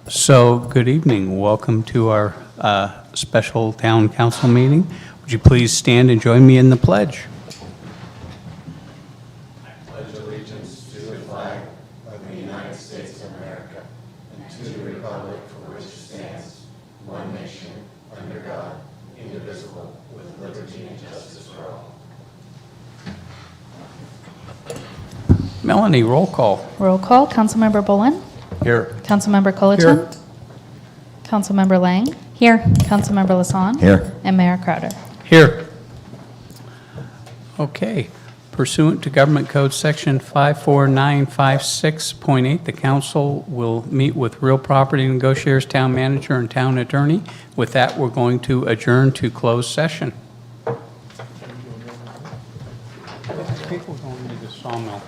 So, good evening. Welcome to our special town council meeting. Would you please stand and join me in the pledge? Melanie, roll call. Roll call. Councilmember Bolin? Here. Councilmember Culleton? Here. Councilmember Lang? Here. Councilmember Lassonde? Here. And Mayor Crowder. Here. Okay. Pursuant to Government Code Section 54956.8, the council will meet with real property negotiators, town manager, and town attorney. With that, we're going to adjourn to closed session. People going to the sawmill.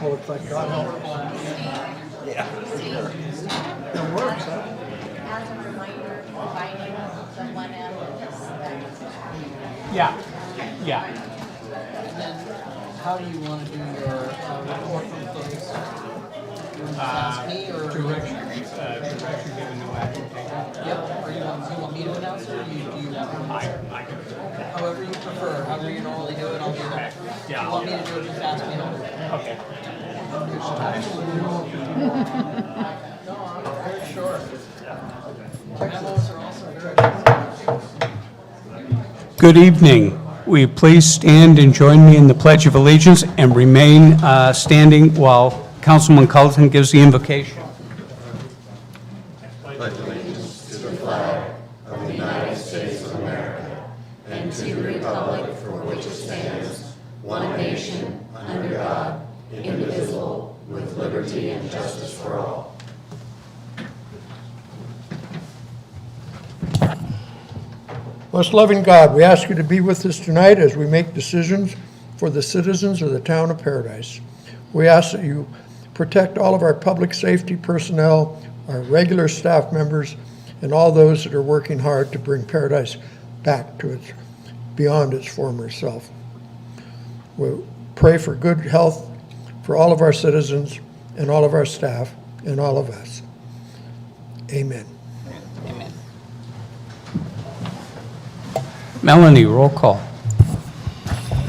So it's like God help. Yeah. It works, huh? As a reminder, providing the 1M Yeah, yeah. How do you want to do your report from close? You want to ask me or? Direction given, no action taken. Yep, or you want me to announce it or do you want? However you prefer, however you normally do it, I'll do that. If you want me to do it, just ask me and I'll do it. Okay. No, I'm very short. Memos are also very. Good evening. Will you please stand and join me in the Pledge of Allegiance and remain standing while Councilman Culleton gives the invocation? Most loving God, we ask you to be with us tonight as we make decisions for the citizens of the town of Paradise. We ask that you protect all of our public safety personnel, our regular staff members, and all those that are working hard to bring Paradise back to its, beyond its former self. We pray for good health for all of our citizens and all of our staff and all of us. Amen. Melanie, roll call.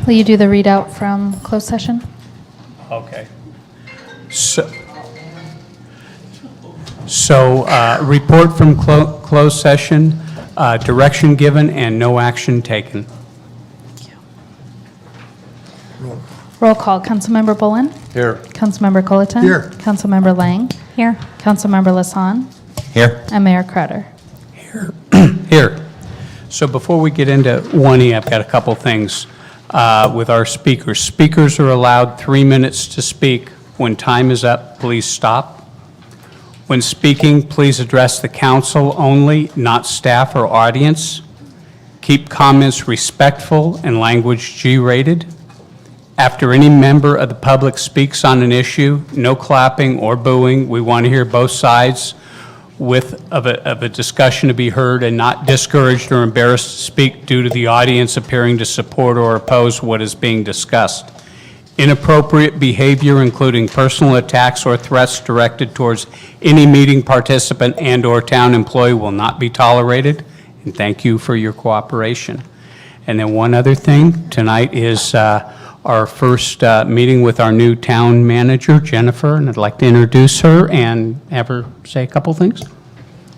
Will you do the readout from closed session? Okay. So, report from closed session, direction given, and no action taken. Roll call. Councilmember Bullen? Here. Councilmember Colleton? Here. Councilmember Lang? Here. Councilmember Lasan? Here. And Mayor Crowder? Here. So before we get into 1E, I've got a couple things with our speakers. Speakers are allowed 3 minutes to speak. When time is up, please stop. When speaking, please address the council only, not staff or audience. Keep comments respectful and language G-rated. After any member of the public speaks on an issue, no clapping or booing. We want to hear both sides of a discussion to be heard and not discouraged or embarrassed to speak due to the audience appearing to support or oppose what is being discussed. Inappropriate behavior, including personal attacks or threats directed towards any meeting participant and/or town employee, will not be tolerated, and thank you for your cooperation. And then one other thing, tonight is our first meeting with our new town manager, Jennifer, and I'd like to introduce her and have her say a couple things.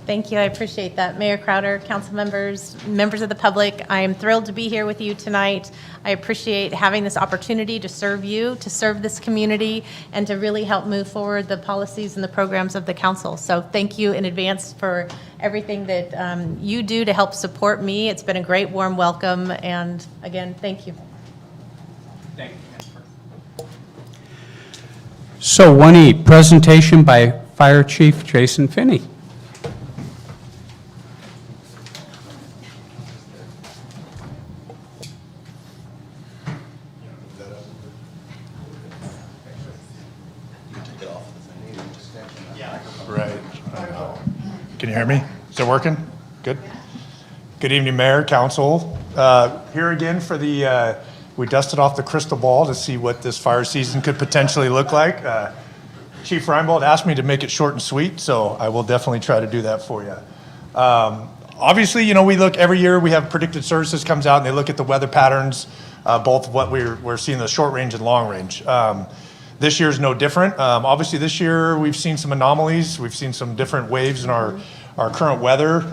Thank you. I appreciate that. Mayor Crowder, council members, members of the public, I am thrilled to be here with you tonight. I appreciate having this opportunity to serve you, to serve this community, and to really help move forward the policies and the programs of the council. So thank you in advance for everything that you do to help support me. It's been a great warm welcome, and again, thank you. Thank you, Jennifer. So 1E, presentation by Fire Chief Jason Finney. Right. Can you hear me? Is it working? Good. Good evening, Mayor, Council. Here again for the, we dusted off the crystal ball to see what this fire season could potentially look like. Chief Reinbold asked me to make it short and sweet, so I will definitely try to do that for you. Obviously, you know, we look every year, we have Predicted Services comes out and they look at the weather patterns, both what we're seeing the short range and long range. This year is no different. Obviously, this year we've seen some anomalies. We've seen some different waves in our current weather.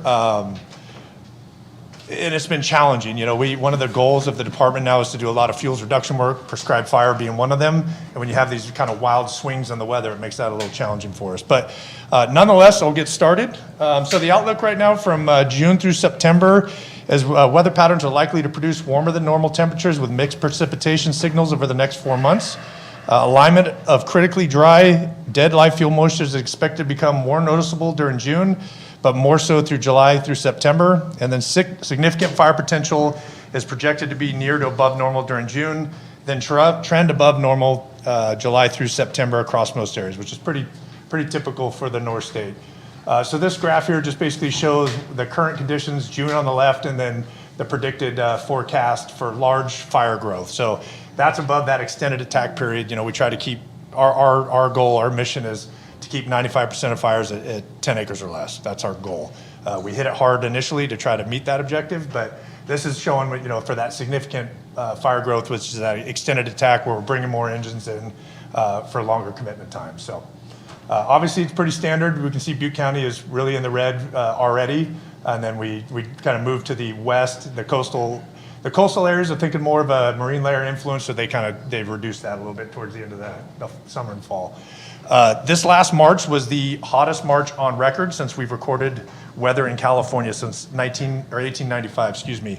And it's been challenging. You know, one of the goals of the department now is to do a lot of fuels reduction work, prescribed fire being one of them. And when you have these kind of wild swings in the weather, it makes that a little challenging for us. But nonetheless, I'll get started. So the outlook right now from June through September is weather patterns are likely to produce warmer than normal temperatures with mixed precipitation signals over the next 4 months. Alignment of critically dry, dead live fuel moisture is expected to become more noticeable during June, but more so through July through September. And then significant fire potential is projected to be near to above normal during June, then trend above normal July through September across most areas, which is pretty typical for the North State. So this graph here just basically shows the current conditions, June on the left, and then the predicted forecast for large fire growth. So that's above that extended attack period. You know, we try to keep our goal, our mission is to keep 95% of fires at 10 acres or less. That's our goal. We hit it hard initially to try to meet that objective, but this is showing, you know, for that significant fire growth, which is that extended attack where we're bringing more engines in for longer commitment time. So obviously it's pretty standard. We can see Butte County is really in the red already. And then we kind of move to the west, the coastal areas are thinking more of a marine layer influence, so they've reduced that a little bit towards the end of the summer and fall. This last March was the hottest March on record since we've recorded weather in California since 1895, excuse me.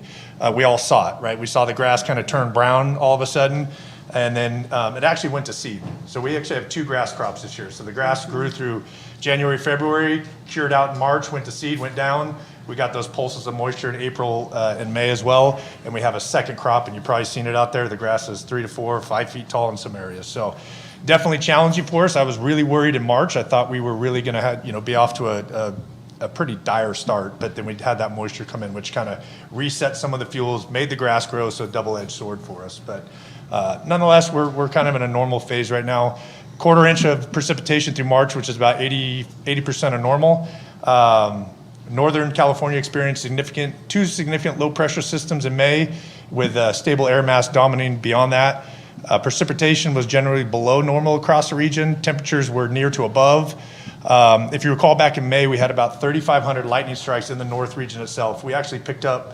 We all saw it, right? We saw the grass kind of turn brown all of a sudden, and then it actually went to seed. So we actually have 2 grass crops this year. So the grass grew through January, February, cured out in March, went to seed, went down. We got those pulses of moisture in April and May as well, and we have a second crop, and you've probably seen it out there. The grass is 3 to 4 or 5 feet tall in some areas. So definitely challenging for us. I was really worried in March. I thought we were really going to be off to a pretty dire start, but then we had that moisture come in, which kind of reset some of the fuels, made the grass grow, so a double-edged sword for us. But nonetheless, we're kind of in a normal phase right now. Quarter inch of precipitation through March, which is about 80% of normal. Northern California experienced 2 significant low pressure systems in May with stable air mass dominating beyond that. Precipitation was generally below normal across the region. Temperatures were near to above. If you recall back in May, we had about 3,500 lightning strikes in the north region itself. We actually picked up,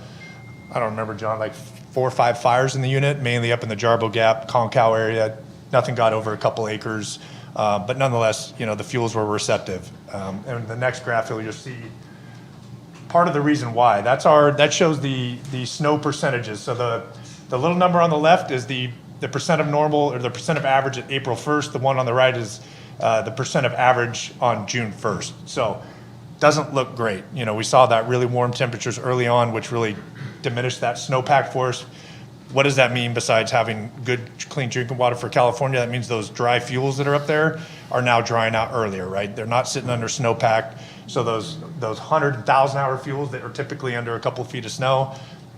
I don't remember, John, like 4 or 5 fires in the unit, mainly up in the Jarbo Gap, Concow area. Nothing got over a couple acres, but nonetheless, you know, the fuels were receptive. And the next graph, you'll just see part of the reason why. That shows the snow percentages. So the little number on the left is the percent of normal, or the percent of average at April 1st. The one on the right is the percent of average on June 1st. So doesn't look great. You know, we saw that really warm temperatures early on, which really diminished that snowpack for us. What does that mean besides having good, clean drinking water for California? That means those dry fuels that are up there are now drying out earlier, right? They're not sitting under snowpack. So those 100,000-hour fuels that are typically under a couple of feet of snow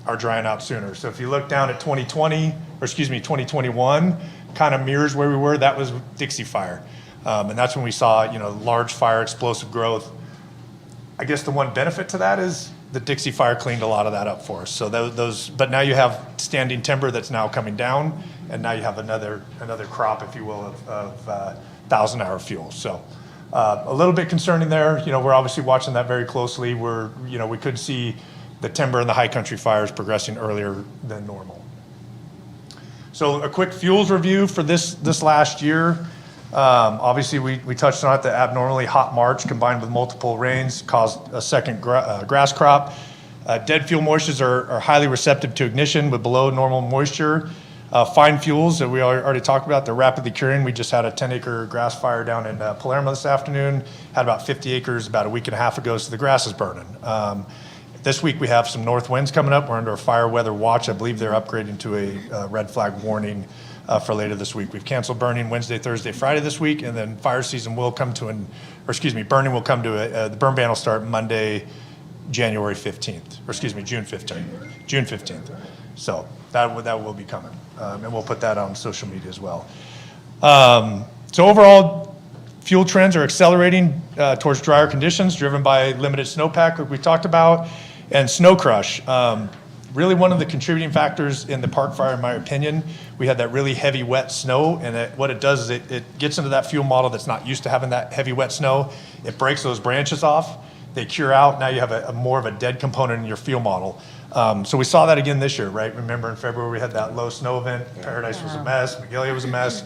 are drying out sooner. So if you look down at 2021, kind of mirrors where we were. That was Dixie Fire. And that's when we saw, you know, large fire, explosive growth. I guess the one benefit to that is the Dixie Fire cleaned a lot of that up for us. So but now you have standing timber that's now coming down, and now you have another crop, if you will, of 1,000-hour fuel. So a little bit concerning there. You know, we're obviously watching that very closely. We could see the timber and the high country fires progressing earlier than normal. So a quick fuels review for this last year. Obviously, we touched on it. The abnormally hot March combined with multiple rains caused a second grass crop. Dead fuel moistures are highly receptive to ignition with below normal moisture. Fine fuels that we already talked about, they're rapidly curing. We just had a 10-acre grass fire down in Palermo this afternoon. Had about 50 acres about a week and a half ago, so the grass is burning. This week we have some north winds coming up. We're under a fire weather watch. I believe they're upgrading to a red flag warning for later this week. We've canceled burning Wednesday, Thursday, Friday this week, and then fire season will come to burning will come to the burn ban will start Monday, January 15th, or excuse me, June 15th. So that will be coming, and we'll put that on social media as well. So overall, fuel trends are accelerating towards drier conditions driven by limited snowpack, like we talked about, and snow crush. Really one of the contributing factors in the Park Fire, in my opinion. We had that really heavy, wet snow, and what it does is it gets into that fuel model that's not used to having that heavy, wet snow. It breaks those branches off. They cure out. Now you have a more of a dead component in your fuel model. So we saw that again this year, right? Remember in February we had that low snow event. Paradise was a mess. Magalia was a mess.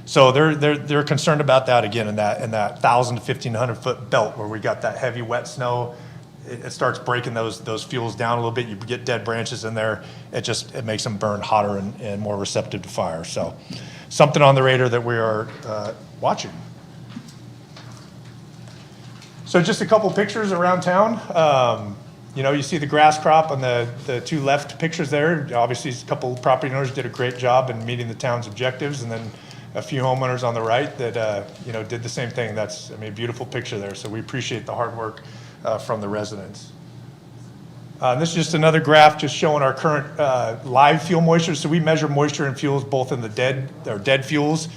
So they're concerned about that again in that 1,000 to 1,500 foot belt where we got that heavy, wet snow. It starts breaking those fuels down a little bit. You get dead branches in there. It makes them burn hotter and more receptive to fire. So something on the radar that we are watching. So just a couple pictures around town. You see the grass crop on the 2 left pictures there. Obviously, a couple property owners did a great job in meeting the town's objectives. And then a few homeowners on the right that, you know, did the same thing. That's, I mean, a beautiful picture there. So we appreciate the hard work from the residents. This is just another graph just showing our current live fuel moisture. So we measure moisture in fuels both in the dead fuels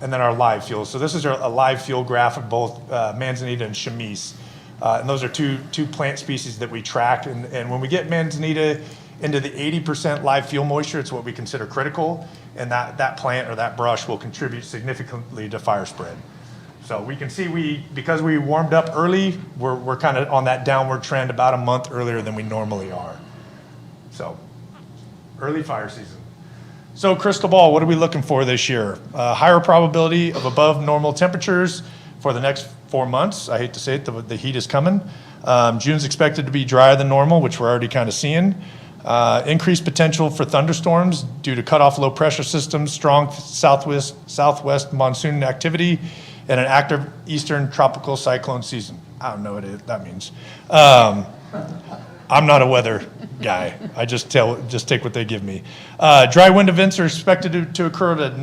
and then our live fuels. So this is a live fuel graph of both manzanita and chamise. And those are two plant species that we track. And when we get manzanita into the 80% live fuel moisture, it's what we consider critical. And that plant or that brush will contribute significantly to fire spread. So we can see because we warmed up early, we're kind of on that downward trend about a month earlier than we normally are. So early fire season. So crystal ball, what are we looking for this year? Higher probability of above normal temperatures for the next 4 months. I hate to say it, the heat is coming. June's expected to be drier than normal, which we're already kind of seeing. Increased potential for thunderstorms due to cutoff low pressure systems, strong southwest monsoon activity, and an active eastern tropical cyclone season. I don't know what that means. I'm not a weather guy. I just take what they give me. Dry wind events are expected to occur at a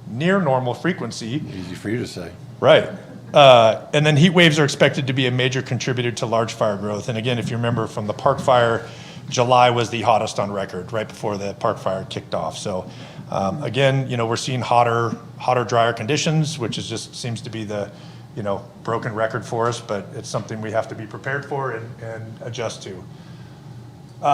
near normal frequency. Easy for you to say. Right. And then heat waves are expected to be a major contributor to large fire growth. And again, if you remember from the Park Fire, July was the hottest on record right before the Park Fire kicked off. So again, you know, we're seeing hotter, drier conditions, which just seems to be the, you know, broken record for us, but it's something we have to be prepared for and adjust to.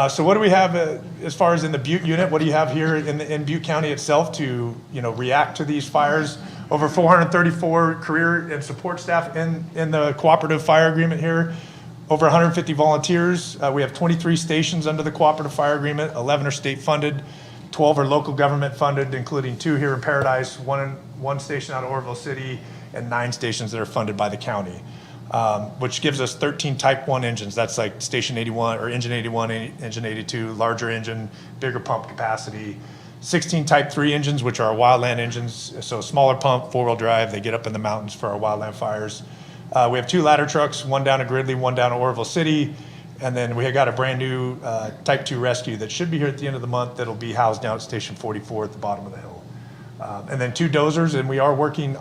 So what do we have as far as in the Butte unit? What do you have here in Butte County itself to, you know, react to these fires? Over 434 career and support staff in the cooperative fire agreement here. Over 150 volunteers. We have 23 stations under the cooperative fire agreement. 11 are state funded. 12 are local government funded, including 2 here in Paradise, one station out of Oroville City, and 9 stations that are funded by the county. Which gives us 13 Type 1 engines. That's like Station 81 or Engine 81, Engine 82, larger engine, bigger pump capacity. 16 Type 3 engines, which are our wildland engines. So smaller pump, 4-wheel drive. They get up in the mountains for our wildland fires. We have 2 ladder trucks, one down at Gridley, one down at Oroville City. And then we have got a brand new Type 2 rescue that should be here at the end of the month that'll be housed down at Station 44 at the bottom of the hill. And then 2 dozers, and we are working,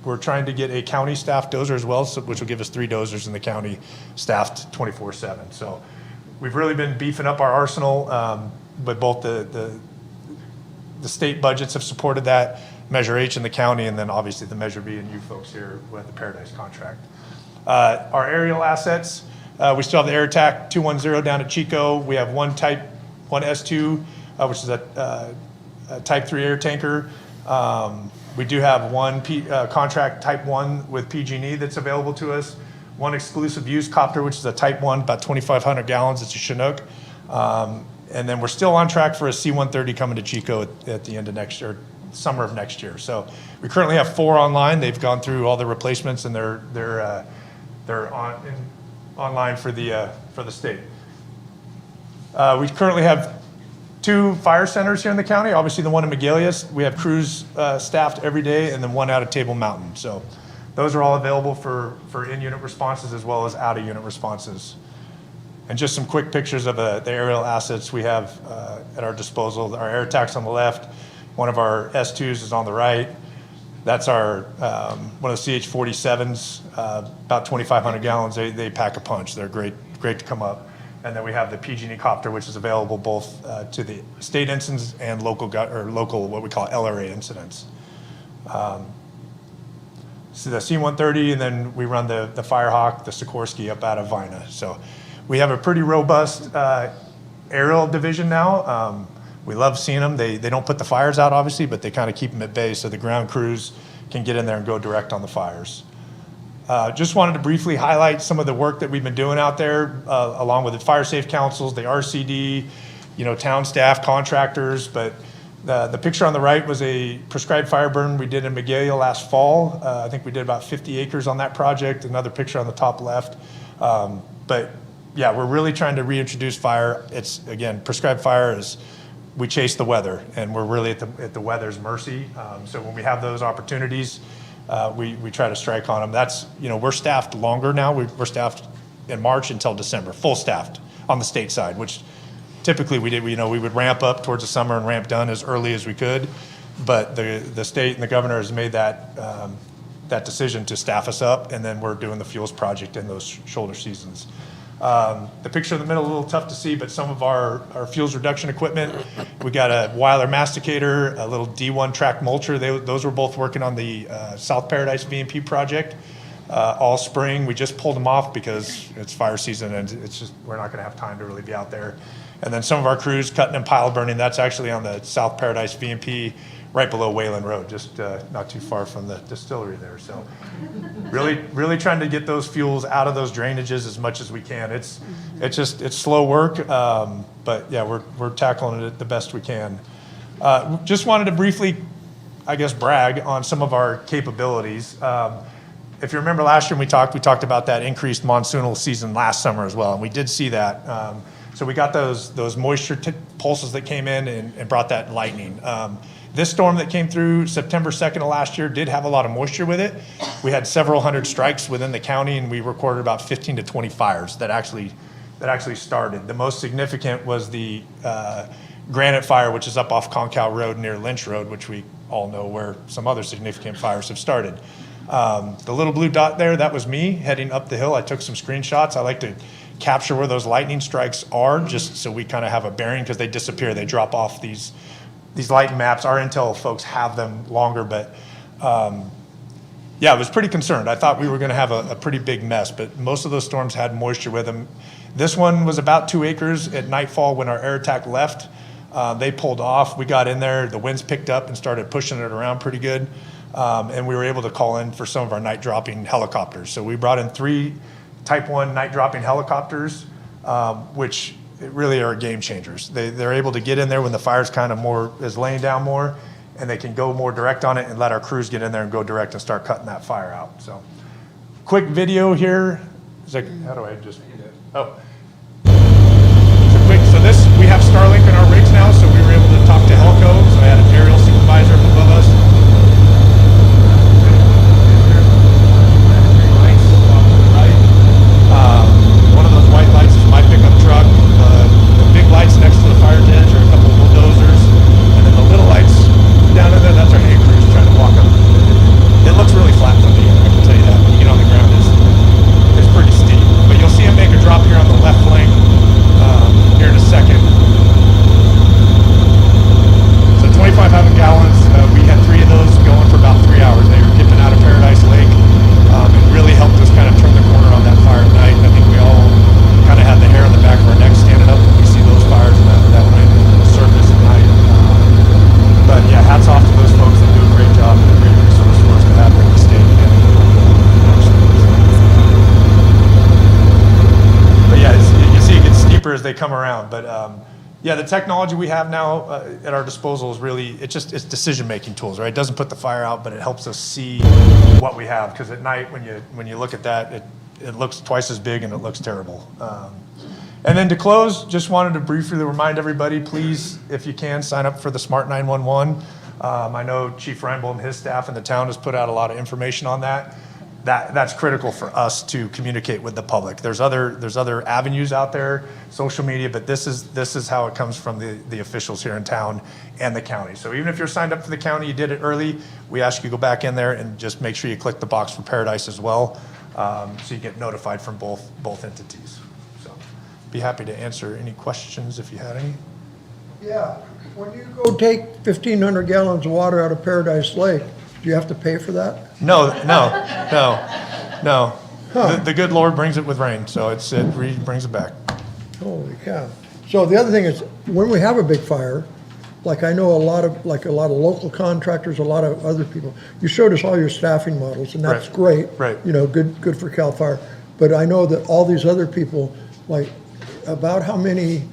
we're trying to get a county staff dozer as well, which will give us 3 dozers in the county staffed 24/7. So we've really been beefing up our arsenal, but both the state budgets have supported that, Measure H in the county, and then obviously the Measure B and you folks here with the Paradise contract. Our aerial assets, we still have the Air Attack 210 down at Chico. We have one S2, which is a Type 3 air tanker. We do have one contract Type 1 with PG&E that's available to us. One exclusive use copter, which is a Type 1, about 2,500 gallons. It's a Chinook. And then we're still on track for a C-130 coming to Chico at the end of next year, summer of next year. So we currently have 4 online. They've gone through all the replacements and they're online for the state. We currently have 2 fire centers here in the county. Obviously, the one in Megalius, we have crews staffed every day, and then one out at Table Mountain. So those are all available for in-unit responses as well as out-of-unit responses. And just some quick pictures of the aerial assets we have at our disposal. Our Air Attacks on the left. One of our S2s is on the right. That's our one of the CH-47s, about 2,500 gallons. They pack a punch. They're great to come up. And then we have the PG&E copter, which is available both to the state incidents and local what we call LRA incidents. So the C-130, and then we run the Firehawk, the Sikorsky up out of Vina. So we have a pretty robust aerial division now. We love seeing them. They don't put the fires out, obviously, but they kind of keep them at bay so the ground crews can get in there and go direct on the fires. Just wanted to briefly highlight some of the work that we've been doing out there, along with the fire safe councils, the RCD, town staff, contractors. But the picture on the right was a prescribed fire burn we did in Magalia last fall. I think we did about 50 acres on that project. Another picture on the top left. But yeah, we're really trying to reintroduce fire. It's, again, prescribed fire is, we chase the weather, and we're really at the weather's mercy. So when we have those opportunities, we try to strike on them. That's, we're staffed longer now. We're staffed in March until December, full staffed on the state side, which typically we would ramp up towards the summer and ramp down as early as we could. But the state and the governor has made that, that decision to staff us up, and then we're doing the fuels project in those shoulder seasons. The picture in the middle, a little tough to see, but some of our fuels reduction equipment, we got a Weiler masticator, a little D1 track mulcher. Those were both working on the South Paradise VMP project all spring. We just pulled them off because it's fire season and it's just, we're not gonna have time to really be out there. And then some of our crews cutting and pile burning, that's actually on the South Paradise VMP right below Wayland Road, just not too far from the distillery there. So really trying to get those fuels out of those drainages as much as we can. It's slow work, but yeah, we're tackling it the best we can. Just wanted to briefly, I guess, brag on some of our capabilities. If you remember last year when we talked about that increased monsoonal season last summer as well, and we did see that. So we got those moisture pulses that came in and brought that lightning. This storm that came through September 2nd of last year did have a lot of moisture with it. We had several hundred strikes within the county, and we recorded about 15 to 20 fires that actually started. The most significant was the Granite Fire, which is up off Concal Road near Lynch Road, which we all know where some other significant fires have started. The little blue dot there, that was me heading up the hill. I took some screenshots. I like to capture where those lightning strikes are, just so we kind of have a bearing, because they disappear. They drop off these lightning maps. Our intel folks have them longer, but yeah, I was pretty concerned. I thought we were going to have a pretty big mess, but most of those storms had moisture with them. This one was about 2 acres at nightfall when our air attack left. They pulled off. We got in there. The winds picked up and started pushing it around pretty good. And we were able to call in for some of our night dropping helicopters. So we brought in 3 Type 1 night dropping helicopters, which really are game changers. They're able to get in there when the fire's kind of is laying down more, and they can go more direct on it and let our crews get in there and go direct and start cutting that fire out. So quick video here. How do I just, oh. So this, we have Starlink in our rigs now, so we were able to talk to Helco. So I had an aerial supervisor up above us. One of those white lights is my pickup truck. The big lights next to the fire tent are a couple of bulldozers. And then the little lights down in there, that's our hay crews trying to walk up. It looks really flat from me, I can tell you that. When you get on the ground, it's pretty steep. But you'll see him make a drop here on the left flank here in a second. So 2,500 gallons. We had 3 of those going for about 3 hours. They were dipping out of Paradise Lake. It really helped us kind of turn the corner on that fire at night. I think we all kind of had the hair on the back of our neck standing up when we see those fires and that wind surface at night. But yeah, hats off to those folks that do a great job and a great resource for us to have here in the state. But yeah, you see it gets steeper as they come around. But yeah, the technology we have now at our disposal is really, it's decision-making tools, right? It doesn't put the fire out, but it helps us see what we have. Because at night, when you look at that, it looks twice as big and it looks terrible. And then to close, just wanted to briefly remind everybody, please, if you can, sign up for the Smart 911. I know Chief Reinbold and his staff in the town has put out a lot of information on that. That's critical for us to communicate with the public. There's other avenues out there, social media, but this is how it comes from the officials here in town and the county. So even if you're signed up for the county, you did it early, we ask you to go back in there and just make sure you click the box for Paradise as well, so you get notified from both entities. So be happy to answer any questions if you had any. Yeah, when you go take 1,500 gallons of water out of Paradise Lake, do you have to pay for that? No. The good Lord brings it with rain, so it brings it back. Holy cow. So the other thing is, when we have a big fire, like I know a lot of local contractors, a lot of other people, you showed us all your staffing models, and that's great. Right. You know, good for CAL FIRE. But I know that all these other people, like, about how many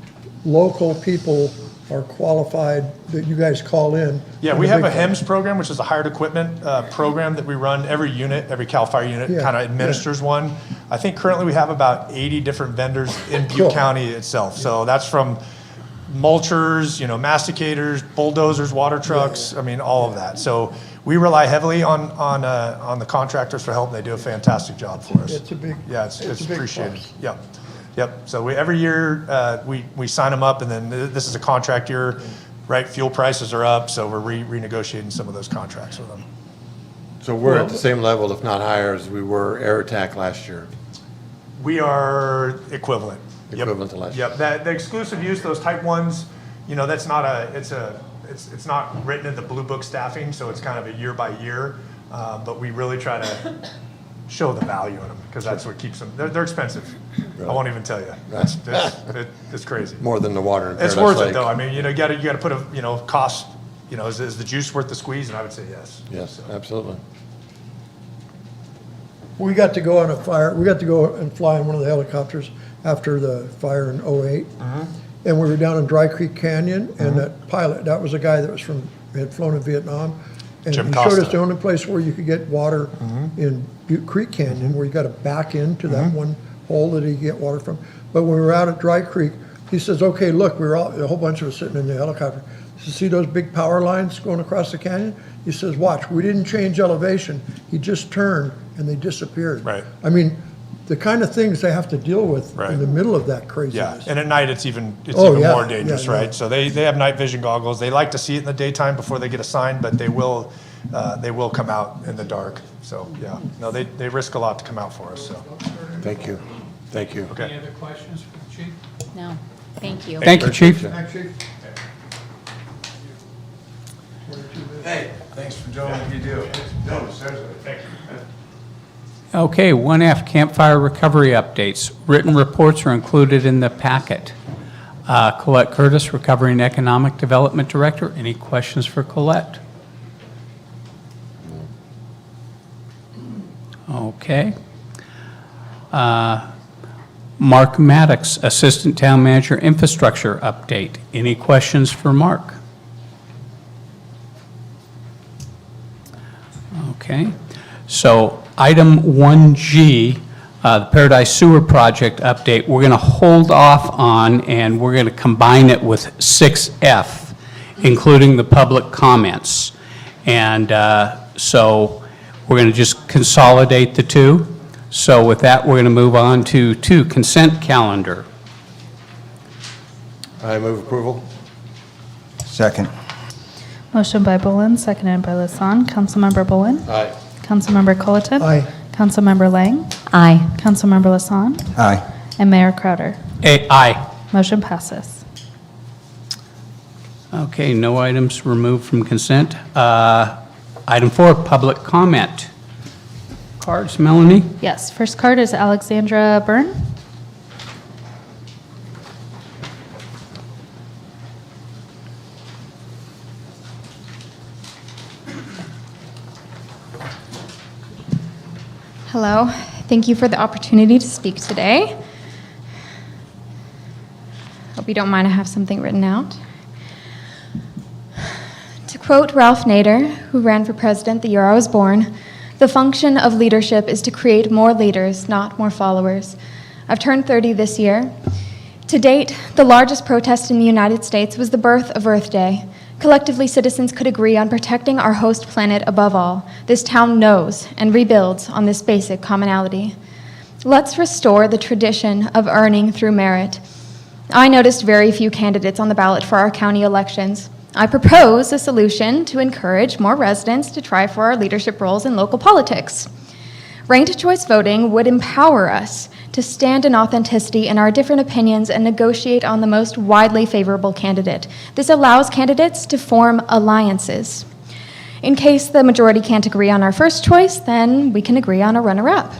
local people are qualified that you guys call in? Yeah, we have a HEMS program, which is a hired equipment program that we run. Every CAL FIRE unit kind of administers one. I think currently we have about 80 different vendors in Butte County itself. So that's from mulchers, masticators, bulldozers, water trucks, I mean, all of that. So we rely heavily on the contractors for help. They do a fantastic job for us. It's a big, yeah, it's a big appreciated. plus. Yep. So every year we sign them up, and then this is a contract year. right? Fuel prices are up, so we're renegotiating some of those contracts with them. So we're at the same level, if not higher, as we were air attack last year. We are equivalent. Yep. Equivalent to last year. Yep, that, the exclusive use, those type ones, you know, that's not it's not written in the Blue Book staffing, so it's kind of a year by year. But we really try to show the value in them, because that's what keeps them, they're expensive. I won't even tell you. It's crazy. More than the water in It's Paradise worth it Lake. though. I mean, you know, you gotta put a, you know, cost, you know, is the juice worth the squeeze? And I would say yes. Yes, absolutely. We got to go on a fire, we got to go and fly in one of the helicopters after the fire in '08. And we were down in Dry Creek Canyon, and that pilot, that was a guy that was had flown in Vietnam. And Jim he showed us Costa. the only place where you could get water in Butte Creek Canyon, where you got to back into that one hole that you get water from. But when we were out at Dry Creek, he says, okay, look, we were all, a whole bunch of us sitting in the helicopter. He says, see those big power lines going across the canyon? He says, watch, we didn't change elevation. He just turned and they disappeared. Right. I mean, the kind of things they have to deal with Right. in the middle of that Yeah, craziness. and at night it's even Oh, yeah, more dangerous, yeah, yeah. right? So they have night vision goggles. They like to see it in the daytime before they get assigned, but they will come out in the dark. So yeah, no, they risk a lot to come out for us. So Thank you. Thank you. okay. Any other questions for the chief? No, thank you. Thank you, chief. Thanks, Chief. Hey, thanks for doing what you do. No, seriously. Thank you. Okay, 1F, campfire recovery updates. Written reports are included in the packet. Colette Curtis, Recovery and Economic Development Director. Any questions for Colette? Okay. Mark Maddox, Assistant Town Manager, Infrastructure Update. Any questions for Mark? Okay. So item 1G, the Paradise Sewer Project update, we're going to hold off on, and we're going to combine it with 6F, including the public comments. And so we're going to just consolidate the two. So with that, we're going to move on to 2, consent calendar. I move approval. Second. Motion by Bullen, seconded by Lasson. Councilmember Bullen? Aye. Councilmember Colleton? Aye. Councilmember Lang? Aye. Councilmember Lasson? Aye. And Mayor Crowder? Aye. Motion passes. Okay, no items removed from consent. Item 4, public comment. Cards, Melanie? Yes, first card is Alexandra Byrne. Hello, thank you for the opportunity to speak today. Hope you don't mind, I have something written out. To quote Ralph Nader, who ran for president the year I was born, the function of leadership is to create more leaders, not more followers. I've turned 30 this year. To date, the largest protest in the United States was the birth of Earth Day. Collectively, citizens could agree on protecting our host planet above all. This town knows and rebuilds on this basic commonality. Let's restore the tradition of earning through merit. I noticed very few candidates on the ballot for our county elections. I propose a solution to encourage more residents to try for our leadership roles in local politics. Ranked choice voting would empower us to stand in authenticity in our different opinions and negotiate on the most widely favorable candidate. This allows candidates to form alliances. In case the majority can't agree on our first choice, then we can agree on a runner-up.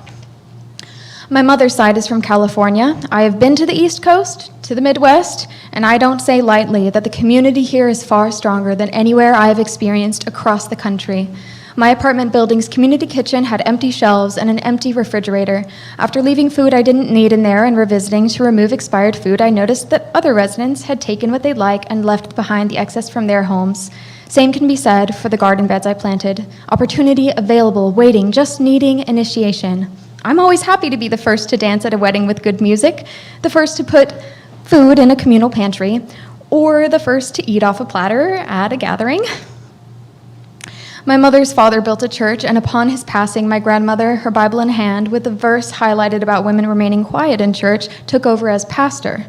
My mother's side is from California. I have been to the East Coast, to the Midwest, and I don't say lightly that the community here is far stronger than anywhere I have experienced across the country. My apartment building's community kitchen had empty shelves and an empty refrigerator. After leaving food I didn't need in there and revisiting to remove expired food, I noticed that other residents had taken what they'd like and left behind the excess from their homes. Same can be said for the garden beds I planted. Opportunity available, waiting, just needing initiation. I'm always happy to be the first to dance at a wedding with good music, the first to put food in a communal pantry, or the first to eat off a platter at a gathering. My mother's father built a church, and upon his passing, my grandmother, her Bible in hand, with the verse highlighted about women remaining quiet in church, took over as pastor.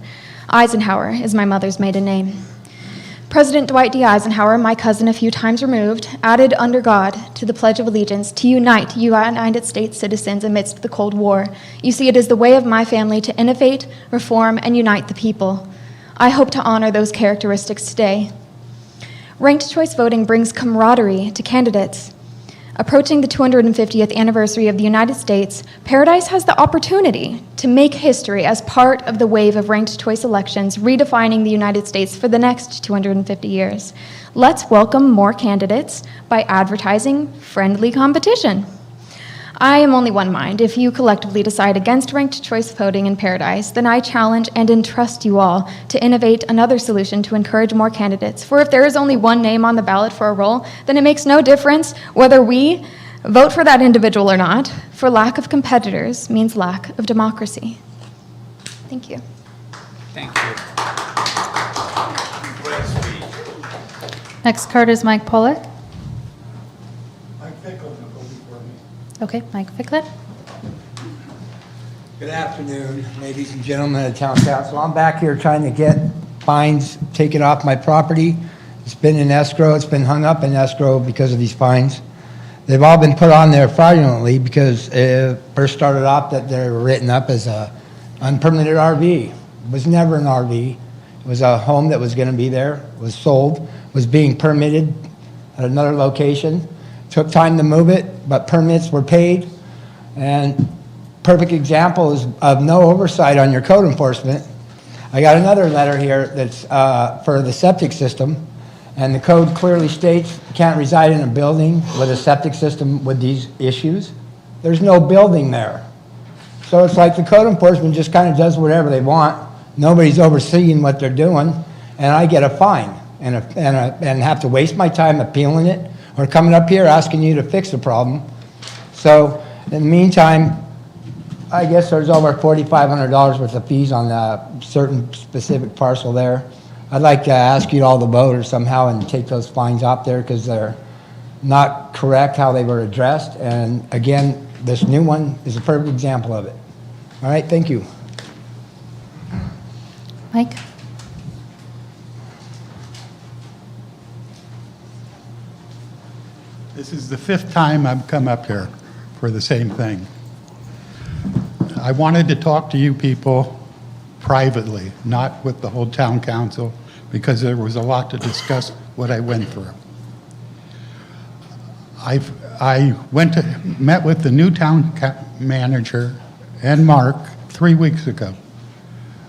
Eisenhower is my mother's maiden name. President Dwight D. Eisenhower, my cousin a few times removed, added under God to the Pledge of Allegiance to unite United States citizens amidst the Cold War. You see, it is the way of my family to innovate, reform, and unite the people. I hope to honor those characteristics today. Ranked choice voting brings camaraderie to candidates. Approaching the 250th anniversary of the United States, Paradise has the opportunity to make history as part of the wave of ranked choice elections redefining the United States for the next 250 years. Let's welcome more candidates by advertising friendly competition. I am only one mind. If you collectively decide against ranked choice voting in Paradise, then I challenge and entrust you all to innovate another solution to encourage more candidates. For if there is only one name on the ballot for a role, then it makes no difference whether we vote for that individual or not, for lack of competitors means lack of democracy. Thank you. Thank you. Next card is Mike Pollock. Mike Fickle will go before me. Okay, Mike Ficklet. Good afternoon, ladies and gentlemen of the Town Council. I'm back here trying to get fines taken off my property. It's been in escrow. It's been hung up in escrow because of these fines. They've all been put on there fraudulently because it first started off that they were written up as a unpermitted RV. It was never an RV. It was a home that was going to be there, was sold, was being permitted at another location. Took time to move it, but permits were paid. And perfect example is of no oversight on your code enforcement. I got another letter here that's for the septic system, and the code clearly states you can't reside in a building with a septic system with these issues. There's no building there. So it's like the code enforcement just kind of does whatever they want. Nobody's overseeing what they're doing, and I get a fine and have to waste my time appealing it or coming up here asking you to fix the problem. So in the meantime, I guess there's over $4,500 worth of fees on a certain specific parcel there. I'd like to ask you all to vote or somehow and take those fines off there because they're not correct how they were addressed. And again, this new one is a perfect example of it. All right, thank you. Mike? This is the 5th time I've come up here for the same thing. I wanted to talk to you people privately, not with the whole town council, because there was a lot to discuss what I went through. I met with the new town manager and Mark 3 weeks ago.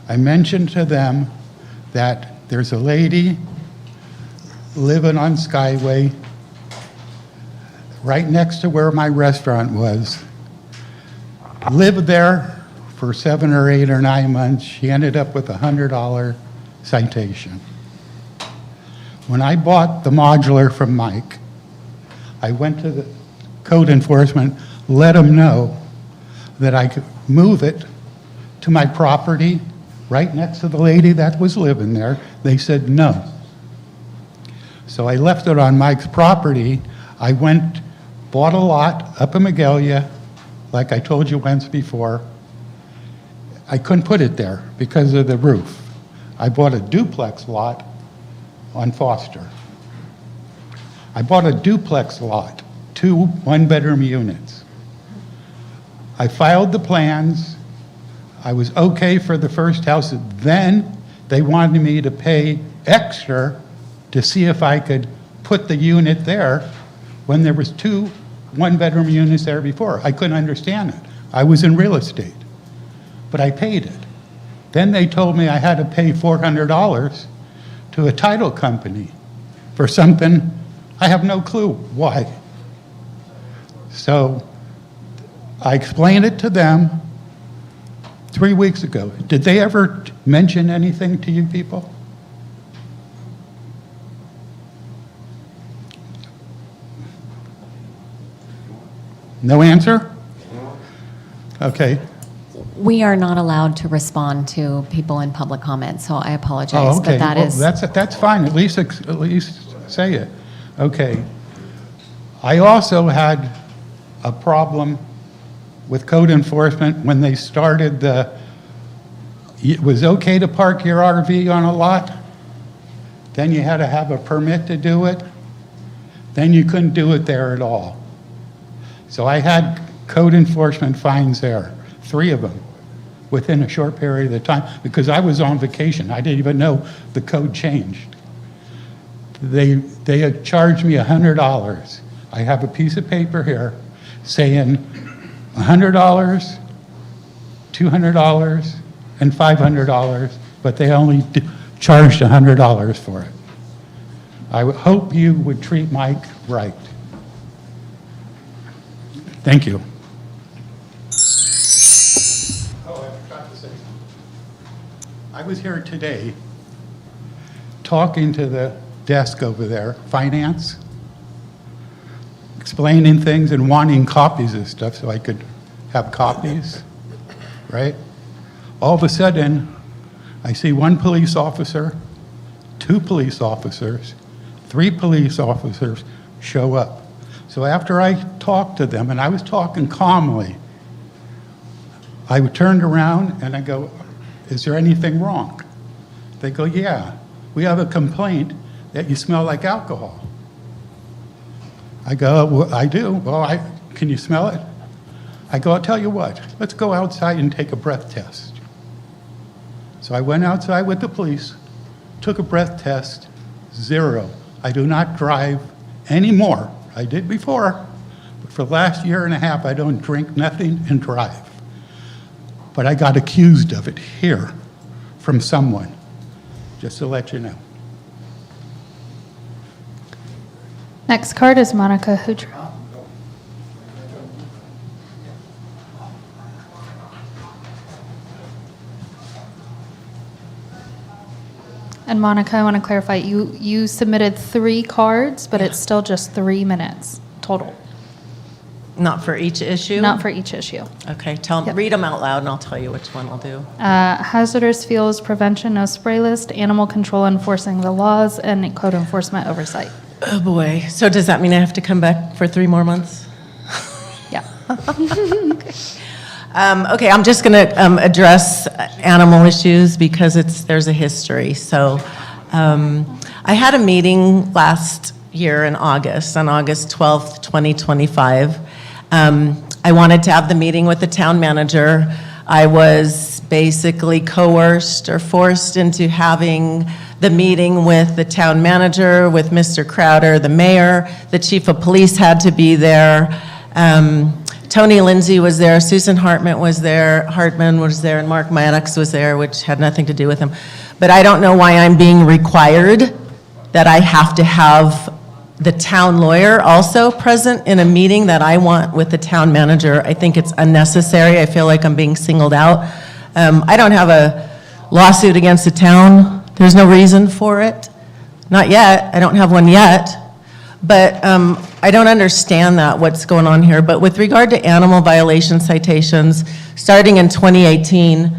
I mentioned to them that there's a lady living on Skyway right next to where my restaurant was, lived there for 7 or 8 or 9 months. She ended up with a $100 citation. When I bought the modular from Mike, I went to the code enforcement, let them know that I could move it to my property right next to the lady that was living there. They said no. So I left it on Mike's property. I went, bought a lot up in Magalia, like I told you once before. I couldn't put it there because of the roof. I bought a duplex lot on Foster. I bought a duplex lot, 2 one-bedroom units. I filed the plans. I was okay for the first house. Then they wanted me to pay extra to see if I could put the unit there when there was 2 one-bedroom units there before. I couldn't understand it. I was in real estate, but I paid it. Then they told me I had to pay $400 to a title company for something I have no clue why. So I explained it to them 3 weeks ago. Did they ever mention anything to you people? No answer? Okay. We are not allowed to respond to people in public comment, so I apologize. Oh, okay. But that Well, is, that's fine. At least say it. Okay. I also had a problem with code enforcement when they started it was okay to park your RV on a lot. Then you had to have a permit to do it. Then you couldn't do it there at all. So I had code enforcement fines there, 3 of them, within a short period of time, because I was on vacation. I didn't even know the code changed. They had charged me $100. I have a piece of paper here saying $100, $200, and $500, but they only charged $100 for it. I would hope you would treat Mike right. Thank you. Oh, I forgot to say something. I was here today talking to the desk over there, finance, explaining things and wanting copies of stuff so I could have copies, right? All of a sudden, I see 1 police officer, 2 police officers, 3 police officers show up. So after I talked to them, and I was talking calmly, I turned around and I go, is there anything wrong? They go, yeah, we have a complaint that you smell like alcohol. I go, well, I do. Well, can you smell it? I go, I'll tell you what, let's go outside and take a breath test. So I went outside with the police, took a breath test, 0. I do not drive anymore. I did before, but for the last year and a half, I don't drink nothing and drive. But I got accused of it here from someone, just to let you know. Next card is Monica Hudra. And Monica, I want to clarify, you submitted 3 cards, but it's still just 3 minutes total, Not for each issue? not for each issue. Okay, Yep. read them out loud and I'll tell you which one I'll do. Hazardous fuels prevention, no spray list, animal control enforcing the laws, and code enforcement oversight. Oh, boy. So does that mean I have to come back for 3 more months? Yeah. Okay, I'm just going to address animal issues because there's a history. So I had a meeting last year in August, on August 12th, 2025. I wanted to have the meeting with the town manager. I was basically coerced or forced into having the meeting with the town manager, with Mr. Crowder, the mayor. The chief of police had to be there. Tony Lindsay was there, Susan Hartman was there, and Mark Maddox was there, which had nothing to do with him. But I don't know why I'm being required that I have to have the town lawyer also present in a meeting that I want with the town manager. I think it's unnecessary. I feel like I'm being singled out. I don't have a lawsuit against the town. There's no reason for it. Not yet. I don't have one yet. But I don't understand what's going on here. But with regard to animal violation citations, starting in 2018,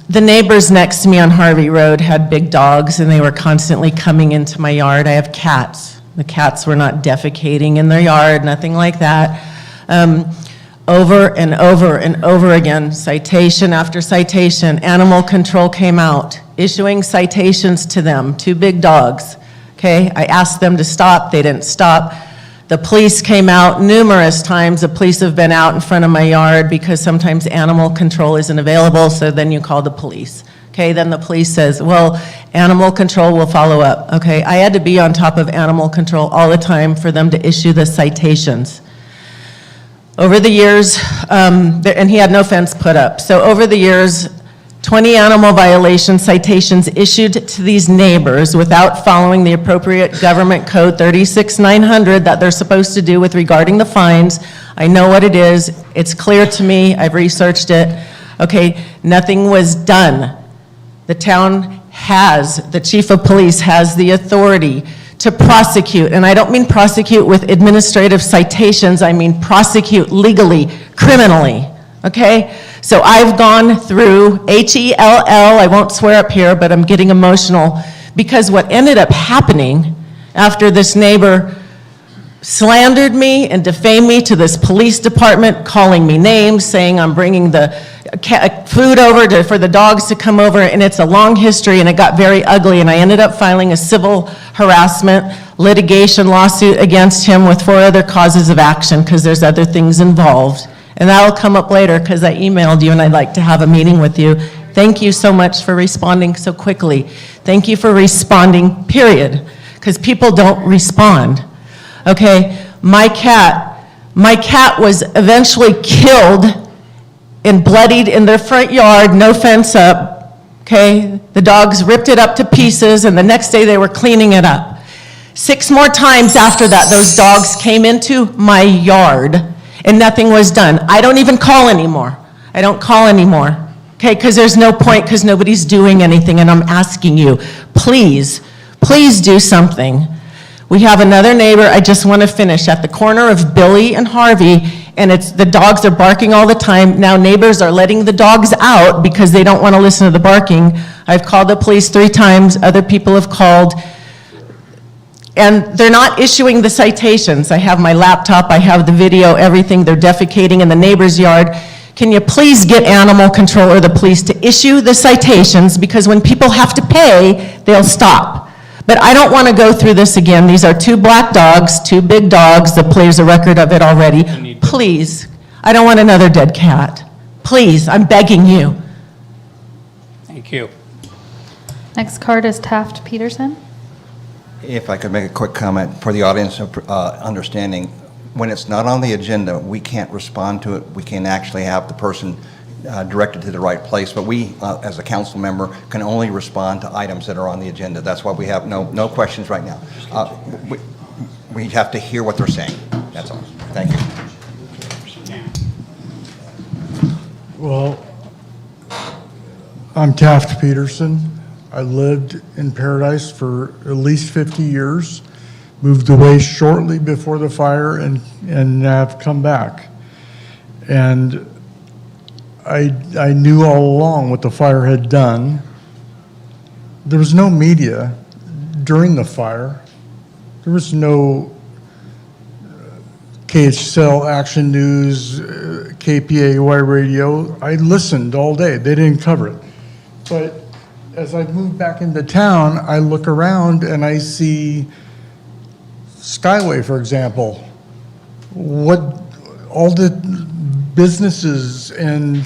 the neighbors next to me on Harvey Road had big dogs, and they were constantly coming into my yard. I have cats. The cats were not defecating in their yard, nothing like that. Over and over and over again, citation after citation, animal control came out, issuing citations to them, 2 big dogs. Okay, I asked them to stop, they didn't stop. The police came out numerous times. The police have been out in front of my yard because sometimes animal control isn't available, so then you call the police. Okay, then the police says, well, animal control will follow up. Okay, I had to be on top of animal control all the time for them to issue the citations. Over the years, and he had no fence put up. So over the years, 20 animal violation citations issued to these neighbors without following the appropriate government code 36900 that they're supposed to do with regarding the fines. I know what it is. It's clear to me. I've researched it. Okay, nothing was done. The town the chief of police has the authority to prosecute, and I don't mean prosecute with administrative citations, I mean prosecute legally, criminally, okay? So I've gone through HELL, I won't swear up here, but I'm getting emotional, because what ended up happening after this neighbor slandered me and defamed me to this police department, calling me names, saying I'm bringing the food over for the dogs to come over, and it's a long history, and it got very ugly, and I ended up filing a civil harassment litigation lawsuit against him with 4 other causes of action, because there's other things involved. And that'll come up later, because I emailed you, and I'd like to have a meeting with you. Thank you so much for responding so quickly. Thank you for responding, period, because people don't respond. Okay, my cat was eventually killed and bloodied in their front yard, no fence up, okay? The dogs ripped it up to pieces, and the next day they were cleaning it up. 6 more times after that, those dogs came into my yard, and nothing was done. I don't even call anymore. I don't call anymore, okay? Because there's no point, because nobody's doing anything, and I'm asking you, please, please do something. We have another neighbor, I just want to finish, at the corner of Billy and Harvey, and the dogs are barking all the time. Now neighbors are letting the dogs out because they don't want to listen to the barking. I've called the police 3 times, other people have called, and they're not issuing the citations. I have my laptop, I have the video, everything, they're defecating in the neighbor's yard. Can you please get animal control or the police to issue the citations, because when people have to pay, they'll stop. But I don't want to go through this again. These are 2 black dogs, 2 big dogs. There's a record of it already. Please, I don't want another dead cat. Please, I'm begging you. Thank you. Next card is Taft Peterson. If I could make a quick comment for the audience of understanding, when it's not on the agenda, we can't respond to it. We can actually have the person directed to the right place, but we, as a council member, can only respond to items that are on the agenda. That's why we have no questions right now. We have to hear what they're saying. That's all. Thank you. Well, I'm Taft Peterson. I lived in Paradise for at least 50 years, moved away shortly before the fire, and have come back. And I knew all along what the fire had done. There was no media during the fire. There was no KHCL, Action News, KPAY radio. I listened all day. They didn't cover it. But as I moved back into town, I look around and I see Skyway, for example. What all the businesses in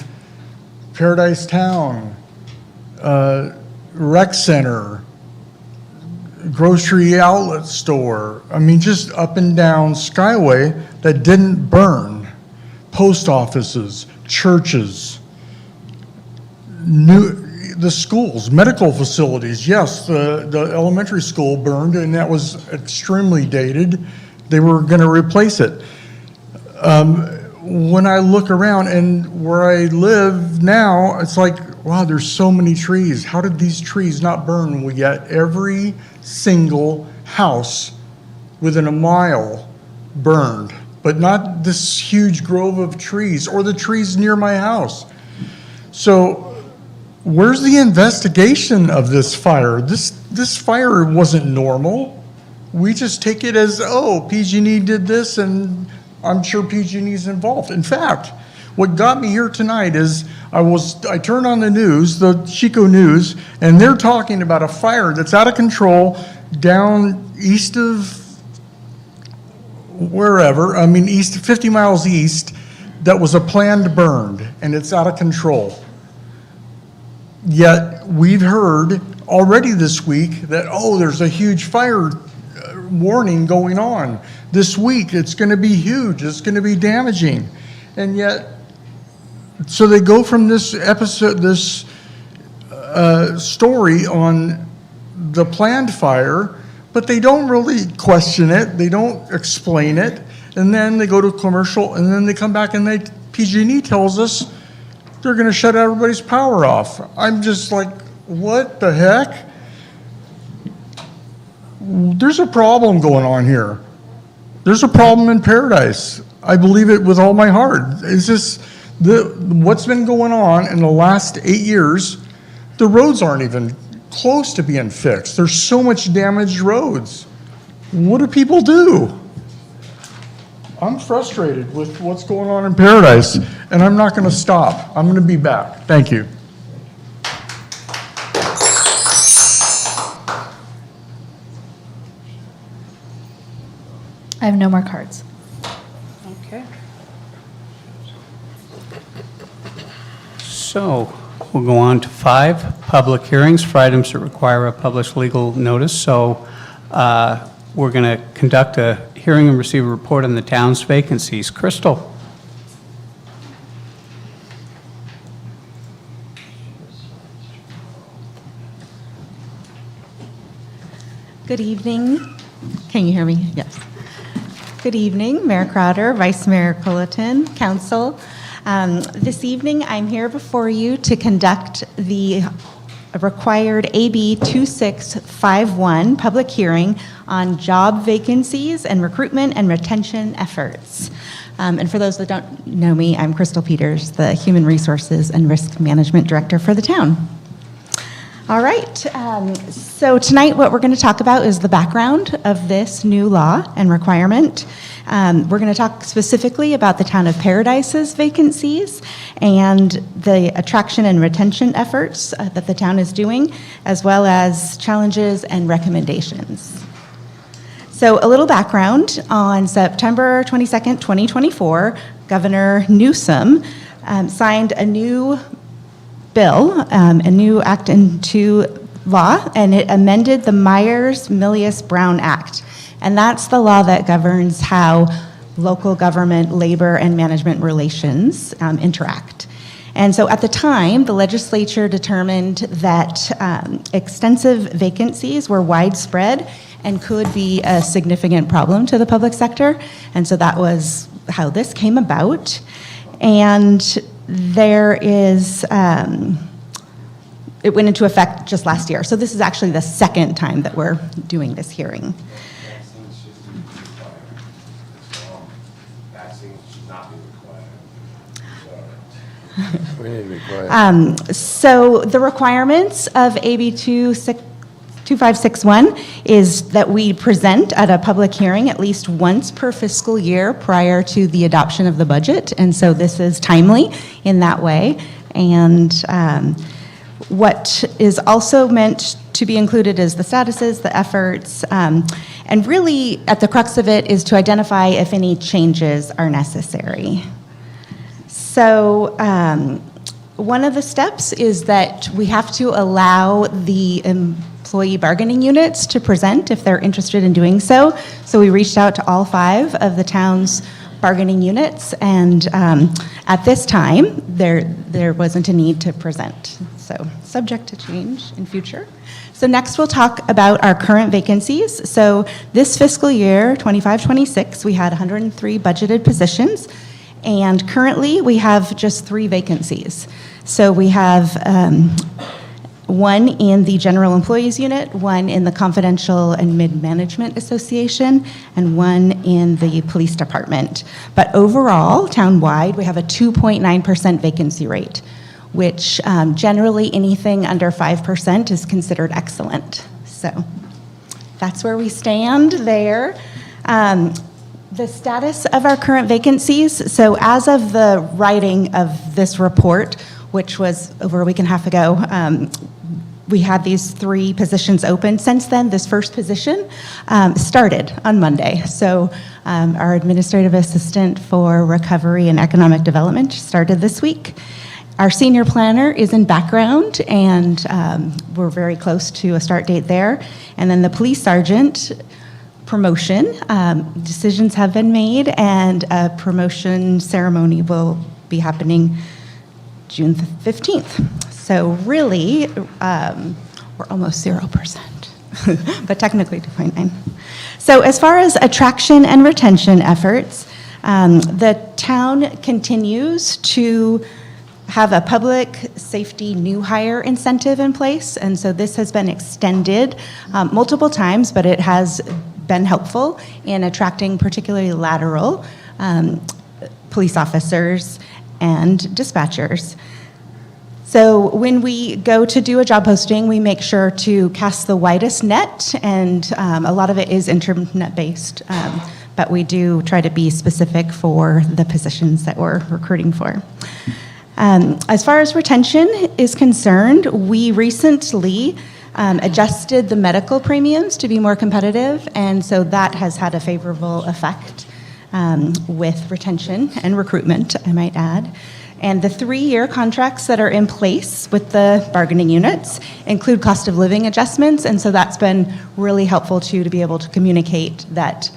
Paradise Town, rec center, grocery outlet store, I mean, just up and down Skyway that didn't burn. Post offices, churches, the schools, medical facilities. Yes, the elementary school burned, and that was extremely dated. They were going to replace it. When I look around and where I live now, it's like, wow, there's so many trees. How did these trees not burn when we got every single house within a mile burned, but not this huge grove of trees or the trees near my house? So where's the investigation of this fire? This fire wasn't normal. We just take it as, oh, PG&E did this, and I'm sure PG&E's involved. In fact, what got me here tonight is I turned on the news, the Chico News, and they're talking about a fire that's out of control down east of wherever, I mean, 50 miles east, that was a planned burn, and it's out of control. Yet we've heard already this week that, oh, there's a huge fire warning going on. This week, it's going to be huge, it's going to be damaging. And yet, so they go from this episode, this story on the planned fire, but they don't really question it, they don't explain it, and then they go to commercial, and then they come back and PG&E tells us they're going to shut everybody's power off. I'm just like, what the heck? There's a problem going on here. There's a problem in Paradise. I believe it with all my heart. It's just what's been going on in the last 8 years, the roads aren't even close to being fixed. There's so much damaged roads. What do people do? I'm frustrated with what's going on in Paradise, and I'm not going to stop. I'm going to be back. Thank you. I have no more cards. Okay. So we'll go on to 5, public hearings for items that require a published legal notice. So we're going to conduct a hearing and receive a report on the town's vacancies. Crystal? Good evening. Can you hear me? Yes. Good evening, Mayor Crowder, Vice Mayor Culleton, Council. This evening, I'm here before you to conduct the required AB 2651 public hearing on job vacancies and recruitment and retention efforts. And for those that don't know me, I'm Crystal Peters, the Human Resources and Risk Management Director for the town. All right, so tonight what we're going to talk about is the background of this new law and requirement. We're going to talk specifically about the town of Paradise's vacancies and the attraction and retention efforts that the town is doing, as well as challenges and recommendations. So a little background, on September 22nd, 2024, Governor Newsom signed a new bill, a new act into law, and it amended the Myers-Milius-Brown Act. And that's the law that governs how local government, labor, and management relations interact. And so at the time, the legislature determined that extensive vacancies were widespread and could be a significant problem to the public sector. And so that was how this came about. And there is, it went into effect just last year. So this is actually the second time that we're doing this hearing. We need to be quiet. So the requirements of AB 2561 is that we present at a public hearing at least once per fiscal year prior to the adoption of the budget. And so this is timely in that way. And what is also meant to be included is the statuses, the efforts, and really at the crux of it is to identify if any changes are necessary. So one of the steps is that we have to allow the employee bargaining units to present if they're interested in doing so. So we reached out to all 5 of the town's bargaining units, and at this time, there wasn't a need to present. So subject to change in future. So next we'll talk about our current vacancies. So this fiscal year, 25-26, we had 103 budgeted positions. And currently, we have just 3 vacancies. So we have one in the General Employees Unit, one in the Confidential and Mid-Management Association, and one in the Police Department. But overall, town-wide, we have a 2.9% vacancy rate, which generally anything under 5% is considered excellent. So that's where we stand there. The status of our current vacancies, so as of the writing of this report, which was over a week and a half ago, we had these 3 positions open. Since then, this first position started on Monday. So our administrative assistant for recovery and economic development started this week. Our senior planner is in background, and we're very close to a start date there. And then the police sergeant promotion, decisions have been made, and a promotion ceremony will be happening June 15th. So really, we're almost 0%, but technically 2.9. So as far as attraction and retention efforts, the town continues to have a public safety new hire incentive in place, and so this has been extended multiple times, but it has been helpful in attracting particularly lateral police officers and dispatchers. So when we go to do a job posting, we make sure to cast the widest net, and a lot of it is internet-based. but we do try to be specific for the positions that we're recruiting for. As far as retention is concerned, we recently adjusted the medical premiums to be more competitive, and so that has had a favorable effect with retention and recruitment, I might add. And the 3-year contracts that are in place with the bargaining units include cost of living adjustments, and so that's been really helpful too, to be able to communicate that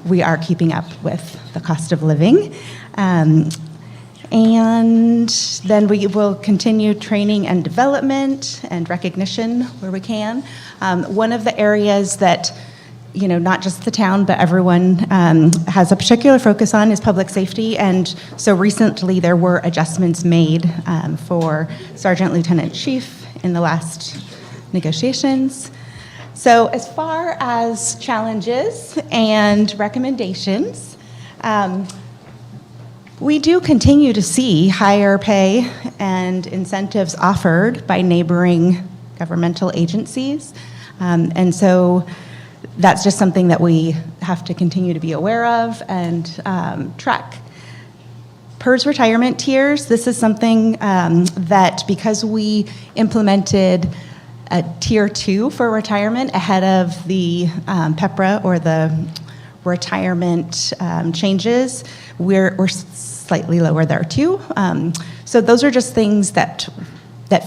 we are keeping up with the cost of living. And then we will continue training and development and recognition where we can. One of the areas that, you know, not just the town, but everyone has a particular focus on is public safety. And so recently there were adjustments made for Sergeant Lieutenant Chief in the last negotiations. So as far as challenges and recommendations, we do continue to see higher pay and incentives offered by neighboring governmental agencies. And so that's just something that we have to continue to be aware of and track. PERS retirement tiers, this is something that because we implemented a tier 2 for retirement ahead of the PEPRA or the retirement changes, we're slightly lower there too. So those are just things that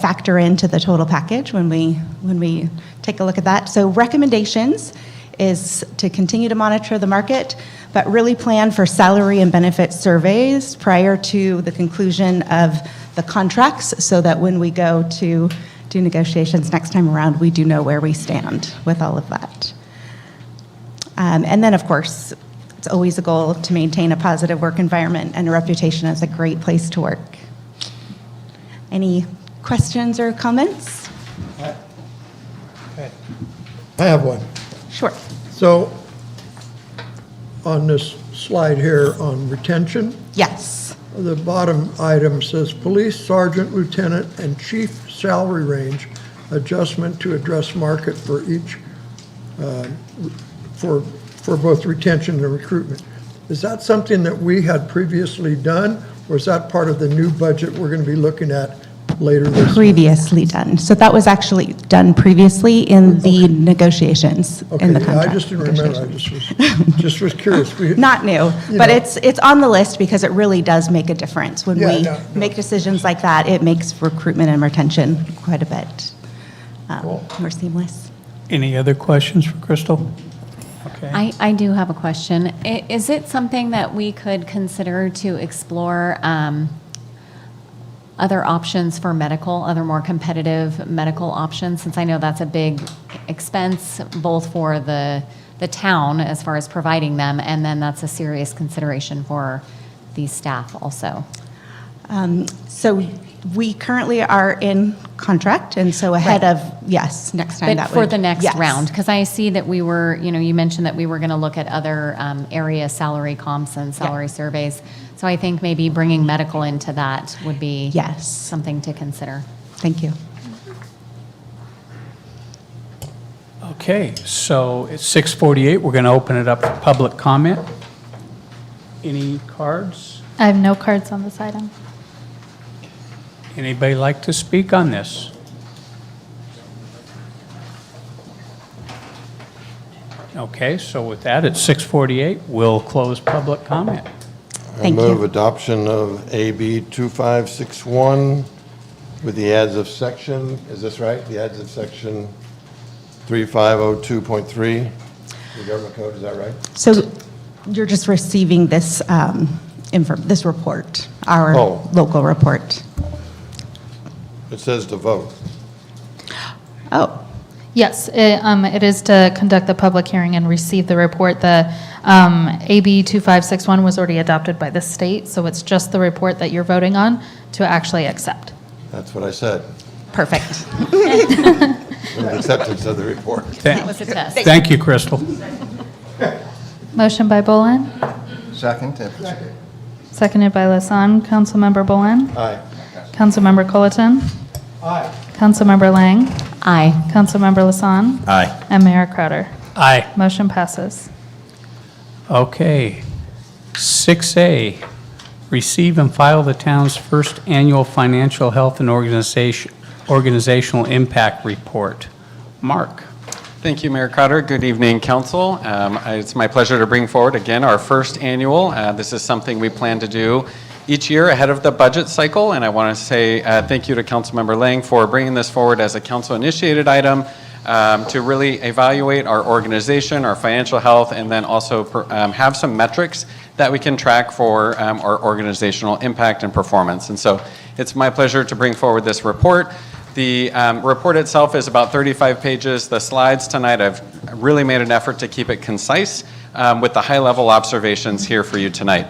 factor into the total package when we take a look at that. So recommendations is to continue to monitor the market, but really plan for salary and benefit surveys prior to the conclusion of the contracts so that when we go to do negotiations next time around, we do know where we stand with all of that. And then, of course, it's always a goal to maintain a positive work environment and a reputation as a great place to work. Any questions or comments? I have one. Sure. So on this slide here on retention, Yes. the bottom item says police sergeant, lieutenant, and chief salary range adjustment to address market for each, for both retention and recruitment. Is that something that we had previously done, or is that part of the new budget we're going to be looking at later this year? Previously done. So that was actually done previously in the negotiations, in the Okay, contract. I just didn't remember, I just was curious. Not new, You but know. it's on the list because it really does make a difference. When Yeah, we no. make decisions like that, it makes recruitment and retention quite a bit more seamless. Any other questions for Crystal? Okay. I do have a question. Is it something that we could consider to explore other options for medical, other more competitive medical options? Since I know that's a big expense, both for the town as far as providing them, and then that's a serious consideration for the staff also. So we currently are in contract, and so ahead Right. of, yes, next time But that for would. the next yes. round, because I see that we were, you mentioned that we were going to look at other area salary comps and salary surveys. So I think maybe bringing medical into that would be Yes. something to consider. Thank you. Okay, so it's 6:48. We're going to open it up for public comment. Any cards? I have no cards on this item. Anybody like to speak on this? Okay, so with that, it's 6:48. We'll close public comment. Thank I move you. adoption of AB 2561 with the adds of section, is this right? The adds of section 3502.3, the government code, is that right? So you're just receiving this, this report, our Oh. local report. It says to vote. Oh, Yes, it is to conduct the public hearing and receive the report. The AB 2561 was already adopted by the state, so it's just the report that you're voting on to actually accept. That's what I said. perfect. Acceptance of the report. That was a test. Thank you, Crystal. Motion by Boland, Second. seconded by Lasan. Councilmember Boland? Aye. Councilmember Colleton? Aye. Councilmember Lang? Aye. Councilmember Lasan? Aye. And Mayor Crowder. Aye. Motion passes. Okay. 6A, receive and file the town's first annual financial health and organizational impact report. Mark. Thank you, Mayor Crowder. Good evening, council. It's my pleasure to bring forward again our first annual. This is something we plan to do each year ahead of the budget cycle, and I want to say thank you to Councilmember Lang for bringing this forward as a council-initiated item to really evaluate our organization, our financial health, and then also have some metrics that we can track for our organizational impact and performance. And so it's my pleasure to bring forward this report. The report itself is about 35 pages. The slides tonight, I've really made an effort to keep it concise with the high-level observations here for you tonight.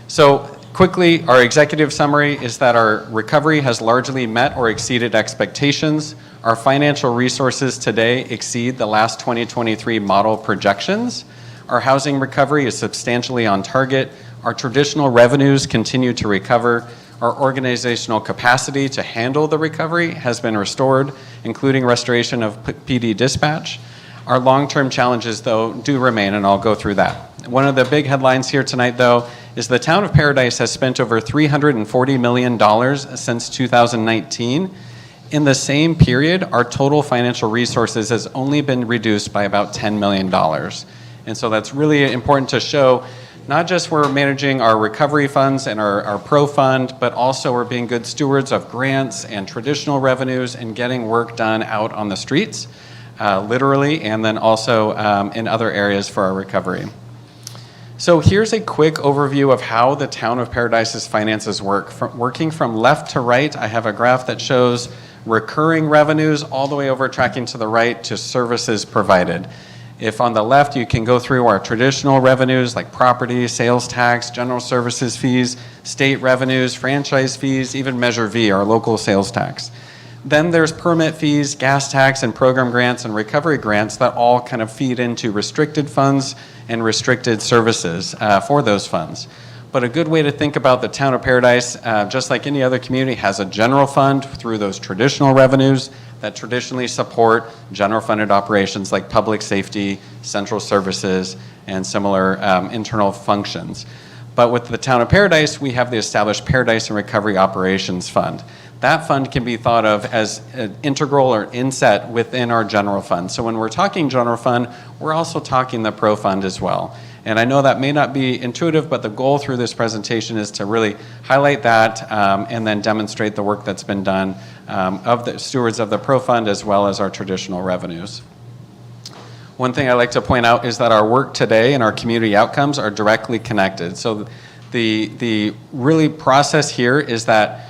So quickly, our executive summary is that our recovery has largely met or exceeded expectations. Our financial resources today exceed the last 2023 model projections. Our housing recovery is substantially on target. Our traditional revenues continue to recover. Our organizational capacity to handle the recovery has been restored, including restoration of PD dispatch. Our long-term challenges, though, do remain, and I'll go through that. One of the big headlines here tonight, though, is the town of Paradise has spent over $340 million since 2019. In the same period, our total financial resources has only been reduced by about $10 million. And so that's really important to show, not just we're managing our recovery funds and our pro fund, but also we're being good stewards of grants and traditional revenues and getting work done out on the streets, literally, and then also in other areas for our recovery. So here's a quick overview of how the town of Paradise's finances work. Working from left to right, I have a graph that shows recurring revenues all the way over tracking to the right to services provided. If on the left, you can go through our traditional revenues like property, sales tax, general services fees, state revenues, franchise fees, even Measure V, our local sales tax. Then there's permit fees, gas tax, and program grants and recovery grants that all kind of feed into restricted funds and restricted services for those funds. But a good way to think about the town of Paradise, just like any other community, has a general fund through those traditional revenues that traditionally support general funded operations like public safety, central services, and similar internal functions. But with the town of Paradise, we have the established Paradise and Recovery Operations Fund. That fund can be thought of as an integral or inset within our general fund. So when we're talking general fund, we're also talking the pro fund as well. And I know that may not be intuitive, but the goal through this presentation is to really highlight that and then demonstrate the work that's been done of the stewards of the pro fund as well as our traditional revenues. One thing I like to point out is that our work today and our community outcomes are directly connected. So the really process here is that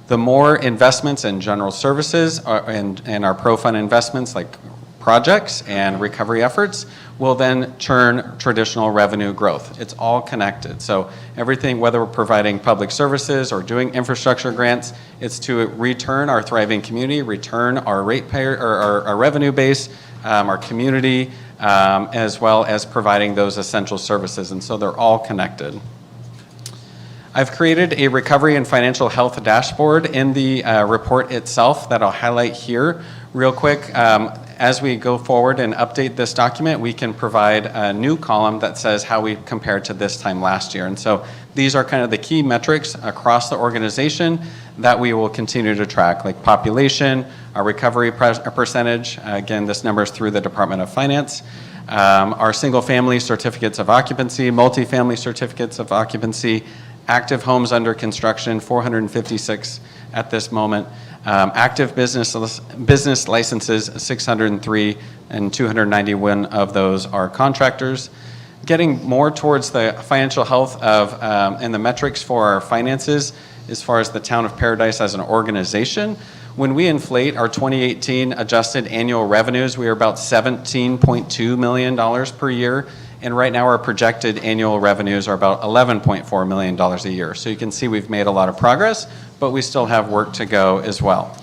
the more investments in general services and our pro fund investments like projects and recovery efforts will then churn traditional revenue growth. It's all connected. So everything, whether we're providing public services or doing infrastructure grants, it's to return our thriving community, return our ratepayer or our revenue base, our community, as well as providing those essential services. And so they're all connected. I've created a recovery and financial health dashboard in the report itself that I'll highlight here real quick. As we go forward and update this document, we can provide a new column that says how we compared to this time last year. And so these are kind of the key metrics across the organization that we will continue to track, like population, our recovery percentage. Again, this number is through the Department of Finance. Our single-family certificates of occupancy, multifamily certificates of occupancy, active homes under construction, 456 at this moment. Active business licenses, 603, and 291 of those are contractors. Getting more towards the financial health of and the metrics for our finances as far as the town of Paradise as an organization. When we inflate our 2018 adjusted annual revenues, we are about $17.2 million per year. And right now our projected annual revenues are about $11.4 million a year. So you can see we've made a lot of progress, but we still have work to go as well.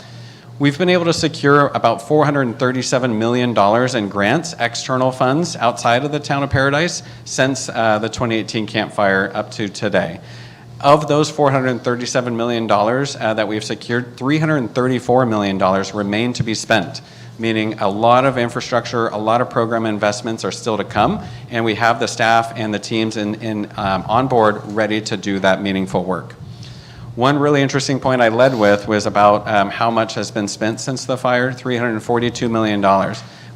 We've been able to secure about $437 million in grants, external funds outside of the town of Paradise since the 2018 Camp Fire up to today. Of those $437 million that we've secured, $334 million remain to be spent. meaning a lot of infrastructure, a lot of program investments are still to come, and we have the staff and the teams on board ready to do that meaningful work. One really interesting point I led with was about how much has been spent since the fire, $342 million.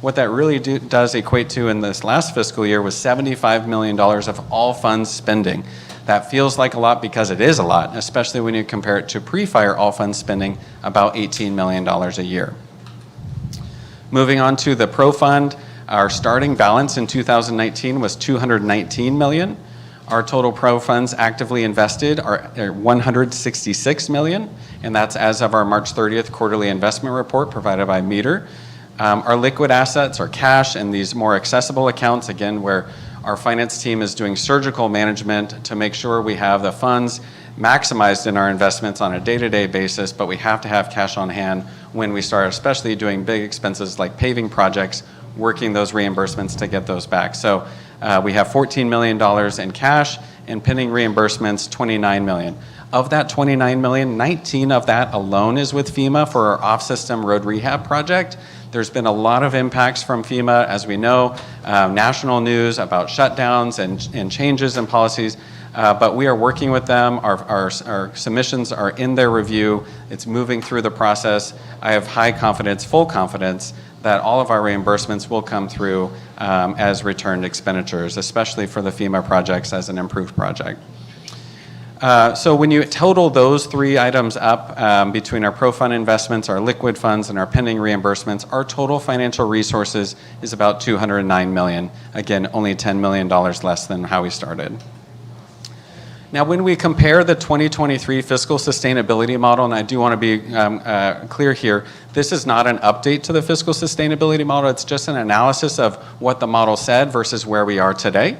What that really does equate to in this last fiscal year was $75 million of all funds spending. That feels like a lot because it is a lot, especially when you compare it to pre-fire all funds spending, about $18 million a year. Moving on to the Pro Fund, our starting balance in 2019 was $219 million. Our total Pro funds actively invested are $166 million, and that's as of our March 30th quarterly investment report provided by Meter. Our liquid assets are cash and these more accessible accounts, again, where our finance team is doing surgical management to make sure we have the funds maximized in our investments on a day-to-day basis, but we have to have cash on hand when we start, especially doing big expenses like paving projects, working those reimbursements to get those back. So we have $14 million in cash and pending reimbursements, $29 million. Of that $29 million, 19 of that alone is with FEMA for our off-system road rehab project. There's been a lot of impacts from FEMA, as we know, national news about shutdowns and changes in policies, but we are working with them. Our submissions are in their review. It's moving through the process. I have high confidence, full confidence, that all of our reimbursements will come through as returned expenditures, especially for the FEMA projects as an improved project. So when you total those three items up between our Pro Fund investments, our liquid funds, and our pending reimbursements, our total financial resources is about $209 million. Again, only $10 million less than how we started. Now, when we compare the 2023 fiscal sustainability model, and I do want to be clear here, this is not an update to the fiscal sustainability model. It's just an analysis of what the model said versus where we are today.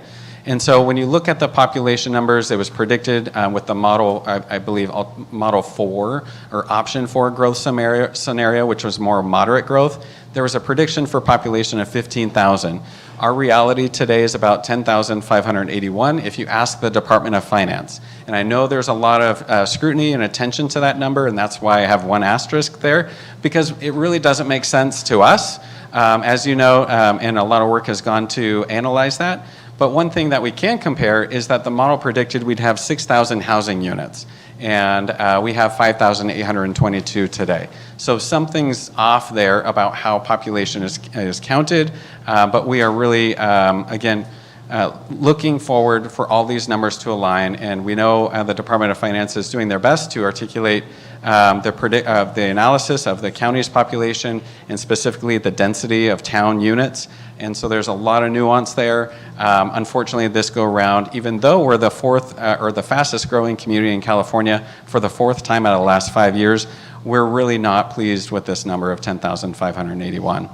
And so when you look at the population numbers, it was predicted with the model, I believe, model 4 or option 4 growth scenario, which was more moderate growth. There was a prediction for population of 15,000. Our reality today is about 10,581 if you ask the Department of Finance. And I know there's a lot of scrutiny and attention to that number, and that's why I have one asterisk there, because it really doesn't make sense to us, as you know, and a lot of work has gone to analyze that. But one thing that we can compare is that the model predicted we'd have 6,000 housing units, and we have 5,822 today. So something's off there about how population is counted, but we are really, again, looking forward for all these numbers to align, and we know the Department of Finance is doing their best to articulate the analysis of the county's population and specifically the density of town units. And so there's a lot of nuance there. Unfortunately, this go around, even though we're the fourth or the fastest growing community in California for the fourth time out of the last 5 years, we're really not pleased with this number of 10,581.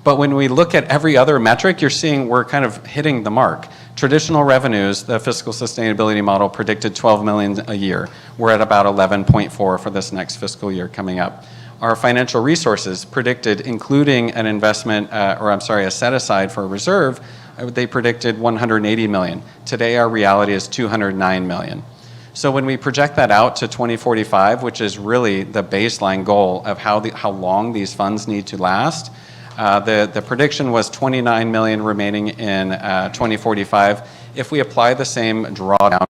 But when we look at every other metric, you're seeing we're kind of hitting the mark. Traditional revenues, the fiscal sustainability model predicted 12 million a year. We're at about 11.4 for this next fiscal year coming up. Our financial resources predicted, including an investment, a set aside for a reserve, they predicted 180 million. Today, our reality is 209 million. So when we project that out to 2045, which is really the baseline goal of how long these funds need to last, the prediction was 29 million remaining in 2045. If we apply the same drawdown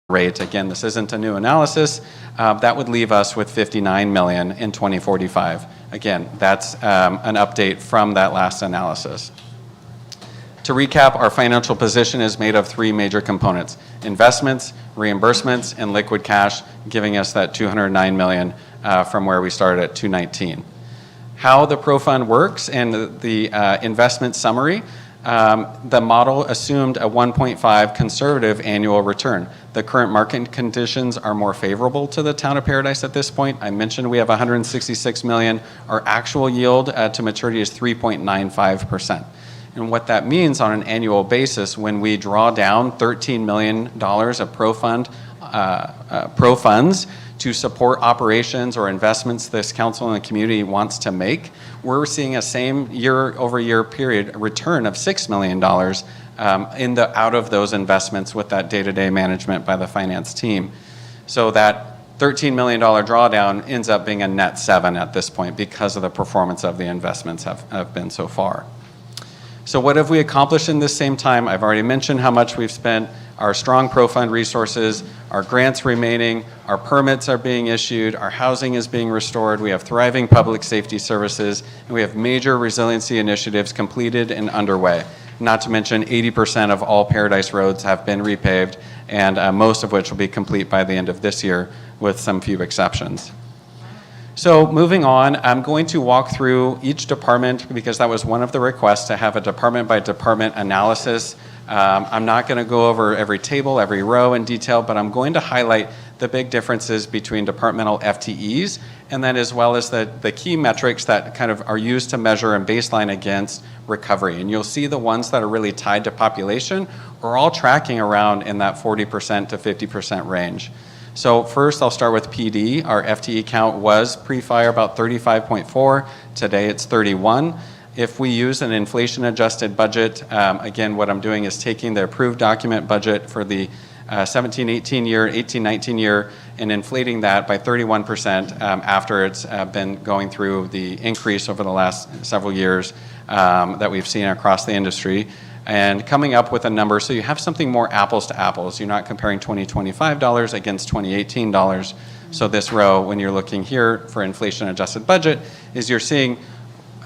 rate, again, this isn't a new analysis, that would leave us with 59 million in 2045. Again, that's an update from that last analysis. To recap, our financial position is made of three major components: investments, reimbursements, and liquid cash, giving us that 209 million from where we started at 219. How the Pro Fund works and the investment summary, the model assumed a 1.5 conservative annual return. The current market conditions are more favorable to the town of Paradise at this point. I mentioned we have 166 million. Our actual yield to maturity is 3.95%. And what that means on an annual basis, when we draw down $13 million of Pro Funds to support operations or investments this council and the community wants to make, we're seeing a same year-over-year period return of $6 million out of those investments with that day-to-day management by the finance team. So that $13 million drawdown ends up being a net 7 at this point because of the performance of the investments have been so far. So what have we accomplished in this same time? I've already mentioned how much we've spent, our strong pro-fund resources, our grants remaining, our permits are being issued, our housing is being restored, we have thriving public safety services, and we have major resiliency initiatives completed and underway. Not to mention 80% of all Paradise roads have been repaved, and most of which will be complete by the end of this year, with some few exceptions. So moving on, I'm going to walk through each department because that was one of the requests, to have a department by department analysis. I'm not going to go over every table, every row in detail, but I'm going to highlight the big differences between departmental FTEs, and then as well as the key metrics that kind of are used to measure and baseline against recovery. And you'll see the ones that are really tied to population are all tracking around in that 40% to 50% range. So first, I'll start with PD. Our FTE count was pre-fire about 35.4. Today, it's 31. If we use an inflation-adjusted budget, again, what I'm doing is taking the approved document budget for the 17-18 year, 18-19 year, and inflating that by 31% after it's been going through the increase over the last several years that we've seen across the industry, and coming up with a number so you have something more apples to apples. You're not comparing 2025 dollars against 2018 dollars. So this row, when you're looking here for inflation-adjusted budget, is you're seeing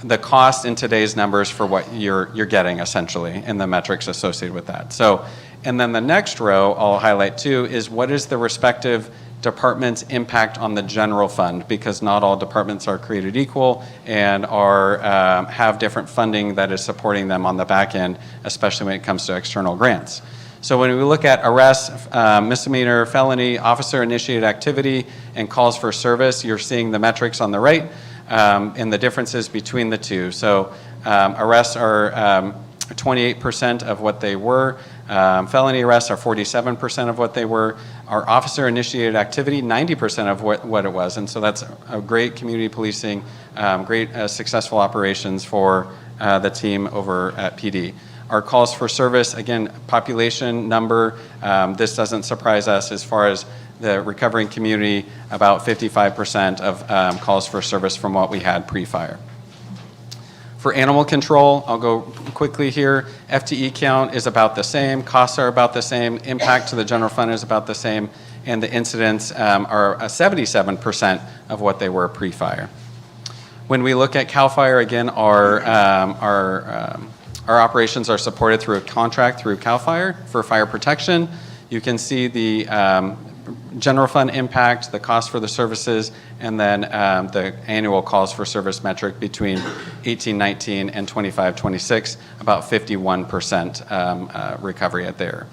the cost in today's numbers for what you're getting essentially, and the metrics associated with that. So, and then the next row I'll highlight too is what is the respective department's impact on the general fund, because not all departments are created equal and are have different funding that is supporting them on the back end, especially when it comes to external grants. So when we look at arrests, misdemeanor, felony, officer-initiated activity, and calls for service, you're seeing the metrics on the right and the differences between the two. So arrests are 28% of what they were. Felony arrests are 47% of what they were. Our officer-initiated activity, 90% of what it was. And so that's a great community policing, great successful operations for the team over at PD. Our calls for service, again, population number, this doesn't surprise us as far as the recovering community, about 55% of calls for service from what we had pre-fire. For animal control, I'll go quickly here. FTE count is about the same, costs are about the same, impact to the general fund is about the same, and the incidents are 77% of what they were pre-fire. When we look at CAL FIRE, again, our operations are supported through a contract through CAL FIRE for fire protection. You can see the general fund impact, the cost for the services, and then the annual calls for service metric between 18-19 and 25-26, about 51% recovery at there.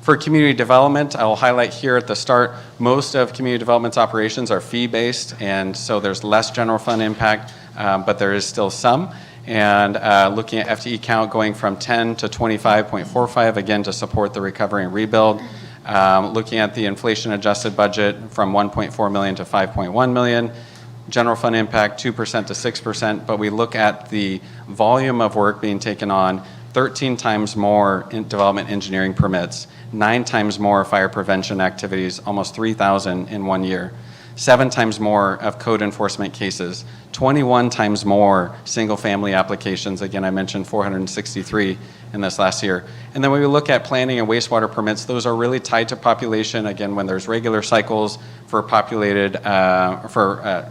For community development, I'll highlight here at the start, most of community development's operations are fee-based, and so there's less general fund impact, but there is still some. And looking at FTE count going from 10 to 25.45, again, to support the recovery and rebuild. Looking at the inflation-adjusted budget from 1.4 million to 5.1 million. General fund impact 2% to 6%, but we look at the volume of work being taken on, 13 times more in development engineering permits, 9 times more fire prevention activities, almost 3,000 in 1 year. 7 times more of code enforcement cases, 21 times more single-family applications. Again, I mentioned 463 in this last year. And then when we look at planning and wastewater permits, those are really tied to population. Again, when there's regular cycles for populated,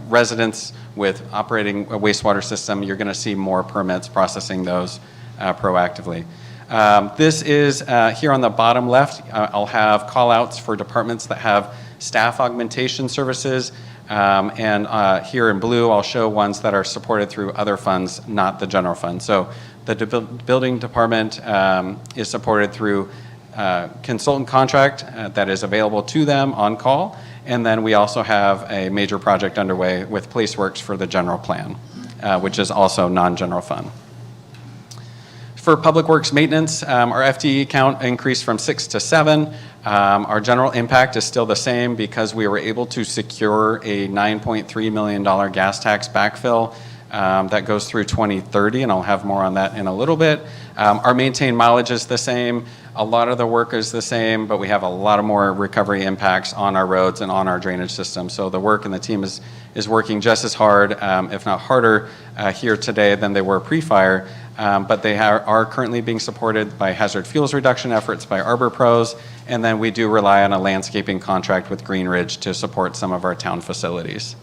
residents with operating a wastewater system, you're gonna see more permits processing those proactively. This is, here on the bottom left, I'll have call-outs for departments that have staff augmentation services, and here in blue, I'll show ones that are supported through other funds, not the general fund. So the building department is supported through consultant contract that is available to them on call, and then we also have a major project underway with PlaceWorks for the general plan, which is also non-general fund. For public works maintenance, our FTE count increased from 6 to 7. Our general impact is still the same because we were able to secure a $9.3 million gas tax backfill that goes through 2030, and I'll have more on that in a little bit. Our maintained mileage is the same. A lot of the work is the same, but we have a lot of more recovery impacts on our roads and on our drainage system. So the work and the team is working just as hard, if not harder, here today than they were pre-fire. But they are currently being supported by hazard fuels reduction efforts by Arbor Pros, and then we do rely on a landscaping contract with Green Ridge to support some of our town facilities.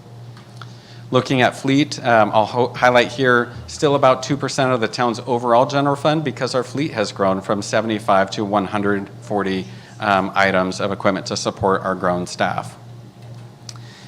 Looking at fleet, I'll highlight here, still about 2% of the town's overall general fund because our fleet has grown from 75 to 140 items of equipment to support our grown staff.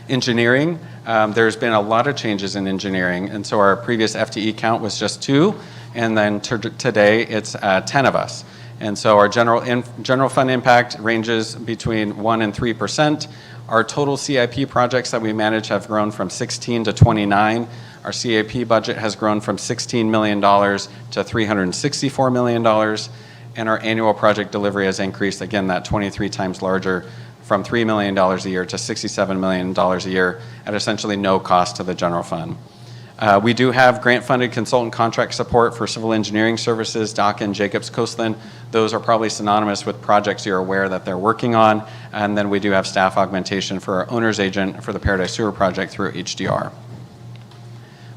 Engineering, there's been a lot of changes in engineering, and so our previous FTE count was just 2, and then today it's 10 of us. And so our general fund impact ranges between 1% and 3%. Our total CIP projects that we manage have grown from 16 to 29. Our CIP budget has grown from $16 million to $364 million, and our annual project delivery has increased, again, that 23 times larger, from $3 million a year to $67 million a year at essentially no cost to the general fund. We do have grant-funded consultant contract support for civil engineering services, DACA and Jacobs Coastland. Those are probably synonymous with projects you're aware that they're working on. And then we do have staff augmentation for our owner's agent for the Paradise Sewer Project through HDR.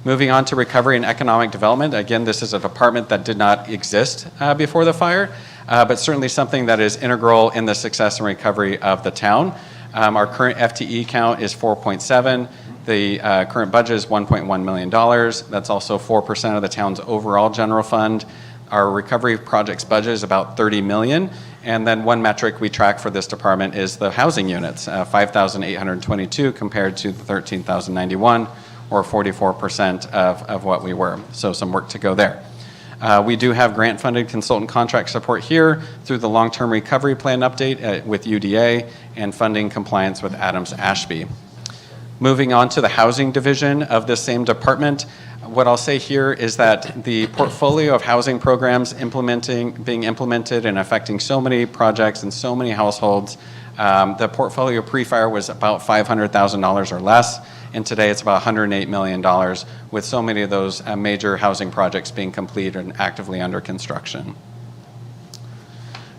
Moving on to recovery and economic development. Again, this is a department that did not exist before the fire, but certainly something that is integral in the success and recovery of the town. Our current FTE count is 4.7. The current budget is $1.1 million. That's also 4% of the town's overall general fund. Our recovery projects budget is about $30 million. And then one metric we track for this department is the housing units, 5,822 compared to the 13,091, or 44% of what we were. So some work to go there. We do have grant-funded consultant contract support here through the long-term recovery plan update with UDA and funding compliance with Adams Ashby. Moving on to the housing division of this same department, what I'll say here is that the portfolio of housing programs being implemented and affecting so many projects and so many households, the portfolio pre-fire was about $500,000 or less, and today it's about $108 million, with so many of those major housing projects being completed and actively under construction.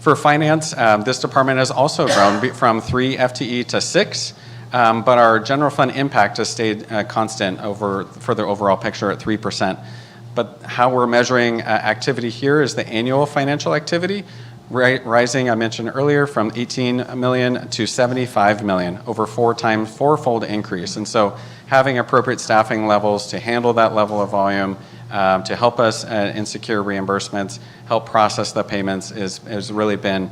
For finance, this department has also grown from 3 FTE to 6. But our general fund impact has stayed constant for the overall picture at 3%. But how we're measuring activity here is the annual financial activity, rising, I mentioned earlier, from 18 million to 75 million, over 4-fold increase. And so having appropriate staffing levels to handle that level of volume, to help us in secure reimbursements, help process the payments has really been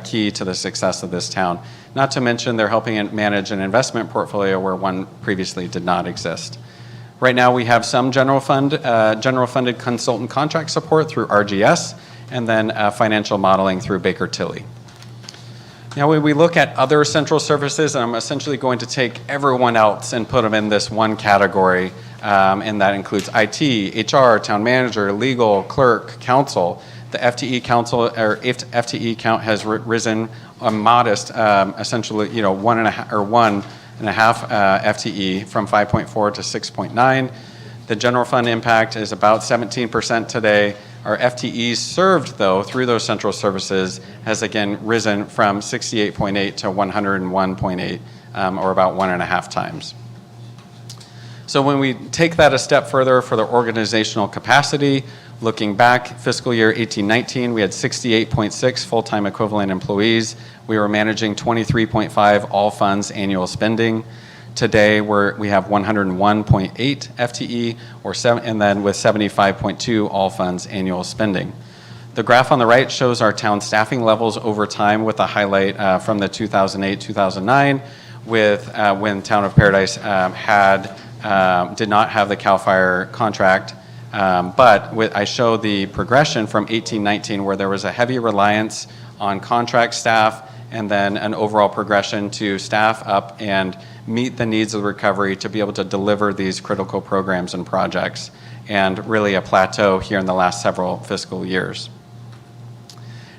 key to the success of this town. Not to mention they're helping manage an investment portfolio where one previously did not exist. Right now we have some general funded consultant contract support through RGS, and then financial modeling through Baker Tilly. Now when we look at other central services, I'm essentially going to take everyone else and put them in this one category, and that includes IT, HR, town manager, legal, clerk, council. The FTE count has risen a modest, essentially, 1.5 FTE from 5.4 to 6.9. The general fund impact is about 17% today. Our FTEs served, though, through those central services has again risen from 68.8 to 101.8, or about 1.5 times. So when we take that a step further for the organizational capacity, looking back, fiscal year 18-19, we had 68.6 full-time equivalent employees. We were managing 23.5 all funds annual spending. Today, we have 101.8 FTE, and then with 75.2 all funds annual spending. The graph on the right shows our town staffing levels over time with a highlight from the 2008-2009, with when Town of Paradise did not have the CAL FIRE contract. But I show the progression from 18-19 where there was a heavy reliance on contract staff and then an overall progression to staff up and meet the needs of the recovery to be able to deliver these critical programs and projects, and really a plateau here in the last several fiscal years.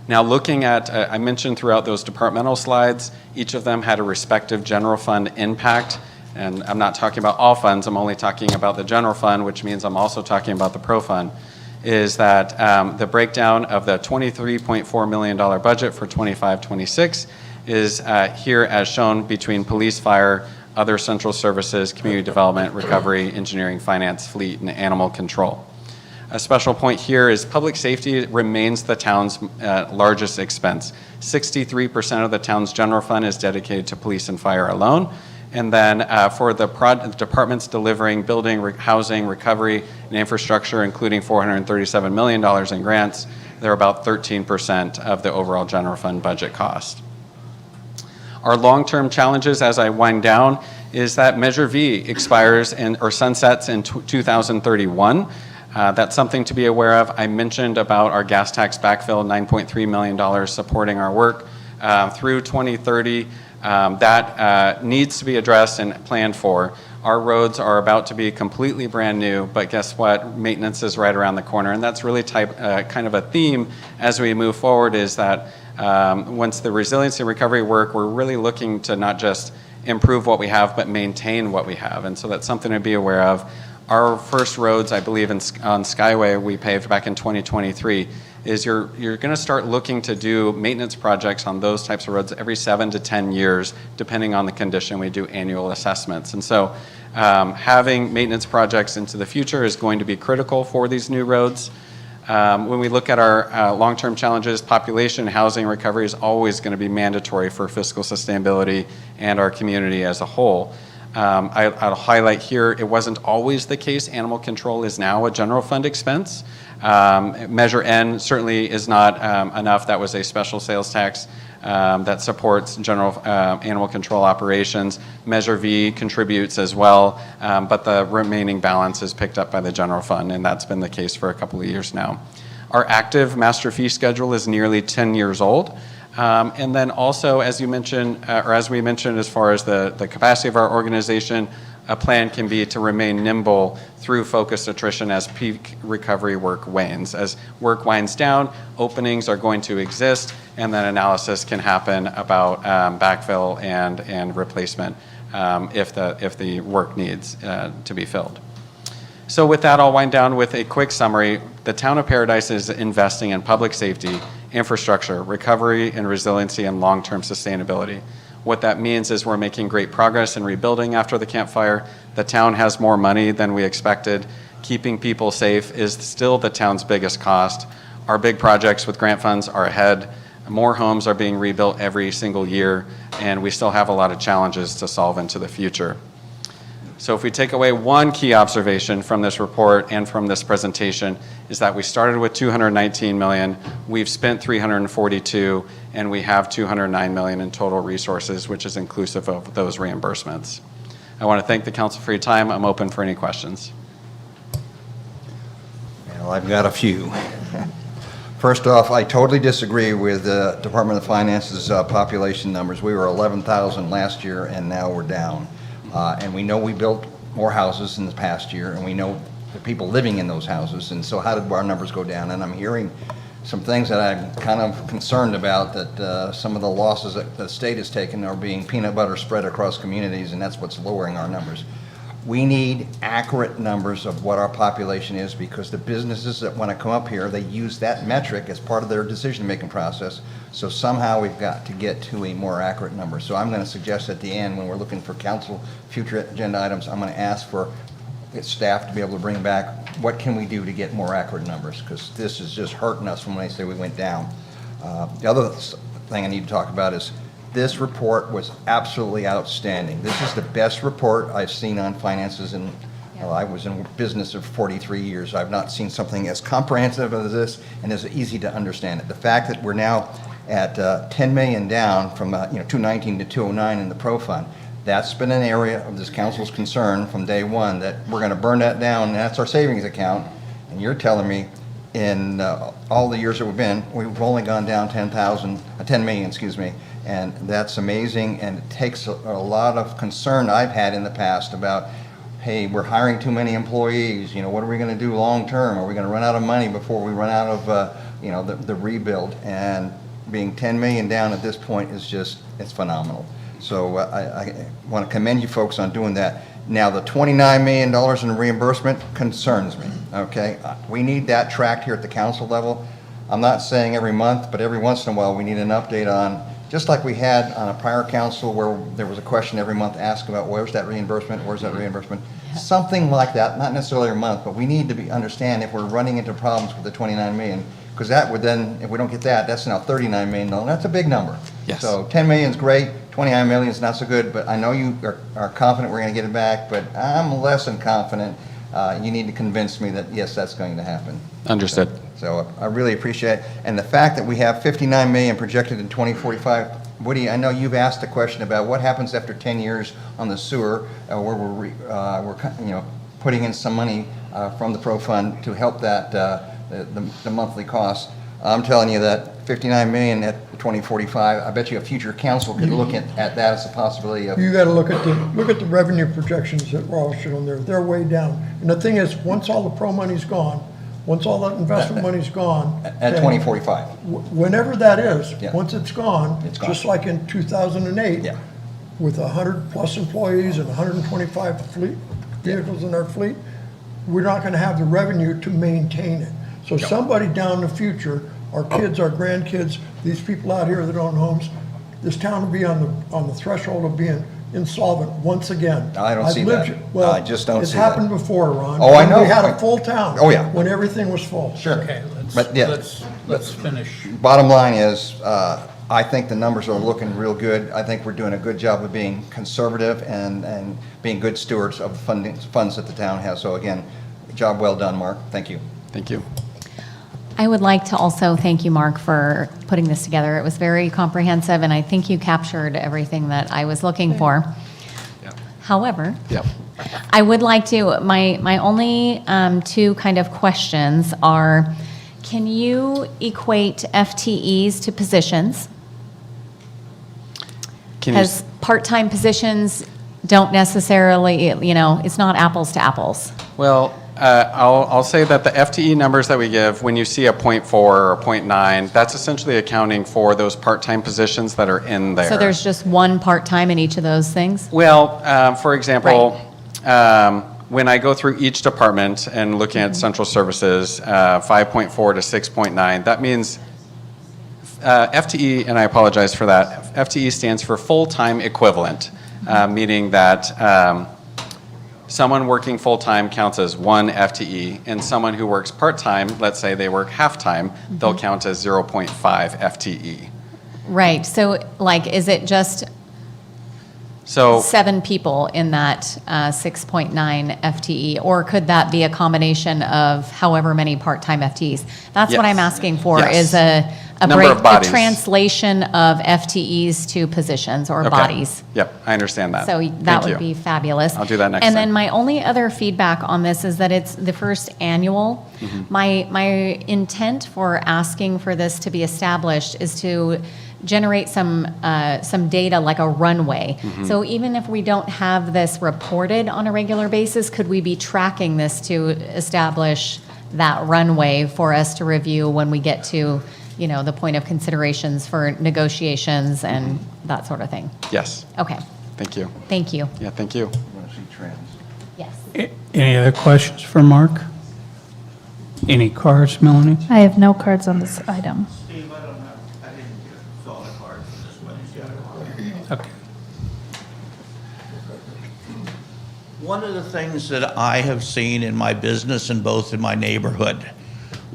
Now looking at, I mentioned throughout those departmental slides, each of them had a respective general fund impact. and I'm not talking about all funds, I'm only talking about the general fund, which means I'm also talking about the pro fund, is that the breakdown of the $23.4 million budget for 25-26 is here as shown between police, fire, other central services, community development, recovery, engineering, finance, fleet, and animal control. A special point here is public safety remains the town's largest expense. 63% of the town's general fund is dedicated to police and fire alone. And then for the departments delivering building, housing, recovery, and infrastructure, including $437 million in grants, they're about 13% of the overall general fund budget cost. Our long-term challenges as I wind down is that Measure V expires or sunsets in 2031. That's something to be aware of. I mentioned about our gas tax backfill, $9.3 million supporting our work through 2030. That needs to be addressed and planned for. Our roads are about to be completely brand new, but guess what? Maintenance is right around the corner, and that's really kind of a theme as we move forward is that once the resiliency and recovery work, we're really looking to not just improve what we have, but maintain what we have, and so that's something to be aware of. Our first roads, I believe, on Skyway we paved back in 2023, is you're going to start looking to do maintenance projects on those types of roads every 7 to 10 years, depending on the condition. We do annual assessments. And so having maintenance projects into the future is going to be critical for these new roads. When we look at our long-term challenges, population, housing, recovery is always going to be mandatory for fiscal sustainability and our community as a whole. I'll highlight here, it wasn't always the case. Animal control is now a general fund expense. Measure N certainly is not enough. That was a special sales tax that supports general animal control operations. Measure V contributes as well, but the remaining balance is picked up by the general fund, and that's been the case for a couple of years now. Our active master fee schedule is nearly 10 years old. And then also, as you mentioned, or as we mentioned, as far as the capacity of our organization, a plan can be to remain nimble through focused attrition as peak recovery work wanes. As work winds down, openings are going to exist, and then analysis can happen about backfill and replacement if the work needs to be filled. So with that, I'll wind down with a quick summary. The town of Paradise is investing in public safety, infrastructure, recovery and resiliency, and long-term sustainability. What that means is we're making great progress in rebuilding after the Camp Fire. The town has more money than we expected. Keeping people safe is still the town's biggest cost. Our big projects with grant funds are ahead. More homes are being rebuilt every single year, and we still have a lot of challenges to solve into the future. So if we take away one key observation from this report and from this presentation is that we started with $219 million, we've spent $342, and we have $209 million in total resources, which is inclusive of those reimbursements. I want to thank the council for your time. I'm open for any questions. Well, I've got a few. First off, I totally disagree with the Department of Finance's population numbers. We were 11,000 last year, and now we're down. And we know we built more houses in the past year, and we know the people living in those houses, and so how did our numbers go down? And I'm hearing some things that I'm kind of concerned about, that some of the losses that the state has taken are being peanut butter spread across communities, and that's what's lowering our numbers. We need accurate numbers of what our population is, because the businesses that want to come up here, they use that metric as part of their decision-making process. So somehow we've got to get to a more accurate number. So I'm going to suggest at the end, when we're looking for council future agenda items, I'm going to ask for staff to be able to bring back what can we do to get more accurate numbers, because this is just hurting us when they say we went down. The other thing I need to talk about is this report was absolutely outstanding. This is the best report I've seen on finances, and well, I was in business for 43 years. I've not seen something as comprehensive as this and as easy to understand it. The fact that we're now at 10 million down from 219 to 209 in the pro fund, that's been an area of this council's concern from day one, that we're going to burn that down, and that's our savings account. And you're telling me in all the years that we've only gone down 10 million, excuse me, and that's amazing. And it takes a lot of concern I've had in the past about, hey, we're hiring too many employees. What are we going to do long term? Are we going to run out of money before we run out of the rebuild? And being 10 million down at this point is it's phenomenal. So I want to commend you folks on doing that. Now, the $29 million in reimbursement concerns me, okay? We need that tracked here at the council level. I'm not saying every month, but every once in a while, we need an update on, just like we had on a prior council where there was a question every month asked about where's that reimbursement, where's that reimbursement? Something like that, not necessarily every month, but we need to understand if we're running into problems with the 29 million, because that would then, if we don't get that, that's now $39 million. That's a big number. Yes. So 10 million is great, 29 million is not so good, but I know you are confident we're going to get it back, but I'm less than confident. You need to convince me that, yes, that's going to happen. Understood. So I really appreciate it. And the fact that we have 59 million projected in 2045, Woody, I know you've asked the question about what happens after 10 years on the sewer, where we're putting in some money from the Pro Fund to help that, the monthly cost. I'm telling you that 59 million at 2045, I bet you a future council could look at that as a possibility of. You gotta look at the revenue projections that were all shown there. They're way down. And the thing is, once all the pro money's gone, once all that investment money's gone. At 2045. Whenever that is, Yeah. once it's gone, It's gone. just like in 2008, Yeah. with 100+ employees and 125 vehicles in our fleet, we're not gonna have the revenue to maintain it. So somebody down the future, our kids, our grandkids, these people out here that own homes, this town will be on the threshold of being insolvent once again. I don't I've see lived that. it. Well, I just don't it's see that. happened before, Ron. Oh, I When know. we had a full town. Oh, yeah. When everything was full. Sure. Okay, But, yeah. let's finish. Bottom line is, I think the numbers are looking real good. I think we're doing a good job of being conservative and being good stewards of the funds that the town has. So again, job well done, Mark. Thank you. Thank you. I would like to also thank you, Mark, for putting this together. It was very comprehensive, and I think you captured everything that I was looking for. However, Yep. I would like to, my only two kind of questions are, can you equate FTEs to positions? Can you Because part-time positions don't necessarily, it's not apples to apples. Well, I'll say that the FTE numbers that we give, when you see a 0.4 or a 0.9, that's essentially accounting for those part-time positions that are in there. So there's just one part-time in each of those things? Well, for example, when I go through each department and looking at central services, 5.4 to 6.9, that means FTE, and I apologize for that, FTE stands for full-time equivalent, meaning that someone working full-time counts as 1 FTE, and someone who works part-time, let's say they work half-time, they'll count as 0.5 FTE. Right, so is it just So 7 people in that 6.9 FTE? Or could that be a combination of however many part-time FTEs? That's what Yes. I'm asking for, Yes. is a Number of bodies. translation of FTEs to positions or Okay. bodies. Yep, I understand that. So Thank that would you. be fabulous. I'll do that next And time. then my only other feedback on this is that it's the first annual. Mm-hmm. My intent for asking for this to be established is to generate some data like a runway. Mm-hmm. So even if we don't have this reported on a regular basis, could we be tracking this to establish that runway for us to review when we get to, the point of considerations for negotiations and that sort of thing? Yes, Okay, thank you. thank you. Yeah, thank you. Want to see trends? Yes. Any other questions for Mark? Any cards, Melanie? I have no cards on this item. Steve, I don't know, I didn't fill out a card for this one. You got a card. Okay. One of the things that I have seen in my business and both in my neighborhood,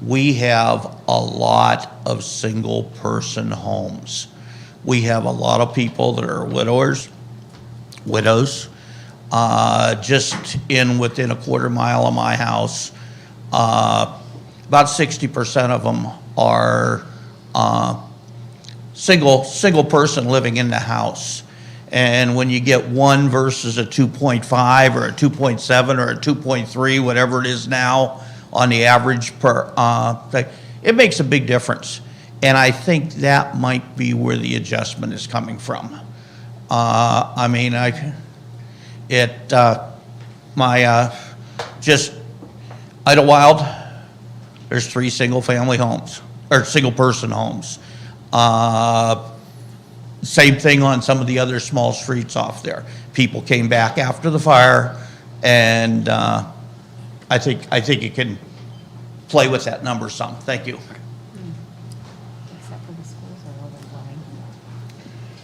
we have a lot of single-person homes. We have a lot of people that are widows. Just within a quarter mile of my house, about 60% of them are single person living in the house. And when you get 1 versus a 2.5 or a 2.7 or a 2.3, whatever it is now on the average per thing, it makes a big difference. And I think that might be where the adjustment is coming from. Idlewild, there's 3 single-family homes, or single-person homes. Same thing on some of the other small streets off there. People came back after the fire, and I think it can play with that number some. Thank you.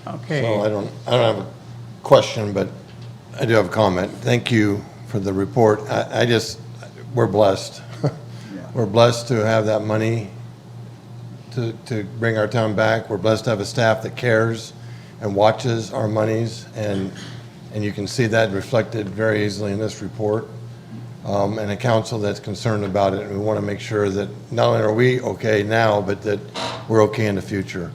Okay. So I don't have a question, but I do have a comment. Thank you for the report. We're blessed. We're blessed to have that money to bring our town back. We're blessed to have a staff that cares and watches our monies, and you can see that reflected very easily in this report. And a council that's concerned about it, and we want to make sure that not only are we okay now, but that we're okay in the future.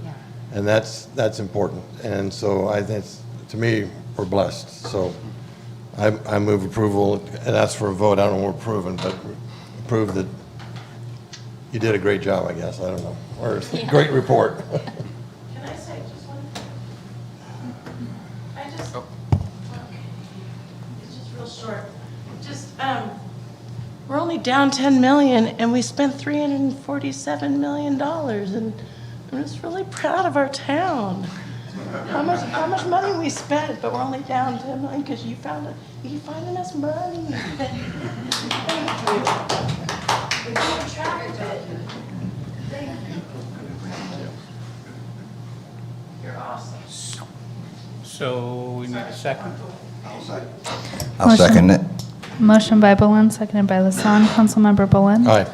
And that's important. And so I think, to me, we're blessed. So I move approval and ask for a vote. I don't know what we're approving, but approve that you did a great job, I guess. I don't know. Or great report. Can I say just one thing? It's just real short. We're only down 10 million and we spent $347 million, and I'm just really proud of our town. How much money we spent, but we're only down 10 million because you finding us money. Thank you. We keep track of it. Thank you. You're awesome. So we need a second? I'll second it. Motion by Bullen, seconded by Lasson. Councilmember Bullen? Aye.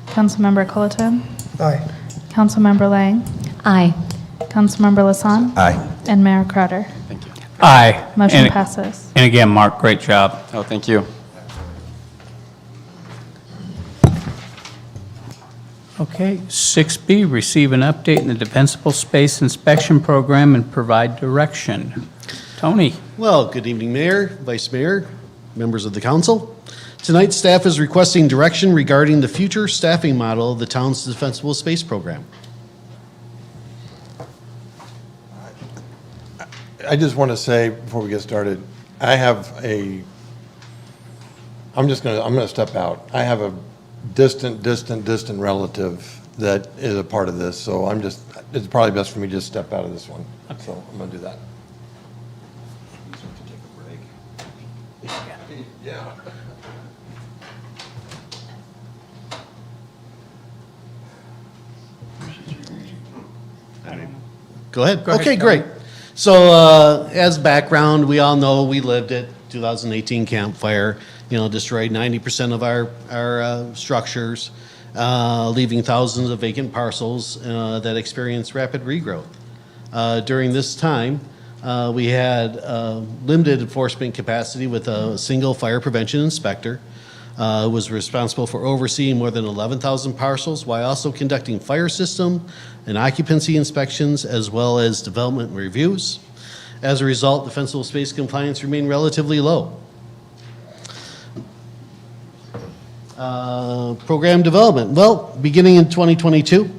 Councilmember Culleton? Aye. Councilmember Lang? Aye. Councilmember Lasson? Aye. And Mayor Crowder? Thank you. Aye. Motion And- passes. And again, Mark, great job. Oh, thank you. Okay, 6B, receive an update in the Defensible Space Inspection Program and provide direction. Tony? Well, good evening, Mayor, Vice Mayor, members of the council. Tonight, staff is requesting direction regarding the future staffing model of the town's Defensible Space Program. I just want to say, before we get started, I'm going to step out. I have a distant relative that is a part of this, so it's probably best for me to just step out of this one. So I'm going to do that. Yeah. Go ahead. Go ahead, Okay, Tony. great. So as background, we all know we lived at 2018 Camp Fire, destroyed 90% of our structures, leaving thousands of vacant parcels that experienced rapid regrowth. During this time, we had limited enforcement capacity with a single fire prevention inspector. Was responsible for overseeing more than 11,000 parcels while also conducting fire system and occupancy inspections as well as development reviews. As a result, defensible space compliance remained relatively low. Program development. Well, beginning in 2022,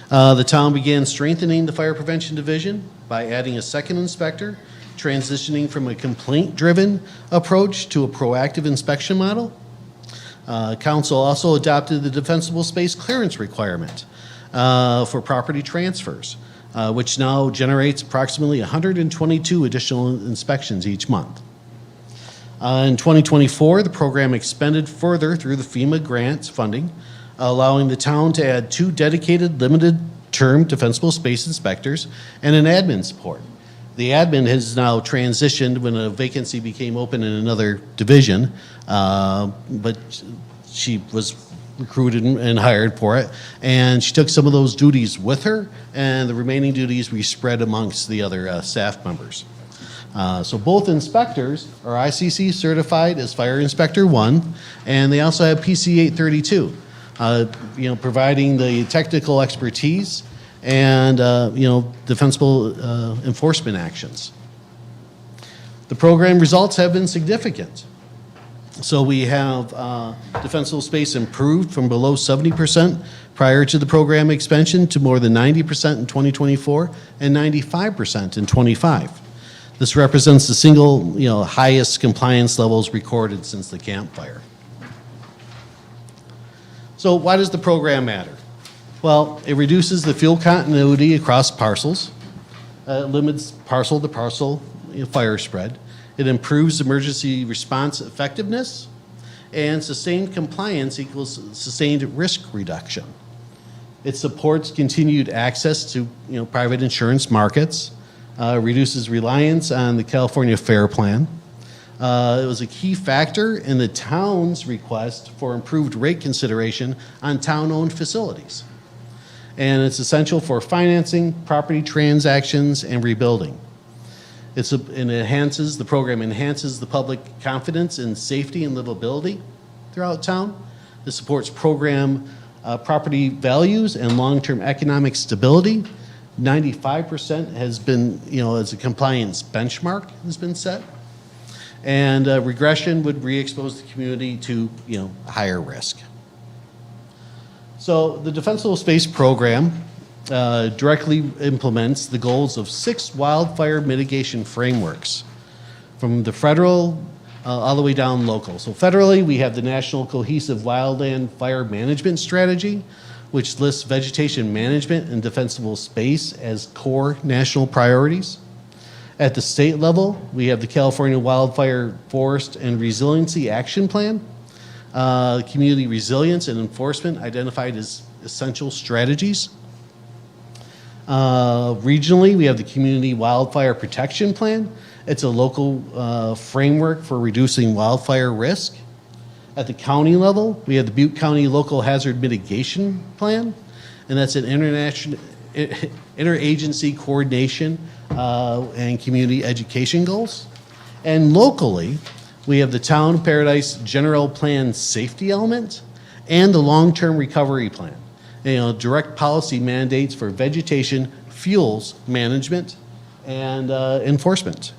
the town began strengthening the fire prevention division by adding a second inspector, transitioning from a complaint-driven approach to a proactive inspection model. Council also adopted the defensible space clearance requirement for property transfers, which now generates approximately 122 additional inspections each month. In 2024, the program expanded further through the FEMA grants funding, allowing the town to add 2 dedicated limited-term defensible space inspectors and an admin support. The admin has now transitioned when a vacancy became open in another division, but she was recruited and hired for it, and she took some of those duties with her, and the remaining duties we spread amongst the other staff members. So both inspectors are ICC certified as Fire Inspector 1, and they also have PC 832, providing the technical expertise and defensible enforcement actions. The program results have been significant. So we have defensible space improved from below 70% prior to the program expansion to more than 90% in 2024 and 95% in 25. This represents the single highest compliance levels recorded since the Camp Fire. So why does the program matter? Well, it reduces the fuel continuity across parcels. limits parcel-to-parcel fire spread. It improves emergency response effectiveness, and sustained compliance equals sustained risk reduction. It supports continued access to private insurance markets, reduces reliance on the California FAIR Plan. It was a key factor in the town's request for improved rate consideration on town-owned facilities. And it's essential for financing, property transactions, and rebuilding. The program enhances the public confidence in safety and livability throughout town. It supports program property values and long-term economic stability. 95% has been, as a compliance benchmark has been set. And regression would re-expose the community to, higher risk. So the Defensible Space Program directly implements the goals of 6 wildfire mitigation frameworks from the federal all the way down local. So federally, we have the National Cohesive Wildland Fire Management Strategy, which lists vegetation management and defensible space as core national priorities. At the state level, we have the California Wildfire Forest and Resiliency Action Plan, community resilience and enforcement identified as essential strategies. Regionally, we have the Community Wildfire Protection Plan. It's a local framework for reducing wildfire risk. At the county level, we have the Butte County Local Hazard Mitigation Plan, and that's an interagency coordination and community education goals. And locally, we have the Town of Paradise General Plan Safety Element and the Long-Term Recovery Plan. Direct policy mandates for vegetation, fuels management, and enforcement.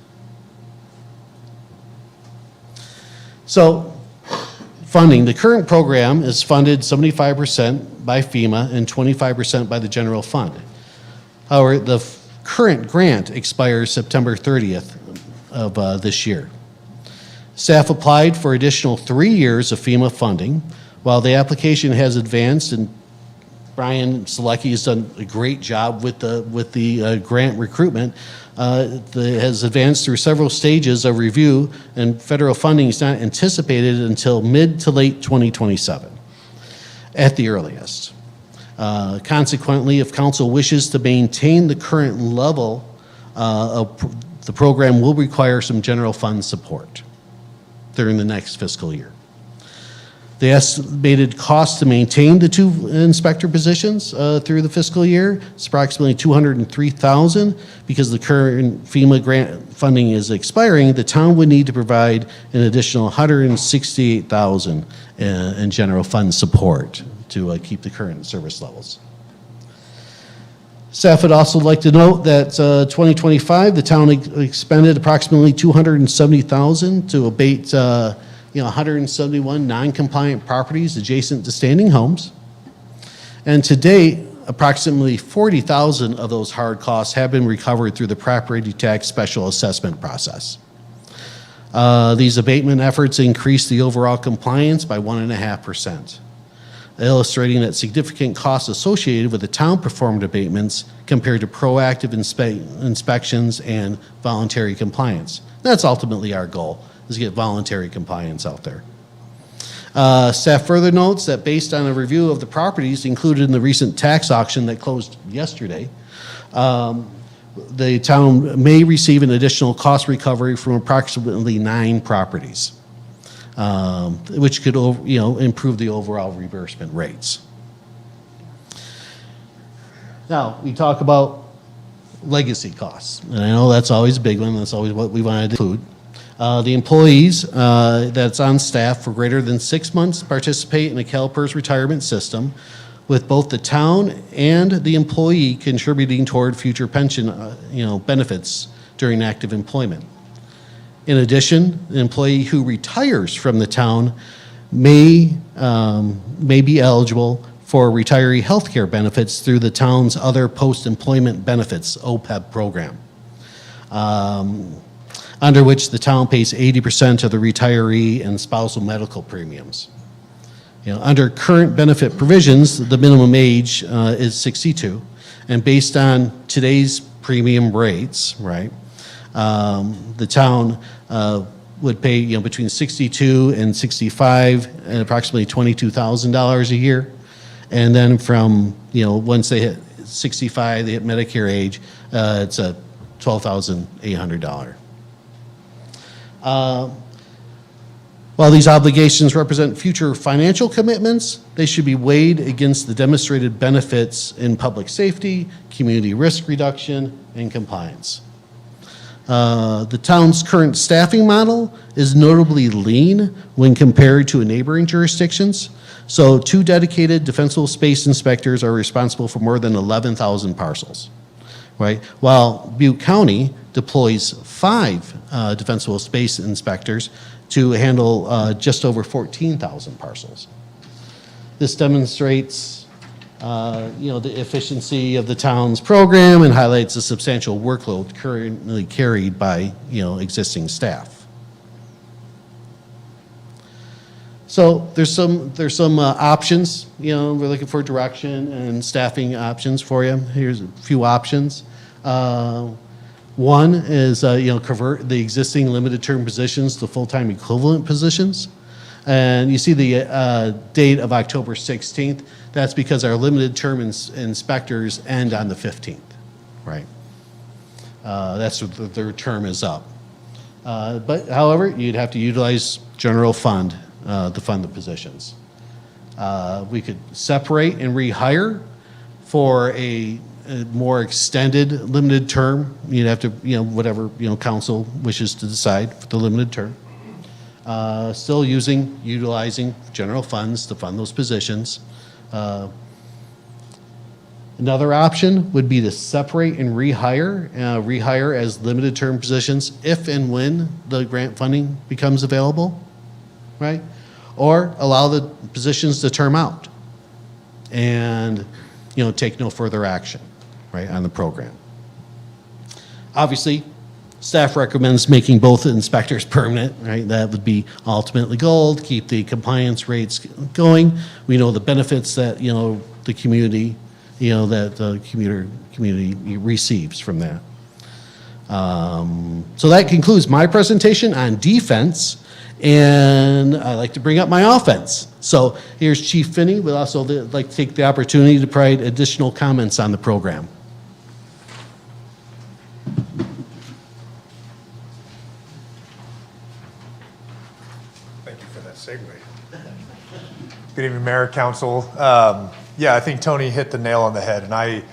So, funding. The current program is funded 75% by FEMA and 25% by the general fund. However, the current grant expires September 30th of this year. Staff applied for additional 3 years of FEMA funding. While the application has advanced, and Brian Selecki has done a great job with the grant recruitment, has advanced through several stages of review, and federal funding is not anticipated until mid to late 2027 at the earliest. Consequently, if council wishes to maintain the current level the program will require some general fund support during the next fiscal year. The estimated cost to maintain the 2 inspector positions through the fiscal year is approximately $203,000. Because the current FEMA grant funding is expiring, the town would need to provide an additional $168,000 in general fund support to keep the current service levels. Staff would also like to note that 2025, the town expended approximately $270,000 to abate 171 non-compliant properties adjacent to standing homes. And to date, approximately $40,000 of those hard costs have been recovered through the property tax special assessment process. These abatement efforts increase the overall compliance by 1.5%, illustrating that significant costs associated with the town-performed abatements compared to proactive inspections and voluntary compliance. That's ultimately our goal, is to get voluntary compliance out there. Staff further notes that based on a review of the properties included in the recent tax auction that closed yesterday, the town may receive an additional cost recovery from approximately 9 properties, which could improve the overall reimbursement rates. Now, we talk about legacy costs, and I know that's always a big one. That's always what we want to include. The employees that's on staff for greater than 6 months participate in a CalPERS retirement system, with both the town and the employee contributing toward future pension benefits during active employment. In addition, an employee who retires from the town may be eligible for retiree health care benefits through the town's other post-employment benefits, OPEB program, under which the town pays 80% of the retiree and spousal medical premiums. Under current benefit provisions, the minimum age is 62, and based on today's premium rates, right? The town would pay, between 62 and 65, and approximately $22,000 a year. And then from, once they hit 65, they hit Medicare age, it's a $12,800. While these obligations represent future financial commitments, they should be weighed against the demonstrated benefits in public safety, community risk reduction, and compliance. The town's current staffing model is notably lean when compared to neighboring jurisdictions. So 2 dedicated defensible space inspectors are responsible for more than 11,000 parcels, right? While Butte County deploys 5 defensible space inspectors to handle just over 14,000 parcels. This demonstrates the efficiency of the town's program and highlights the substantial workload currently carried by, existing staff. So there's some options, we're looking for direction and staffing options for you. Here's a few options. One is, convert the existing limited term positions to full-time equivalent positions. And you see the date of October 16th. That's because our limited term inspectors end on the 15th, right? That's what their term is up. But however, you'd have to utilize general fund to fund the positions. We could separate and rehire for a more extended limited term. You'd have to, whatever, council wishes to decide for the limited term. Still utilizing general funds to fund those positions. Another option would be to separate and rehire as limited term positions if and when the grant funding becomes available, right? Or allow the positions to term out and, take no further action, right, on the program. Obviously, staff recommends making both inspectors permanent, right? That would be ultimately goal, to keep the compliance rates going. We know the benefits that, the community, that the community receives from that. So that concludes my presentation on defense, and I'd like to bring up my offense. So here's Chief Finney. We'd also like to take the opportunity to provide additional comments on the program. Thank you for that segue. Good evening, Mayor, Council. Yeah, I think Tony hit the nail on the head, and I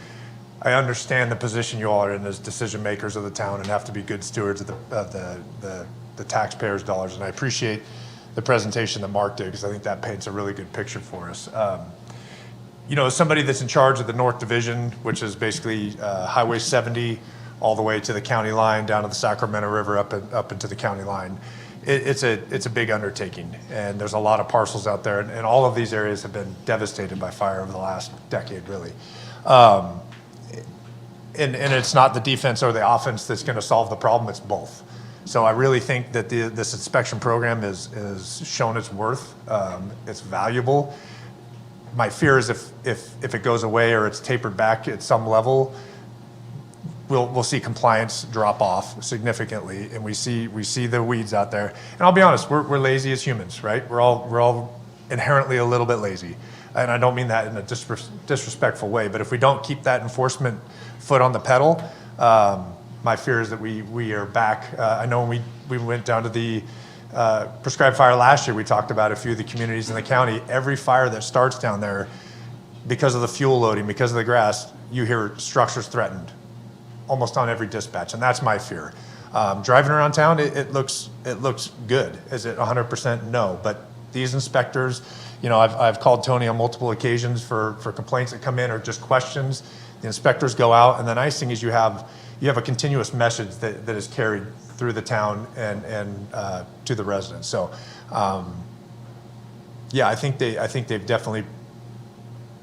understand the position you all are in as decision makers of the town and have to be good stewards of the taxpayers' dollars, and I appreciate the presentation that Mark did, because I think that paints a really good picture for us. As somebody that's in charge of the North Division, which is basically Highway 70 all the way to the county line, down to the Sacramento River, up into the county line, it's a big undertaking, and there's a lot of parcels out there, and all of these areas have been devastated by fire over the last decade, really. And it's not the defense or the offense that's going to solve the problem, it's both. So I really think that this inspection program is shown its worth. It's valuable. My fear is if it goes away or it's tapered back at some level, we'll see compliance drop off significantly, and we see the weeds out there. And I'll be honest, we're lazy as humans, right? We're all inherently a little bit lazy, and I don't mean that in a disrespectful way. But if we don't keep that enforcement foot on the pedal, my fear is that we are back. I know when we went down to the prescribed fire last year, we talked about a few of the communities in the county. Every fire that starts down there, because of the fuel loading, because of the grass, you hear structures threatened almost on every dispatch, and that's my fear. Driving around town, it looks good. Is it 100%? No, but these inspectors, I've called Tony on multiple occasions for complaints that come in or just questions. The inspectors go out, and the nice thing is you have a continuous message that is carried through the town and to the residents. So, yeah, I think they've definitely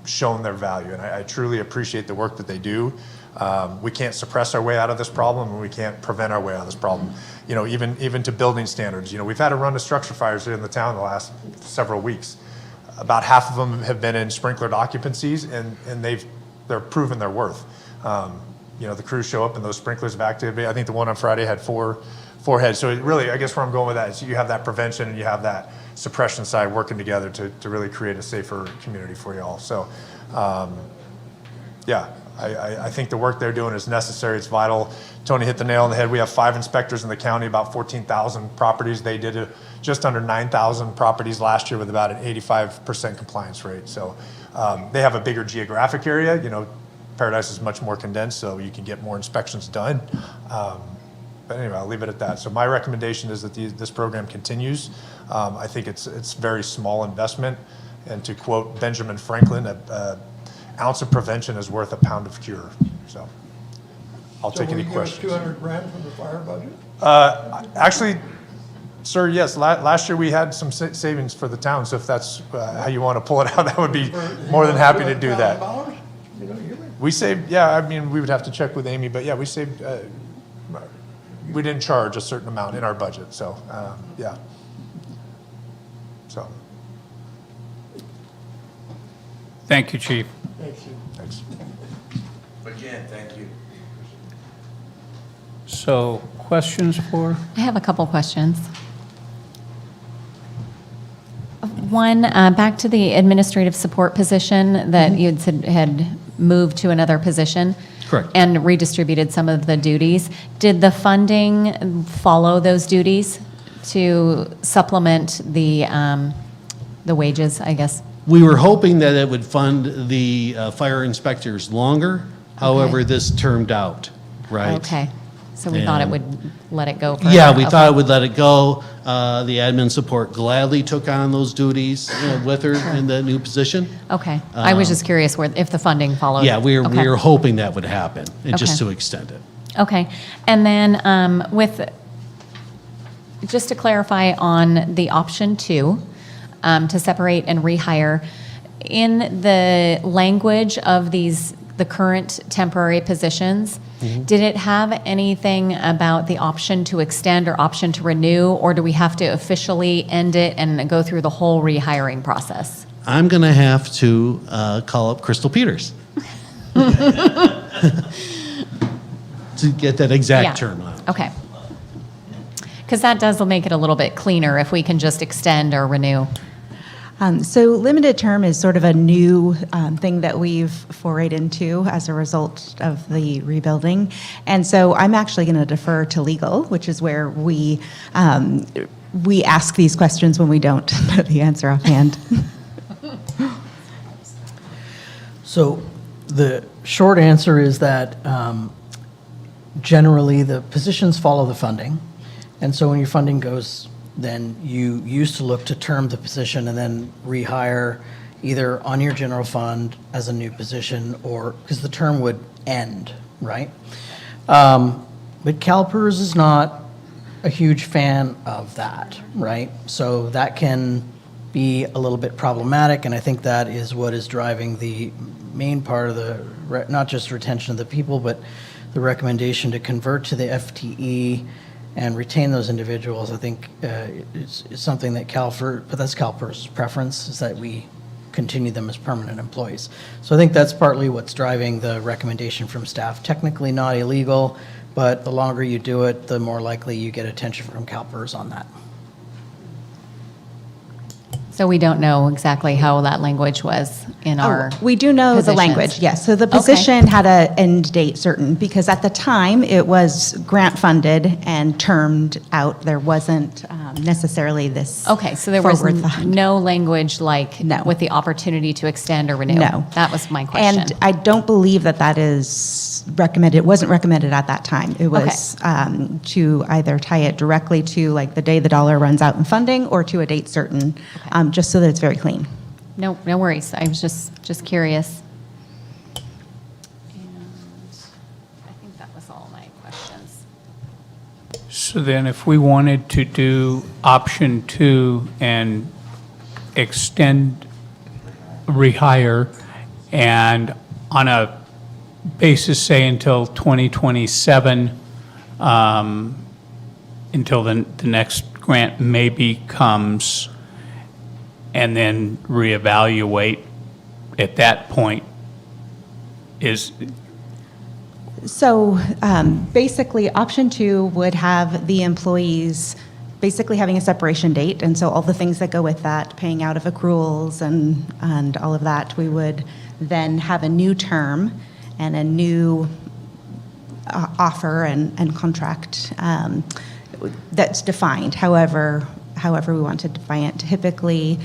shown their value, and I truly appreciate the work that they do. We can't suppress our way out of this problem, and we can't prevent our way out of this problem. Even to building standards. We've had a run of structure fires here in the town the last several weeks. About half of them have been in sprinklered occupancies, and they're proven their worth. the crews show up and those sprinklers have activated. I think the one on Friday had four heads. So it really, I guess where I'm going with that is you have that prevention and you have that suppression side working together to really create a safer community for you all. So, yeah, I think the work they're doing is necessary. It's vital. Tony hit the nail on the head. We have 5 inspectors in the county, about 14,000 properties. They did just under 9,000 properties last year with about an 85% compliance rate. So they have a bigger geographic area. Paradise is much more condensed, so you can get more inspections done. But anyway, I'll leave it at that. So my recommendation is that this program continues. I think it's very small investment. And to quote Benjamin Franklin, an ounce of prevention is worth a pound of cure. So I'll take any questions. So will you give us 200 grand from the fire budget? Actually, sir, yes. Last year we had some savings for the town. So if that's how you want to pull it out, that would be more than happy to do that. We saved, we would have to check with Amy, but yeah, we saved, we didn't charge a certain amount in our budget, so, yeah. So. Thank you, Chief. Thanks. Again, thank you. So, questions for? I have a couple questions. One, back to the administrative support position that you had said had moved to another position. Correct. And redistributed some of the duties. Did the funding follow those duties to supplement the wages, I guess? We were hoping that it would fund the fire inspectors longer. However, this termed out, right? Okay. So we thought it And- would let it go further? Yeah, we Okay. thought it would let it go. The admin support gladly took on those duties with her in the new position. Okay. I was just curious if the funding followed. Yeah, we Okay. were hoping that would happen, and just Okay. to extend it. Okay. And then just to clarify on the option 2, to separate and rehire, in the language of the current temporary positions, did it have anything about the option to extend or option to renew, or do we have to officially end it and go through the whole rehiring process? I'm going to have to call up Crystal Peters to get that Yeah. exact term out. Okay. Because that does make it a little bit cleaner if we can just extend or renew. So limited term is sort of a new thing that we've forayed into as a result of the rebuilding. And so I'm actually going to defer to legal, which is where we ask these questions when we don't know the answer offhand. So the short answer is that generally the positions follow the funding. And so when your funding goes, then you used to look to term the position and then rehire either on your general fund as a new position or, because the term would end, right? But CalPERS is not a huge fan of that, right? So that can be a little bit problematic, and I think that is what is driving the main part of the, not just retention of the people, but the recommendation to convert to the FTE and retain those individuals. I think it's something that but that's CalPERS' preference, is that we continue them as permanent employees. So I think that's partly what's driving the recommendation from staff. Technically not illegal, but the longer you do it, the more likely you get attention from CalPERS on that. So we don't know exactly how that language was in our We do know the positions. language, yes. So the Okay. position had an end date certain, because at the time, it was grant funded and termed out. There wasn't necessarily this Okay, so there was forward thought. no language like No. with the opportunity to extend or renew? No. That was my question. And I don't believe that is recommended. It wasn't recommended at that time. It was to either tie it directly to like the day the dollar runs out in funding or to a date certain, just so that it's very clean. No worries. I was just curious. And I think that was all my questions. So then if we wanted to do option 2 and extend rehire and on a basis, say, until 2027, until the next grant maybe comes, and then reevaluate at that point, So basically, option 2 would have the employees basically having a separation date, and so all the things that go with that, paying out of accruals and all of that, we would then have a new term and a new offer and contract that's defined. However we want to define it. Typically,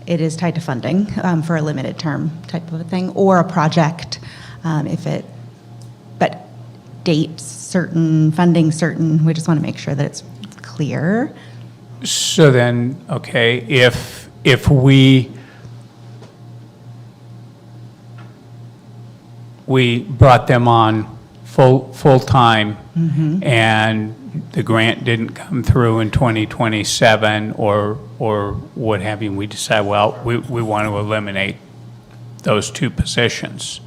it is tied to funding for a limited term type of a thing, or a project but dates certain, funding certain. We just want to make sure that it's clear. So then, okay, if we brought them on full-time and the grant didn't come through in 2027 or what have you, we decide, well, we want to eliminate those 2 positions.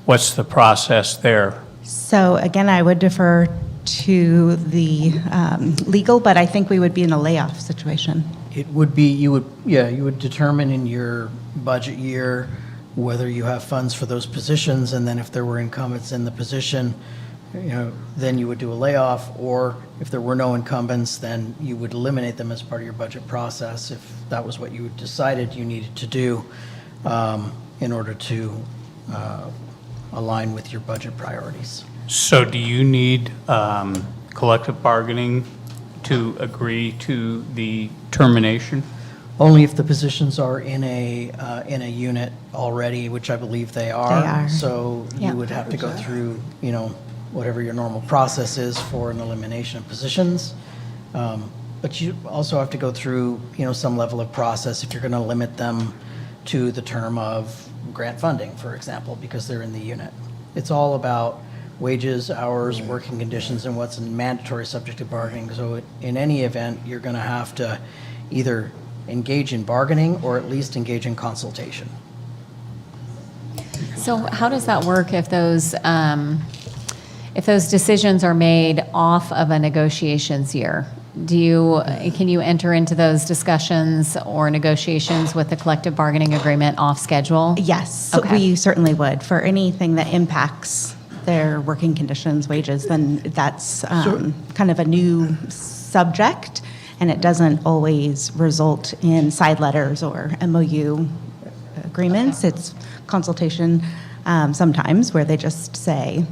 What's the process there? So again, I would defer to the legal, but I think we would be in a layoff situation. It would be, you would determine in your budget year whether you have funds for those positions, and then if there were incumbents in the position, then you would do a layoff, or if there were no incumbents, then you would eliminate them as part of your budget process if that was what you decided you needed to do in order to align with your budget priorities. So do you need collective bargaining to agree to the termination? Only if the positions are in a unit already, which I believe they are. They are. So Yeah. you would have to go through, whatever your normal process is for an elimination of positions. But you also have to go through, some level of process if you're going to limit them to the term of grant funding, for example, because they're in the unit. It's all about wages, hours, working conditions, and what's mandatory subject to bargaining. So in any event, you're going to have to either engage in bargaining or at least engage in consultation. So how does that work if those decisions are made off of a negotiations year? Can you enter into those discussions or negotiations with the collective bargaining agreement off schedule? Yes, Okay. we certainly would. For anything that impacts their working conditions, wages, then that's kind of a new subject, and it doesn't always result in side letters or MOU agreements. It's consultation sometimes where they just say,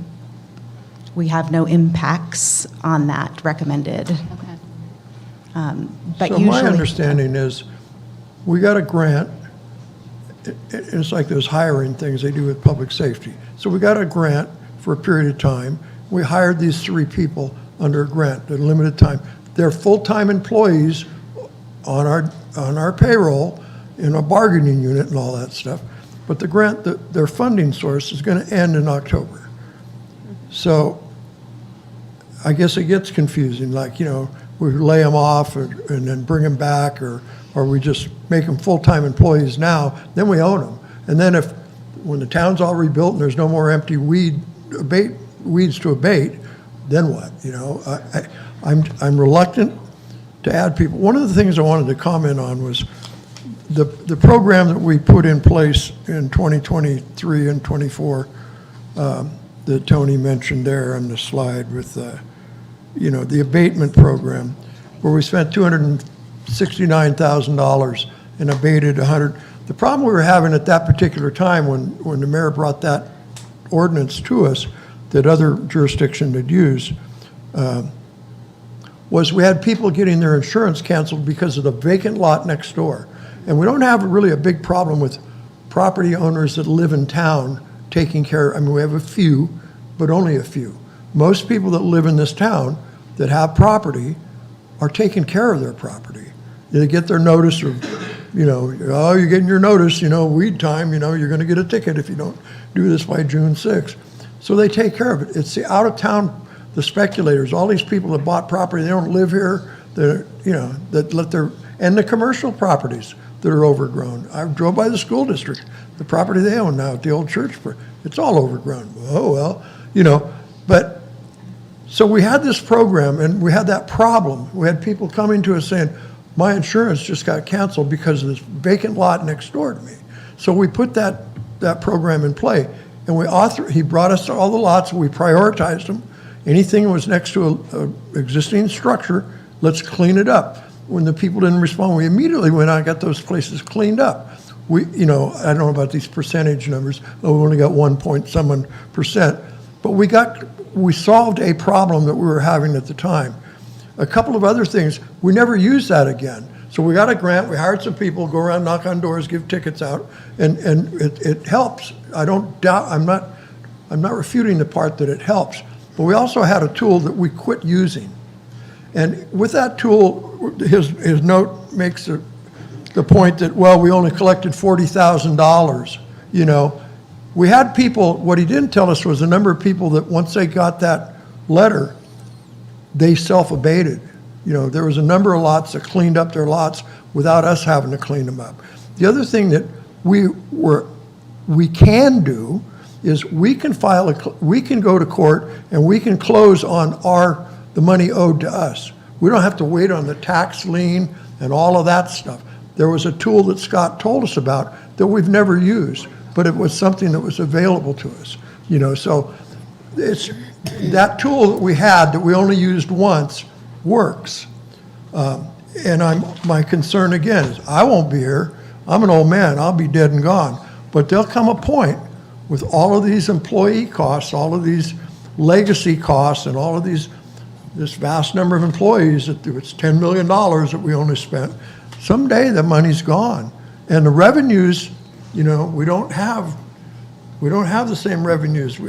we have no impacts on that recommended. Okay. But So usually, my understanding is, we got a grant, it's like those hiring things they do with public safety. So we got a grant for a period of time. We hired these 3 people under a grant, at a limited time. They're full-time employees on our payroll, in a bargaining unit and all that stuff. But the grant, their funding source is going to end in October. So I guess it gets confusing, like, we lay them off and then bring them back, or we just make them full-time employees now, then we own them. And then when the town's all rebuilt and there's no more empty weeds to abate, then what? I'm reluctant to add people. One of the things I wanted to comment on was the program that we put in place in 2023 and 24, that Tony mentioned there on the slide with the abatement program, where we spent $269,000 and abated 100. The problem we were having at that particular time when the mayor brought that ordinance to us that other jurisdictions had used, was we had people getting their insurance canceled because of the vacant lot next door. And we don't have really a big problem with property owners that live in town taking care. I mean, we have a few, but only a few. Most people that live in this town that have property are taking care of their property. They get their notice of, oh, you're getting your notice, weed time, you're going to get a ticket if you don't do this by June 6th. So they take care of it. It's the out-of-town, the speculators, all these people that bought property, they don't live here, and the commercial properties that are overgrown. I drove by the school district, the property they own now at the old church, it's all overgrown. Oh, well, but so we had this program and we had that problem. We had people coming to us saying, my insurance just got canceled because of this vacant lot next door to me. So we put that program in play. and he brought us to all the lots, we prioritized them. Anything that was next to a existing structure, let's clean it up. When the people didn't respond, we immediately went out and got those places cleaned up. I don't know about these percentage numbers, we only got 1.something%, but we solved a problem that we were having at the time. A couple of other things, we never used that again. So we got a grant, we hired some people, go around, knock on doors, give tickets out, and it helps. I don't doubt, I'm not refuting the part that it helps, but we also had a tool that we quit using. And with that tool, his note makes the point that, well, we only collected $40,000, We had people, what he didn't tell us was a number of people that once they got that letter, they self-abated. There was a number of lots that cleaned up their lots without us having to clean them up. The other thing that we can do is we can go to court and we can close on the money owed to us. We don't have to wait on the tax lien and all of that stuff. There was a tool that Scott told us about that we've never used, but it was something that was available to us. So it's that tool that we had that we only used once works. And my concern again is I won't be here. I'm an old man. I'll be dead and gone. But there'll come a point with all of these employee costs, all of these legacy costs, and all of this vast number of employees that it's $10 million that we only spent. Someday the money's gone, and the revenues, we don't have the same revenues.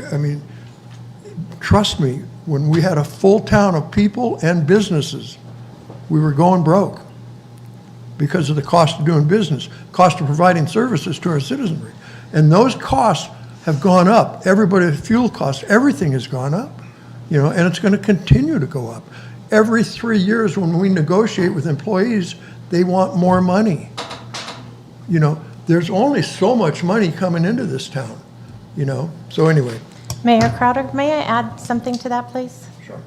Trust me, when we had a full town of people and businesses, we were going broke because of the cost of doing business, cost of providing services to our citizenry. And those costs have gone up. Fuel costs, everything has gone up, and it's going to continue to go up. Every 3 years when we negotiate with employees, they want more money. There's only so much money coming into this town, So anyway. Mayor Crowder, may I add something to that, please? Sure.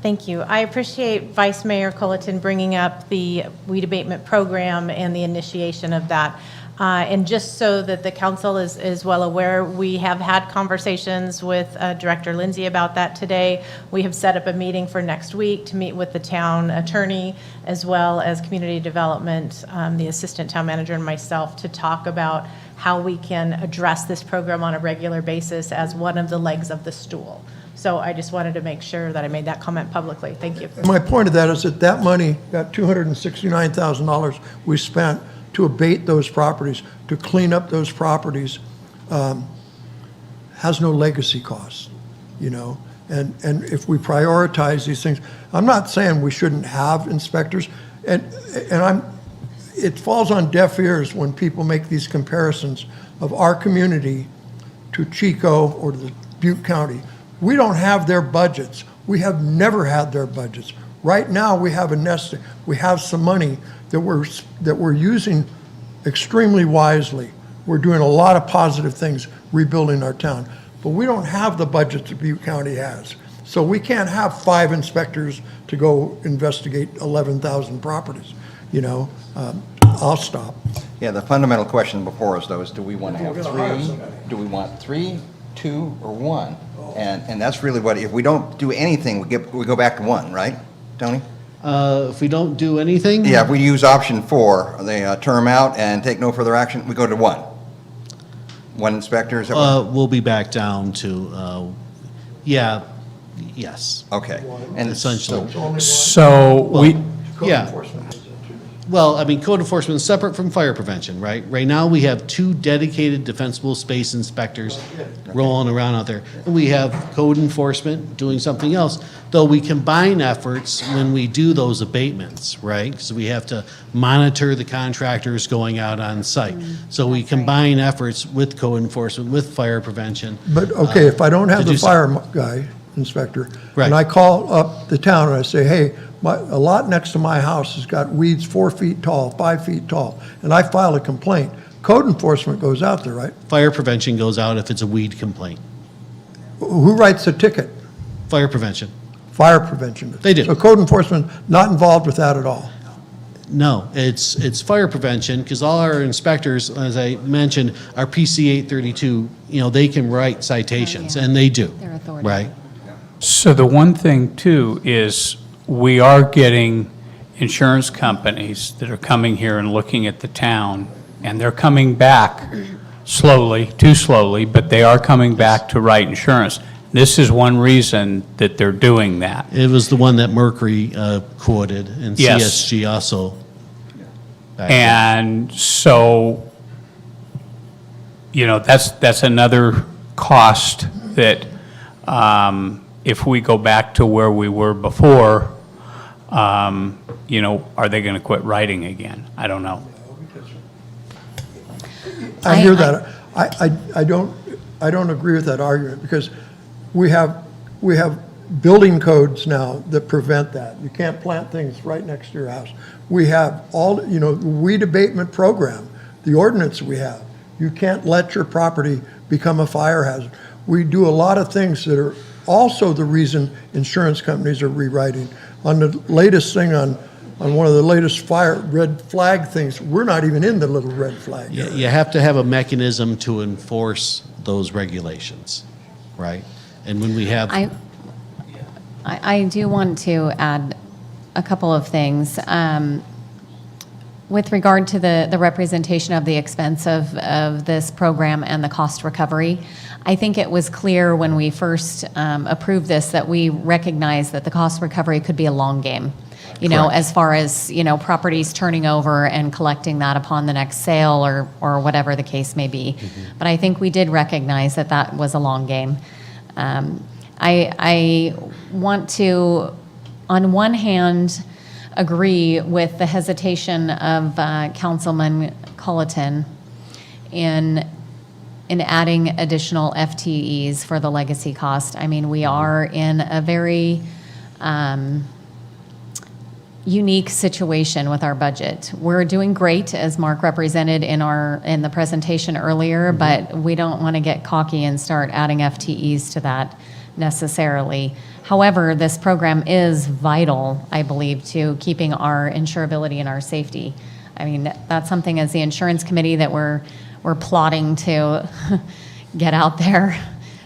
Thank you. I appreciate Vice Mayor Culleton bringing up the weed abatement program and the initiation of that. And just so that the council is well aware, we have had conversations with Director Lindsay about that today. We have set up a meeting for next week to meet with the town attorney as well as community development, the assistant town manager and myself to talk about how we can address this program on a regular basis as one of the legs of the stool. So I just wanted to make sure that I made that comment publicly. Thank you. My point of that is that money, that $269,000 we spent to abate those properties, to clean up those properties, has no legacy costs, And if we prioritize these things, I'm not saying we shouldn't have inspectors, it falls on deaf ears when people make these comparisons of our community to Chico or to the Butte County. We don't have their budgets. We have never had their budgets. Right now, we have a nest. We have some money that we're using extremely wisely. We're doing a lot of positive things rebuilding our town, but we don't have the budget that Butte County has. So we can't have 5 inspectors to go investigate 11,000 properties. I'll stop. Yeah, the fundamental question before us, though, is do we want to have 3? Do we want 3, 2, or 1? And that's really what, if we don't do anything, we go back to 1, right, Tony? If we don't do anything? Yeah, if we use option 4, they term out and take no further action, we go to 1. 1 inspector, is that what? We'll be back down to, yes. Okay. And essentially. So Yeah. Well, code enforcement is separate from fire prevention, right? Right now, we have 2 dedicated defensible space inspectors rolling around out there. And we have code enforcement doing something else, though we combine efforts when we do those abatements, right? So we have to monitor the contractors going out on site. So we combine efforts with code enforcement, with fire prevention. But, okay, if I don't have the fire guy, inspector, and I call up the town and I say, hey, a lot next to my house has got weeds 4 feet tall, 5 feet tall, and I file a complaint, code enforcement goes out there, right? Fire prevention goes out if it's a weed complaint. Who writes the ticket? Fire prevention. Fire prevention. They do. So code enforcement not involved with that at all? No, it's fire prevention, because all our inspectors, as I mentioned, are PC 832, they can write citations, and they do. Their authority. Right? So the one thing too is we are getting insurance companies that are coming here and looking at the town, and they're coming back slowly, too slowly, but they are coming back to write insurance. This is one reason that they're doing that. It was the one that Mercury quoted, and Yes. CSG also. back then. And so, that's another cost that, if we go back to where we were before, are they going to quit writing again? I don't know. I hear that. I don't agree with that argument, because we have building codes now that prevent that. You can't plant things right next to your house. We have weed abatement program, the ordinance we have. You can't let your property become a fire hazard. We do a lot of things that are also the reason insurance companies are rewriting. On the latest thing, on one of the latest red flag things, we're not even in the little red flag. You have to have a mechanism to enforce those regulations, right? And when we have. I do want to add a couple of things. With regard to the representation of the expense of this program and the cost recovery, I think it was clear when we first approved this that we recognized that the cost recovery could be a long game. As far as, properties turning over and collecting that upon the next sale or whatever the case may be. But I think we did recognize that that was a long game. I want to, on one hand, agree with the hesitation of Councilman Colleton in adding additional FTEs for the legacy cost. I mean, we are in a very unique situation with our budget. We're doing great, as Mark represented in the presentation earlier, but we don't want to get cocky and start adding FTEs to that necessarily. However, this program is vital, I believe, to keeping our insurability and our safety. I mean, that's something as the insurance committee that we're plotting to get out there.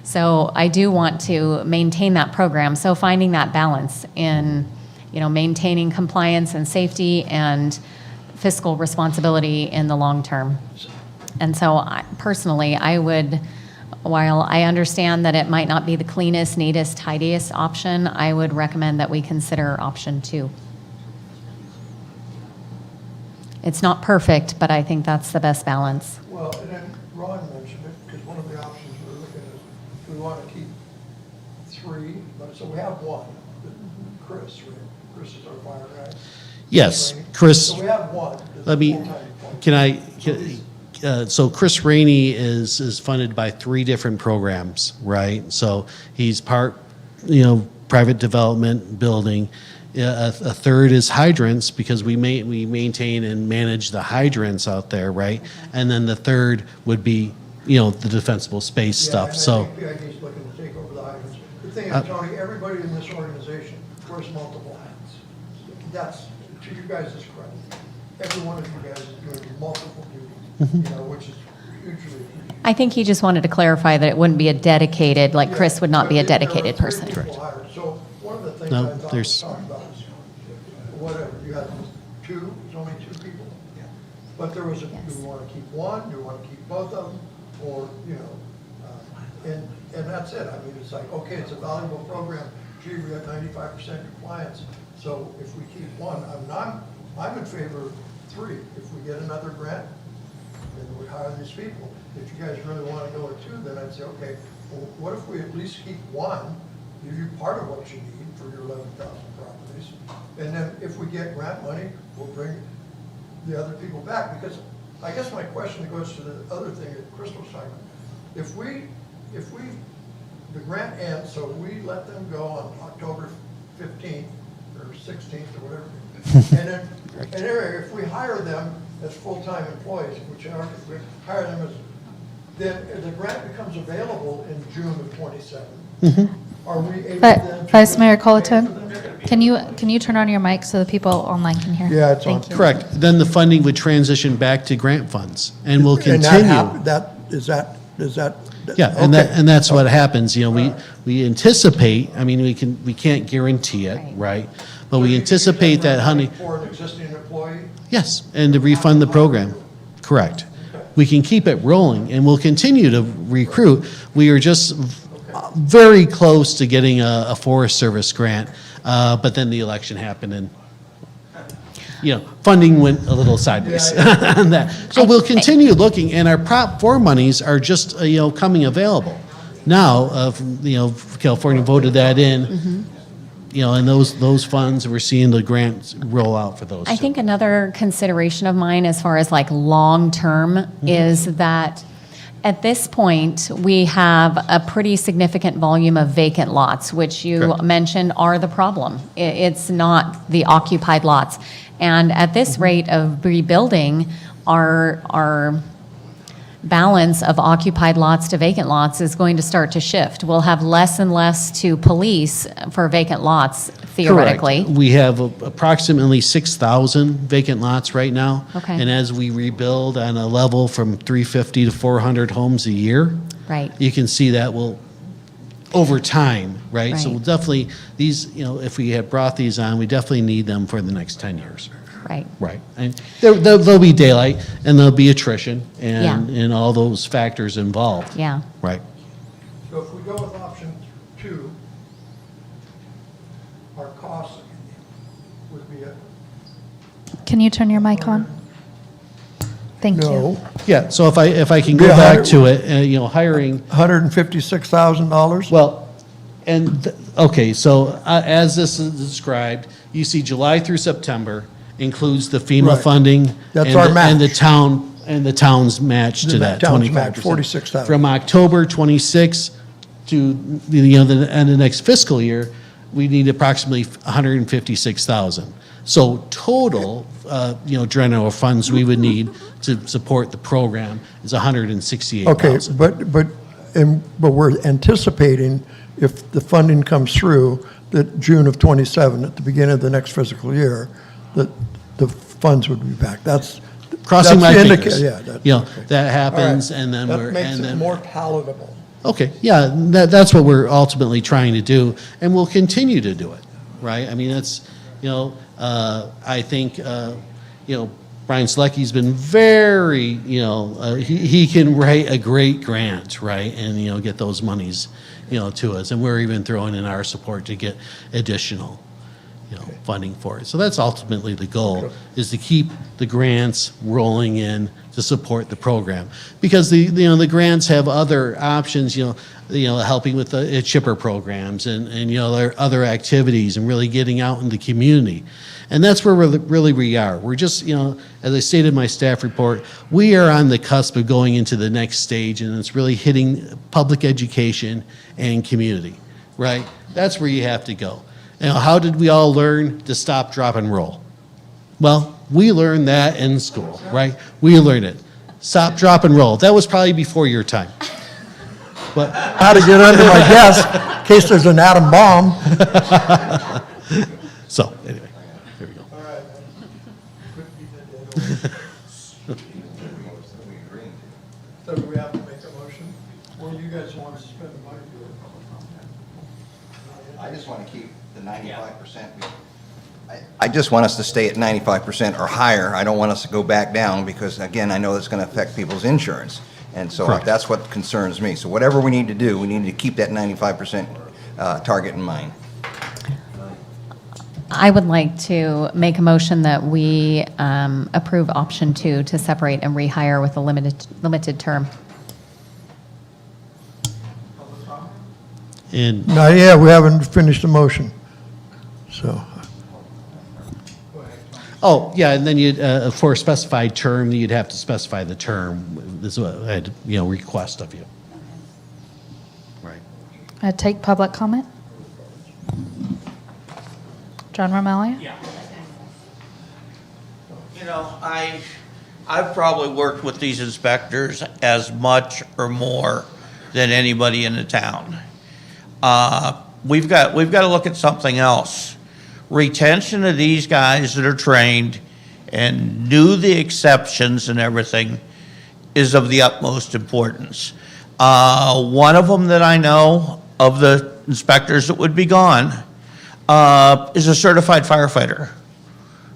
So I do want to maintain that program. So finding that balance in, maintaining compliance and safety and fiscal responsibility in the long term. And so personally, I would, while I understand that it might not be the cleanest, neatest, tidiest option, I would recommend that we consider option 2. It's not perfect, but I think that's the best balance. Well, and then Ron mentioned it, because one of the options we're looking at is we want to keep 3, but so we have 1, Chris, right? Chris is our fire guy. Yes, Chris. So we have 1. Let me, so Chris Rainey is funded by 3 different programs, right? So he's part, private development, building. A third is hydrants, because we maintain and manage the hydrants out there, right? And then the third would be, the defensible space stuff, so. Yeah, and I think PID's looking to take over the hydrants. The thing is, Tony, everybody in this organization wears multiple hats. That's, to you guys' credit. Every one of you guys is doing multiple duties, which is hugely appreciated. I think he just wanted to clarify that it wouldn't be a dedicated, like Chris would not be a dedicated person. So one of the things No, I thought we there's- talked about is, whatever, you had 2, there's only 2 people. But there was do we want to keep 1, do we want to keep both of them, or, and that's it. I mean, it's like, okay, it's a valuable program, gee, we got 95% compliance, so if we keep 1, I'm in favor of 3. If we get another grant, then we hire these people. If you guys really want to go with 2, then I'd say, okay, well, what if we at least keep 1, give you part of what you need for your 11,000 properties, and then if we get grant money, we'll bring the other people back, because I guess my question goes to the other thing that Crystal's talking about. If the grant ends, so we let them go on October 15th or 16th or whatever, and then, if we hire them as full-time employees, which are, if we hire them as, then the grant becomes available in June of 27. Are we able then to Vice Mayor pay for Colleton? them? Can you turn on your mic so the people online can hear? Yeah, it's on. Thank you. Correct. Then the funding would transition back to grant funds and will And continue. is that? Yeah, and that's what happens, you know, we anticipate, I mean, we can't guarantee it, right? But we anticipate that honey, For an existing employee? yes, and to refund the program, correct. We can keep it rolling and we'll continue to recruit. We are just very close to getting a Forest Service grant, but then the election happened and, you know, funding went a little sideways on that. So we'll continue looking, and our Prop 4 monies are just, you know, coming available. Now, you know, California voted that in, you know, and those funds, we're seeing the grants roll out for those. I think another consideration of mine as far as like long-term is that at this point, we have a pretty significant volume of vacant lots, which you Correct. mentioned are the problem. It's not the occupied lots. And at this rate of rebuilding, our balance of occupied lots to vacant lots is going to start to shift. We'll have less and less to police for vacant lots theoretically. Correct. We have approximately 6,000 vacant lots right now. Okay. And as we rebuild on a level from 350 to 400 homes a year, Right. you can see that will, over time, right? So Right. we'll definitely, these, you know, if we had brought these on, we definitely need them for the next 10 years. Right. Right. And there'll be daylight and there'll be attrition and all those factors involved. Yeah. Right. So if we go with option 2, our cost would be Can you turn your mic on? Thank you. no, Yeah, so if I can go Yeah, back to it, you know, hiring, $156,000? well, okay, so as this is described, you see July through September includes the FEMA Right. funding. That's and our the- match. And the town's match to The that, town's 25%. match, 46,000. From October 26 to, you know, the end of next fiscal year, we need approximately 156,000. So total, you know, general funds we would need to support the program is 168,000. Okay, but we're anticipating, if the funding comes through, that June of '27, at the beginning of the next fiscal year, that the funds would be back. That's. Crossing my that's the fingers. Yeah. that- You know, okay. that All happens right. and then That we're, makes and it then. more palatable. Okay, yeah, that's what we're ultimately trying to do, and we'll continue to do it, right? I mean, that's, you know, I think, you know, Brian Selecki's been very, you know, he can write a great grant, right? And, you know, get those monies, you know, to us, and we're even throwing in our support to get additional, you know, funding for it. So that's ultimately the goal, is to keep the grants rolling in to support the program. Because you know, the grants have other options, you know, helping with the chipper programs and, you know, there are other activities and really getting out in the community. And that's where we are. We're just, you know, as I stated in my staff report, we are on the cusp of going into the next stage, and it's really hitting public education and community, right? That's where you have to go. You know, how did we all learn to stop, drop, and roll? Well, we learned that in school, right? We learned it. Stop, drop, and roll. That was probably before your time. But How to get under my desk in case there's an atom bomb. so, anyway, here we go. So do we have to make a motion? Or you guys want to spend the money? I just want to keep the 95%. I just want us to stay at 95% or higher. I don't want us to go back down because, again, I know that's going to affect people's insurance. And so Correct. that's what concerns me. So whatever we need to do, we need to keep that 95% target in mind. I would like to make a motion that we approve option 2 to separate and rehire with a limited term. And No, yeah, we haven't finished the motion. So, oh, yeah, and then you'd, for a specified term, you'd have to specify the term. This is what I had, you know, request of you. Right. Take public comment? John Romelia? Yeah. You know, I've probably worked with these inspectors as much or more than anybody in the town. We've got to look at something else. retention of these guys that are trained and do the exceptions and everything is of the utmost importance. One of them that I know of the inspectors that would be gone is a certified firefighter.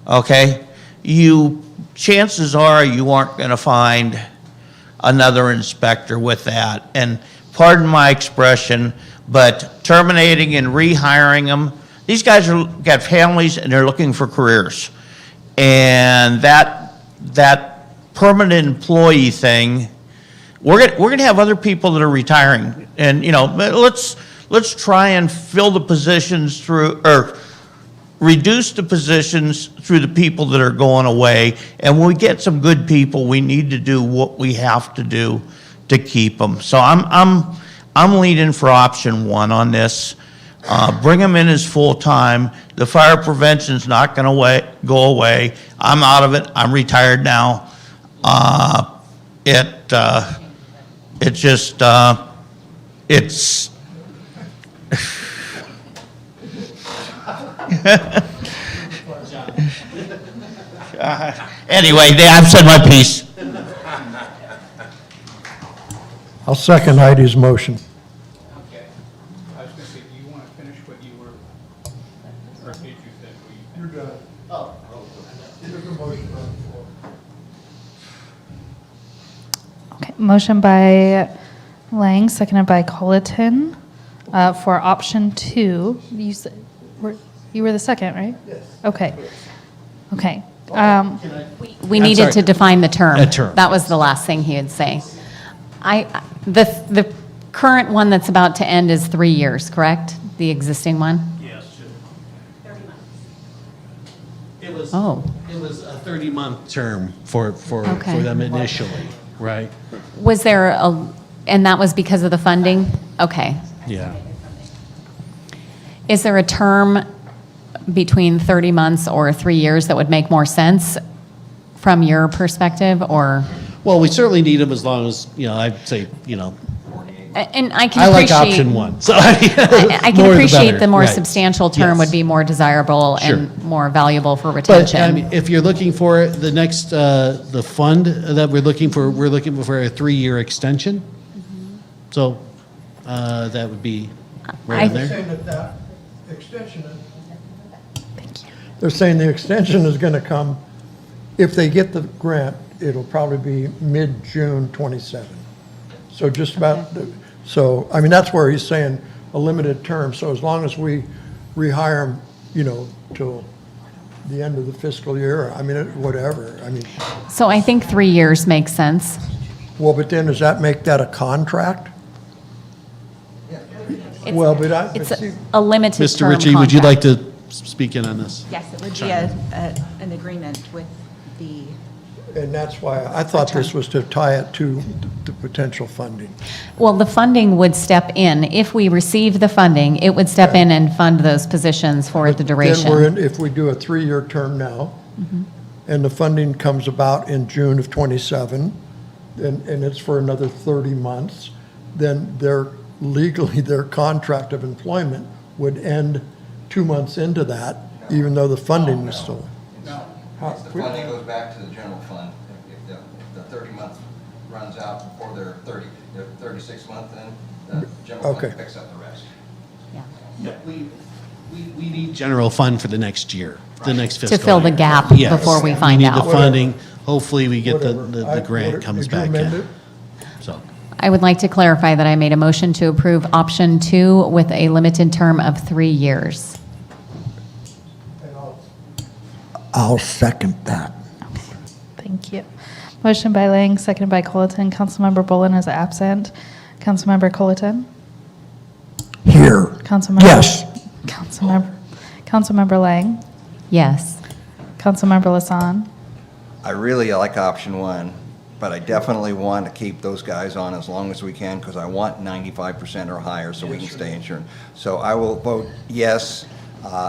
Okay? Chances are you aren't going to find another inspector with that. And pardon my expression, but terminating and rehiring them, these guys got families and they're looking for careers. And that permanent employee thing, we're going to have other people that are retiring. And, you know, let's try and fill the positions through, or reduce the positions through the people that are going away. And when we get some good people, we need to do what we have to do to keep them. So I'm leaning for option one on this. Bring them in as full-time. The fire prevention's not going to go away. I'm out of it. I'm retired now. It's anyway, I've said my piece. I'll second Heidi's motion. Okay. I was going to say, do you want to finish what you were, or did you finish what you finished? You're done. Oh. There's a motion on the floor. Okay, motion by Lang, seconded by Colleton, for option 2. You were the second, right? Yes. Okay. Okay. We needed to define the term. A term. That was the last thing he would say. The current one that's about to end is 3 years, correct? The existing one? Yes. 30 months. It was, Oh. it was a 30-month term for Okay. them initially, right? Was there and that was because of the funding? Okay. Yeah. Is there a term between 30 months or 3 years that would make more sense from your perspective, or? Well, we certainly need them as long as, I'd say, And I can I like appreciate. option one. So I can more the appreciate better. the more Right. substantial term Yes. would be more desirable Sure. and more valuable for But, retention. I mean, if you're looking for it, the next, the fund that we're looking for a 3-year extension. So, that would be right in They're there. saying that extension is. They're saying the extension is going to come, if they get the grant, it'll probably be mid-June 27. So just about, I mean, that's where he's saying a limited term. So as long as we rehire them, till the end of the fiscal year, I mean, whatever, I mean, So I think 3 years makes sense. well, but then does that make that a contract? Well, but I, It's but see, a limited Mr. term Ritchie, would you like contract. to speak in on this? Yes, it would be an agreement with the, and that's why I thought this was to tie it to the potential funding. Well, the funding would step in. If we receive the funding, it would step in and fund those positions for the Then we're in, duration. if we do a 3-year term now, and the funding comes about in June of '27, and it's for another 30 months, then legally, their contract of employment would end 2 months into that, even though the funding is still. It's the funding goes back to the general fund. If the 30-month runs out before their 36-month, then the general Okay. fund picks up the rest. We need general fund for the next year, the next fiscal year. fill the gap Yes. before we find out. We need the funding. Hopefully, we get Whatever. the grant comes Did you back amend in. it? So, I would like to clarify that I made a motion to approve option 2 with a limited term of 3 years. I'll second that. Thank you. Motion by Lang, seconded by Colleton. Councilmember Bullen is absent. Councilmember Colleton? Here. Councilmember? Yes. Councilmember Lang? Yes. Councilmember Lassan? I really like option one, but I definitely want to keep those guys on as long as we can because I want 95% or higher so we can stay insured. So I will vote yes.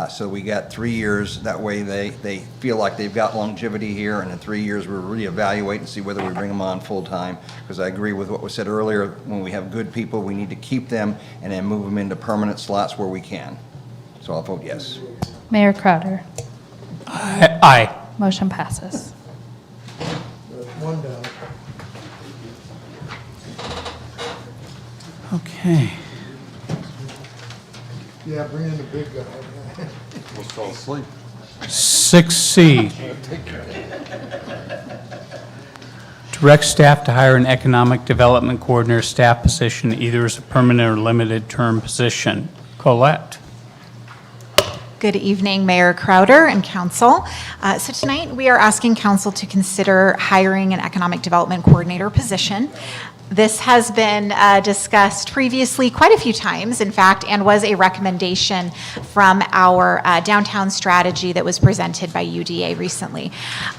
So we got 3 years. That way they feel like they've got longevity here, and in 3 years we'll reevaluate and see whether we bring them on full-time. Because I agree with what was said earlier, when we have good people, we need to keep them and then move them into permanent slots where we can. So I'll vote yes. Mayor Crowder. Aye. Motion passes. That's one down. Okay. Yeah, bring in the big guy. Almost fell asleep. 6C, direct staff to hire an economic development coordinator staff position, either as a permanent or limited term position. Colette. Good evening, Mayor Crowder and Council. So tonight, we are asking Council to consider hiring an economic development coordinator position. This has been discussed previously quite a few times, in fact, and was a recommendation from our downtown strategy that was presented by UDA recently.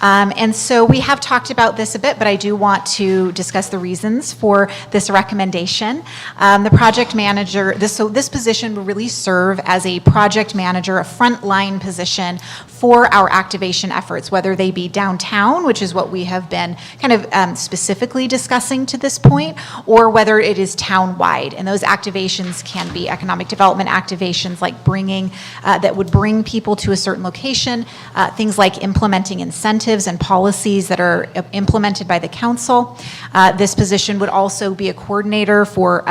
And so we have talked about this a bit, but I do want to discuss the reasons for this recommendation. The project manager, this position will really serve as a project manager, a frontline position for our activation efforts, whether they be downtown, which is what we have been kind of specifically discussing to this point, or whether it is town-wide. And those activations can be economic development activations like bringing, that would bring people to a certain location, things like implementing incentives and policies that are implemented by the council. This position would also be a coordinator for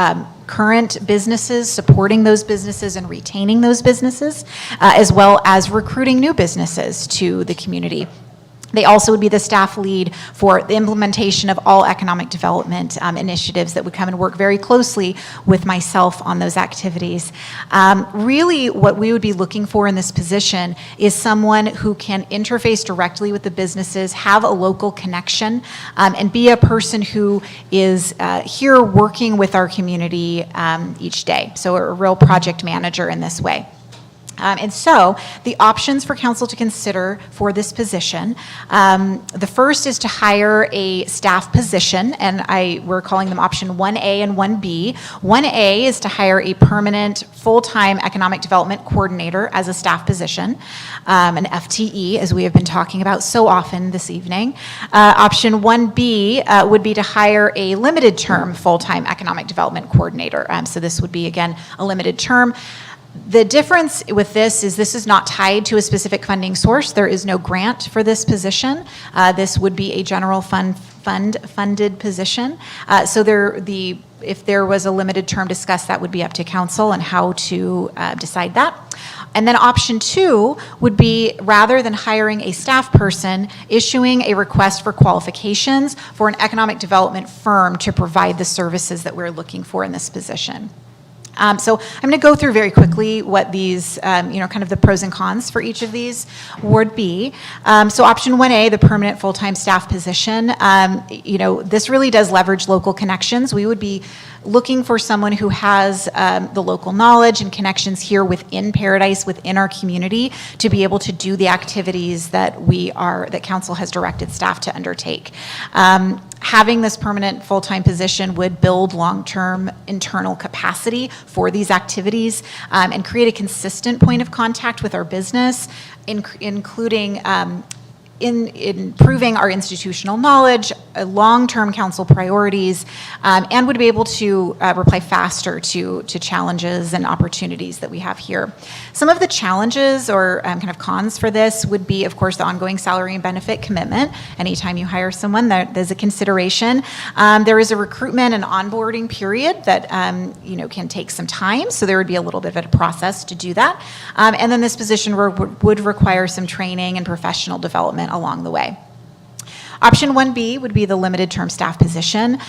current businesses, supporting those businesses and retaining those businesses, as well as recruiting new businesses to the community. They also would be the staff lead for the implementation of all economic development initiatives that would come and work very closely with myself on those activities. Really, what we would be looking for in this position is someone who can interface directly with the businesses, have a local connection, and be a person who is here working with our community each day. So a real project manager in this way. And so the options for council to consider for this position, the first is to hire a staff position, and we're calling them option 1A and 1B. 1A is to hire a permanent full-time economic development coordinator as a staff position, an FTE, as we have been talking about so often this evening. Option 1B would be to hire a limited term full-time economic development coordinator. So this would be, again, a limited term. The difference with this is not tied to a specific funding source. There is no grant for this position. This would be a general funded position. So if there was a limited term discussed, that would be up to council and how to decide that. And then option 2 would be, rather than hiring a staff person, issuing a request for qualifications for an economic development firm to provide the services that we're looking for in this position. So I'm going to go through very quickly what these, kind of the pros and cons for each of these would be. So option 1A, the permanent full-time staff position, this really does leverage local connections. We would be looking for someone who has the local knowledge and connections here within Paradise, within our community, to be able to do the activities that council has directed staff to undertake. Having this permanent full-time position would build long-term internal capacity for these activities and create a consistent point of contact with our business, including in improving our institutional knowledge, long-term council priorities, and would be able to reply faster to challenges and opportunities that we have here. Some of the challenges or kind of cons for this would be, of course, the ongoing salary and benefit commitment. Anytime you hire someone, there's a consideration. There is a recruitment and onboarding period that can take some time, so there would be a little bit of a process to do that. And then this position would require some training and professional development along the way. Option 1B would be the limited term staff position.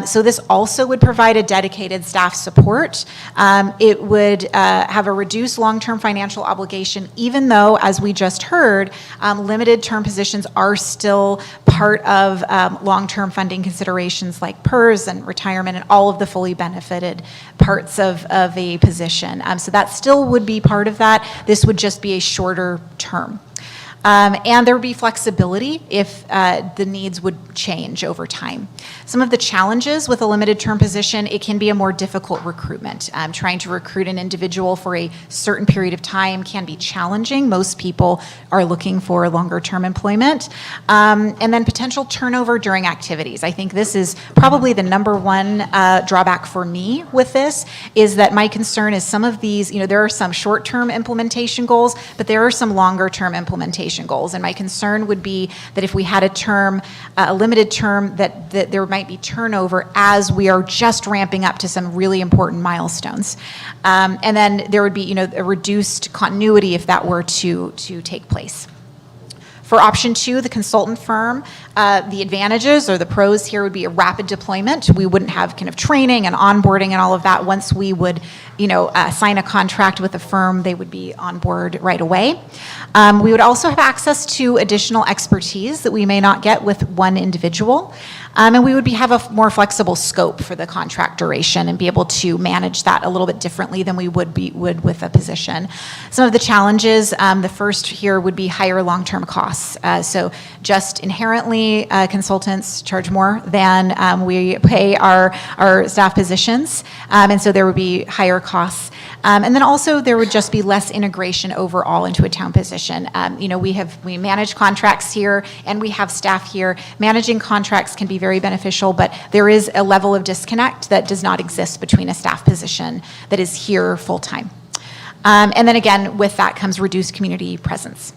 So this also would provide a dedicated staff support. It would have a reduced long-term financial obligation, even though, as we just heard, limited term positions are still part of long-term funding considerations like PERS and retirement and all of the fully benefited parts of a position. So that still would be part of that. This would just be a shorter term. And there would be flexibility if the needs would change over time. Some of the challenges with a limited term position, it can be a more difficult recruitment. Trying to recruit an individual for a certain period of time can be challenging. Most people are looking for longer term employment. And then potential turnover during activities. I think this is probably the number one drawback for me with this, is that my concern is some of these, there are some short-term implementation goals, but there are some longer-term implementation goals. And my concern would be that if we had a term, a limited term, that there might be turnover as we are just ramping up to some really important milestones. And then there would be, a reduced continuity if that were to take place. For option 2, the consultant firm, the advantages or the pros here would be a rapid deployment. We wouldn't have kind of training and onboarding and all of that. Once we would, sign a contract with a firm, they would be on board right away. We would also have access to additional expertise that we may not get with one individual. And we would have a more flexible scope for the contract duration and be able to manage that a little bit differently than we would with a position. Some of the challenges, the first here would be higher long-term costs. So just inherently, consultants charge more than we pay our staff positions. And so there would be higher costs. And then also there would just be less integration overall into a town position. We manage contracts here and we have staff here. Managing contracts can be very beneficial, but there is a level of disconnect that does not exist between a staff position that is here full-time. And then again, with that comes reduced community presence.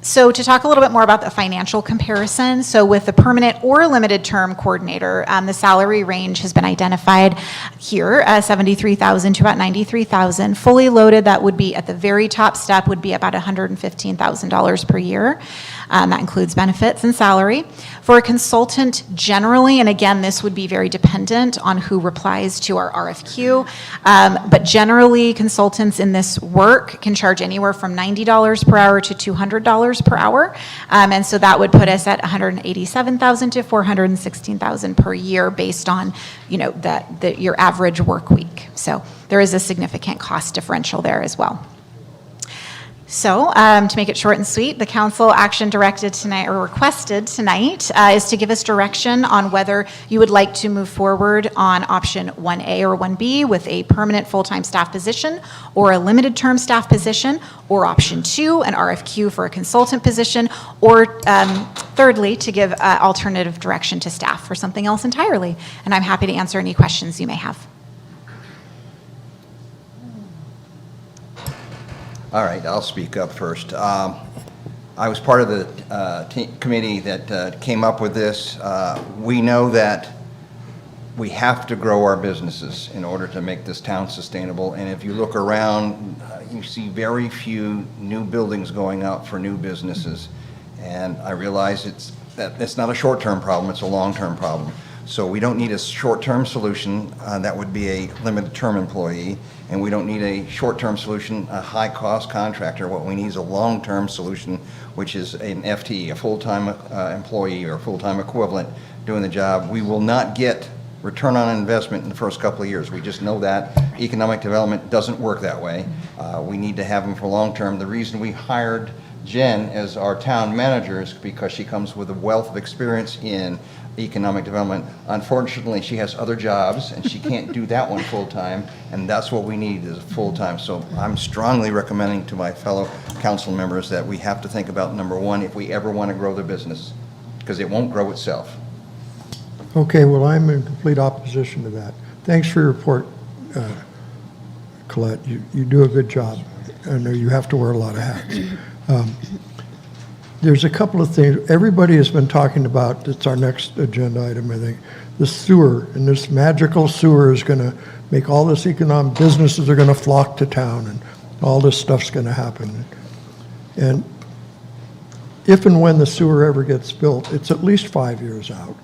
So to talk a little bit more about the financial comparison, so with the permanent or limited term coordinator, the salary range has been identified here, $73,000 to about $93,000. Fully loaded, that would be at the very top step, would be about $115,000 per year. That includes benefits and salary. For a consultant generally, and again, this would be very dependent on who replies to our RFQ, but generally consultants in this work can charge anywhere from $90 per hour to $200 per hour. And so that would put us at $187,000 to $416,000 per year based on, your average work week. So there is a significant cost differential there as well. So, to make it short and sweet, the council action directed tonight, or requested tonight, is to give us direction on whether you would like to move forward on option 1A or 1B with a permanent full-time staff position or a limited term staff position, or option 2, an RFQ for a consultant position, or thirdly, to give alternative direction to staff for something else entirely. And I'm happy to answer any questions you may have. All right, I'll speak up first. I was part of the committee that came up with this. We know that we have to grow our businesses in order to make this town sustainable. And if you look around, you see very few new buildings going up for new businesses. And I realize it's not a short-term problem, it's a long-term problem. So we don't need a short-term solution that would be a limited-term employee, and we don't need a short-term solution, a high-cost contractor. What we need is a long-term solution, which is an FTE, a full-time employee or full-time equivalent doing the job. We will not get return on investment in the first couple of years. We just know that. Economic development doesn't work that way. We need to have them for long-term. The reason we hired Jen as our town manager is because she comes with a wealth of experience in economic development. Unfortunately, she has other jobs and she can't do that one full-time, and that's what we need is full-time. So I'm strongly recommending to my fellow council members that we have to think about, number one, if we ever want to grow the business, because it won't grow itself. Okay, well, I'm in complete opposition to that. Thanks for your report, Colette. You do a good job. I know you have to wear a lot of hats. There's a couple of things. Everybody has been talking about, it's our next agenda item, I think, the sewer. And this magical sewer is going to make all this economic, businesses are going to flock to town and all this stuff's going to happen. And if and when the sewer ever gets built, it's at least 5 years out.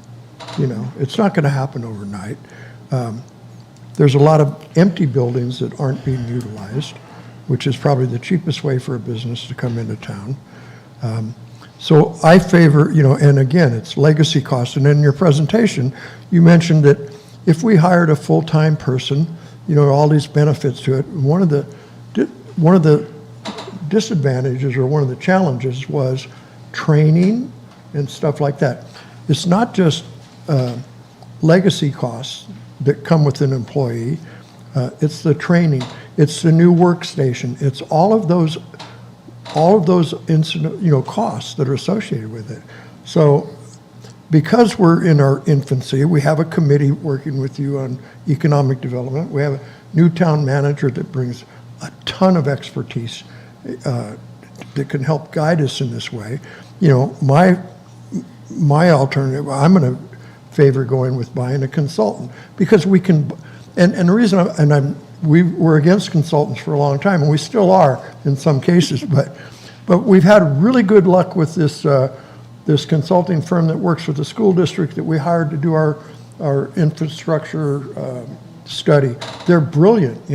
It's not going to happen overnight. There's a lot of empty buildings that aren't being utilized, which is probably the cheapest way for a business to come into town. So I favor, and again, it's legacy costs. And in your presentation, you mentioned that if we hired a full-time person, all these benefits to it. One of the disadvantages or one of the challenges was training and stuff like that. It's not just legacy costs that come with an employee. It's the training. It's the new workstation. It's all of those incident, costs that are associated with it. So because we're in our infancy, we have a committee working with you on economic development. We have a new town manager that brings a ton of expertise that can help guide us in this way. My alternative, I'm going to favor going with buying a consultant because we can, and the reason, we were against consultants for a long time, and we still are in some cases, but we've had really good luck with this consulting firm that works with the school district that we hired to do our infrastructure study. They're brilliant,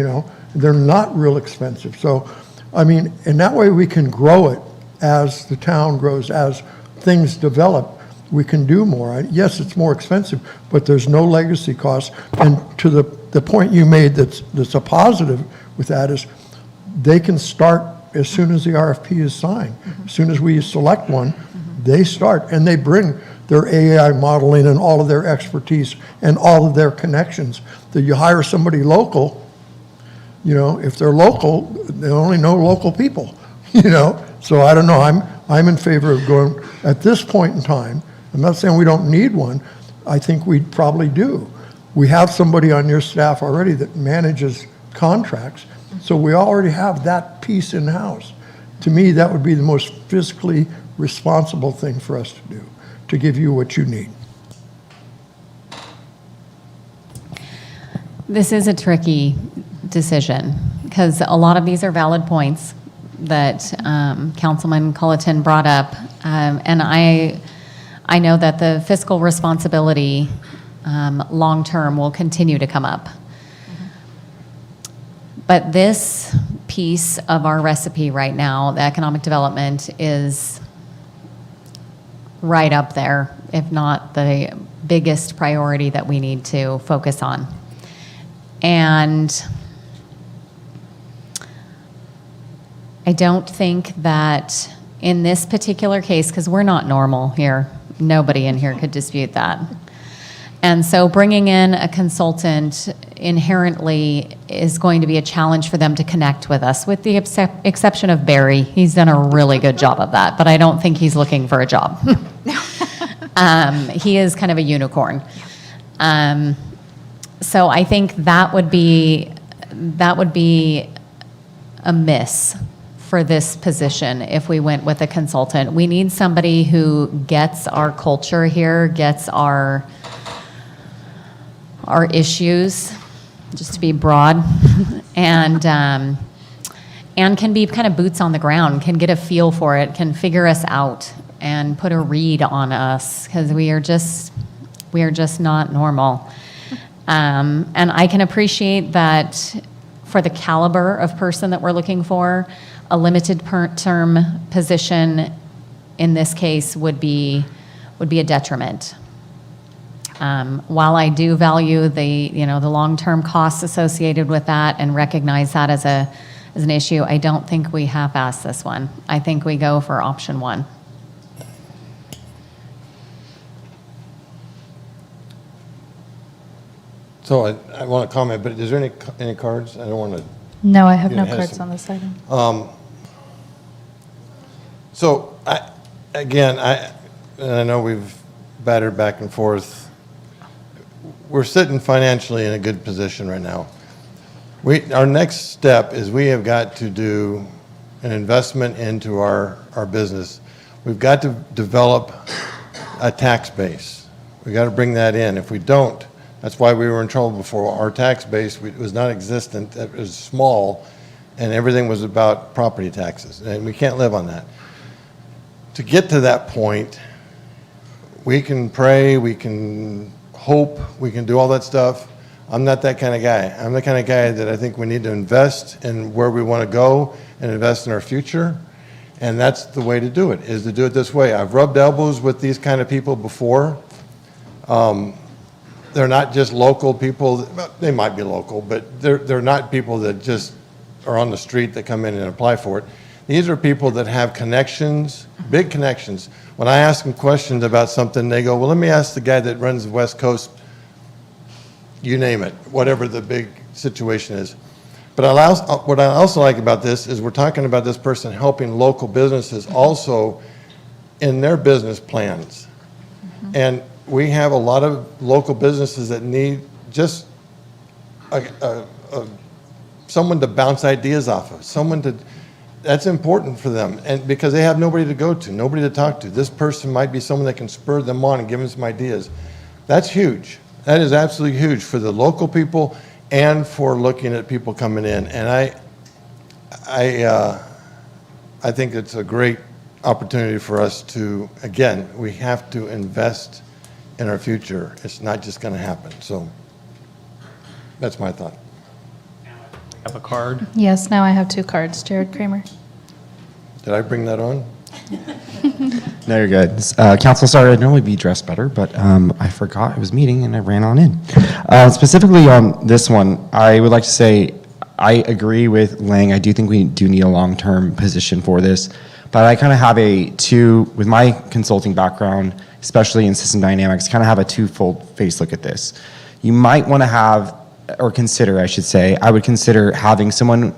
they're not real expensive. So, and that way we can grow it as the town grows, as things develop. We can do more. Yes, it's more expensive, but there's no legacy costs. And to the point you made that's a positive with that is they can start as soon as the RFP is signed. As soon as we select one, they start, and they bring their AI modeling and all of their expertise and all of their connections. That you hire somebody local, if they're local, they only know local people, So I don't know, I'm in favor of going, at this point in time, I'm not saying we don't need one, I think we probably do. We have somebody on your staff already that manages contracts, so we already have that piece in-house. To me, that would be the most fiscally responsible thing for us to do, to give you what you need. This is a tricky decision because a lot of these are valid points that Councilman Culleton brought up. And I know that the fiscal responsibility long-term will continue to come up. But this piece of our recipe right now, the economic development, is right up there, if not the biggest priority that we need to focus on. And I don't think that in this particular case, because we're not normal here, nobody in here could dispute that. And so bringing in a consultant inherently is going to be a challenge for them to connect with us, with the exception of Barry. He's done a really good job of that, but I don't think he's looking for a job. He is kind of a unicorn. So I think that would be a miss for this position if we went with a consultant. We need somebody who gets our culture here, gets our issues, just to be broad, and can be kind of boots on the ground, can get a feel for it, can figure us out and put a read on us, because we are just not normal. And I can appreciate that for the caliber of person that we're looking for, a limited term position in this case would be a detriment. While I do value the long-term costs associated with that and recognize that as an issue, I don't think we half-ass this one. I think we go for option one. So I want to comment, but is there any cards? I don't want to. No, I have get no ahead of cards on this item. So I know we've battered back and forth. We're sitting financially in a good position right now. Our next step is we have got to do an investment into our business. We've got to develop a tax base. We've got to bring that in. If we don't, that's why we were in trouble before. Our tax base was not existent. It was small, and everything was about property taxes, and we can't live on that. To get to that point, we can pray, we can hope, we can do all that stuff. I'm not that kind of guy. I'm the kind of guy that I think we need to invest in where we want to go and invest in our future. And that's the way to do it, is to do it this way. I've rubbed elbows with these kind of people before. They're not just local people. They might be local, but they're not people that just are on the street that come in and apply for it. These are people that have connections, big connections. When I ask them questions about something, they go, well, let me ask the guy that runs the West Coast, you name it, whatever the big situation is. But what I also like about this is we're talking about this person helping local businesses also in their business plans. And we have a lot of local businesses that need just someone to bounce ideas off of, that's important for them, and because they have nobody to go to, nobody to talk to. This person might be someone that can spur them on and give them some ideas. That's huge. That is absolutely huge for the local people and for looking at people coming in. And I think it's a great opportunity for us to, again, we have to invest in our future. It's not just going to happen. So that's my thought. Have a card? Yes, now I have 2 cards. Jared Kramer. Did I bring that on? No, you're good. Council, sorry, I'd normally be dressed better, but I forgot it was meeting and I ran on in. Specifically on this one, I would like to say I agree with Lang. I do think we do need a long-term position for this, but I kind of have with my consulting background, especially in system dynamics, kind of have a twofold face look at this. You might want to have, or consider, I should say, I would consider having someone,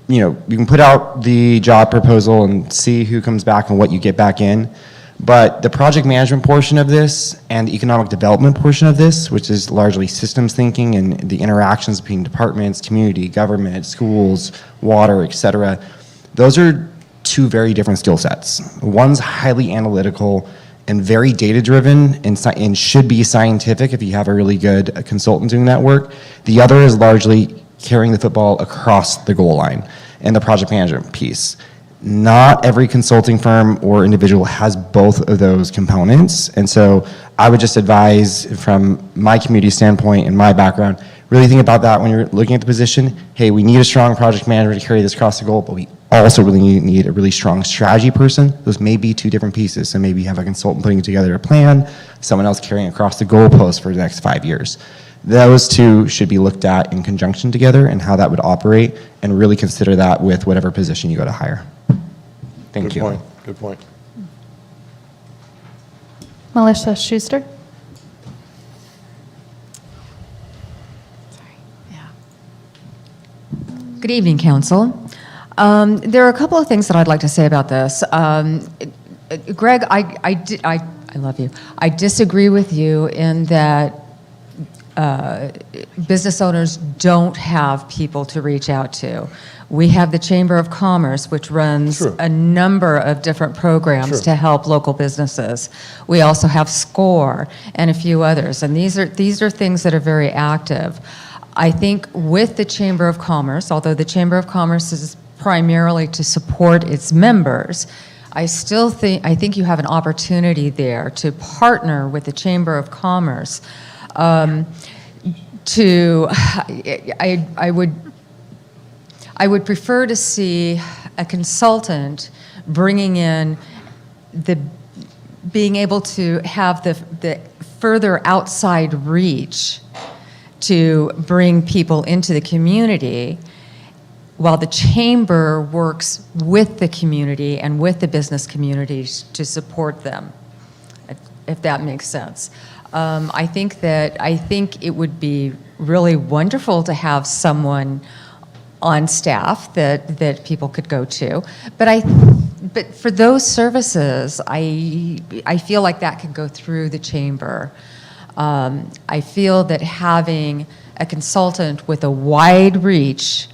you can put out the job proposal and see who comes back and what you get back in. But the project management portion of this and the economic development portion of this, which is largely systems thinking and the interactions between departments, community, government, schools, water, et cetera, those are 2 very different skill sets. One's highly analytical and very data-driven and should be scientific if you have a really good consultant doing that work. The other is largely carrying the football across the goal line and the project management piece. Not every consulting firm or individual has both of those components. And so I would just advise from my community standpoint and my background, really think about that when you're looking at the position. Hey, we need a strong project manager to carry this across the goal, but we also really need a really strong strategy person. Those may be 2 different pieces. So maybe you have a consultant putting together a plan, someone else carrying across the goalpost for the next 5 years. Those 2 should be looked at in conjunction together and how that would operate, and really consider that with whatever position you go to hire. Thank you. Good point. Good point. Melissa Schuster. Good evening, Council. There are a couple of things that I'd like to say about this. Greg, I love you. I disagree with you in that business owners don't have people to reach out to. We have the Chamber of Commerce, which runs a number of different programs to help local businesses. We also have SCORE and a few others, and these are things that are very active. I think with the Chamber of Commerce, although the Chamber of Commerce is primarily to support its members, I think you have an opportunity there to partner with the Chamber of Commerce. I would prefer to see a consultant bringing in being able to have the further outside reach to bring people into the community, while the chamber works with the community and with the business communities to support them, if that makes sense. I think it would be really wonderful to have someone on staff that people could go to, but for those services, I feel like that could go through the chamber. I feel that having a consultant with a wide reach,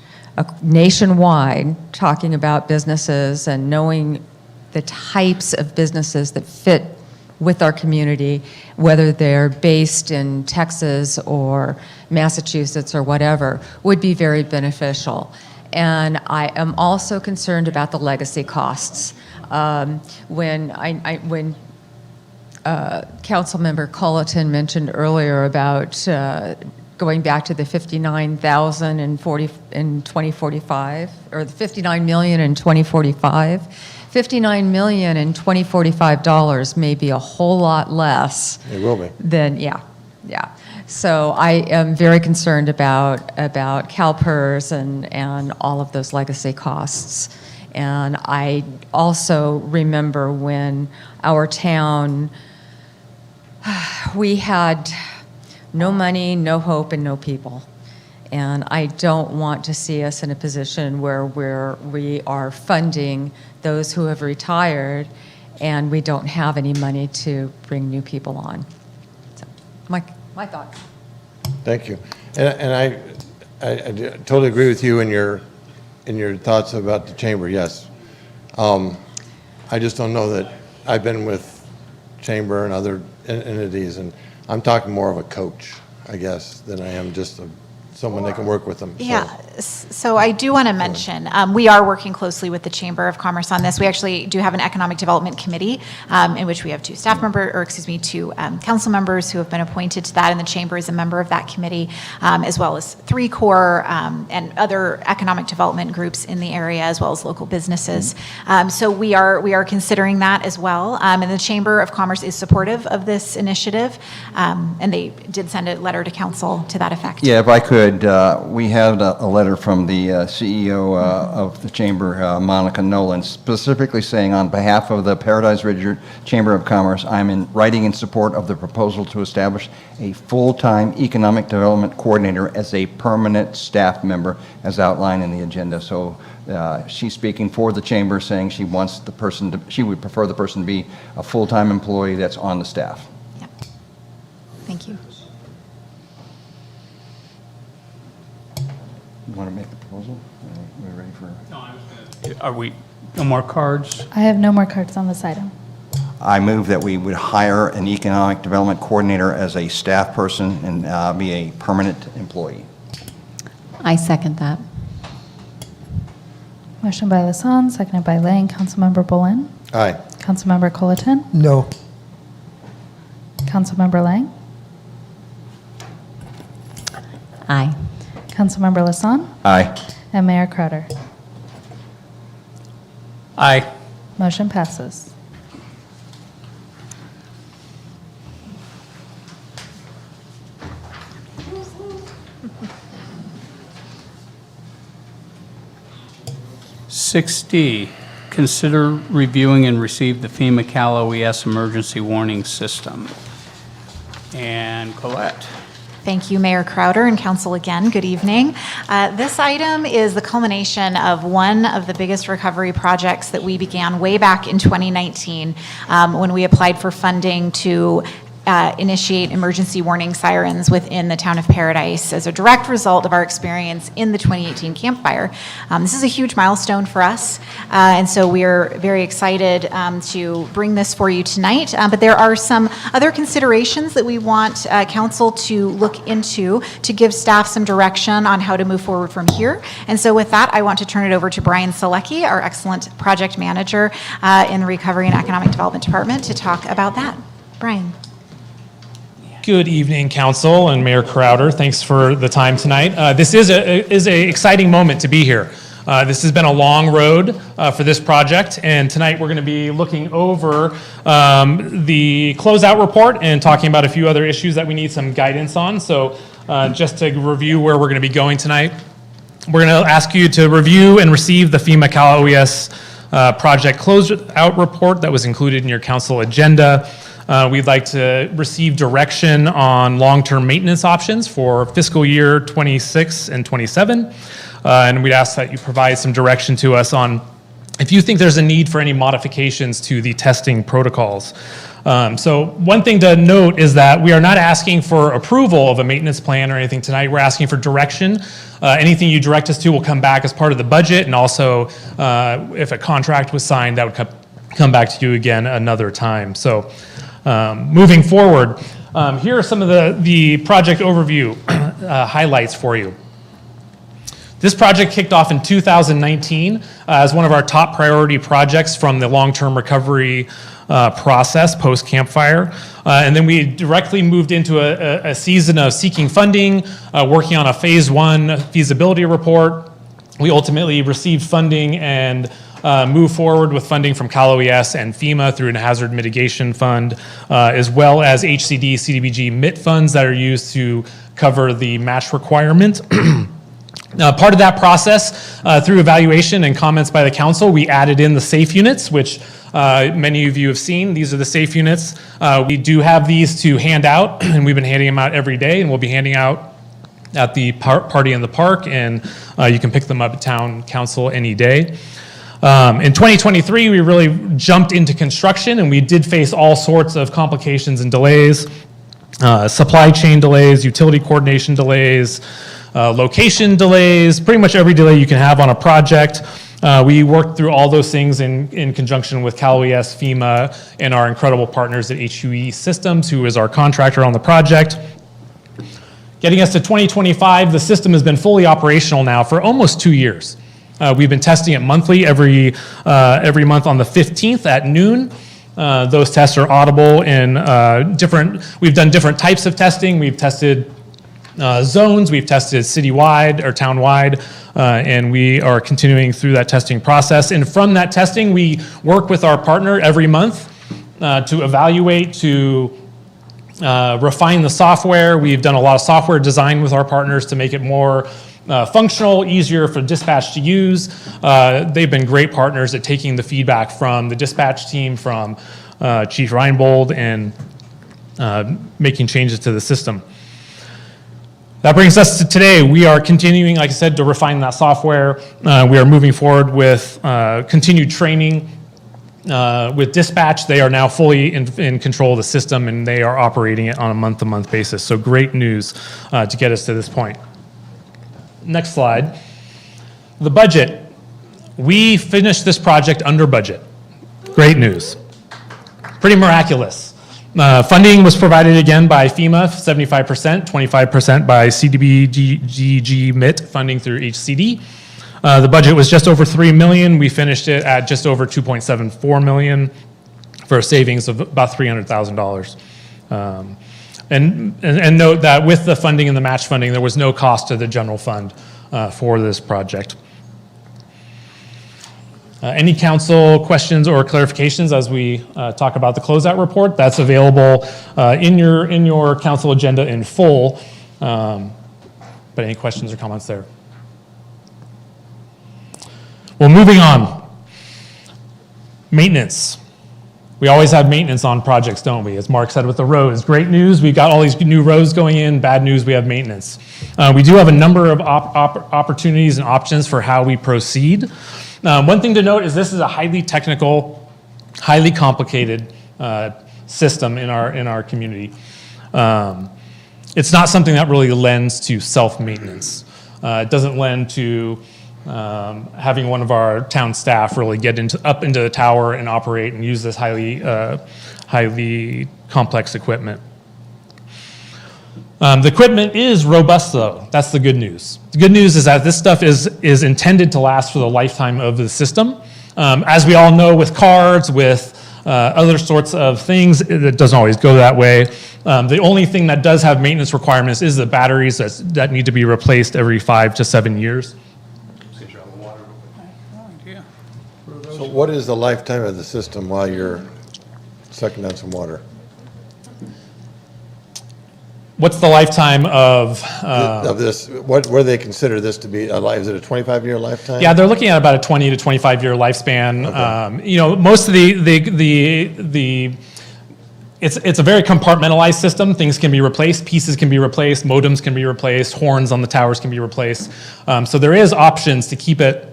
nationwide, talking about businesses and knowing the types of businesses that fit with our community, whether they're based in Texas or Massachusetts or whatever, would be very beneficial. And I am also concerned about the legacy costs. When Councilmember Colleton mentioned earlier about going back to the $59,000 in 2045, or the $59 million in 2045. $59 million in 2045 dollars may be a whole lot less. It will be. Yeah. So I am very concerned about CalPERS and all of those legacy costs. And I also remember when our town, we had no money, no hope, and no people. And I don't want to see us in a position where we are funding those who have retired and we don't have any money to bring new people on. So, my thoughts. Thank you. And I totally agree with you in your thoughts about the chamber, yes. I just don't know that, I've been with chamber and other entities, and I'm talking more of a coach, I guess, than I am just someone that can work with them. So. Yeah, so I do want to mention, we are working closely with the Chamber of Commerce on this. We actually do have an Economic Development Committee in which we have two council members who have been appointed to that, and the Chamber is a member of that committee, as well as 3 Core and other economic development groups in the area, as well as local businesses. So we are considering that as well, and the Chamber of Commerce is supportive of this initiative, and they did send a letter to council to that effect. Yeah, if I could, we had a letter from the CEO of the Chamber, Monica Nolan, specifically saying, on behalf of the Paradise Ridge Chamber of Commerce, I'm writing in support of the proposal to establish a full-time economic development coordinator as a permanent staff member, as outlined in the agenda. So she's speaking for the Chamber, saying she wants the person she would prefer the person to be a full-time employee that's on the staff. Yep. Thank you. You want to make the proposal? Are we ready for? Are we, no more cards? I have no more cards on this item. I move that we would hire an economic development coordinator as a staff person and be a permanent employee. I second that. Motion by Lassonde, seconded by Lang. Councilmember Bolin? Aye. Councilmember Colleton? No. Councilmember Lang? Aye. Councilmember Lassonde? Aye. And Mayor Crowder? Aye. Motion passes. D, consider reviewing and receive the FEMA Cal OES emergency warning system. And Colette. Thank you, Mayor Crowder and Council again. Good evening. This item is the culmination of one of the biggest recovery projects that we began way back in 2019 when we applied for funding to initiate emergency warning sirens within the town of Paradise as a direct result of our experience in the 2018 Camp Fire. This is a huge milestone for us, and so we are very excited to bring this for you tonight. But there are some other considerations that we want council to look into to give staff some direction on how to move forward from here. And so with that, I want to turn it over to Brian Selecki, our excellent project manager in the Recovery and Economic Development Department, to talk about that. Brian. Good evening, Council and Mayor Crowder. Thanks for the time tonight. This is a exciting moment to be here. This has been a long road for this project, and tonight we're going to be looking over the closeout report and talking about a few other issues that we need some guidance on. So just to review where we're going to be going tonight, we're going to ask you to review and receive the FEMA Cal OES project closeout report that was included in your council agenda. We'd like to receive direction on long-term maintenance options for fiscal year 26 and 27. And we'd ask that you provide some direction to us on if you think there's a need for any modifications to the testing protocols. So one thing to note is that we are not asking for approval of a maintenance plan or anything tonight. We're asking for direction. Anything you direct us to will come back as part of the budget, and also if a contract was signed, that would come back to you again another time. So moving forward, here are some of the project overview highlights for you. This project kicked off in 2019 as one of our top priority projects from the long-term recovery process post-Camp Fire. And then we directly moved into a season of seeking funding, working on a phase 1 feasibility report. We ultimately received funding and move forward with funding from Cal OES and FEMA through a hazard mitigation fund, as well as HCD, CDBG MIT funds that are used to cover the match requirement. Part of that process, through evaluation and comments by the council, we added in the safe units, which many of you have seen. These are the safe units. We do have these to hand out, and we've been handing them out every day, and we'll be handing out at the party in the park, and you can pick them up at town council any day. In 2023, we really jumped into construction, and we did face all sorts of complications and delays, supply chain delays, utility coordination delays, location delays, pretty much every delay you can have on a project. We worked through all those things in conjunction with Cal OES, FEMA, and our incredible partners at HUE Systems, who is our contractor on the project. Getting us to 2025, the system has been fully operational now for almost 2 years. We've been testing it monthly, every month on the 15th at noon. Those tests are audible in we've done different types of testing. We've tested zones, we've tested citywide or townwide, and we are continuing through that testing process. And from that testing, we work with our partner every month to evaluate, to refine the software. We've done a lot of software design with our partners to make it more functional, easier for dispatch to use. They've been great partners at taking the feedback from the dispatch team, from Chief Reinbold, and making changes to the system. That brings us to today. We are continuing, like I said, to refine that software. We are moving forward with continued training with dispatch. They are now fully in control of the system, and they are operating it on a month-to-month basis. So great news to get us to this point. Next slide. The budget. We finished this project under budget. Great news. Pretty miraculous. Funding was provided again by FEMA, 75%, 25% by CDBG MIT funding through HCD. The budget was just over $3 million. We finished it at just over $2.74 million for a savings of about $300,000. And note that with the funding and the match funding, there was no cost to the general fund for this project. Any council questions or clarifications as we talk about the closeout report? That's available in your council agenda in full. But any questions or comments there? Well, moving on. Maintenance. We always have maintenance on projects, don't we? As Mark said with the roads. Great news, we've got all these new roads going in. Bad news, we have maintenance. We do have a number of opportunities and options for how we proceed. One thing to note is this is a highly technical, highly complicated system in our community. It's not something that really lends to self-maintenance. It doesn't lend to having one of our town staff really get up into the tower and operate and use this highly complex equipment. The equipment is robust, though. That's the good news. The good news is that this stuff is intended to last for the lifetime of the system. As we all know, with cards, with other sorts of things, it doesn't always go that way. The only thing that does have maintenance requirements is the batteries that need to be replaced every 5 to 7 years. So what is the lifetime of the system while you're sucking down some water? What's the lifetime of this? What do they consider this to be? Is it a 25-year lifetime? Yeah, they're looking at about a 20 to 25-year lifespan. Okay. Most of it's a very compartmentalized system. Things can be replaced, pieces can be replaced, modems can be replaced, horns on the towers can be replaced. So there is options to keep it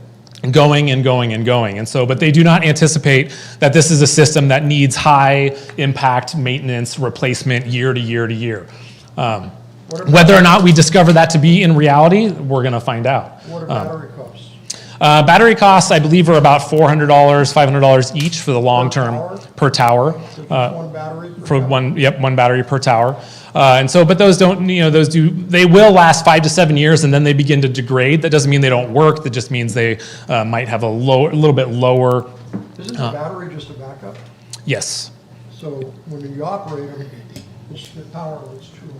going and going and going. And so, but they do not anticipate that this is a system that needs high impact maintenance replacement year to year to year. Whether or not we discover that to be in reality, we're going to find out. What are battery costs? Battery costs, I believe, are about $400, $500 each for the long term per tower. One battery per For tower? one battery per tower. And so, but those don't, they will last 5 to 7 years and then they begin to degrade. That doesn't mean they don't work. That just means they might have a little bit lower. Isn't the battery just a backup? Yes. So when you operate them, the power is too low.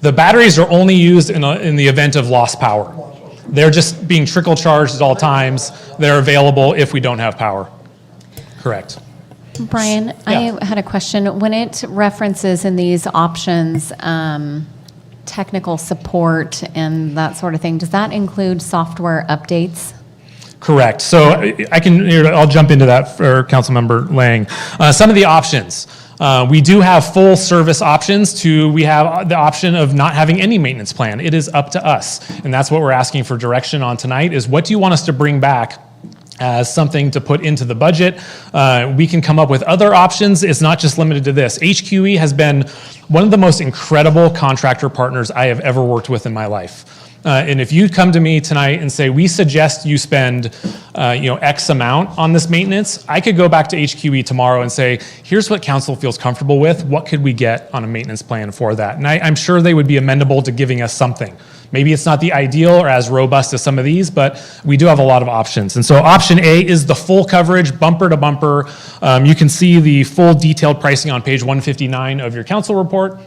The batteries are only used in the event of lost power. They're just being trickle charged at all times. They're available if we don't have power. Correct. Brian, I had a question. When it references in these options, technical support and that sort of thing, does that include software updates? Correct. So I'll jump into that for Councilmember Lang. Some of the options. We do have full service options we have the option of not having any maintenance plan. It is up to us. And that's what we're asking for direction on tonight is what do you want us to bring back as something to put into the budget? We can come up with other options. It's not just limited to this. HQE has been one of the most incredible contractor partners I have ever worked with in my life. And if you come to me tonight and say, we suggest you spend, X amount on this maintenance, I could go back to HQE tomorrow and say, here's what council feels comfortable with. What could we get on a maintenance plan for that? And I'm sure they would be amenable to giving us something. Maybe it's not the ideal or as robust as some of these, but we do have a lot of options. And so option A is the full coverage, bumper to bumper. You can see the full detailed pricing on page 159 of your council report.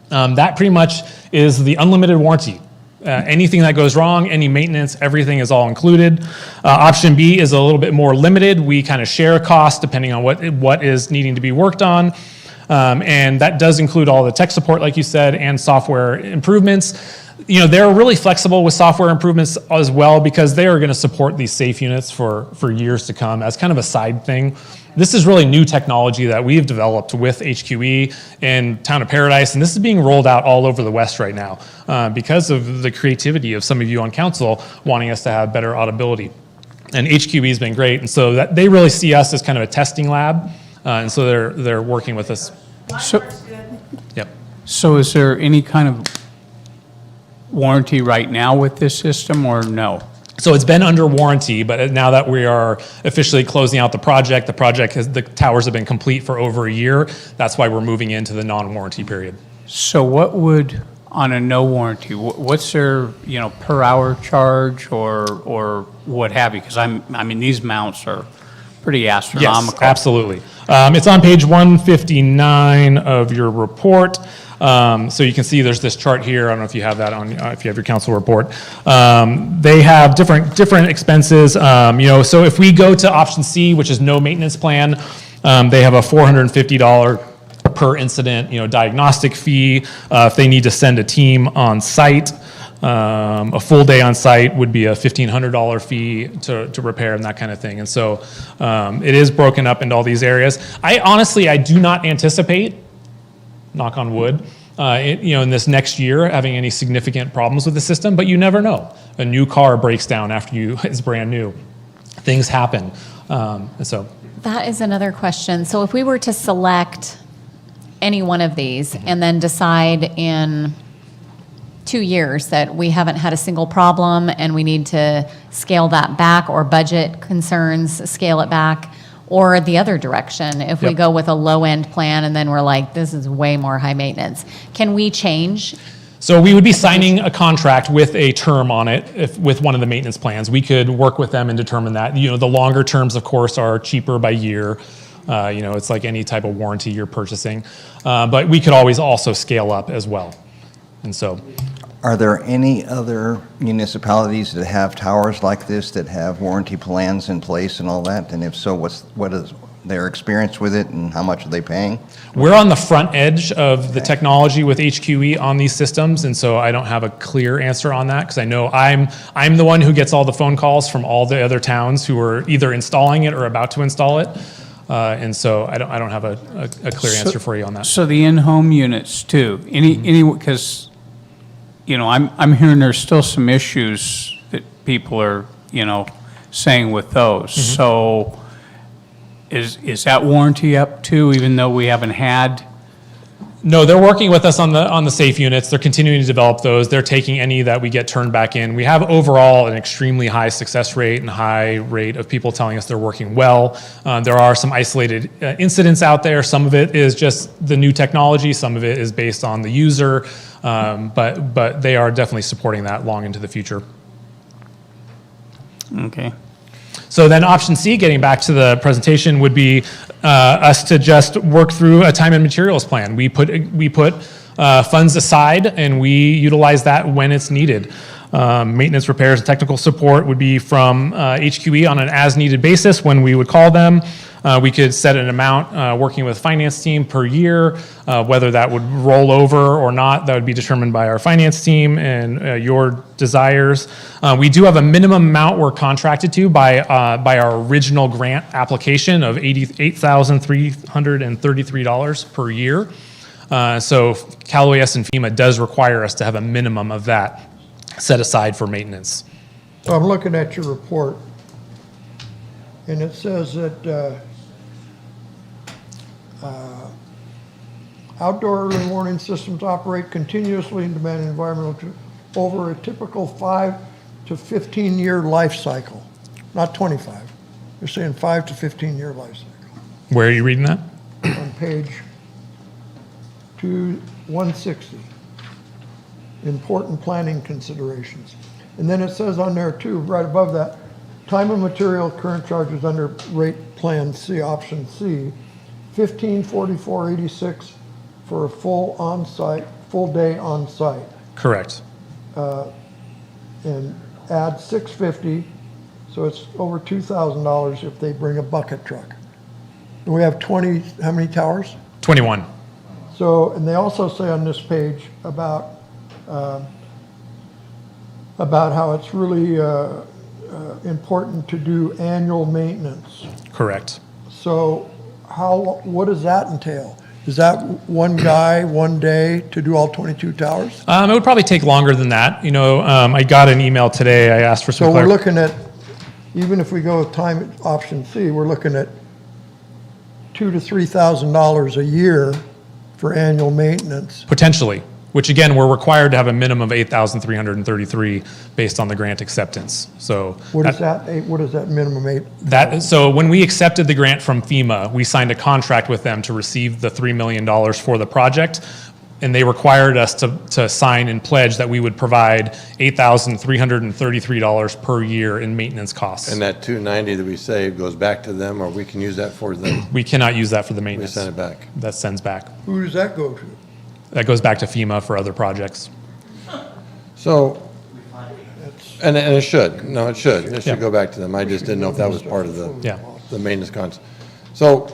That pretty much is the unlimited warranty. Anything that goes wrong, any maintenance, everything is all included. Option B is a little bit more limited. We kind of share costs depending on what is needing to be worked on. And that does include all the tech support, like you said, and software improvements. They're really flexible with software improvements as well because they are going to support these safe units for years to come as kind of a side thing. This is really new technology that we've developed with HQE and Town of Paradise, and this is being rolled out all over the West right now because of the creativity of some of you on council wanting us to have better audibility. And HQE has been great, and so that they really see us as kind of a testing lab, and so they're working with us. Yep. So is there any kind of warranty right now with this system or no? So it's been under warranty, but now that we are officially closing out the towers have been complete for over a year. That's why we're moving into the non-warranty period. So what would, on a no warranty, what's their, per hour charge or what have you? Because these mounts are pretty astronomical. Yes, absolutely. It's on page 159 of your report. So you can see there's this chart here. I don't know if you have that on, if you have your council report. They have different expenses. So if we go to option C, which is no maintenance plan, they have a $450 per incident, diagnostic fee. If they need to send a team on site, a full day on site would be a $1,500 fee to repair and that kind of thing. And so it is broken up into all these areas. I do not anticipate, knock on wood, in this next year having any significant problems with the system, but you never know. A new car breaks down after it's brand new. Things happen. And so That is another question. So if we were to select any one of these and then decide in 2 years that we haven't had a single problem and we need to scale that back, or budget concerns, scale it back, or the other direction, if we go with a low-end plan and then we're like, this is way more high maintenance, can we change? So we would be signing a contract with a term on it with one of the maintenance plans. We could work with them and determine that. The longer terms, of course, are cheaper by year. It's like any type of warranty you're purchasing. But we could always also scale up as well. And so, are there any other municipalities that have towers like this that have warranty plans in place and all that? And if so, what is their experience with it and how much are they paying? We're on the front edge of the technology with HQE on these systems, and so I don't have a clear answer on that because I know I'm the one who gets all the phone calls from all the other towns who are either installing it or about to install it. And so I don't have a clear answer for you on that. So the in-home units too, because I'm hearing there's still some issues that people are saying with those. So is that warranty up too, even though we haven't had? No, they're working with us on the safe units. They're continuing to develop those. They're taking any that we get turned back in. We have overall an extremely high success rate and high rate of people telling us they're working well. There are some isolated incidents out there. Some of it is just the new technology. Some of it is based on the user. But they are definitely supporting that long into the future. Okay. So then option C, getting back to the presentation, would be us to just work through a time and materials plan. We put funds aside and we utilize that when it's needed. Maintenance, repairs, and technical support would be from HQE on an as-needed basis when we would call them. We could set an amount, working with finance team per year, whether that would roll over or not, that would be determined by our finance team and your desires. We do have a minimum amount we're contracted to by our original grant application of $88,333 per year. So Cal OES and FEMA does require us to have a minimum of that set aside for maintenance. So I'm looking at your report, and it says that outdoor early warning systems operate continuously in demanding environmental over a typical 5 to 15 year life cycle, not 25. You're saying 5 to 15 year life cycle. Where are you reading that? On page 160. Important planning considerations. And then it says on there too, right above that, time and material current charges under rate plan C, option C, $1544.86 for a full day on site. Correct. And add $650, so it's over $2,000 if they bring a bucket truck. And we have 20, how many towers? 21. So, and they also say on this page about how it's really important to do annual maintenance. Correct. So what does that entail? Is that one guy, one day to do all 22 towers? It would probably take longer than that. You know, I got an email today. I asked for some So we're looking at, even if we go with time option C, we're looking at $2,000 to $3,000 a year for annual maintenance. Potentially, which again, we're required to have a minimum of 8,333 based on the grant acceptance. So What is that minimum eight? so when we accepted the grant from FEMA, we signed a contract with them to receive the $3 million for the project. And they required us to sign and pledge that we would provide $8,333 per year in maintenance costs. And that $290 that we saved goes back to them, or we can use that for them? We cannot use that for the maintenance. We send it back. That sends back. Who does that go to? That goes back to FEMA for other projects. So, and it should, no, it should. It should Yeah. go back to them. I just didn't know if that was part of Yeah. the maintenance costs. So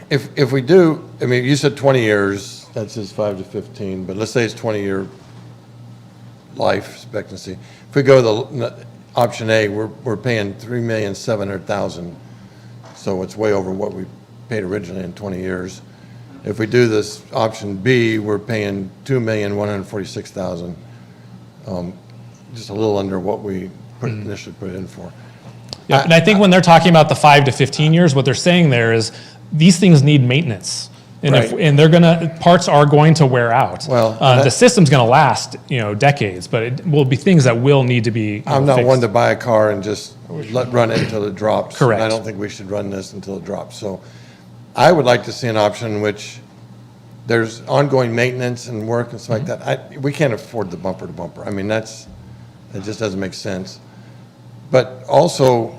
if we do, I mean, you said 20 years, that's just 5 to 15, but let's say it's 20-year life expectancy. If we go the option A, we're paying $3,700,000, so it's way over what we paid originally in 20 years. If we do this option B, we're paying $2,146,000, just a little under what we initially put in for. Yeah, and I think when they're talking about the 5 to 15 years, what they're saying there is these things need maintenance. And Right. and parts are going to wear out. Well, the system's going to last, decades, but it will be things that will need to be I'm not fixed. one to buy a car and just run it until it drops. Correct. I don't think we should run this until it drops. So I would like to see an option in which there's ongoing maintenance and work and stuff like that. We can't afford the bumper to bumper. I mean, that just doesn't make sense. But also,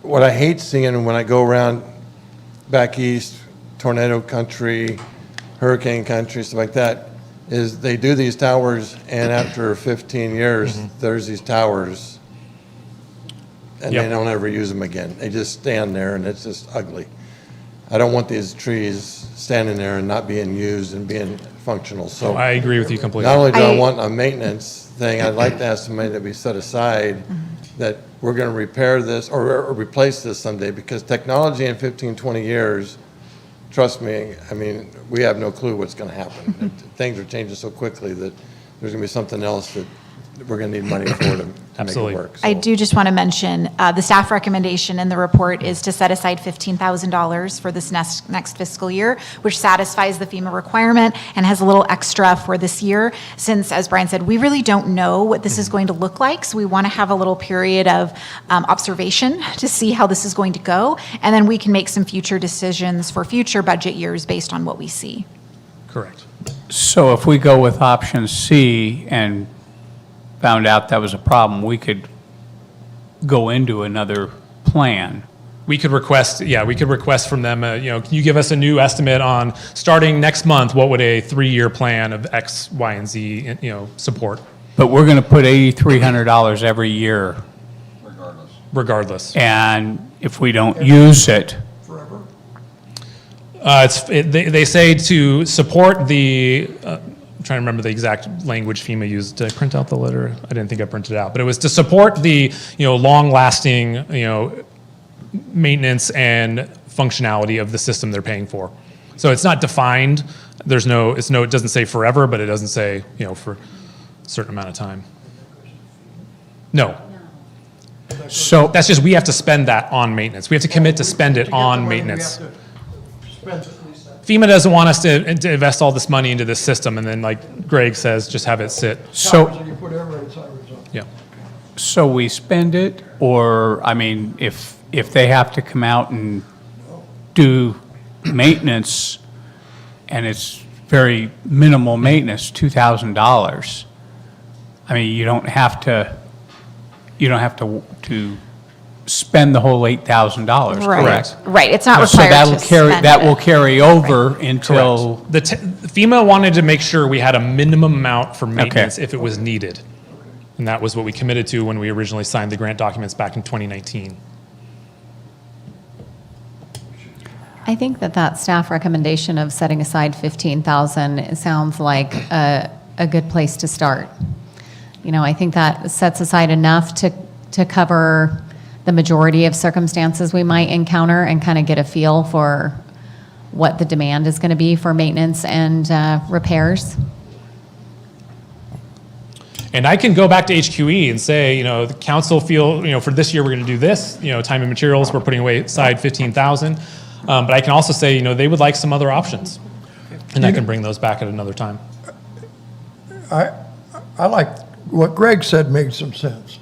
what I hate seeing when I go around back east, tornado country, hurricane country, stuff like that, is they do these towers, and after 15 years, there's these towers, and Yep. they don't ever use them again. They just stand there, and it's just ugly. I don't want these trees standing there and not being used and being functional, so. I agree with you completely. Not only do I want a maintenance thing, I'd like to have some money that we set aside that we're going to repair this or replace this someday, because technology in 15, 20 years, trust me, I mean, we have no clue what's going to happen. Things are changing so quickly that there's going to be something else that we're going to need money for to make Absolutely. it work. I So- do just want to mention, the staff recommendation in the report is to set aside $15,000 for this next fiscal year, which satisfies the FEMA requirement and has a little extra for this year. Since, as Brian said, we really don't know what this is going to look like, so we want to have a little period of observation to see how this is going to go, and then we can make some future decisions for future budget years based on what we see. Correct. So if we go with option C and found out that was a problem, we could go into another plan. We could request from them, can you give us a new estimate on, starting next month, what would a 3-year plan of X, Y, and Z, support? but we're going to put $8,300 every year. Regardless. And if we don't use it, They say to support the, I'm trying to remember the exact language FEMA used. Did I print out the letter? I didn't think I printed it out, but it was to support the, long-lasting, maintenance and functionality of the system they're paying for. So it's not defined. It doesn't say forever, but it doesn't say, for a certain amount of time. No. So that's just, we have to spend that on maintenance. We have to commit to spend it on maintenance. FEMA doesn't want us to invest all this money into this system and then, like Greg says, just have it sit. Yeah. So we spend it, or, I mean, if they have to come out and do maintenance, and it's very minimal maintenance, $2,000, I mean, you don't have to spend the whole $8,000, correct? Right, it's not So required that'll to carry, spend that it. will carry over until, Correct. FEMA wanted to make sure we had a minimum amount for maintenance if it was needed. And that was what we committed to when we originally signed the grant documents back in 2019. I think that staff recommendation of setting aside 15,000 sounds like a good place to start. I think that sets aside enough to cover the majority of circumstances we might encounter and kind of get a feel for what the demand is going to be for maintenance and repairs. And I can go back to HQE and say, the council feel, for this year, we're going to do this, time and materials, we're putting away aside 15,000. But I can also say, they would like some other options. And I can bring those back at another time. I like what Greg said made some sense.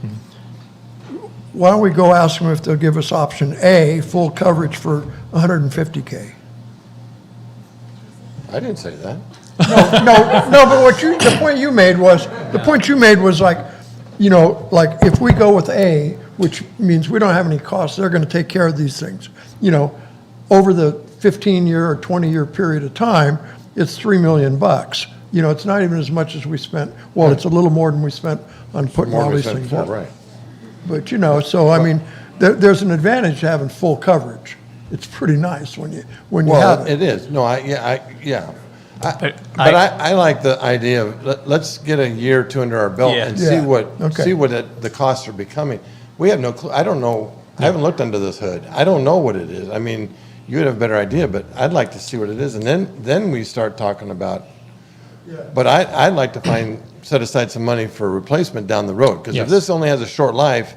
Why don't we go ask them if they'll give us option A, full coverage for $150K? I didn't say that. No, but the point you made was like, like if we go with A, which means we don't have any costs, they're going to take care of these things. Over the 15-year or 20-year period of time, it's $3 million. It's not even as much as we spent. Well, it's a little more than we spent on putting all these things up. Right. But so I mean, there's an advantage to having full coverage. It's pretty nice when you have it. It is. No, But I like the idea of, let's get a year or two under our belt and see what the costs are becoming. We have no clue. I don't know. I haven't looked under this hood. I don't know what it is. I mean, you would have a better idea, but I'd like to see what it is. And then we start talking about, but I'd like to set aside some money for replacement down the road. Because if this only has a short life,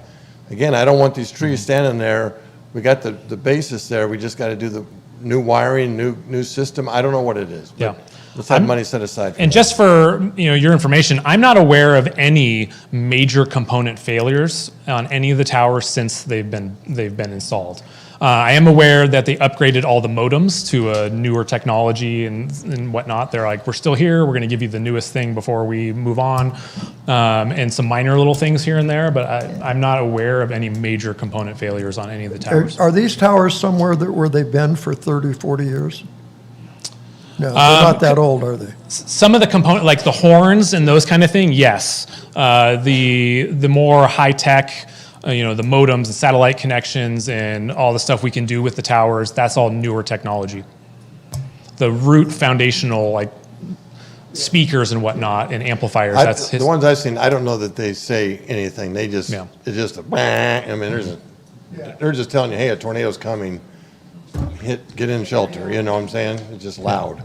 again, I don't want these trees standing there. We got the basis there. We just got to do the new wiring, new system. I don't know what it is. But let's have money set aside for And that. just for your information, I'm not aware of any major component failures on any of the towers since they've been installed. I am aware that they upgraded all the modems to a newer technology and whatnot. They're like, we're still here. We're going to give you the newest thing before we move on, and some minor little things here and there. But I'm not aware of any major component failures on any of the towers. Are these towers somewhere where they've been for 30, 40 years? No, they're not that old, are they? Some of the component, like the horns and those kind of thing, yes. The more high tech, the modems and satellite connections and all the stuff we can do with the towers, that's all newer technology. The root foundational, like speakers and whatnot and amplifiers, The ones I've seen, I don't know that they say anything. They just, it's just a bang. I mean, they're just telling you, hey, a tornado's coming. Get in shelter. You know what I'm saying? It's just loud.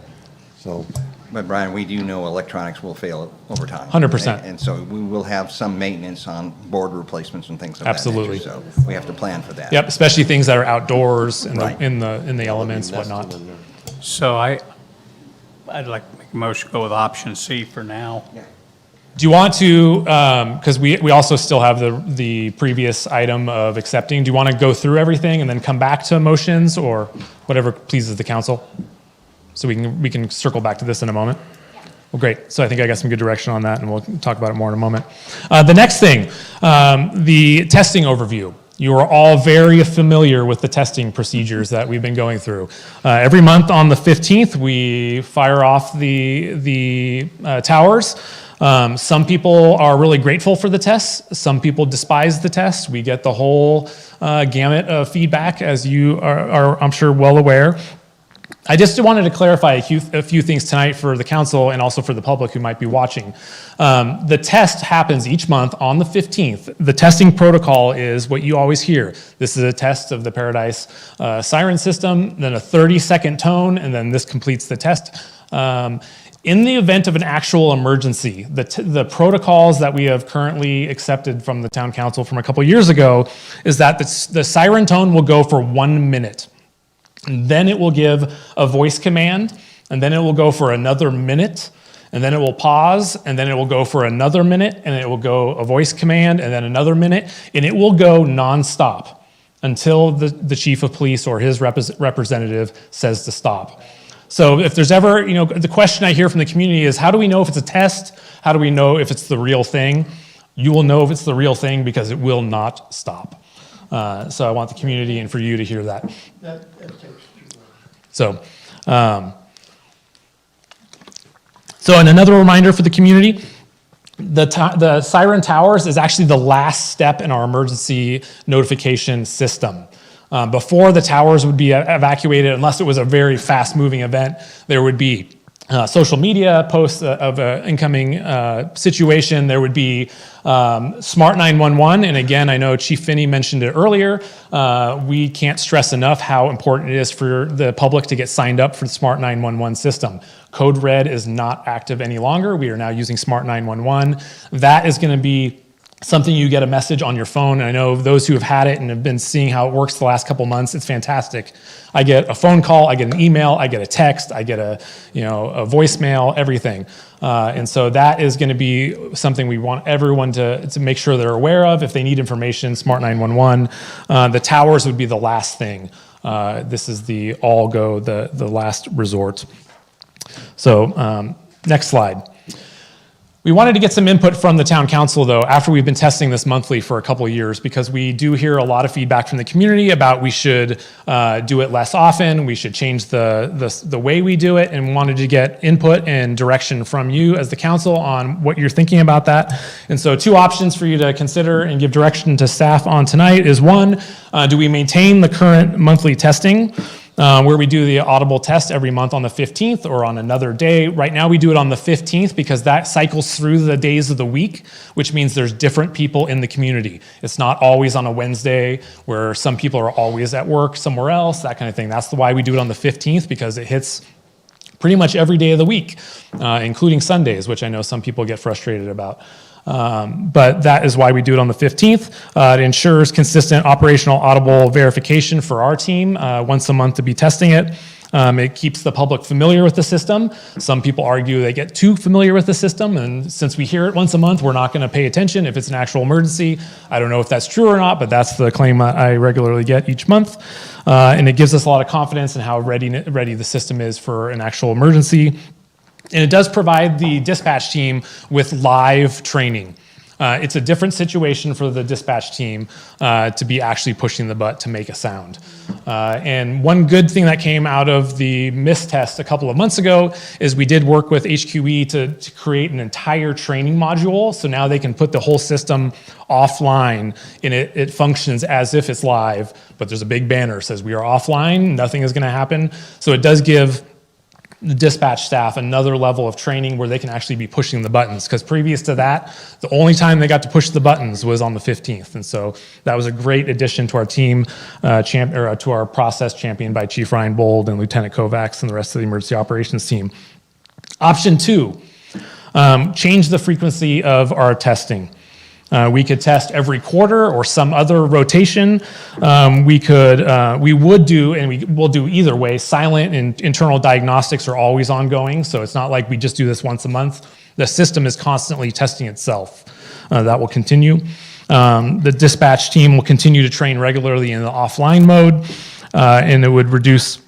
So. But Brian, we do know electronics will fail over time. 100%. And so we will have some maintenance on board replacements and things of Absolutely. that nature. So we have to plan for that. Yep, especially things that are outdoors and Right. in the elements, whatnot. so I'd like to make a motion to go with option C for now. Do you want to, because we also still have the previous item of accepting, do you want to go through everything and then come back to motions or whatever pleases the council? So we can circle back to this in a moment. Well, great. So I think I got some good direction on that and we'll talk about it more in a moment. The next thing, the testing overview. You are all very familiar with the testing procedures that we've been going through. Every month on the 15th, we fire off the towers. Some people are really grateful for the tests. Some people despise the tests. We get the whole gamut of feedback, as you are, I'm sure, well aware. I just wanted to clarify a few things tonight for the council and also for the public who might be watching. The test happens each month on the 15th. The testing protocol is what you always hear. This is a test of the Paradise siren system, then a 30-second tone, and then this completes the test. In the event of an actual emergency, the protocols that we have currently accepted from the town council from a couple years ago is that the siren tone will go for 1 minute. And then it will give a voice command, and then it will go for another minute, and then it will pause, and then it will go for another minute, and it will go a voice command, and then another minute, and it will go nonstop until the chief of police or his representative says to stop. So if there's ever, the question I hear from the community is, how do we know if it's a test? How do we know if it's the real thing? You will know if it's the real thing because it will not stop. So I want the community and for you to hear that. That takes too long. So, and another reminder for the community, the Siren Towers is actually the last step in our emergency notification system. Before the towers would be evacuated, unless it was a very fast-moving event, there would be social media posts of an incoming situation. There would be Smart 911, and again, I know Chief Finney mentioned it earlier. We can't stress enough how important it is for the public to get signed up for the Smart 911 system. Code Red is not active any longer. We are now using Smart 911. That is going to be something you get a message on your phone. And I know those who have had it and have been seeing how it works the last couple months, it's fantastic. I get a phone call, I get an email, I get a text, I get a voicemail, everything. And so that is going to be something we want everyone to make sure they're aware of. If they need information, Smart 911. The towers would be the last thing. This is the the last resort. So next slide. We wanted to get some input from the town council, though, after we've been testing this monthly for a couple of years, because we do hear a lot of feedback from the community about we should do it less often, we should change the way we do it, and wanted to get input and direction from you as the council on what you're thinking about that. And so 2 options for you to consider and give direction to staff on tonight is 1, do we maintain the current monthly testing? Where we do the audible test every month on the 15th or on another day. Right now we do it on the 15th because that cycles through the days of the week, which means there's different people in the community. It's not always on a Wednesday where some people are always at work somewhere else, that kind of thing. That's why we do it on the 15th, because it hits pretty much every day of the week, including Sundays, which I know some people get frustrated about. But that is why we do it on the 15th. It ensures consistent operational audible verification for our team once a month to be testing it. It keeps the public familiar with the system. Some people argue they get too familiar with the system, and since we hear it once a month, we're not going to pay attention if it's an actual emergency. I don't know if that's true or not, but that's the claim I regularly get each month. And it gives us a lot of confidence in how ready the system is for an actual emergency. And it does provide the dispatch team with live training. It's a different situation for the dispatch team to be actually pushing the butt to make a sound. And one good thing that came out of the MIST test a couple of months ago is we did work with HQE to create an entire training module. So now they can put the whole system offline, and it functions as if it's live, but there's a big banner that says we are offline, nothing is going to happen. So it does give the dispatch staff another level of training where they can actually be pushing the buttons, because previous to that, the only time they got to push the buttons was on the 15th. And so that was a great addition to our team, to our process championed by Chief Ryan Bold and Lieutenant Kovacs and the rest of the emergency operations team. Option 2, change the frequency of our testing. We could test every quarter or some other rotation. We would do, and we will do either way, silent and internal diagnostics are always ongoing, so it's not like we just do this once a month. The system is constantly testing itself. That will continue. The dispatch team will continue to train regularly in the offline mode, and it would reduce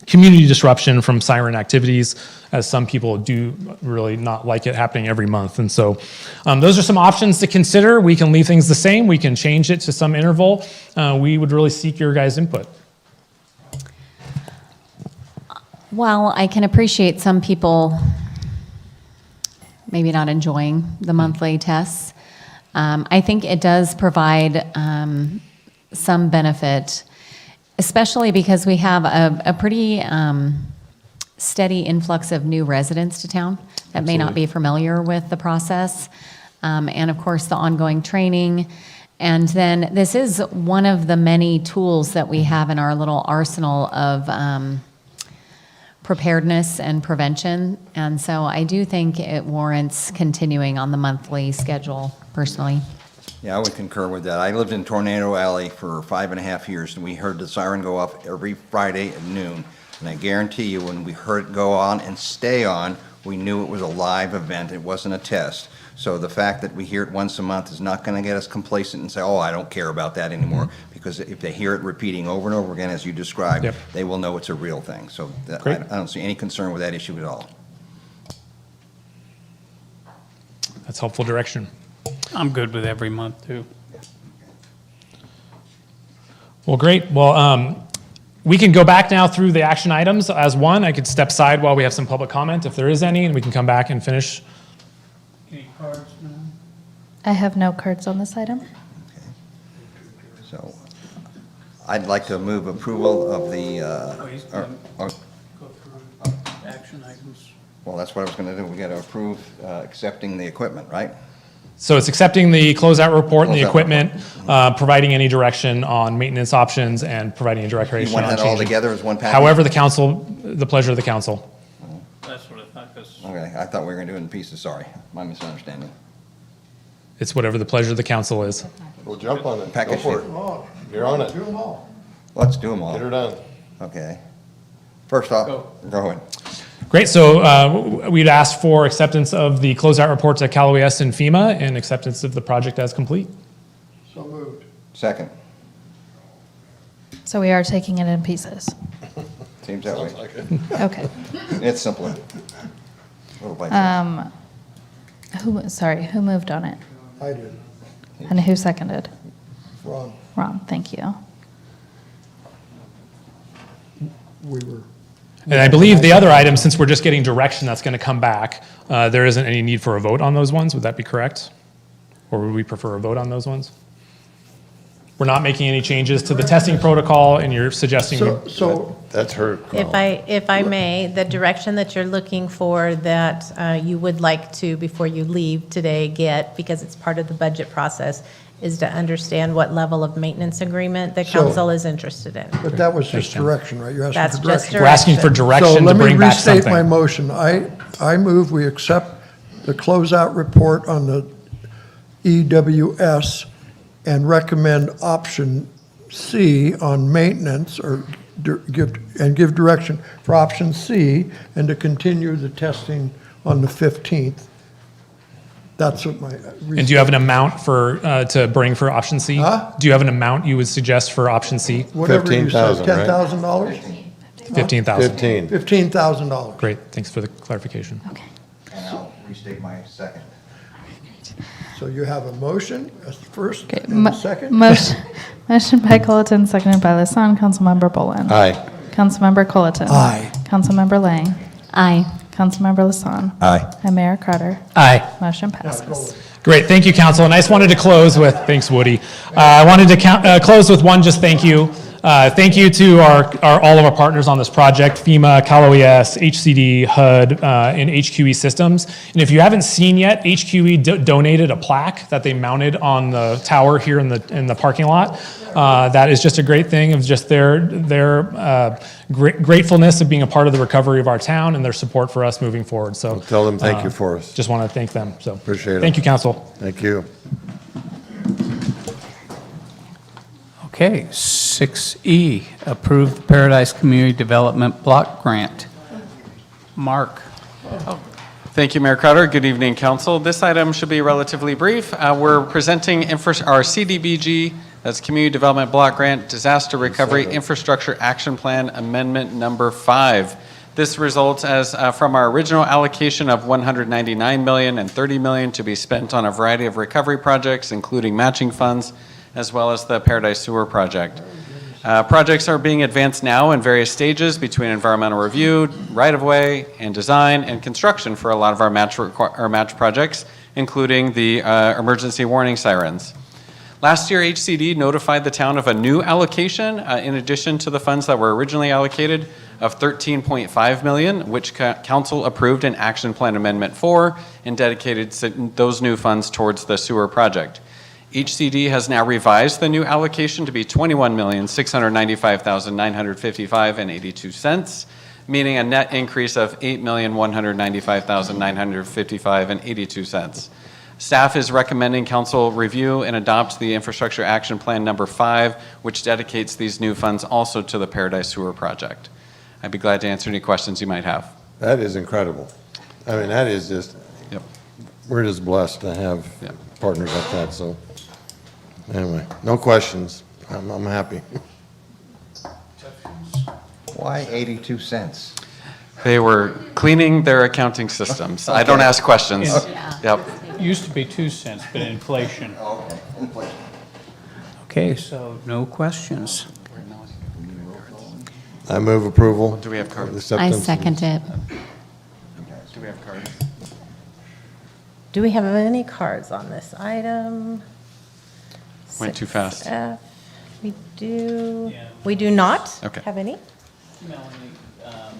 community disruption from siren activities, as some people do really not like it happening every month. And so those are some options to consider. We can leave things the same. We can change it to some interval. We would really seek your guys' input. Well, I can appreciate some people maybe not enjoying the monthly tests. I think it does provide some benefit, especially because we have a pretty steady influx of new residents to town that may not be familiar with the process. And of course, the ongoing training. And then this is one of the many tools that we have in our little arsenal of preparedness and prevention. And so I do think it warrants continuing on the monthly schedule personally. Yeah, I would concur with that. I lived in Tornado Alley for 5.5 years, and we heard the siren go off every Friday at noon. And I guarantee you, when we heard it go on and stay on, we knew it was a live event. It wasn't a test. So the fact that we hear it once a month is not going to get us complacent and say, oh, I don't care about that anymore. Because if they hear it repeating over and over again, as you described, they will know it's a real thing. So I don't see any concern with that issue at all. That's helpful direction. I'm good with every month, too. Well, great. Well, we can go back now through the action items as one. I could step aside while we have some public comment, if there is any, and we can come back and finish. Any cards, no? I have no cards on this item. So I'd like to move approval of the, Go through action items. well, that's what I was going to do. We got to approve accepting the equipment, right? So it's accepting the closeout report and the Closeout equipment, providing any direction on maintenance options, and providing any direction You want on that all changing. together as one package? However, the pleasure of the council. That's what I thought, 'cause Okay, I thought we were going to do it in pieces. Sorry, my misunderstanding. It's whatever the pleasure of the council is. We'll jump on it. Go Package for it. it. You're on it. Do them all. Let's do them all. Get her done. Okay. First off, go ahead. Great, so we'd ask for acceptance of the closeout reports at Cal OES and FEMA and acceptance of the project as complete. So moved. Second. So we are taking it in pieces. Seems that way. Sounds like it. Okay. It's simpler. Little by little. Who moved on it? I did. And who seconded? Ron, Ron, thank you. we were. And I believe the other item, since we're just getting direction that's going to come back, there isn't any need for a vote on those ones. Would that be correct? Or would we prefer a vote on those ones? We're not making any changes to the testing protocol, and you're suggesting. So That's her call. If I may, the direction that you're looking for that you would like to, before you leave today, get, because it's part of the budget process, is to understand what level of maintenance agreement the So- council is interested in. But that was just direction, right? You're asking That's for just direction. We're asking for direction to bring back So let me restate my something. motion. I move we accept the closeout report on the EWS and recommend option C on maintenance, or give direction for option C, and to continue the testing on the 15th. That's what my. And do you have an amount for, to bring for option C? Huh? Do you have an amount you would suggest for option C? Whatever you said, 15,000, right? $10,000? 15,000. 15. $15,000. Great, thanks for the clarification. And I'll restate my second. So you have a motion, a first, Okay, and a second? Motion by Colleton, seconded by Lassonde. Councilmember Bolin. Aye. Councilmember Colleton. Aye. Councilmember Lang. Aye. Councilmember Lassonde. Aye. And Mayor Crowder. Aye. Motion passes. Great, thank you, council. And I just wanted to close with, thanks, Woody. I wanted to close with one, just thank you. Thank you to all of our partners on this project, FEMA, Cal OES, HCD, HUD, and HQE Systems. And if you haven't seen yet, HQE donated a plaque that they mounted on the tower here in the parking lot. That is just a great thing of just their gratefulness of being a part of the recovery of our town and their support for us moving forward. So Tell them thank you for us. just want to thank them. So Appreciate it. Thank you, council. Thank you. Okay, 6E, approve the Paradise Community Development Block Grant. Mark. Thank you, Mayor Crowder. Good evening, council. This item should be relatively brief. We're presenting our CDBG, that's Community Development Block Grant Disaster Recovery Infrastructure Action Plan Amendment Number 5. This results as from our original allocation of $199 million and $30 million to be spent on a variety of recovery projects, including matching funds, as well as the Paradise Sewer Project. Projects are being advanced now in various stages between environmental review, right-of-way, and design, and construction for a lot of our match projects, including the emergency warning sirens. Last year, HCD notified the town of a new allocation in addition to the funds that were originally allocated of $13.5 million, which council approved in Action Plan Amendment 4 and dedicated those new funds towards the sewer project. HCD has now revised the new allocation to be $21,695,955.82, meaning a net increase of $8,195,955.82. Staff is recommending council review and adopt the Infrastructure Action Plan number 5, which dedicates these new funds also to the Paradise Sewer Project. I'd be glad to answer any questions you might have. That is incredible. I mean, that is just, Yep. we're just blessed to have partners like that, so. Anyway, no questions. I'm happy. Why 82 cents? They were cleaning their accounting systems. I don't ask questions. Yep. Used to be 2 cents, but inflation. Okay, inflation. Okay, so no questions. I move approval. Do we have cards? I Acceptance. second it. Do we have cards? Do we have any cards on this item? Went too fast. 6F. We do. We do not Okay. have any.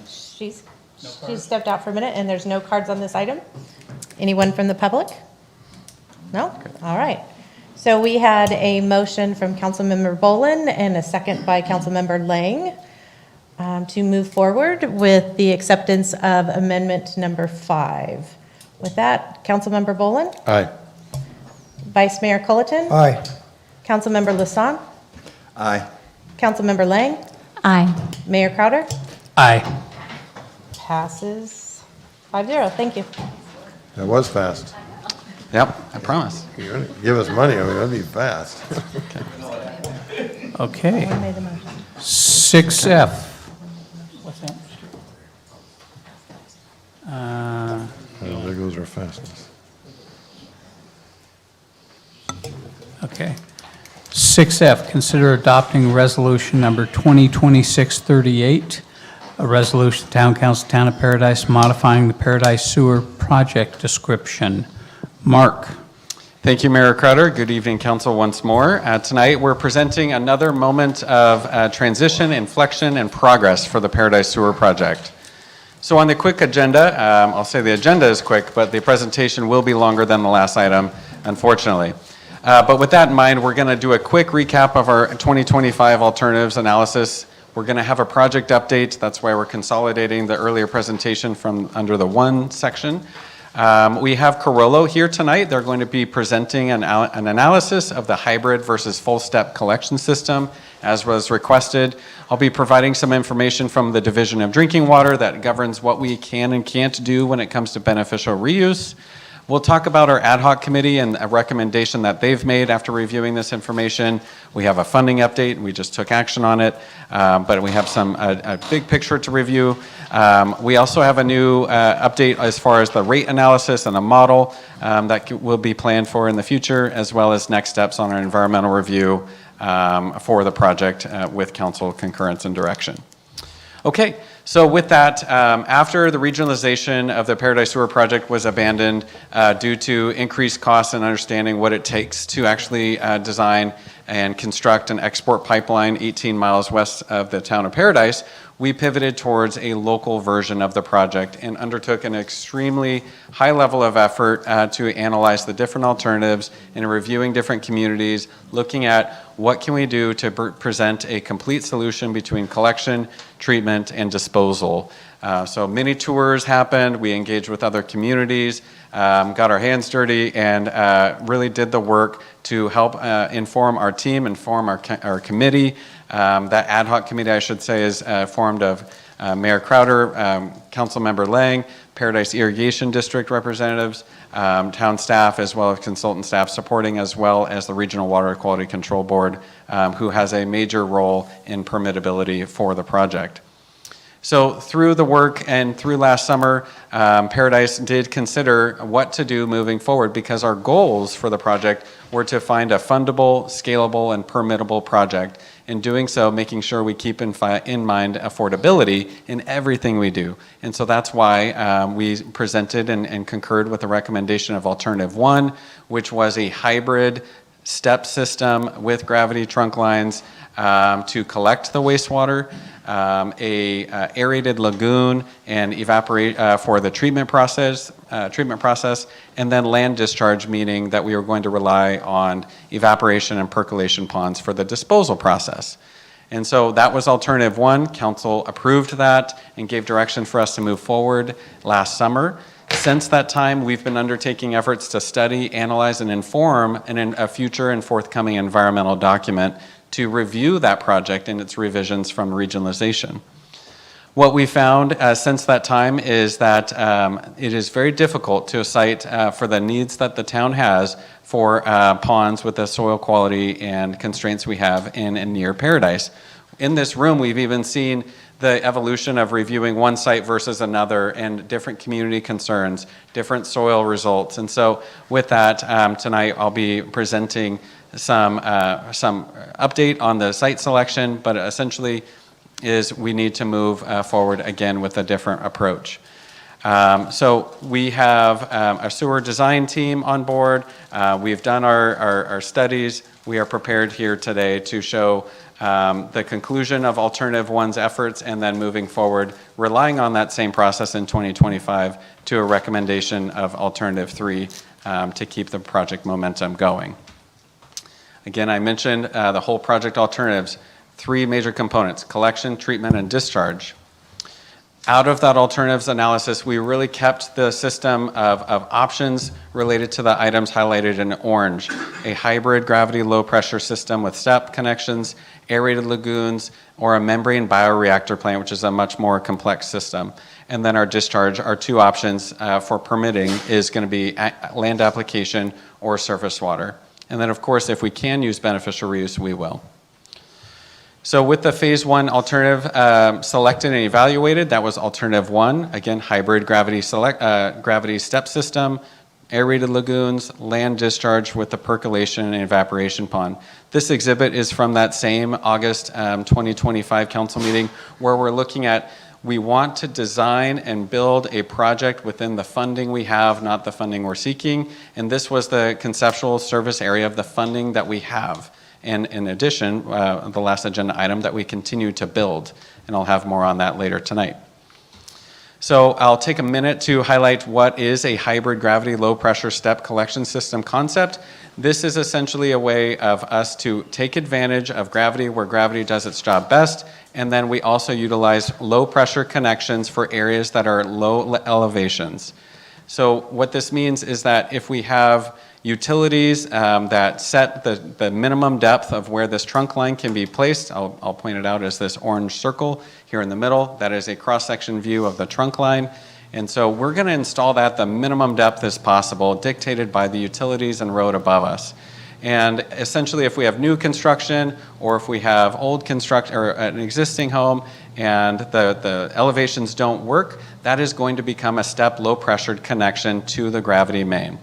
She's stepped out for a minute, and there's no cards on this item. Anyone from the public? No? All right. So we had a motion from Councilmember Bolin and a second by Councilmember Lang to move forward with the acceptance of amendment number 5. With that, Councilmember Bolin? Aye. Vice Mayor Culleton? Aye. Councilmember Lassonde? Aye. Councilmember Lang? Aye. Mayor Crowder? Aye. Passes 5-0. Thank you. That was fast. Yep, I promise. You're gonna give us money, I mean, that'd be fast. Okay. Who made the motion? 6F. What's that? Oh, there goes our fastness. Okay. 6F, consider adopting resolution number 2026-38, a resolution, Town Council, Town of Paradise, modifying the Paradise Sewer Project description. Mark. Thank you, Mayor Crowder. Good evening, council, once more. Tonight, we're presenting another moment of transition, inflection, and progress for the Paradise Sewer Project. So on the quick agenda, I'll say the agenda is quick, but the presentation will be longer than the last item, unfortunately. But with that in mind, we're going to do a quick recap of our 2025 alternatives analysis. We're going to have a project update. That's why we're consolidating the earlier presentation from under the 1 section. We have Carollo here tonight. They're going to be presenting an analysis of the hybrid versus full-step collection system, as was requested. I'll be providing some information from the Division of Drinking Water that governs what we can and can't do when it comes to beneficial reuse. We'll talk about our ad hoc committee and a recommendation that they've made after reviewing this information. We have a funding update. We just took action on it, but we have a big picture to review. We also have a new update as far as the rate analysis and a model that will be planned for in the future, as well as next steps on our environmental review for the project with council concurrence and direction. Okay, so with that, after the regionalization of the Paradise Sewer Project was abandoned due to increased costs and understanding what it takes to actually design and construct an export pipeline 18 miles west of the town of Paradise, we pivoted towards a local version of the project and undertook an extremely high level of effort to analyze the different alternatives and reviewing different communities, looking at what can we do to present a complete solution between collection, treatment, and disposal. So many tours happened, we engaged with other communities, got our hands dirty, and really did the work to help inform our team, inform our committee. That ad hoc committee, I should say, is formed of Mayor Crowder, Councilmember Lang, Paradise Irrigation District representatives, town staff, as well as consultant staff supporting, as well as the Regional Water Quality Control Board, who has a major role in permittability for the project. So through the work and through last summer, Paradise did consider what to do moving forward because our goals for the project were to find a fundable, scalable, and permittable project. In doing so, making sure we keep in mind affordability in everything we do. And so that's why we presented and concurred with the recommendation of Alternative 1, which was a hybrid step system with gravity trunk lines to collect the wastewater, a aerated lagoon and evaporate for the treatment process, and then land discharge, meaning that we were going to rely on evaporation and percolation ponds for the disposal process. And so that was Alternative 1. Council approved that and gave direction for us to move forward last summer. Since that time, we've been undertaking efforts to study, analyze, and inform a future and forthcoming environmental document to review that project and its revisions from regionalization. What we found since that time is that it is very difficult to cite for the needs that the town has for ponds with the soil quality and constraints we have in and near Paradise. In this room, we've even seen the evolution of reviewing one site versus another and different community concerns, different soil results. And so with that, tonight I'll be presenting some update on the site selection, but essentially is we need to move forward again with a different approach. So we have a sewer design team on board. We've done our studies. We are prepared here today to show the conclusion of Alternative 1's efforts and then moving forward, relying on that same process in 2025 to a recommendation of Alternative 3 to keep the project momentum going. Again, I mentioned the whole project alternatives, 3 major components: collection, treatment, and discharge. Out of that alternatives analysis, we really kept the system of options related to the items highlighted in orange: a hybrid gravity low pressure system with step connections, aerated lagoons, or a membrane bioreactor plant, which is a much more complex system. And then our discharge, our 2 options for permitting is going to be land application or surface water. And then, of course, if we can use beneficial reuse, we will. So with the phase 1 alternative selected and evaluated, that was Alternative 1, again, hybrid gravity step system, aerated lagoons, land discharge with the percolation and evaporation pond. This exhibit is from that same August 2025 council meeting where we're looking at, we want to design and build a project within the funding we have, not the funding we're seeking. And this was the conceptual service area of the funding that we have. And in addition, the last agenda item that we continue to build. And I'll have more on that later tonight. So I'll take a minute to highlight what is a hybrid gravity low pressure step collection system concept. This is essentially a way of us to take advantage of gravity where gravity does its job best, and then we also utilize low pressure connections for areas that are low elevations. So what this means is that if we have utilities that set the minimum depth of where this trunk line can be placed, I'll point it out as this orange circle here in the middle. That is a cross-section view of the trunk line. And so we're going to install that the minimum depth as possible, dictated by the utilities and road above us. And essentially, if we have new construction or if we have old construction or an existing home and the elevations don't work, that is going to become a step low pressured connection to the gravity main.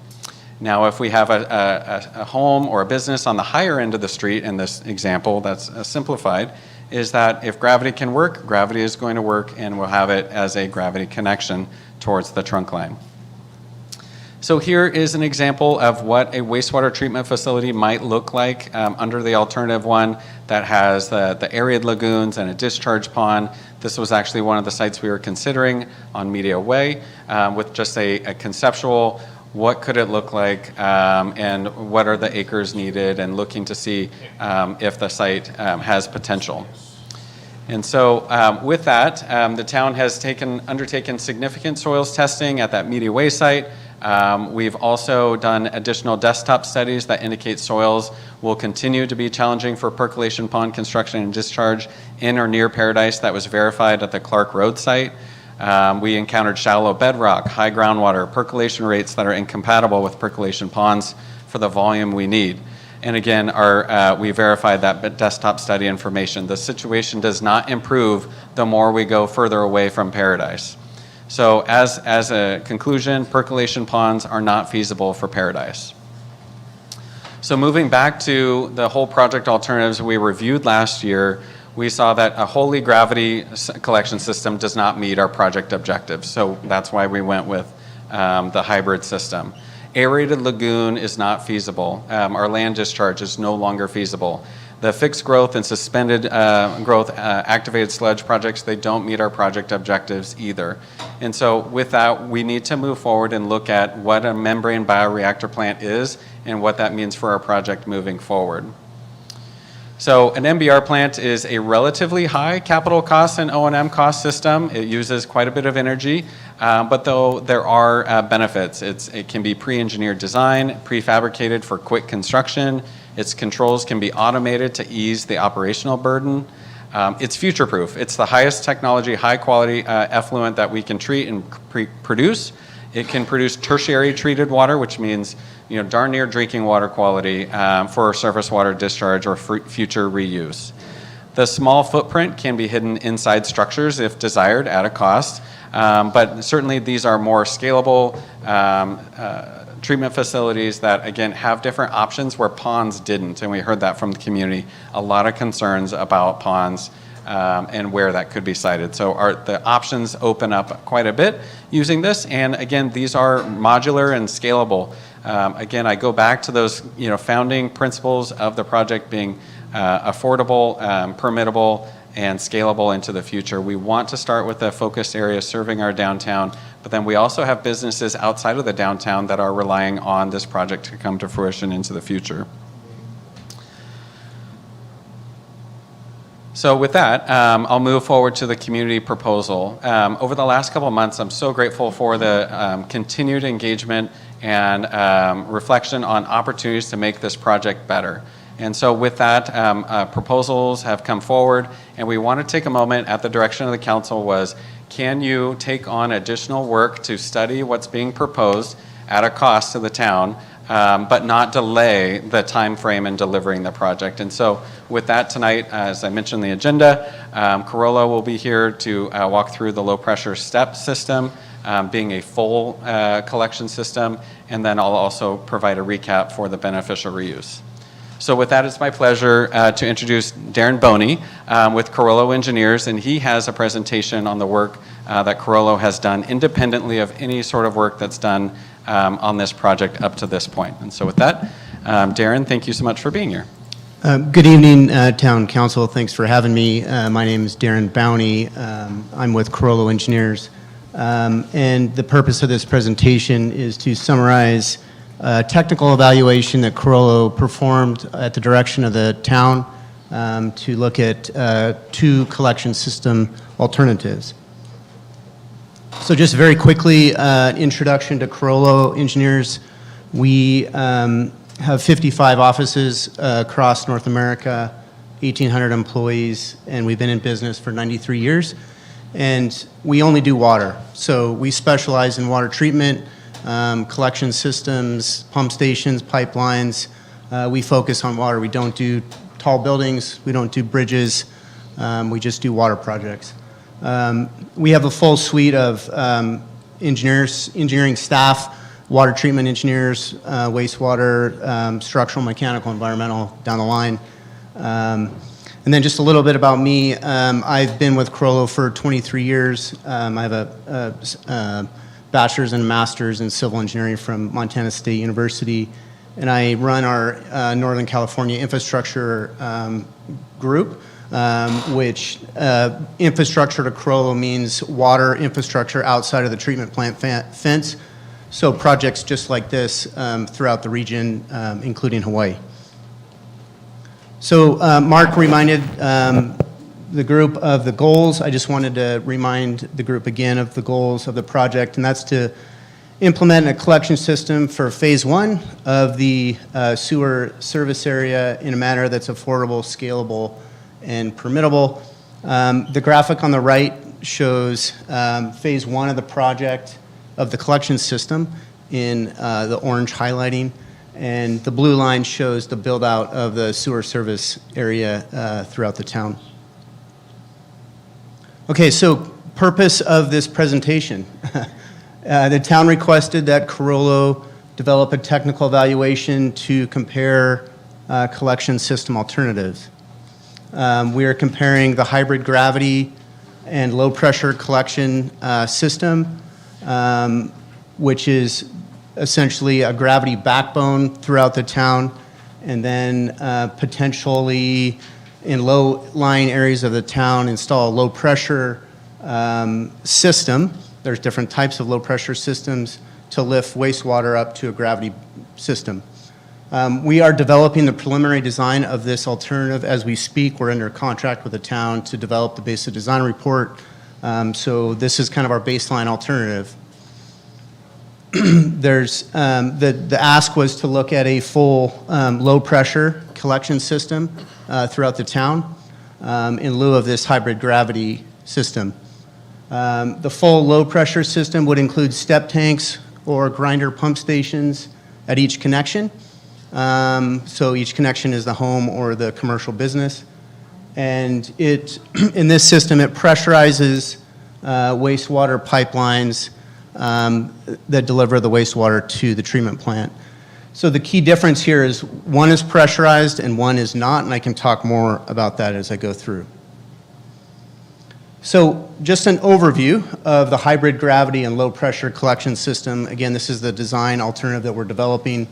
Now, if we have a home or a business on the higher end of the street, in this example that's simplified, is that if gravity can work, gravity is going to work, and we'll have it as a gravity connection towards the trunk line. So here is an example of what a wastewater treatment facility might look like under the Alternative 1 that has the aerated lagoons and a discharge pond. This was actually one of the sites we were considering on Media Way with just a conceptual what could it look like and what are the acres needed, and looking to see if the site has potential. And so with that, the town has undertaken significant soils testing at that Media Way site. We've also done additional desktop studies that indicate soils will continue to be challenging for percolation pond construction and discharge in or near Paradise. That was verified at the Clark Road site. We encountered shallow bedrock, high groundwater, percolation rates that are incompatible with percolation ponds for the volume we need. And again, we verified that desktop study information. The situation does not improve the more we go further away from Paradise. So as a conclusion, percolation ponds are not feasible for Paradise. So moving back to the whole project alternatives we reviewed last year, we saw that a wholly gravity collection system does not meet our project objectives. So that's why we went with the hybrid system. Aerated lagoon is not feasible. Our land discharge is no longer feasible. The fixed growth and suspended growth activated sludge projects, they don't meet our project objectives either. And so with that, we need to move forward and look at what a membrane bioreactor plant is and what that means for our project moving forward. So an MBR plant is a relatively high capital cost and O&M cost system. It uses quite a bit of energy, but though there are benefits. It can be pre-engineered design, prefabricated for quick construction. Its controls can be automated to ease the operational burden. It's future-proof. It's the highest technology, high-quality effluent that we can treat and produce. It can produce tertiary treated water, which means darn near drinking water quality for surface water discharge or future reuse. The small footprint can be hidden inside structures if desired at a cost, but certainly these are more scalable treatment facilities that, again, have different options where ponds didn't, and we heard that from the community. A lot of concerns about ponds and where that could be sited. So the options open up quite a bit using this, and again, these are modular and scalable. Again, I go back to those founding principles of the project being affordable, permittable, and scalable into the future. We want to start with a focused area serving our downtown, but then we also have businesses outside of the downtown that are relying on this project to come to fruition into the future. So with that, I'll move forward to the community proposal. Over the last couple of months, I'm so grateful for the continued engagement and reflection on opportunities to make this project better. And so with that, proposals have come forward, and we want to take a moment at the direction of the council was, can you take on additional work to study what's being proposed at a cost to the town, but not delay the time frame in delivering the project? And so with that tonight, as I mentioned in the agenda, Corolla will be here to walk through the low pressure step system, being a full collection system, and then I'll also provide a recap for the beneficial reuse. So with that, it's my pleasure to introduce Darren Boney with Carollo Engineers, and he has a presentation on the work that Carollo has done independently of any sort of work that's done on this project up to this point. And so with that, Darren, thank you so much for being here. Good evening, Town Council. Thanks for having me. My name is Darren Bowney. I'm with Carollo Engineers. And the purpose of this presentation is to summarize technical evaluation that Carollo performed at the direction of the town to look at two collection system alternatives. So just very quickly, introduction to Carollo Engineers. We have 55 offices across North America, 1,800 employees, and we've been in business for 93 years. And we only do water. So we specialize in water treatment, collection systems, pump stations, pipelines. We focus on water. We don't do tall buildings. We don't do bridges. We just do water projects. We have a full suite of engineering staff, water treatment engineers, wastewater, structural, mechanical, environmental, down the line. And then just a little bit about me. I've been with Carollo for 23 years. I have a bachelor's and master's in civil engineering from Montana State University, and I run our Northern California infrastructure group, which infrastructure to Carollo means water infrastructure outside of the treatment plant fence. So projects just like this throughout the region, including Hawaii. So Mark reminded the group of the goals. I just wanted to remind the group again of the goals of the project, and that's to implement a collection system for phase one of the sewer service area in a manner that's affordable, scalable, and permittable. The graphic on the right shows phase one of the project of the collection system in the orange highlighting. And the blue line shows the build-out of the sewer service area throughout the town. Okay, so purpose of this presentation. The town requested that Carollo develop a technical evaluation to compare collection system alternatives. We are comparing the hybrid gravity and low-pressure collection system, which is essentially a gravity backbone throughout the town, and then potentially in low-lying areas of the town install a low-pressure system. There's different types of low-pressure systems to lift wastewater up to a gravity system. We are developing the preliminary design of this alternative as we speak. We're under contract with the town to develop the basic design report. So this is kind of our baseline alternative. There's the ask was to look at a full low-pressure collection system throughout the town in lieu of this hybrid gravity system. The full low-pressure system would include step tanks or grinder pump stations at each connection. So each connection is the home or the commercial business. And in this system, it pressurizes wastewater pipelines that deliver the wastewater to the treatment plant. So the key difference here is one is pressurized and one is not, and I can talk more about that as I go through. So just an overview of the hybrid gravity and low pressure collection system. Again, this is the design alternative that we're developing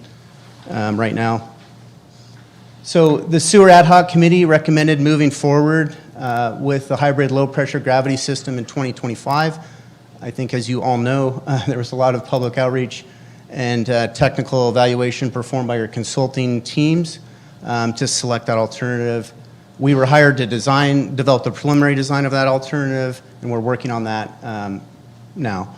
right now. So the Sewer Ad Hoc Committee recommended moving forward with the hybrid low pressure gravity system in 2025. I think as you all know, there was a lot of public outreach and technical evaluation performed by your consulting teams to select that alternative. We were hired to develop the preliminary design of that alternative, and we're working on that now.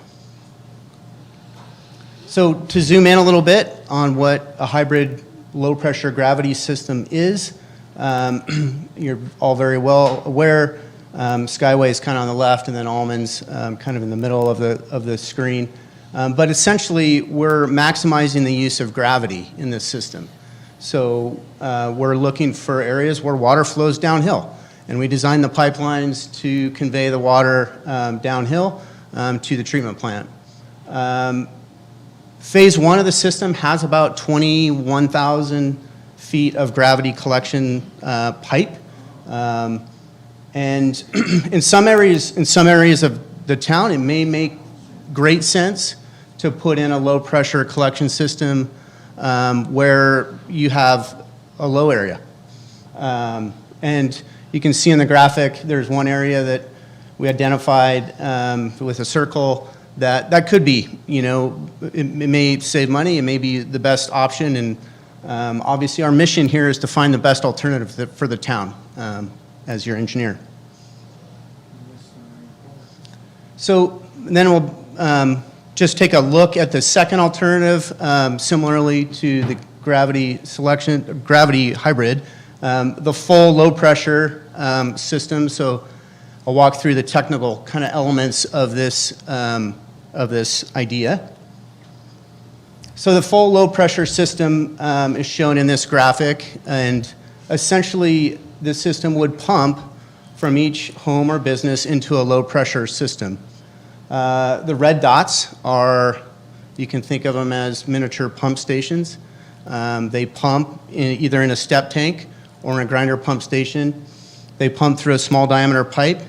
So to zoom in a little bit on what a hybrid low-pressure gravity system is, you're all very well aware. Skyway is kind of on the left, and then Almonds kind of in the middle of the screen. But essentially, we're maximizing the use of gravity in this system. So we're looking for areas where water flows downhill. And we designed the pipelines to convey the water downhill to the treatment plant. Phase one of the system has about 21,000 feet of gravity collection pipe. And in some areas of the town, it may make great sense to put in a low pressure collection system where you have a low area. And you can see in the graphic, there's one area that we identified with a circle that could be, it may save money, it may be the best option, and obviously our mission here is to find the best alternative for the town as your engineer. So then we'll just take a look at the second alternative, similarly to the gravity hybrid, the full low pressure system. So I'll walk through the technical kind of elements of this idea. So the full low pressure system is shown in this graphic, and essentially the system would pump from each home or business into a low pressure system. The red dots are, you can think of them as miniature pump stations. They pump either in a step tank or in a grinder pump station. They pump through a small diameter pipe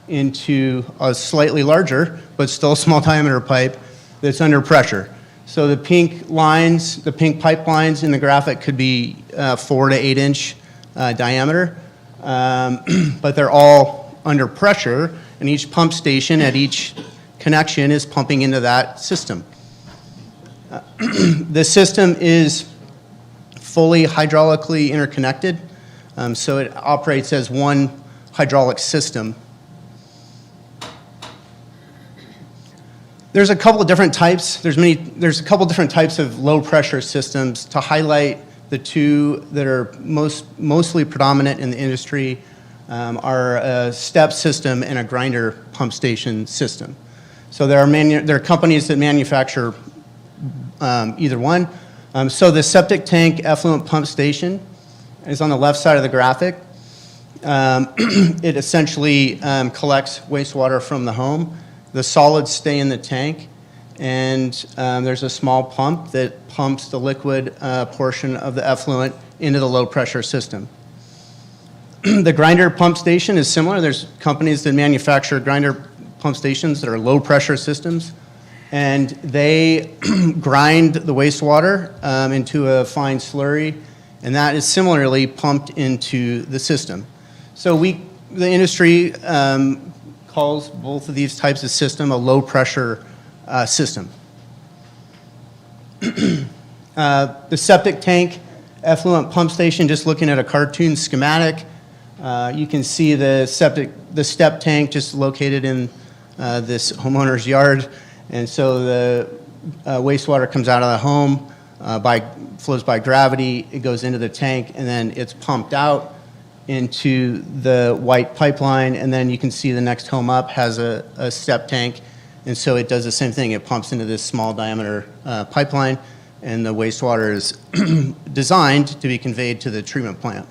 into a slightly larger, but still small diameter pipe that's under pressure. So the pink lines, the pink pipe lines in the graphic could be 4 to 8 inch diameter, but they're all under pressure, and each pump station at each connection is pumping into that system. The system is fully hydraulically interconnected, so it operates as one hydraulic system. There's a couple of different types. There's a couple of different types of low pressure systems. To highlight the two that are mostly predominant in the industry are a step system and a grinder pump station system. So there are companies that manufacture either one. So the septic tank effluent pump station is on the left side of the graphic. It essentially collects wastewater from the home. The solids stay in the tank, and there's a small pump that pumps the liquid portion of the effluent into the low-pressure system. The grinder pump station is similar. There's companies that manufacture grinder pump stations that are low-pressure systems, and they grind the wastewater into a fine slurry, and that is similarly pumped into the system. So the industry calls both of these types of system a low-pressure system. The septic tank effluent pump station, just looking at a cartoon schematic, you can see the step tank just located in this homeowner's yard. And so the wastewater comes out of the home, flows by gravity, it goes into the tank, and then it's pumped out into the white pipeline. And then you can see the next home up has a step tank. And so it does the same thing. It pumps into this small diameter pipeline, and the wastewater is designed to be conveyed to the treatment plant.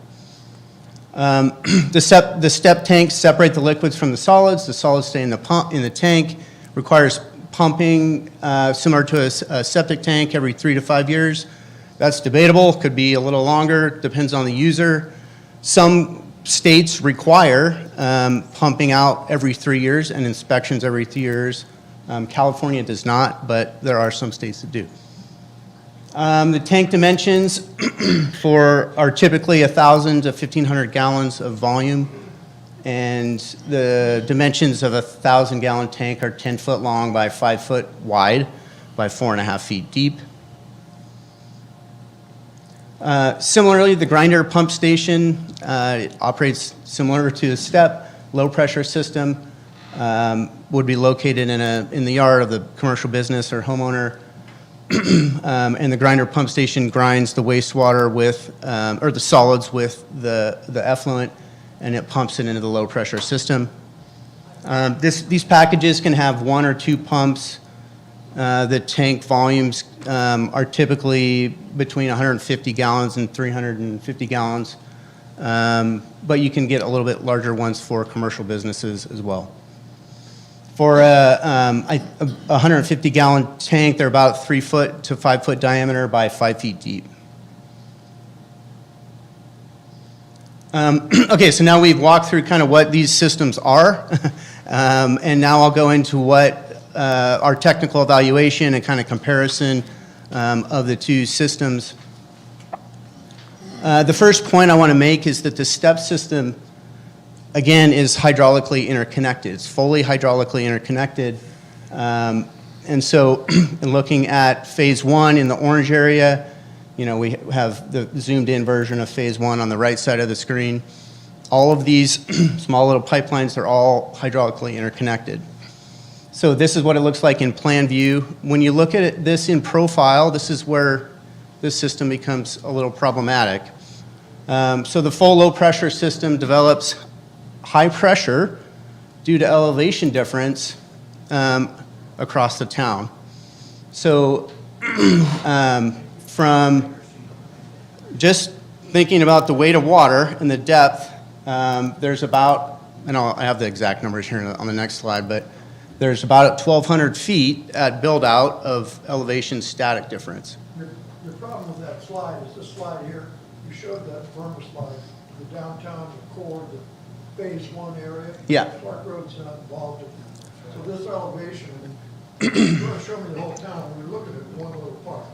The step tanks separate the liquids from the solids. The solids stay in the tank. Requires pumping similar to a septic tank every 3 to 5 years. That's debatable. Could be a little longer. Depends on the user. Some states require pumping out every 3 years and inspections every 3 years. California does not, but there are some states that do. The tank dimensions are typically 1,000 to 1,500 gallons of volume, and the dimensions of a 1,000-gallon tank are 10 foot long by 5 foot wide by 4.5 feet deep. Similarly, the grinder pump station it operates similar to the step, low-pressure system, would be located in the yard of the commercial business or homeowner. And the grinder pump station grinds the wastewater or the solids with the effluent, and it pumps it into the low-pressure system. These packages can have 1 or 2 pumps. The tank volumes are typically between 150 gallons and 350 gallons, but you can get a little bit larger ones for commercial businesses as well. For a 150-gallon tank, they're about 3 foot to 5 foot diameter by 5 feet deep. Okay, so now we've walked through kind of what these systems are, and now I'll go into what our technical evaluation and kind of comparison of the two systems. The first point I want to make is that the STEP system, again, is hydraulically interconnected. It's fully hydraulically interconnected. And so in looking at phase 1 in the orange area, we have the zoomed in version of phase 1 on the right side of the screen. All of these small little pipelines are all hydraulically interconnected. So this is what it looks like in plan view. When you look at this in profile, this is where this system becomes a little problematic. So the full low pressure system develops high pressure due to elevation difference across the town. So from just thinking about the weight of water and the depth, there's about, and I have the exact numbers here on the next slide, but there's about 1,200 feet at build out of elevation static difference. The problem with that slide is this slide here, you showed that former slide, the downtown, the core, the phase 1 area. Yeah. Clark Road's not involved in that. So this elevation, you're going to show me the whole town, when you're looking at one little part.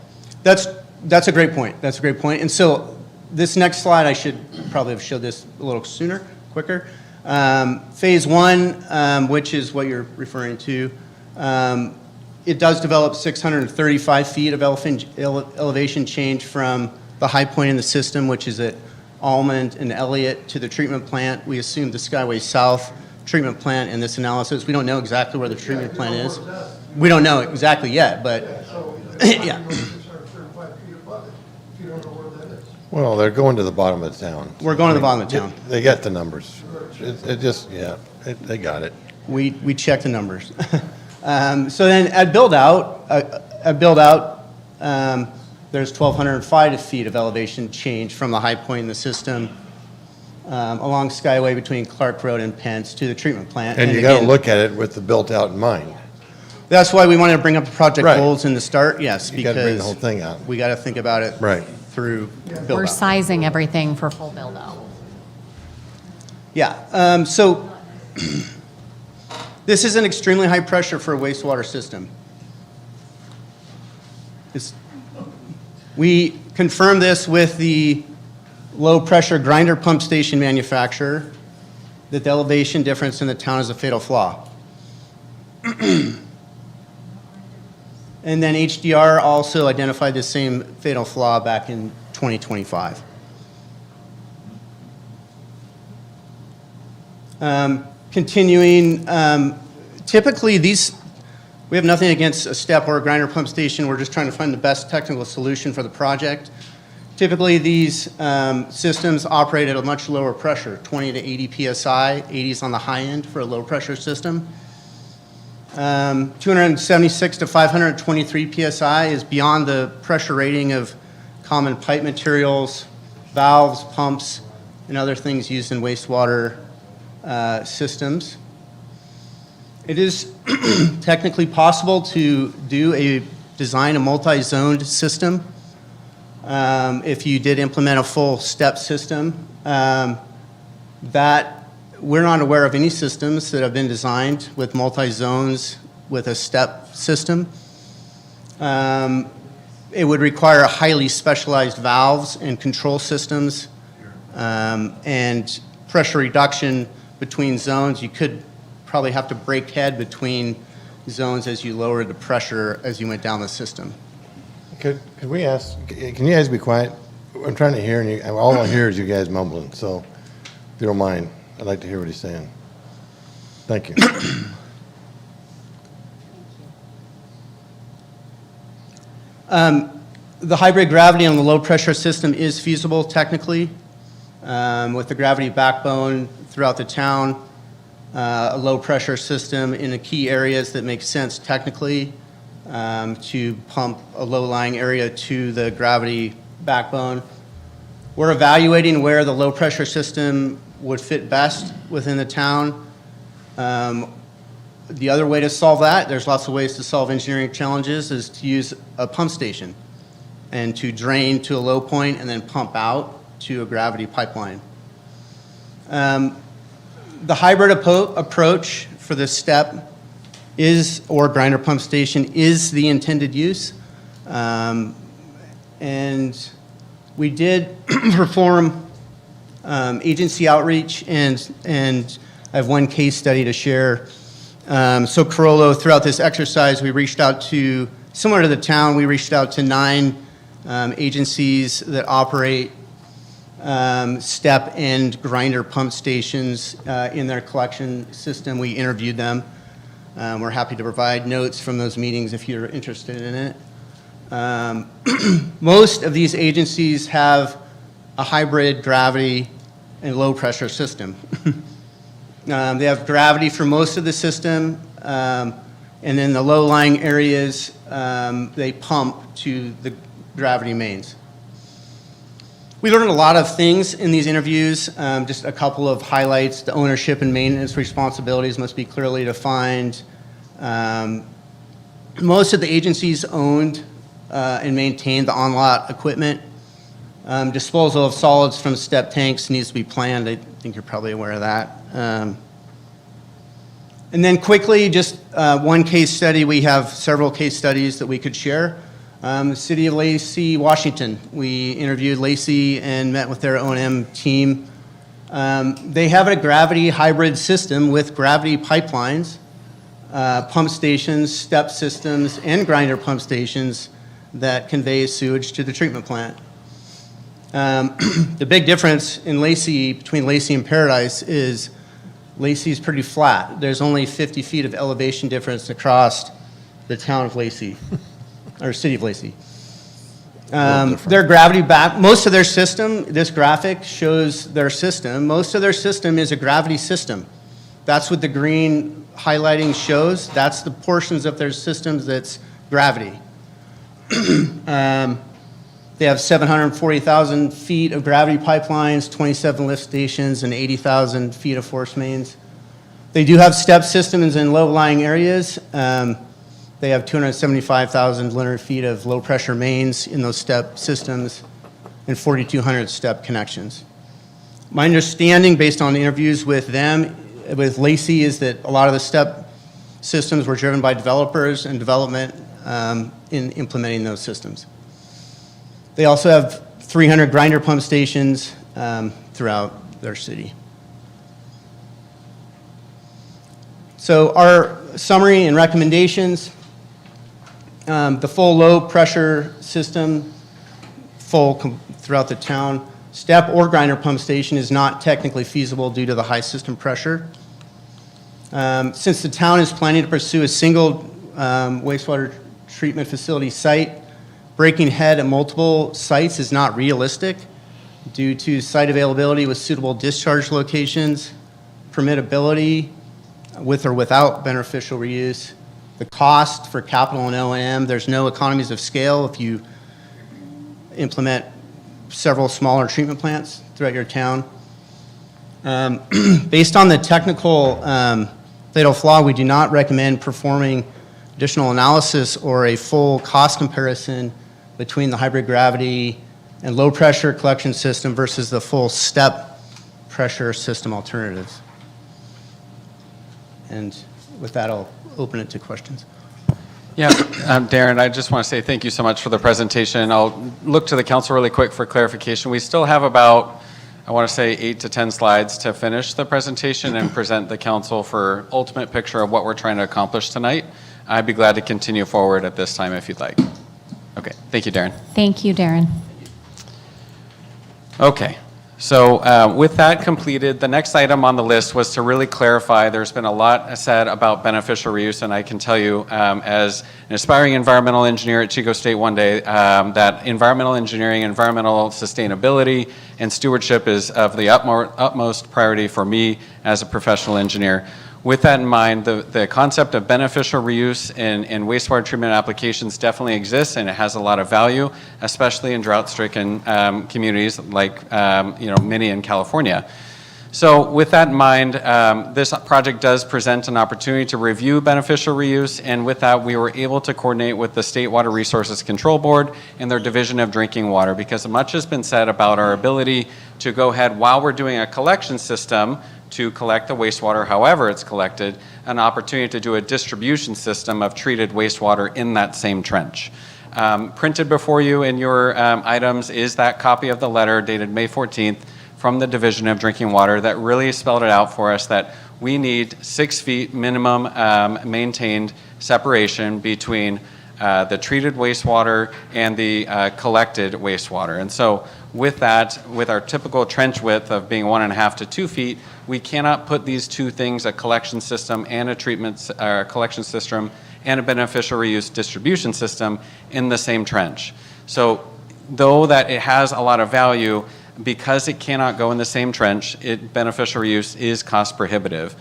That's a great point. That's a great point. And so this next slide, I should probably have showed this a little sooner, quicker. Phase 1, which is what you're referring to, it does develop 635 feet of elevation change from the high point in the system, which is at Almond and Elliott, to the treatment plant. We assumed the Skyway South treatment plant in this analysis. We don't know exactly where the treatment plant is. We don't know exactly yet, but yeah. Well, they're going to the bottom of the town. We're going to the bottom of the town. They got the numbers. They got it. We checked the numbers. So then at build out, there's 1,205 feet of elevation change from the high point in the system along Skyway between Clark Road and Pence to the treatment plant. And you got to again, look at it with the built-out in mind. That's why we wanted to bring up the project Right. goals in the start, yes, You got to bring the because whole thing out. we got to think about it Right. through We're build-out. sizing everything for full build-out. Yeah, so this is an extremely high pressure for a wastewater system. We confirmed this with the low-pressure grinder pump station manufacturer, that the elevation difference in the town is a fatal flaw. And then HDR also identified the same fatal flaw back in 2025. Continuing, typically we have nothing against a step or a grinder pump station. We're just trying to find the best technical solution for the project. Typically, these systems operate at a much lower pressure, 20 to 80 PSI, 80s on the high end for a low pressure system. 276 to 523 PSI is beyond the pressure rating of common pipe materials, valves, pumps, and other things used in wastewater systems. It is technically possible to design a multi-zoned system if you did implement a full step system. That we're not aware of any systems that have been designed with multi-zones with a step system. It would require highly specialized valves and control systems and pressure reduction between zones. You could probably have to break head between zones as you lowered the pressure as you went down the system. Could we ask, can you guys be quiet? I'm trying to hear, and all I hear is you guys mumbling, so if you don't mind, I'd like to hear what he's saying. Thank you. The hybrid gravity on the low pressure system is feasible technically with the gravity backbone throughout the town, a low pressure system in the key areas that make sense technically to pump a low-lying area to the gravity backbone. We're evaluating where the low pressure system would fit best within the town. The other way to solve that, there's lots of ways to solve engineering challenges, is to use a pump station and to drain to a low point and then pump out to a gravity pipeline. The hybrid approach for this step or grinder pump station is the intended use. And we did perform agency outreach, and I have one case study to share. So Corollo, throughout this exercise, we reached out to, similar to the town, we reached out to 9 agencies that operate step and grinder pump stations in their collection system. We interviewed them. We're happy to provide notes from those meetings if you're interested in it. Most of these agencies have a hybrid gravity and low pressure system. They have gravity for most of the system, and in the low-lying areas, they pump to the gravity mains. We learned a lot of things in these interviews, just a couple of highlights. The ownership and maintenance responsibilities must be clearly defined. Most of the agencies owned and maintained the on-lot equipment. Disposal of solids from step tanks needs to be planned. I think you're probably aware of that. And then quickly, just one case study. We have several case studies that we could share. The City of Lacey, Washington. We interviewed Lacey and met with their O&M team. They have a gravity hybrid system with gravity pipelines, pump stations, step systems, and grinder pump stations that convey sewage to the treatment plant. The big difference in Lacey, between Lacey and Paradise, is Lacey is pretty flat. There's only 50 feet of elevation difference across the town of Lacey, or city of Lacey. Their gravity back, most of their system, this graphic shows their system. Most of their system is a gravity system. That's what the green highlighting shows. That's the portions of their systems that's gravity. They have 740,000 feet of gravity pipelines, 27 lift stations, and 80,000 feet of force mains. They do have step systems in low-lying areas. They have 275,000 linear feet of low-pressure mains in those step systems and 4,200 step connections. My understanding, based on interviews with them, with Lacey, is that a lot of the step systems were driven by developers and development in implementing those systems. They also have 300 grinder pump stations throughout their city. So our summary and recommendations, the full low pressure system, throughout the town. Step or grinder pump station is not technically feasible due to the high system pressure. Since the town is planning to pursue a single wastewater treatment facility site, breaking ahead at multiple sites is not realistic due to site availability with suitable discharge locations, permittability with or without beneficial reuse, the cost for capital and O&M. There's no economies of scale if you implement several smaller treatment plants throughout your town. Based on the technical fatal flaw, we do not recommend performing additional analysis or a full cost comparison between the hybrid gravity and low pressure collection system versus the full step pressure system alternatives. And with that, I'll open it to questions. Yeah, Darren, I just want to say thank you so much for the presentation. I'll look to the council really quick for clarification. We still have about, I want to say 8 to 10 slides to finish the presentation and present the council for ultimate picture of what we're trying to accomplish tonight. I'd be glad to continue forward at this time if you'd like. Okay, thank you, Darren. Thank you, Darren. Okay, so with that completed, the next item on the list was to really clarify. There's been a lot said about beneficial reuse, and I can tell you as an aspiring environmental engineer at Chico State one day that environmental engineering, environmental sustainability, and stewardship is of the utmost priority for me as a professional engineer. With that in mind, the concept of beneficial reuse in wastewater treatment applications definitely exists, and it has a lot of value, especially in drought-stricken communities like many in California. So with that in mind, this project does present an opportunity to review beneficial reuse, and with that, we were able to coordinate with the State Water Resources Control Board and their Division of Drinking Water, because much has been said about our ability to go ahead while we're doing a collection system to collect the wastewater however it's collected, an opportunity to do a distribution system of treated wastewater in that same trench. Printed before you in your items is that copy of the letter dated May 14th from the Division of Drinking Water that really spelled it out for us that we need 6 feet minimum maintained separation between the treated wastewater and the collected wastewater. And so with that, with our typical trench width of being 1.5 to 2 feet, we cannot put these two things, a collection system and a treatment collection system and a beneficial reuse distribution system, in the same trench. So though that it has a lot of value, because it cannot go in the same trench, beneficial reuse is cost prohibitive.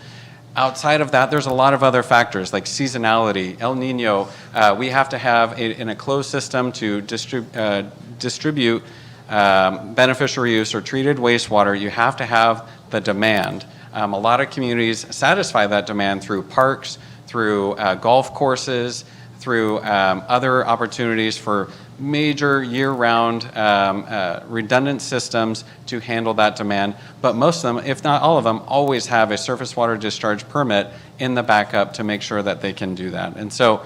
Outside of that, there's a lot of other factors like seasonality, El Nino. We have to have in a closed system to distribute beneficial reuse or treated wastewater. You have to have the demand. A lot of communities satisfy that demand through parks, through golf courses, through other opportunities for major year-round redundant systems to handle that demand. But most of them, if not all of them, always have a surface water discharge permit in the backup to make sure that they can do that. And so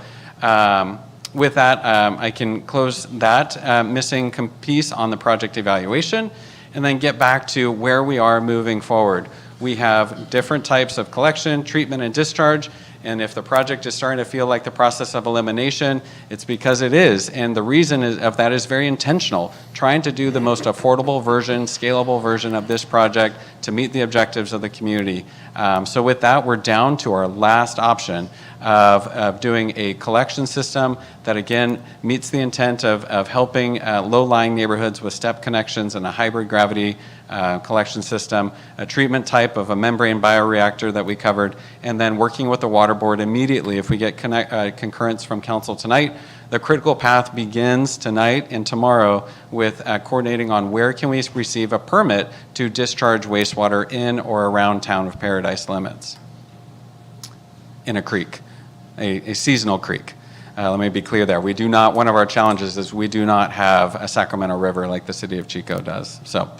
with that, I can close that missing piece on the project evaluation and then get back to where we are moving forward. We have different types of collection, treatment, and discharge. And if the project is starting to feel like the process of elimination, it's because it is. And the reason of that is very intentional, trying to do the most affordable version, scalable version of this project to meet the objectives of the community. So with that, we're down to our last option of doing a collection system that again meets the intent of helping low-lying neighborhoods with step connections and a hybrid gravity collection system, a treatment type of a membrane bioreactor that we covered, and then working with the water board immediately if we get concurrence from council tonight The critical path begins tonight and tomorrow with coordinating on where can we receive a permit to discharge wastewater in or around Town of Paradise limits in a creek, a seasonal creek. Let me be clear there. We do not, one of our challenges is we do not have a Sacramento River like the city of Chico does. So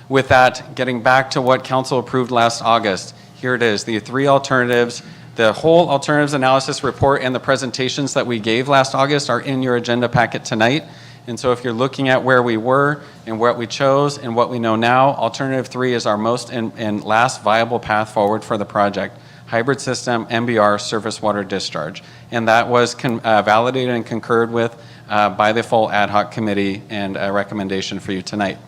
with that, getting back to what council approved last August, here it is, the three alternatives. The whole alternatives analysis report and the presentations that we gave last August are in your agenda packet tonight. And so if you're looking at where we were and what we chose and what we know now, alternative 3 is our most and last viable path forward for the project. Hybrid system, MBR, surface water discharge. And that was validated and concurred with by the full ad hoc committee, and a recommendation for you tonight.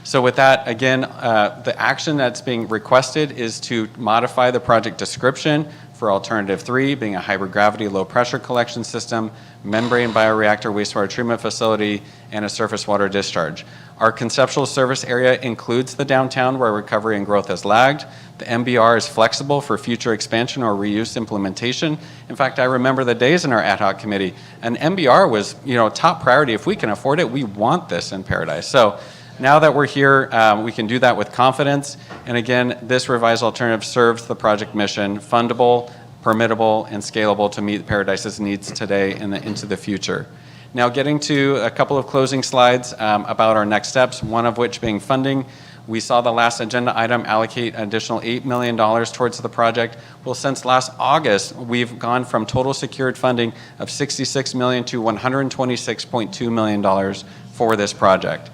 So with that, again, the action that's being requested is to modify the project description for alternative 3, being a hybrid gravity low pressure collection system, membrane bioreactor wastewater treatment facility, and a surface water discharge. Our conceptual service area includes the downtown where recovery and growth has lagged. The MBR is flexible for future expansion or reuse implementation. In fact, I remember the days in our ad hoc committee, and MBR was, top priority. If we can afford it, we want this in Paradise. So now that we're here, we can do that with confidence. And again, this revised alternative serves the project mission, fundable, permittable, and scalable to meet Paradise's needs today and into the future. Now getting to a couple of closing slides about our next steps, one of which being funding. We saw the last agenda item allocate an additional $8 million towards the project. Well, since last August, we've gone from total secured funding of $66 million to $126.2 million for this project.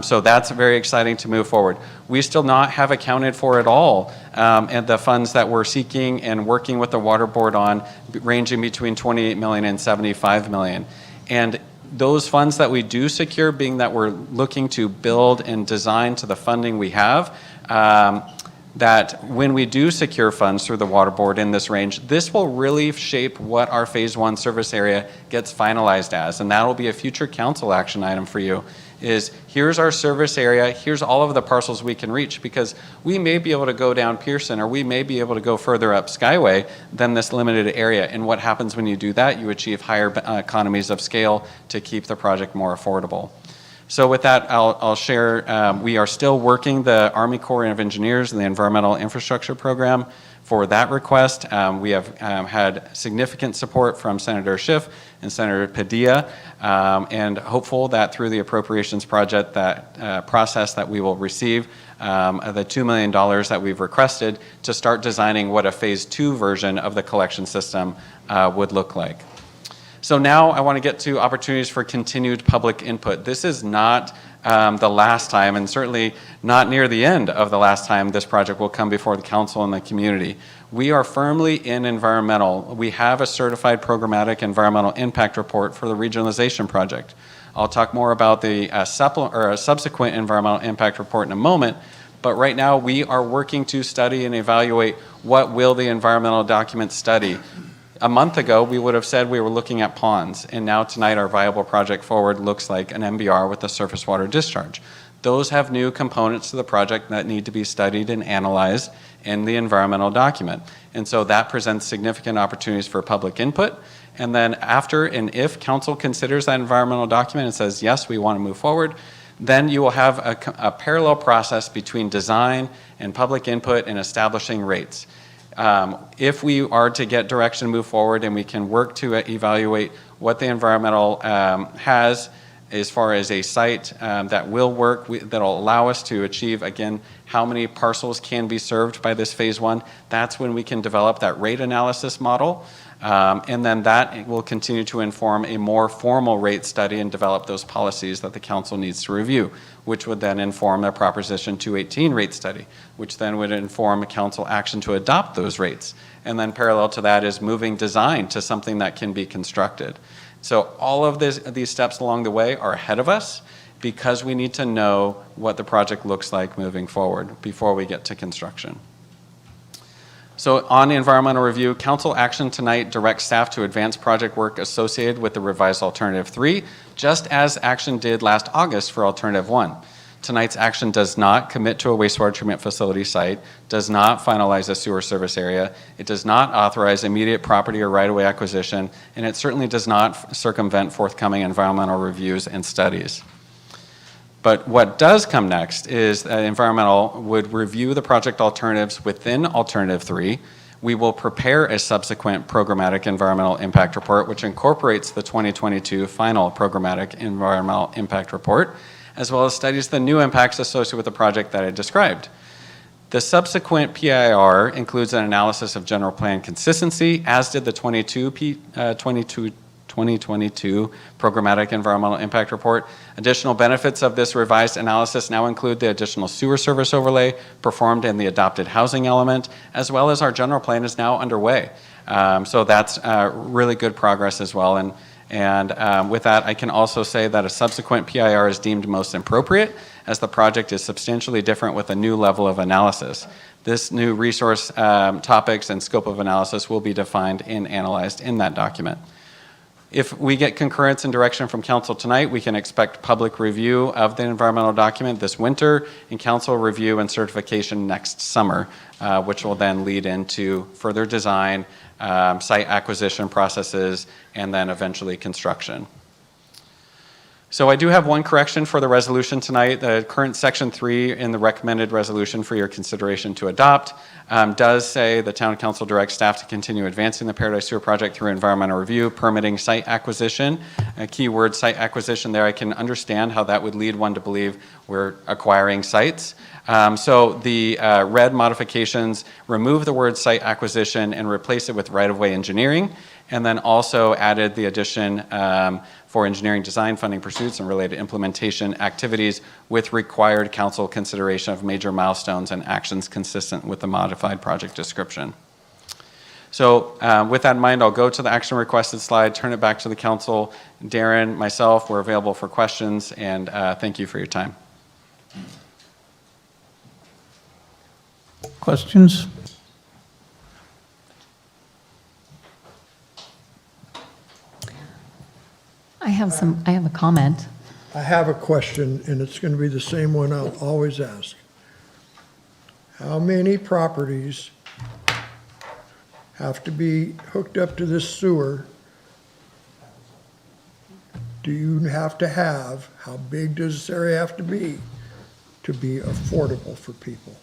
So that's very exciting to move forward. We still not have accounted for it all, and the funds that we're seeking and working with the Water Board on ranging between $28 million and $75 million. And those funds that we do secure, being that we're looking to build and design to the funding we have, that when we do secure funds through the Water Board in this range, this will really shape what our Phase 1 service area gets finalized as. And that will be a future council action item for you. Is here's our service area, here's all of the parcels we can reach, because we may be able to go down Pearson or we may be able to go further up Skyway than this limited area. And what happens when you do that? You achieve higher economies of scale to keep the project more affordable. So with that, I'll share, we are still working the Army Corps of Engineers and the Environmental Infrastructure Program for that request. We have had significant support from Senator Schiff and Senator Padilla, and hopeful that through the appropriations project process that we will receive the $2 million that we've requested to start designing what a Phase 2 version of the collection system would look like. So now I want to get to opportunities for continued public input. This is not the last time, and certainly not near the end of the last time this project will come before the council and the community. We are firmly in environmental. We have a certified programmatic environmental impact report for the regionalization project. I'll talk more about the subsequent environmental impact report in a moment, but right now we are working to study and evaluate what will the environmental document study. A month ago, we would have said we were looking at ponds, and now tonight our viable project forward looks like an MBR with a surface water discharge. Those have new components to the project that need to be studied and analyzed in the environmental document. And so that presents significant opportunities for public input. And then after and if council considers that environmental document and says, yes, we want to move forward, then you will have a parallel process between design and public input and establishing rates. If we are to get direction to move forward and we can work to evaluate what the environmental has as far as a site that will work, that will allow us to achieve, again, how many parcels can be served by this Phase 1, that's when we can develop that rate analysis model. And then that will continue to inform a more formal rate study and develop those policies that the council needs to review, which would then inform a Proposition 218 rate study, which then would inform a council action to adopt those rates. And then parallel to that is moving design to something that can be constructed. So all of these steps along the way are ahead of us because we need to know what the project looks like moving forward before we get to construction. So on environmental review, council action tonight directs staff to advance project work associated with the revised Alternative 3, just as action did last August for Alternative 1. Tonight's action does not commit to a wastewater treatment facility site, does not finalize a sewer service area, it does not authorize immediate property or right-of-way acquisition, and it certainly does not circumvent forthcoming environmental reviews and studies. But what does come next is environmental would review the project alternatives within Alternative 3. We will prepare a subsequent programmatic environmental impact report, which incorporates the 2022 final programmatic environmental impact report, as well as studies the new impacts associated with the project that I described. The subsequent PIR includes an analysis of general plan consistency, as did the 2022 programmatic environmental impact report. Additional benefits of this revised analysis now include the additional sewer service overlay performed in the adopted housing element, as well as our general plan is now underway. So that's really good progress as well. And with that, I can also say that a subsequent PIR is deemed most appropriate, as the project is substantially different with a new level of analysis. This new resource topics and scope of analysis will be defined and analyzed in that document. If we get concurrence and direction from council tonight, we can expect public review of the environmental document this winter and council review and certification next summer, which will then lead into further design, site acquisition processes, and then eventually construction. So I do have one correction for the resolution tonight. The current section 3 in the recommended resolution for your consideration to adopt does say the town council directs staff to continue advancing the Paradise Sewer Project through environmental review, permitting, site acquisition. A key word, site acquisition there. I can understand how that would lead one to believe we're acquiring sites. So the red modifications remove the word site acquisition and replace it with right-of-way engineering, and then also added the addition for engineering design, funding pursuits, and related implementation activities with required council consideration of major milestones and actions consistent with the modified project description. So with that in mind, I'll go to the action requested slide, turn it back to the council. Darren, myself, we're available for questions, and thank you for your time. Questions? I have a comment. I have a question, and it's going to be the same one I'll always ask. How many properties have to be hooked up to this sewer? Do you have to have, how big does this area have to be affordable for people?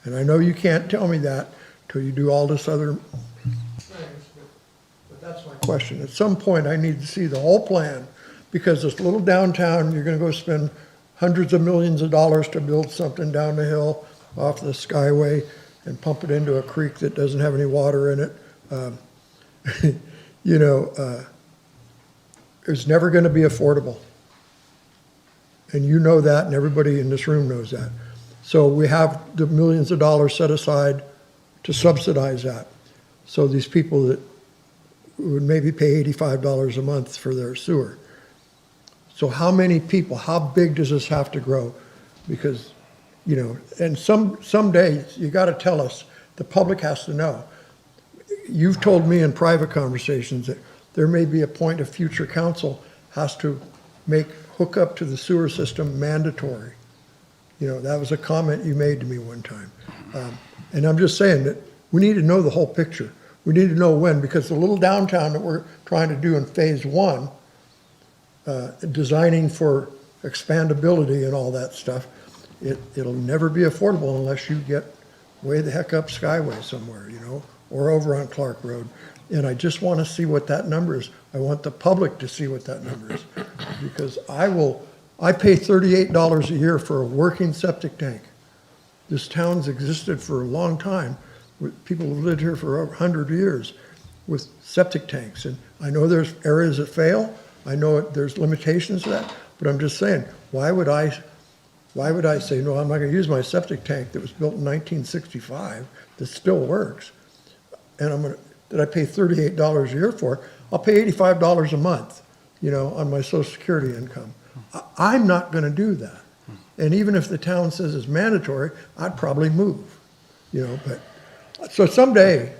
And I know you can't tell me that till you do all this other things, but that's my question. At some point, I need to see the whole plan, because this little downtown, you're gonna go spend hundreds of millions of dollars to build something down the hill off the Skyway and pump it into a creek that doesn't have any water in it. It's never gonna be affordable. And you know that, and everybody in this room knows that. So we have the millions of dollars set aside to subsidize that. So these people that would maybe pay $85 a month for their sewer. So how many people, how big does this have to grow? Because, and someday you gotta tell us, the public has to know. You've told me in private conversations that there may be a point of future council has to make hookup to the sewer system mandatory. That was a comment you made to me one time. And I'm just saying that we need to know the whole picture. We need to know when, because the little downtown that we're trying to do in phase 1, designing for expandability and all that stuff, it'll never be affordable unless you get way the heck up Skyway somewhere, or over on Clark Road. And I just want to see what that number is. I want the public to see what that number is, because I pay $38 a year for a working septic tank. This town's existed for a long time, with people who've lived here for over 100 years with septic tanks. And I know there's areas that fail. I know there's limitations to that, but I'm just saying, why would I say, no, I'm not gonna use my septic tank that was built in 1965, that still works, and that I pay $38 a year for? I'll pay $85 a month, on my Social Security income. I'm not gonna do that. And even if the town says it's mandatory, I'd probably move, but, so someday,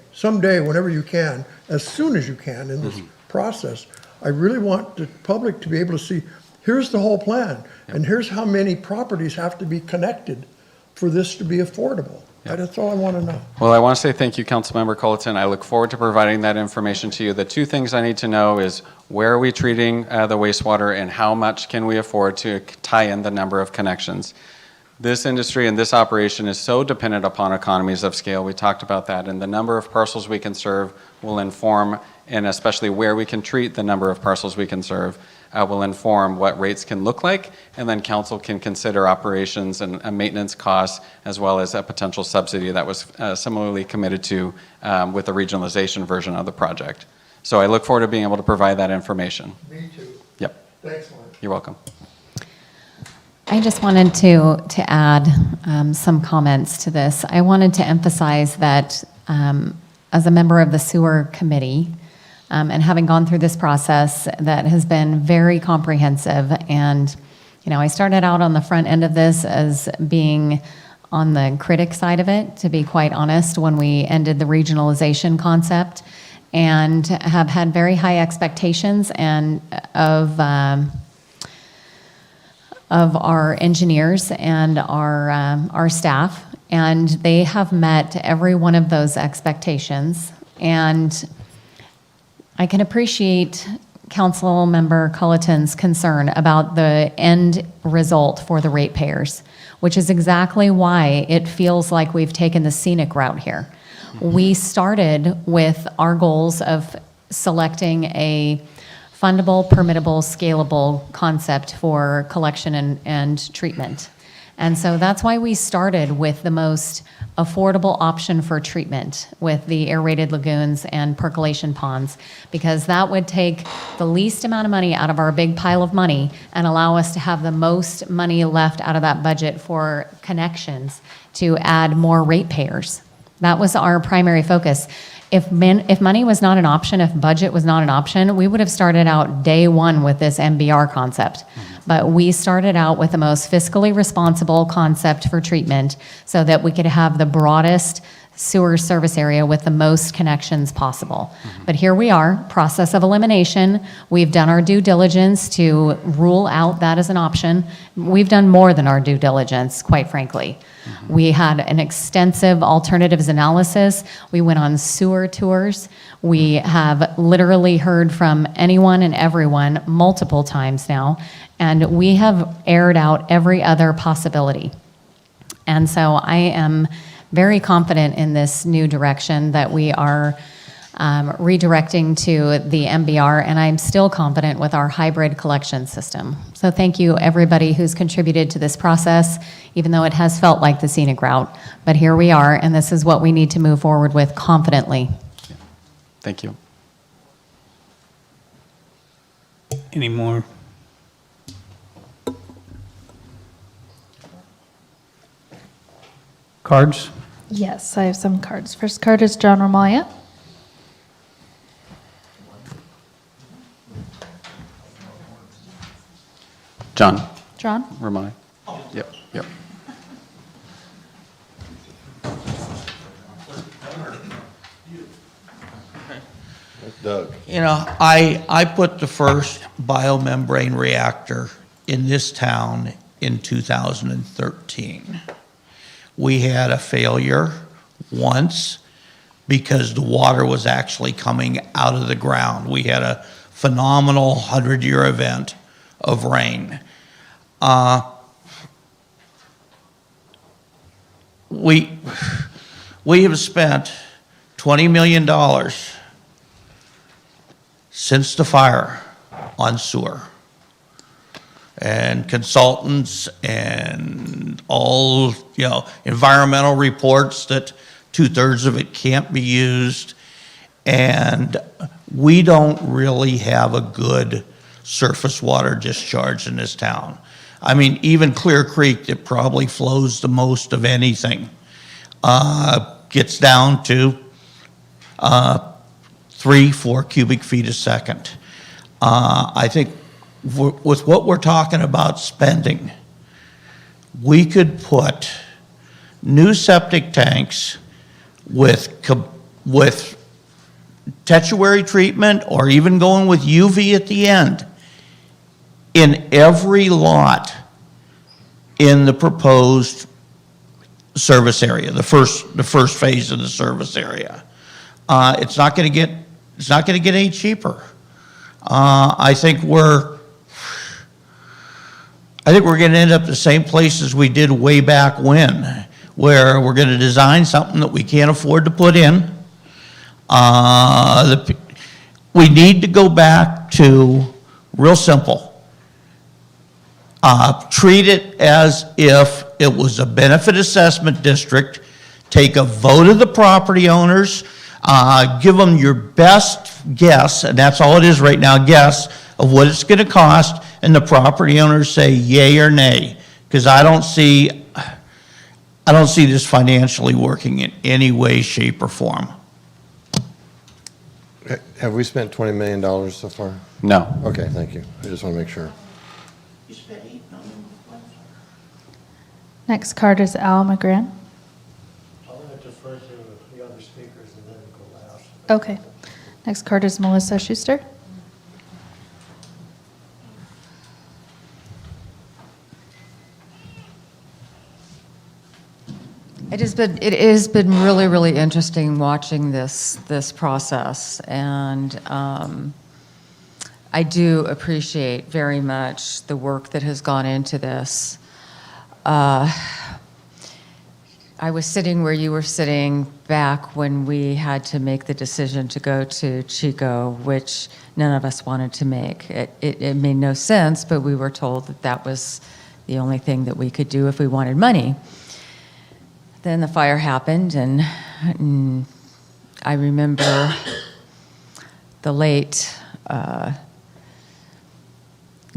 whenever you can, as soon as you can in this process, I really want the public to be able to see, here's the whole plan, and here's how many properties have to be connected for this to be affordable. That's all I want to know. Well, I want to say thank you, Councilmember Culleton. I look forward to providing that information to you. The two things I need to know is where are we treating the wastewater and how much can we afford to tie in the number of connections. This industry and this operation is so dependent upon economies of scale. We talked about that, and the number of parcels we can serve will inform, and especially where we can treat the number of parcels we can serve, will inform what rates can look like, and then council can consider operations and maintenance costs, as well as a potential subsidy that was similarly committed to with the regionalization version of the project. So I look forward to being able to provide that information. Me too. Yep. Thanks, Mark. You're welcome. I just wanted to add some comments to this. I wanted to emphasize that as a member of the sewer committee, and having gone through this process that has been very comprehensive, and I started out on the front end of this as being on the critic side of it, to be quite honest, when we ended the regionalization concept, and have had very high expectations and of our engineers and our staff, and they have met every one of those expectations. And I can appreciate Councilmember Culleton's concern about the end result for the ratepayers, which is exactly why it feels like we've taken the scenic route here. We started with our goals of selecting a fundable, permittable, scalable concept for collection and treatment. And so that's why we started with the most affordable option for treatment with the aerated lagoons and percolation ponds, because that would take the least amount of money out of our big pile of money and allow us to have the most money left out of that budget for connections to add more ratepayers. That was our primary focus. If money was not an option, if budget was not an option, we would have started out day one with this MBR concept. But we started out with the most fiscally responsible concept for treatment so that we could have the broadest sewer service area with the most connections possible. But here we are, process of elimination. We've done our due diligence to rule out that as an option. We've done more than our due diligence, quite frankly. We had an extensive alternatives analysis. We went on sewer tours. We have literally heard from anyone and everyone multiple times now, and we have aired out every other possibility. And so I am very confident in this new direction that we are redirecting to the MBR, and I'm still confident with our hybrid collection system. So thank you, everybody who's contributed to this process, even though it has felt like the scenic route. But here we are, and this is what we need to move forward with confidently. Thank you. Any more? Cards? Yes, I have some cards. First card is John Ramaya. John. John? Ramon. Yep, yep. Doug. I put the first biomembrane reactor in this town in 2013. We had a failure once because the water was actually coming out of the ground. We had a phenomenal 100-year event of rain. We have spent $20 million since the fire on sewer, and consultants and all, environmental reports that 2/3 of it can't be used, and we don't really have a good surface water discharge in this town. I mean, even Clear Creek, that probably flows the most of anything, gets down to 3-4 cubic feet a second. I think with what we're talking about spending, we could put new septic tanks with tetuary treatment, or even going with UV at the end, in every lot in the proposed service area, the first phase of the service area. It's not going to get any cheaper. I think we're going to end up the same place as we did way back when, where we're going to design something that we can't afford to put in. We need to go back to real simple. Treat it as if it was a benefit assessment district. Take a vote of the property owners, give them your best guess, and that's all it is right now, guess of what it's going to cost, and the property owners say yay or nay, because I don't see this financially working in any way, shape, or form. Have we spent $20 million so far? No. Okay, thank you. I just want to make sure. Next card is Al McGran. I'm going to defer to the other speakers and then go last. Okay. Next card is Melissa Schuster. It has been really, really interesting watching this process, and I do appreciate very much the work that has gone into this. I was sitting where you were sitting back when we had to make the decision to go to Chico, which none of us wanted to make. It made no sense, but we were told that that was the only thing that we could do if we wanted money. Then the fire happened, and I remember the late Doug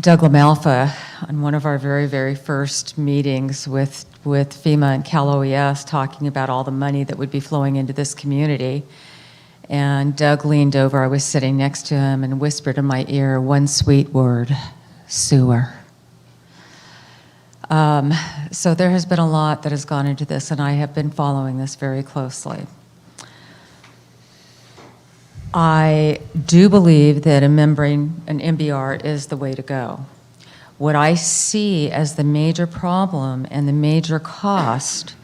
LaMalfa on one of our very, very first meetings with FEMA and Cal OES talking about all the money that would be flowing into this community. And Doug leaned over, I was sitting next to him, and whispered in my ear one sweet word: sewer. So there has been a lot that has gone into this, and I have been following this very closely. I do believe that remembering an MBR is the way to go. What I see as the major problem and the major cost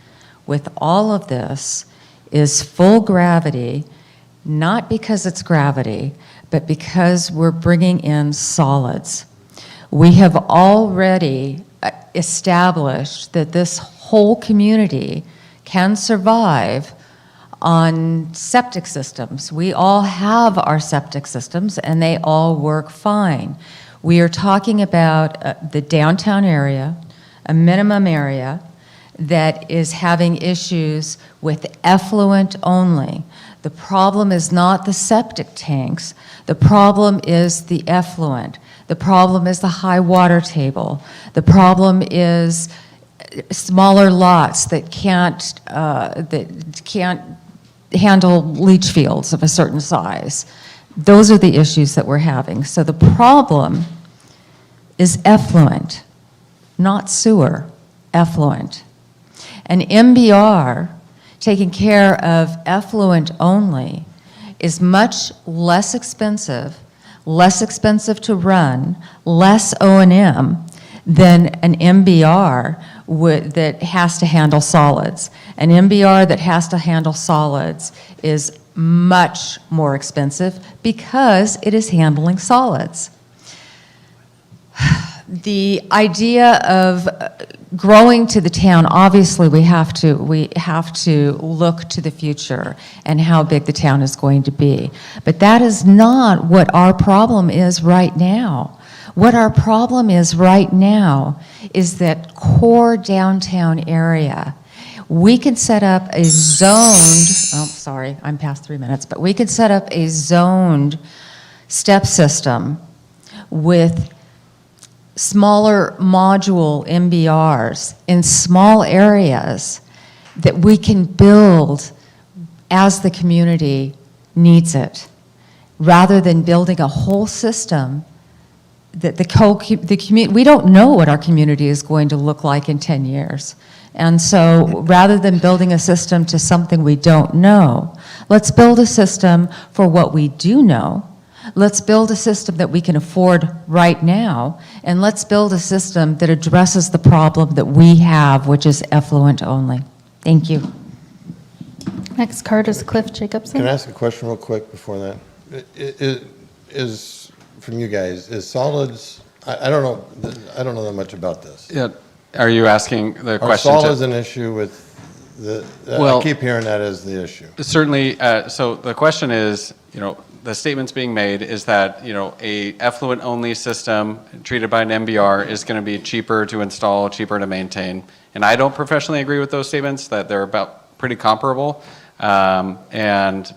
with all of this is full gravity, not because it's gravity, but because we're bringing in solids. We have already established that this whole community can survive on septic systems. We all have our septic systems, and they all work fine. We are talking about the downtown area, a minimum area that is having issues with effluent only. The problem is not the septic tanks. The problem is the effluent. The problem is the high water table. The problem is smaller lots that can't handle leach fields of a certain size. Those are the issues that we're having. So the problem is effluent, not sewer, effluent. An MBR taking care of effluent only is much less expensive to run, less O&M than an MBR that has to handle solids. An MBR that has to handle solids is much more expensive because it is handling solids. The idea of growing to the town, obviously we have to look to the future and how big the town is going to be. But that is not what our problem is right now. What our problem is right now is that core downtown area. We can set up a zoned, I'm past 3 minutes, but we could set up a zoned step system with smaller module MBRs in small areas that we can build as the community needs it, rather than building a whole system that the community, we don't know what our community is going to look like in 10 years. And so rather than building a system to something we don't know, let's build a system for what we do know. Let's build a system that we can afford right now, and let's build a system that addresses the problem that we have, which is effluent only. Thank you. Next card is Cliff Jacobson. Can I ask a question real quick before that? Is from you guys, is solids, I don't know that much about this. Yeah, are you asking the Are question? to- solids an issue with I keep hearing that as the issue. Certainly, so the question is, the statements being made is that, a effluent-only system treated by an MBR is going to be cheaper to install, cheaper to maintain. And I don't professionally agree with those statements, that they're about pretty comparable. And,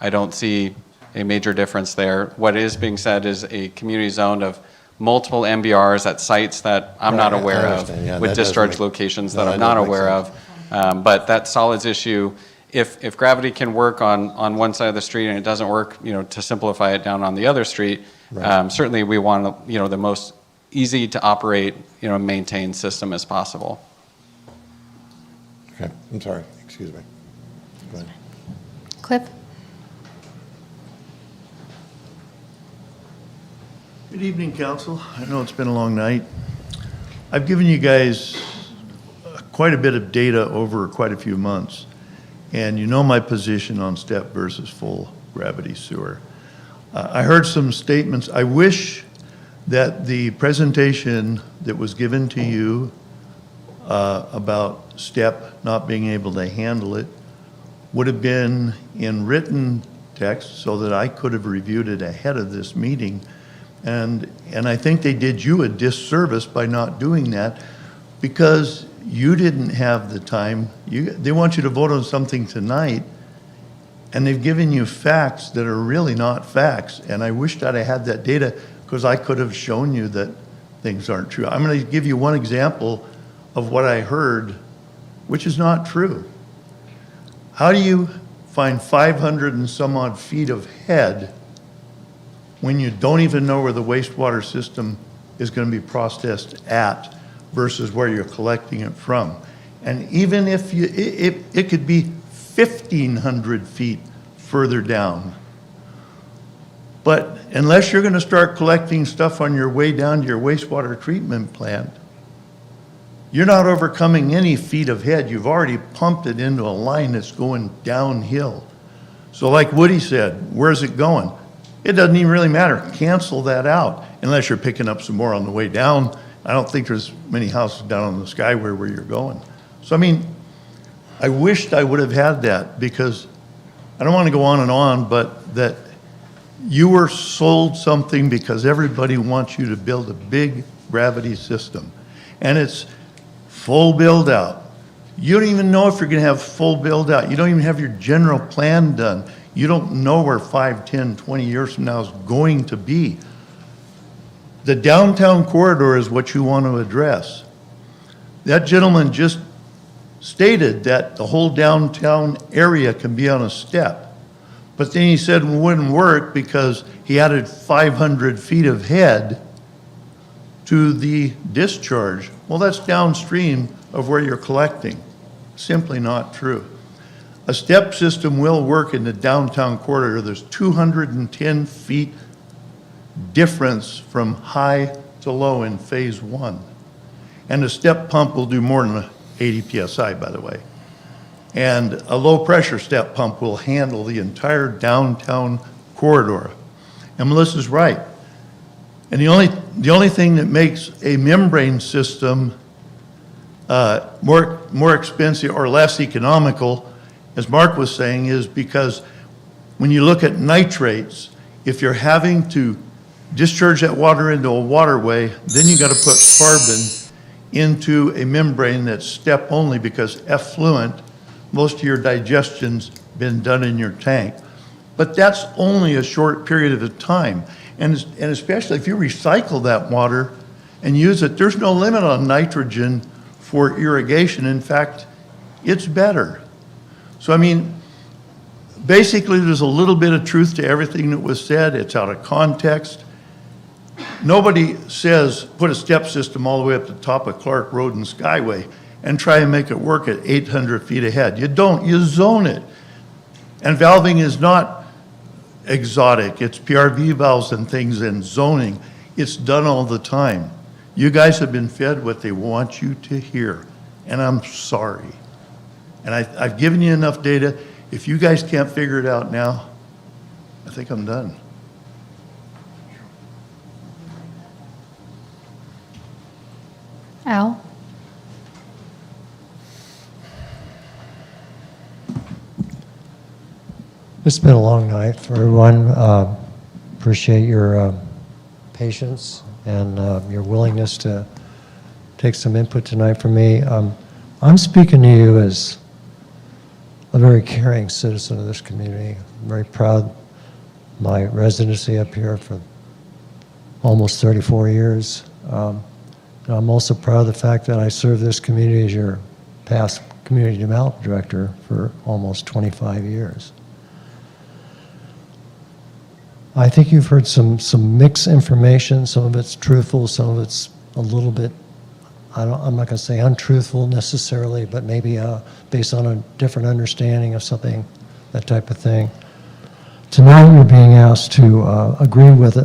I don't see a major difference there. What is being said is a community zone of multiple MBRs at sites that I'm not Right, I aware of, understand. Yeah, with that does discharge make- locations no, that I'm that not does make aware sense. of. But that solids issue, if gravity can work on one side of the street and it doesn't work, to simplify it down on the other street, Right. certainly we want, the most easy to operate, maintain system as possible. Okay, I'm sorry, excuse me. Go ahead. Cliff? Good evening, council. I know it's been a long night. I've given you guys quite a bit of data over quite a few months, and you know my position on step versus full gravity sewer. I heard some statements. I wish that the presentation that was given to you about step not being able to handle it would have been in written text so that I could have reviewed it ahead of this meeting. And I think they did you a disservice by not doing that, because you didn't have the time. They want you to vote on something tonight, and they've given you facts that are really not facts. And I wish that I had that data, because I could have shown you that things aren't true. I'm going to give you one example of what I heard, which is not true. How do you find 500 and some odd feet of head when you don't even know where the wastewater system is going to be processed at versus where you're collecting it from? And even if it could be 1,500 feet further down. But unless you're going to start collecting stuff on your way down to your wastewater treatment plant, you're not overcoming any feet of head. You've already pumped it into a line that's going downhill. So like Woody said, where's it going? It doesn't even really matter. Cancel that out unless you're picking up some more on the way down. I don't think there's many houses down on the Skyway where you're going. So, I mean, I wished I would have had that, because I don't want to go on, but that you were sold something because everybody wants you to build a big gravity system. And it's full build out. You don't even know if you're going to have full build out. You don't even have your general plan done. You don't know where 5, 10, 20 years from now is going to be. The downtown corridor is what you want to address. That gentleman just stated that the whole downtown area can be on a step. But then he said it wouldn't work because he added 500 feet of head to the discharge. Well, that's downstream of where you're collecting. Simply not true. A step system will work in the downtown corridor. There's 210 feet difference from high to low in phase one. And a step pump will do more than 80 PSI, by the way. And a low pressure step pump will handle the entire downtown corridor. And Melissa's right. And the only thing that makes a membrane system more expensive or less economical, as Mark was saying, is because when you look at nitrates, if you're having to discharge that water into a waterway, then you got to put carbon into a membrane that's step only, because effluent, most of your digestion's been done in your tank. But that's only a short period of time. And especially if you recycle that water and use it, there's no limit on nitrogen for irrigation. In fact, it's better. So, I mean, basically there's a little bit of truth to everything that was said. It's out of context. Nobody says put a step system all the way up the top of Clark Road and Skyway and try and make it work at 800 feet ahead. You don't, you zone it. And valving is not exotic. It's PRV valves and things and zoning. It's done all the time. You guys have been fed what they want you to hear, and I'm sorry. And I've given you enough data. If you guys can't figure it out now, I think I'm done. Al? It's been a long night for everyone. Appreciate your patience and your willingness to take some input tonight from me. I'm speaking to you as a very caring citizen of this community. I'm very proud of my residency up here for almost 34 years. And I'm also proud of the fact that I served this community as your past community development director for almost 25 years. I think you've heard some mixed information. Some of it's truthful, some of it's a little bit, I'm not going to say untruthful necessarily, but maybe based on a different understanding of something, that type of thing. Tonight you're being asked to agree with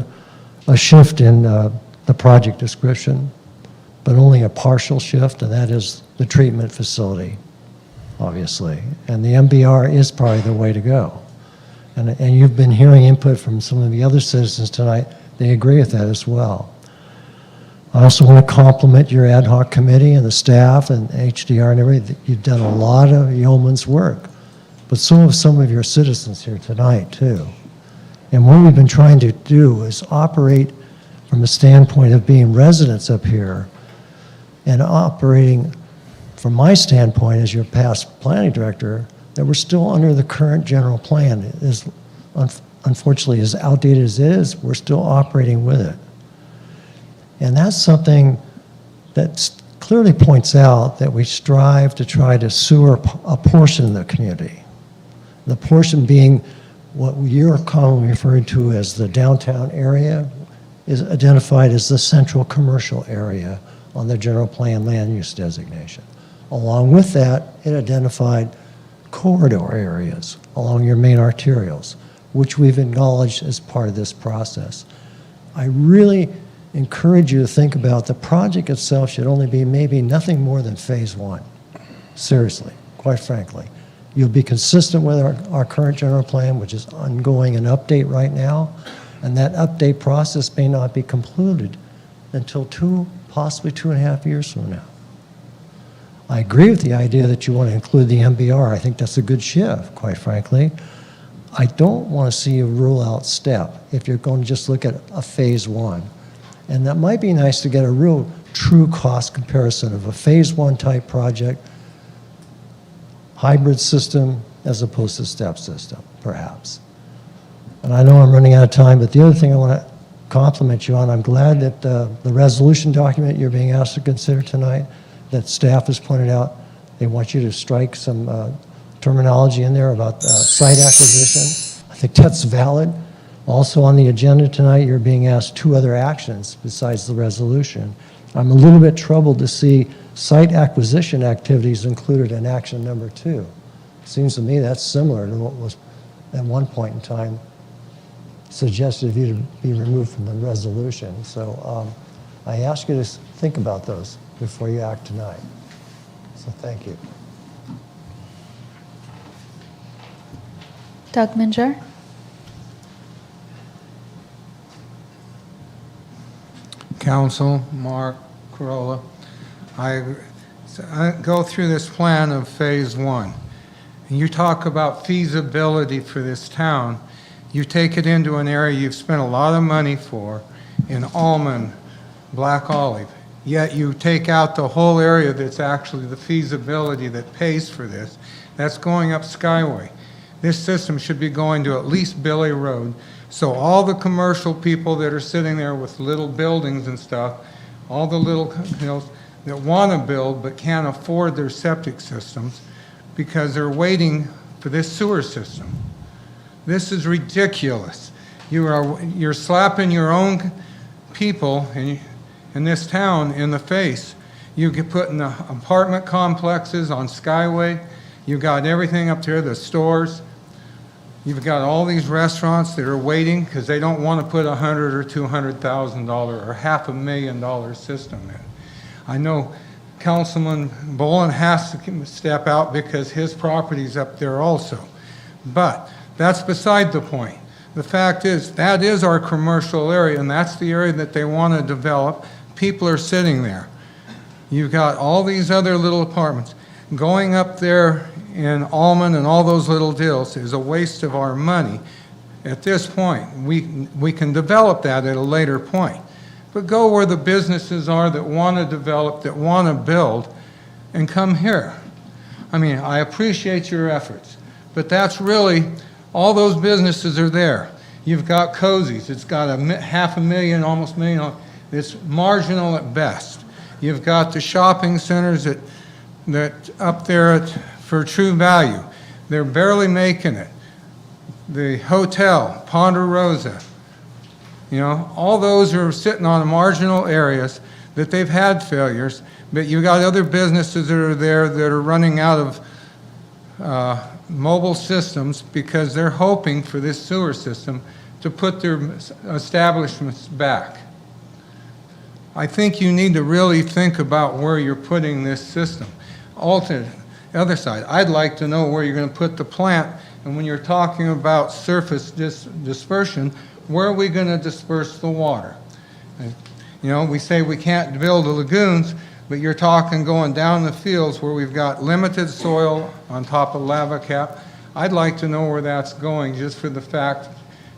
a shift in the project description, but only a partial shift, and that is the treatment facility, obviously. And the MBR is probably the way to go. And you've been hearing input from some of the other citizens tonight. They agree with that as well. I also want to compliment your ad hoc committee and the staff and HDR and everything. You've done a lot of yeoman's work, but so have some of your citizens here tonight too. And what we've been trying to do is operate from the standpoint of being residents up here and operating from my standpoint as your past planning director, that we're still under the current general plan. It is, unfortunately, as outdated as it is, we're still operating with it. And that's something that clearly points out that we strive to try to sewer a portion of the community. The portion being what you're commonly referring to as the downtown area is identified as the central commercial area on the general plan land use designation. Along with that, it identified corridor areas along your main arterials, which we've acknowledged as part of this process. I really encourage you to think about the project itself should only be maybe nothing more than phase one. Seriously, quite frankly. You'll be consistent with our current general plan, which is ongoing an update right now, and that update process may not be concluded until possibly 2.5 years from now. I agree with the idea that you want to include the MBR. I think that's a good shift, quite frankly. I don't want to see you rule out STEP if you're going to just look at a phase one. And that might be nice to get a real true cost comparison of a phase one type project, hybrid system, as opposed to STEP system, perhaps. And I know I'm running out of time, but the other thing I want to compliment you on, I'm glad that the resolution document you're being asked to consider tonight, that staff has pointed out, they want you to strike some terminology in there about site acquisition. I think that's valid. Also on the agenda tonight, you're being asked 2 other actions besides the resolution. I'm a little bit troubled to see site acquisition activities included in action number 2. Seems to me that's similar to what was at one point in time suggested of you to be removed from the resolution. So I ask you to think about those before you act tonight. So thank you. Doug Minger? Council, Mark, Corolla. I go through this plan of phase one, and you talk about feasibility for this town. You take it into an area you've spent a lot of money for in Almond, Black Olive, yet you take out the whole area that's actually the feasibility that pays for this. That's going up Skyway. This system should be going to at least Billy Road. So all the commercial people that are sitting there with little buildings and stuff, all the little, that want to build but can't afford their septic systems because they're waiting for this sewer system. This is ridiculous. You're slapping your own people in this town in the face. You get put in the apartment complexes on Skyway. You got everything up there, the stores. You've got all these restaurants that are waiting because they don't want to put $100,000 or $200,000 or $500,000 system in. I know Councilman Bolin has to step out because his property's up there also. But that's beside the point. The fact is, that is our commercial area, and that's the area that they want to develop. People are sitting there. You've got all these other little apartments. Going up there in Almond and all those little deals is a waste of our money. At this point, we can develop that at a later point. But go where the businesses are that want to develop, that want to build, and come here. I mean, I appreciate your efforts, but that's really, all those businesses are there. You've got Cozy's, it's got $500,000, almost $1 million. It's marginal at best. You've got the shopping centers that up there for True Value. They're barely making it. The hotel, Ponderosa, you know, all those are sitting on marginal areas that they've had failures, but you've got other businesses that are there that are running out of mobile systems because they're hoping for this sewer system to put their establishments back. I think you need to really think about where you're putting this system. The other side, I'd like to know where you're going to put the plant, and when you're talking about surface dispersion, where are we going to disperse the water? You know, we say we can't build the lagoons, but you're talking going down the fields where we've got limited soil on top of lava cap. I'd like to know where that's going, just for the fact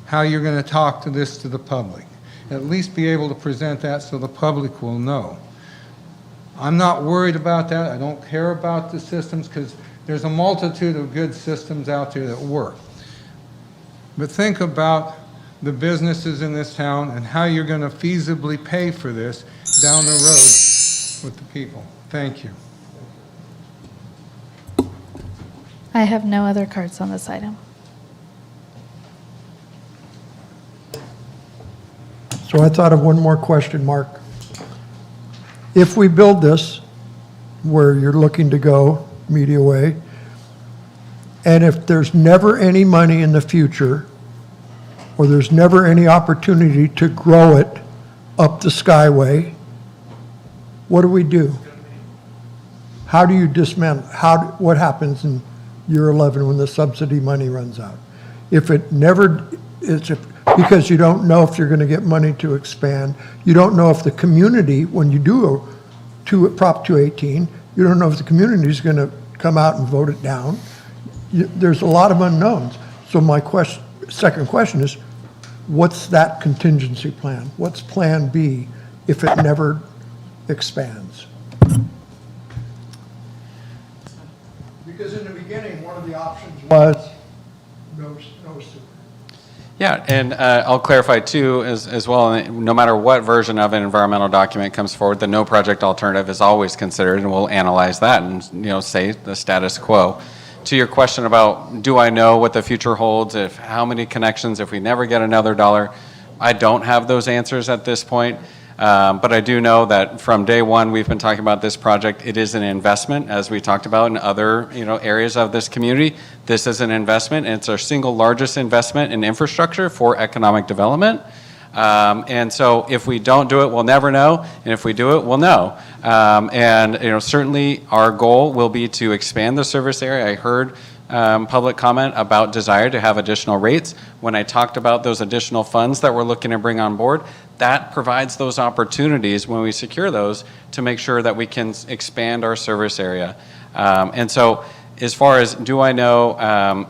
how you're going to talk to the public. At least be able to present that so the public will know. I'm not worried about that. I don't care about the systems because there's a multitude of good systems out there that work. But think about the businesses in this town and how you're going to feasibly pay for this down the road with the people. Thank you. I have no other cards on this item. So I thought of one more question, Mark. If we build this where you're looking to go, Media Way, and if there's never any money in the future, or there's never any opportunity to grow it up the Skyway, what do we do? How do you dismantle? What happens in year 11 when the subsidy money runs out? If it never, because you don't know if you're going to get money to expand. You don't know if the community, when you do Prop 218, you don't know if the community is going to come out and vote it down. There's a lot of unknowns. So my second question is, what's that contingency plan? What's Plan B if it never expands? Because in the beginning, one of the options was no sewer. Yeah, and I'll clarify too as well, no matter what version of an environmental document comes forward, the no project alternative is always considered, and we'll analyze that and, say the status quo. To your question about, do I know what the future holds, how many connections, if we never get another dollar, I don't have those answers at this point. But I do know that from day one, we've been talking about this project. It is an investment, as we talked about in other areas of this community. This is an investment, and it's our single largest investment in infrastructure for economic development. And so if we don't do it, we'll never know. And if we do it, we'll know. And certainly our goal will be to expand the service area. I heard public comment about desire to have additional rates. When I talked about those additional funds that we're looking to bring on board, that provides those opportunities when we secure those to make sure that we can expand our service area. And so as far as, do I know,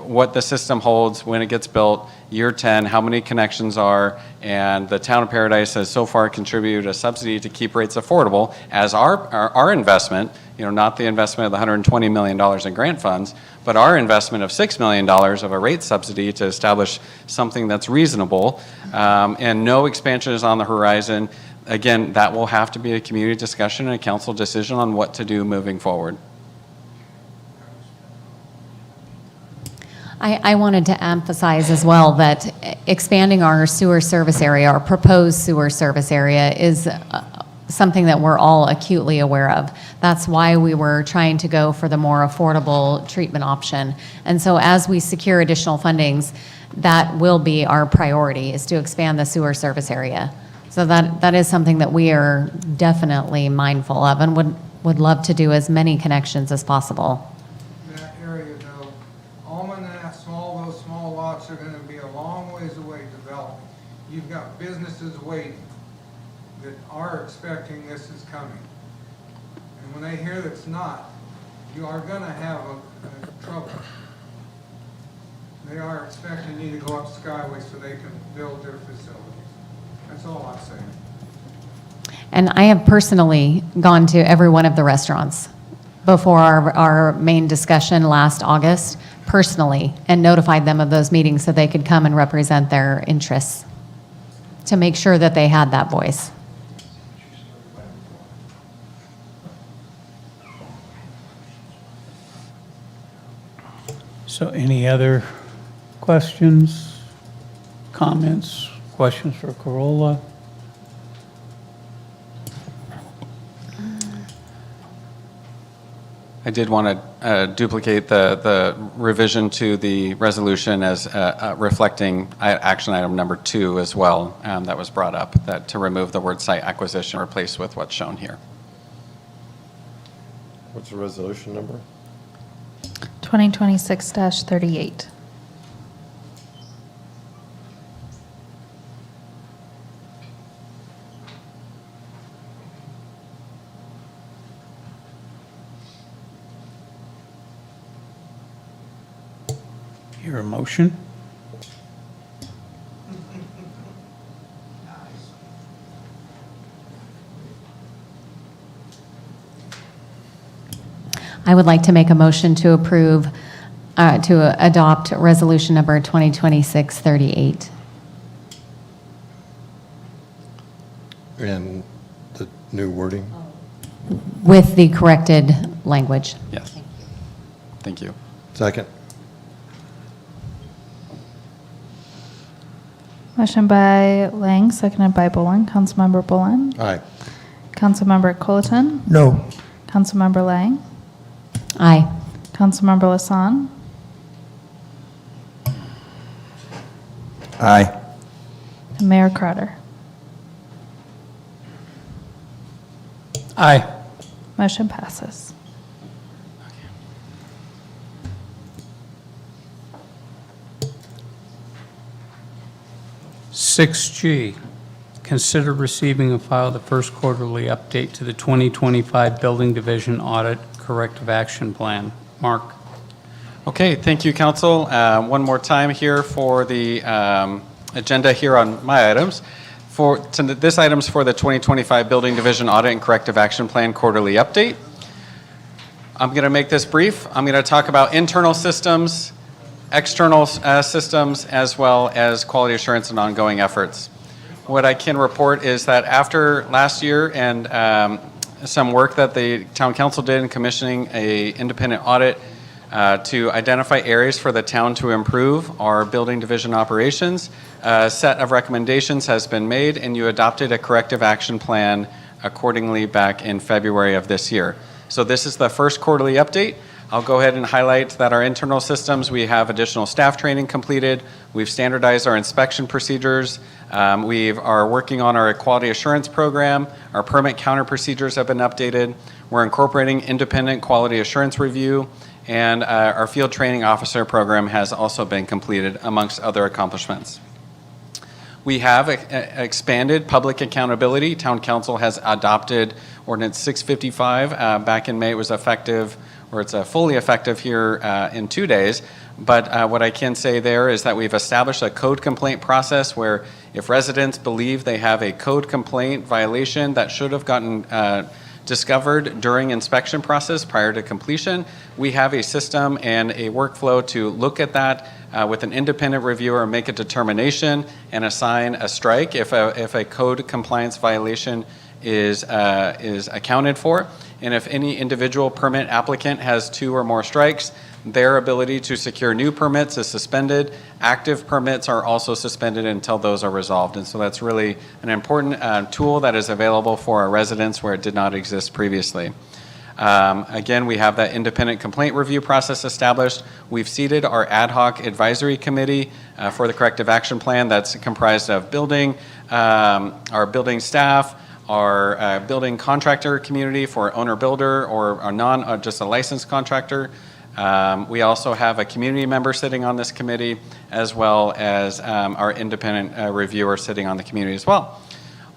what the system holds when it gets built, year 10, how many connections are, and the town of Paradise has so far contributed a subsidy to keep rates affordable as our investment, not the investment of the $120 million in grant funds, but our investment of $6 million of a rate subsidy to establish something that's reasonable, and no expansion is on the horizon. Again, that will have to be a community discussion and a council decision on what to do moving forward. I wanted to emphasize as well that expanding our sewer service area, our proposed sewer service area, is something that we're all acutely aware of. That's why we were trying to go for the more affordable treatment option. And so as we secure additional fundings, that will be our priority, is to expand the sewer service area. So that is something that we are definitely mindful of and would love to do as many connections as possible. That area though, Almanac, those small lots are gonna be a long ways away developing. You've got businesses waiting that are expecting this is coming. And when they hear that it's not, you are gonna have a trouble. They are expecting you to go up Skyway so they can build their facilities. That's all I'm saying. And I have personally gone to every one of the restaurants before our main discussion last August, personally, and notified them of those meetings so they could come and represent their interests, to make sure that they had that voice. So any other questions, comments, questions for Corolla? I did want to duplicate the revision to the resolution as reflecting action item number 2 as well, that was brought up, that to remove the word site acquisition, replace with what's shown here. What's the resolution number? 2026-38. Hear a motion? I would like to make a motion to approve, to adopt resolution number 2026-38. And the new wording? With the corrected language. Yes. Thank you. Second. Motion by Lang, seconded by Bullen. Councilmember Bullen? Aye. Councilmember Colleton? No. Councilmember Lang? Aye. Councilmember Lasson? Aye. And Mayor Crowder? Aye. Motion passes. Six G, consider receiving and file the first quarterly update to the 2025 Building Division Audit Corrective Action Plan. Mark? Okay, thank you, Council. One more time here for the agenda here on my items. This item's for the 2025 Building Division Audit and Corrective Action Plan Quarterly Update. I'm going to make this brief. I'm going to talk about internal systems, external systems, as well as quality assurance and ongoing efforts. What I can report is that after last year and some work that the Town Council did in commissioning an independent audit to identify areas for the town to improve our building division operations, a set of recommendations has been made, and you adopted a corrective action plan accordingly back in February of this year. So this is the first quarterly update. I'll go ahead and highlight that our internal systems, we have additional staff training completed. We've standardized our inspection procedures. We are working on our quality assurance program. Our permit counter procedures have been updated. We're incorporating independent quality assurance review, and our field training officer program has also been completed, amongst other accomplishments. We have expanded public accountability. Town Council has adopted Ordinance 655. Back in May, it was effective, or it's fully effective here in 2 days. But what I can say there is that we've established a code complaint process where if residents believe they have a code complaint violation that should have gotten discovered during inspection process prior to completion, we have a system and a workflow to look at that with an independent reviewer, make a determination, and assign a strike if a code compliance violation is accounted for. And if any individual permit applicant has 2 or more strikes, their ability to secure new permits is suspended. Active permits are also suspended until those are resolved. And so that's really an important tool that is available for our residents where it did not exist previously. Again, we have that independent complaint review process established. We've seated our ad hoc advisory committee for the corrective action plan that's comprised of our building staff, our building contractor community for owner builder or just a licensed contractor. We also have a community member sitting on this committee, as well as our independent reviewer sitting on the community as well.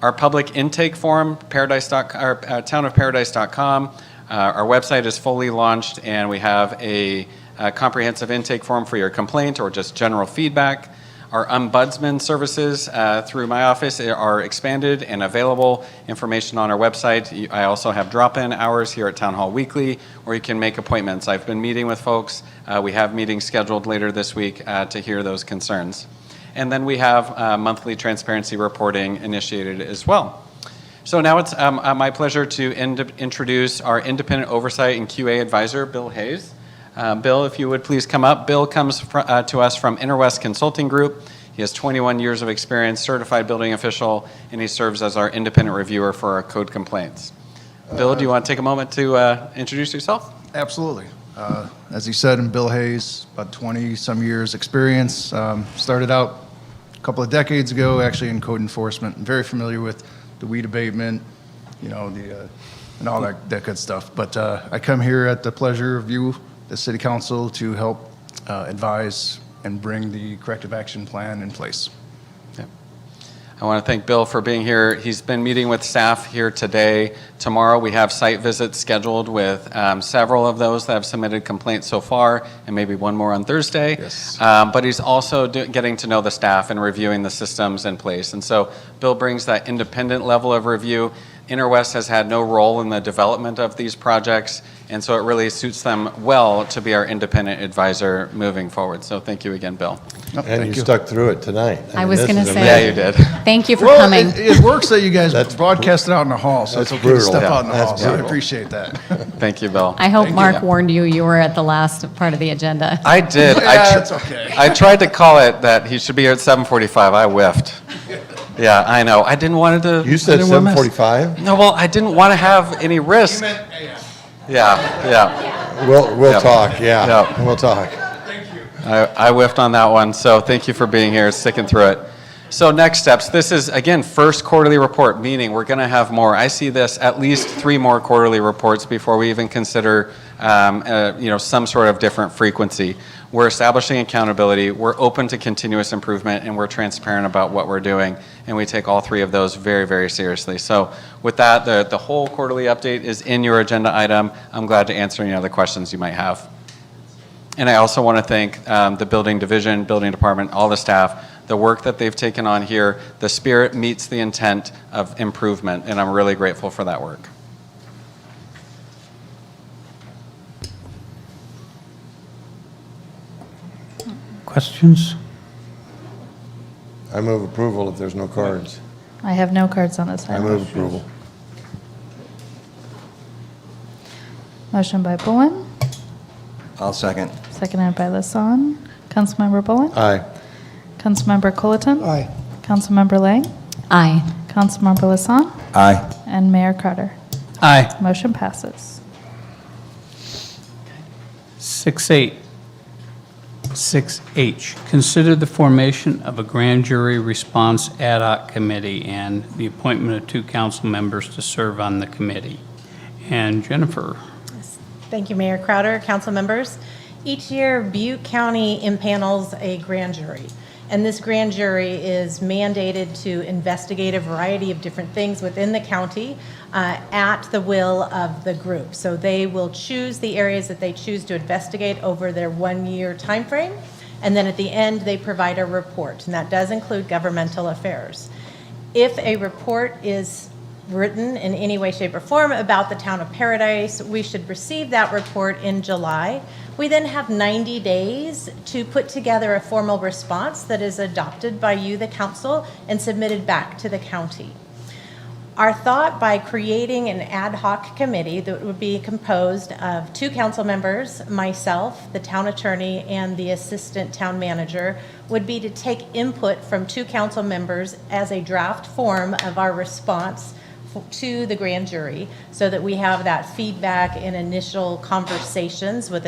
Our public intake form, townofparadise.com. Our website is fully launched, and we have a comprehensive intake form for your complaint or just general feedback. Our ombudsman services through my office are expanded and available. Information on our website. I also have drop-in hours here at Town Hall Weekly, where you can make appointments. I've been meeting with folks. We have meetings scheduled later this week to hear those concerns. And then we have monthly transparency reporting initiated as well. So now it's my pleasure to introduce our independent oversight and QA advisor, Bill Hayes. Bill, if you would please come up. Bill comes to us from Interwest Consulting Group. He has 21 years of experience, certified building official, and he serves as our independent reviewer for our code complaints. Bill, do you want to take a moment to introduce yourself? Absolutely. As he said, I'm Bill Hayes, about 20-some years experience. Started out a couple of decades ago, actually in code enforcement. I'm very familiar with the weed abatement, and all that good stuff. But I come here at the pleasure of you, the City Council, to help advise and bring the corrective action plan in place. Yeah. I want to thank Bill for being here. He's been meeting with staff here today. Tomorrow we have site visits scheduled with several of those that have submitted complaints so far, and maybe one more on Thursday. Yes. But he's also getting to know the staff and reviewing the systems in place. And so Bill brings that independent level of review. Interwest has had no role in the development of these projects, and so it really suits them well to be our independent advisor moving forward. So thank you again, Bill. And you stuck through it tonight. I was going to say. Yeah, you did. Thank you for Well, coming. it works that you guys broadcast it out in the hall, so it's That's okay to step brutal. out in the That's hall, so I brutal. appreciate that. Thank you, Bill. I hope Thank Mark you. warned you were at the last part of the agenda. I did. Yeah, it's okay. I tried to call it that he should be here at 7:45. I whiffed. Yeah, I know. I didn't want it to. You said I didn't wanna mess- 7:45? No, well, I didn't want to have any risk. Yeah. We'll Yep. talk, yeah. Yep. We'll talk. I whiffed on that one, so thank you for being here, sticking through it. So next steps, this is, again, first quarterly report, meaning we're going to have more. I see this at least 3 more quarterly reports before we even consider some sort of different frequency. We're establishing accountability, we're open to continuous improvement, and we're transparent about what we're doing, and we take all 3 of those very, very seriously. So with that, the whole quarterly update is in your agenda item. I'm glad to answer any other questions you might have. And I also want to thank the building division, building department, all the staff. The work that they've taken on here, the spirit meets the intent of improvement, and I'm really grateful for that work. Questions? I move approval if there's no cards. I have no cards on this I item. move approval. Motion by Bullen, I'll second. seconded by Lasson. Councilmember Bullen? Aye. Councilmember Colleton? Aye. Councilmember Lang? Aye. Councilmember Lasson? Aye. And Mayor Crowder? Aye. Motion passes. 6H, consider the formation of a grand jury response ad hoc committee and the appointment of 2 council members to serve on the committee. And Jennifer? Thank you, Mayor Crowder, council members. Each year, Butte County impanels a grand jury, and this grand jury is mandated to investigate a variety of different things within the county at the will of the group. So they will choose the areas that they choose to investigate over their 1-year time frame, and then at the end, they provide a report, and that does include governmental affairs. If a report is written in any way, shape, or form about the town of Paradise, we should receive that report in July. We then have 90 days to put together a formal response that is adopted by you, the council, and submitted back to the county. Our thought by creating an ad hoc committee that would be composed of 2 council members, myself, the town attorney, and the assistant town manager, would be to take input from 2 council members as a draft form of our response to the grand jury, so that we have that feedback in initial conversations with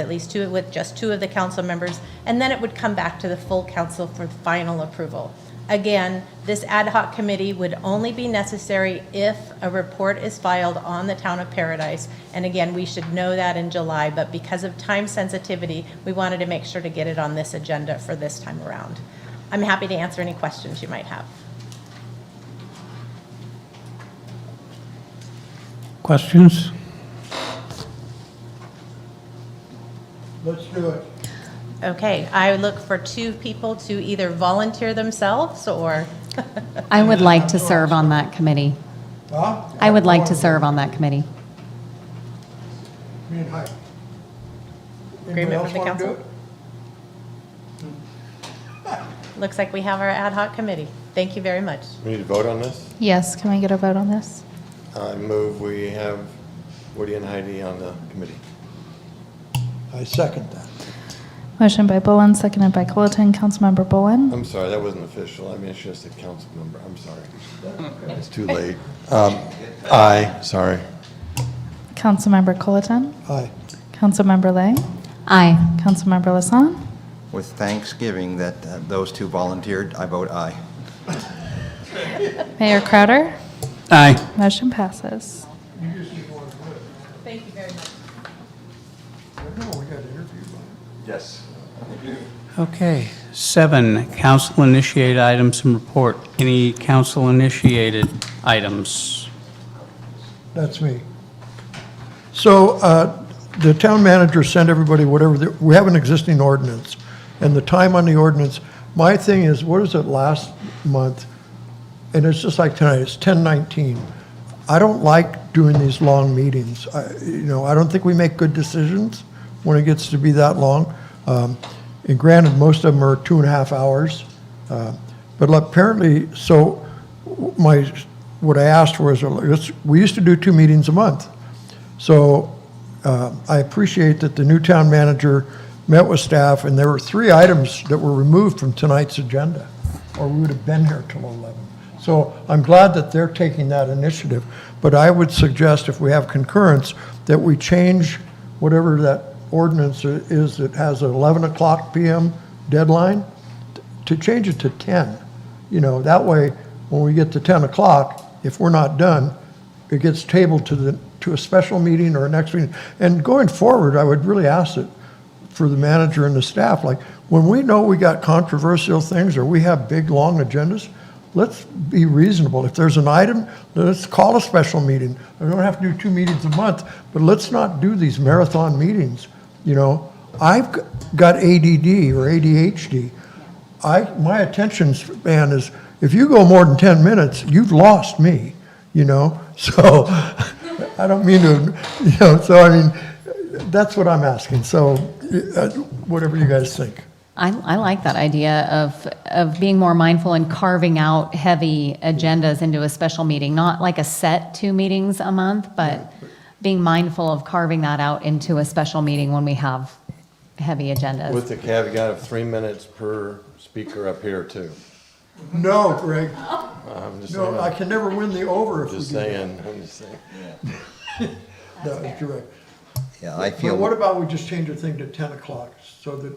just 2 of the council members, and then it would come back to the full council for final approval. Again, this ad hoc committee would only be necessary if a report is filed on the Town of Paradise. And again, we should know that in July, but because of time sensitivity, we wanted to make sure to get it on this agenda for this time around. I'm happy to answer any questions you might have. Questions? Let's do it. Okay, I look for 2 people to either volunteer themselves or... I would like to serve on that committee. Huh? I would like to serve on that committee. Me and Heidi. Anybody Agreement else with the wanna do council? Looks like we have our ad hoc committee. Thank you very much. We need to vote on this? Yes, can we get a vote on this? I move we have Woody and Heidi on the committee. I second that. Motion by Bowen, seconded by Colleton. Councilmember Bowen? I'm sorry, that wasn't official. I mean, it's just a council member. I'm sorry. It's too late. Aye, sorry. Councilmember Colleton? Aye. Councilmember Lay? Aye. Councilmember Lasson? With thanksgiving that those 2 volunteered, I vote aye. Mayor Crowder? Aye. Motion passes. Thank you very much. No, we got interviewed. Yes. Okay. 7, council-initiated items and report. Any council-initiated items? That's me. So the town manager sent everybody whatever, we have an existing ordinance, and the time on the ordinance, my thing is, what is it last month? And it's just like tonight, it's 10:19. I don't like doing these long meetings. I don't think we make good decisions when it gets to be that long. And granted, most of them are 2.5 hours. But apparently, so what I asked for is, we used to do 2 meetings a month. So I appreciate that the new town manager met with staff, and there were 3 items that were removed from tonight's agenda, or we would have been here till 11. So I'm glad that they're taking that initiative. But I would suggest, if we have concurrence, that we change whatever that ordinance is that has an 11 o'clock PM deadline, to change it to 10. That way, when we get to 10 o'clock, if we're not done, it gets tabled to a special meeting or a next meeting. And going forward, I would really ask it for the manager and the staff, like, when we know we got controversial things or we have big, long agendas, let's be reasonable. If there's an item, let's call a special meeting. We don't have to do 2 meetings a month, but let's not do these marathon meetings. I've got ADD or ADHD. My attention span is, if you go more than 10 minutes, you've lost me, So I don't mean to, so I mean, that's what I'm asking. So whatever you guys think. I like that idea of being more mindful and carving out heavy agendas into a special meeting, not like a set 2 meetings a month, but being mindful of carving that out into a special meeting when we have heavy agendas. With the caveat of 3 minutes per speaker up here, too. No, Greg. I'm just No, saying. I can never win the over if we do Just that. saying, I'm just saying. No, that's correct. Yeah, I But feel. what about we just change the thing to 10 o'clock so that,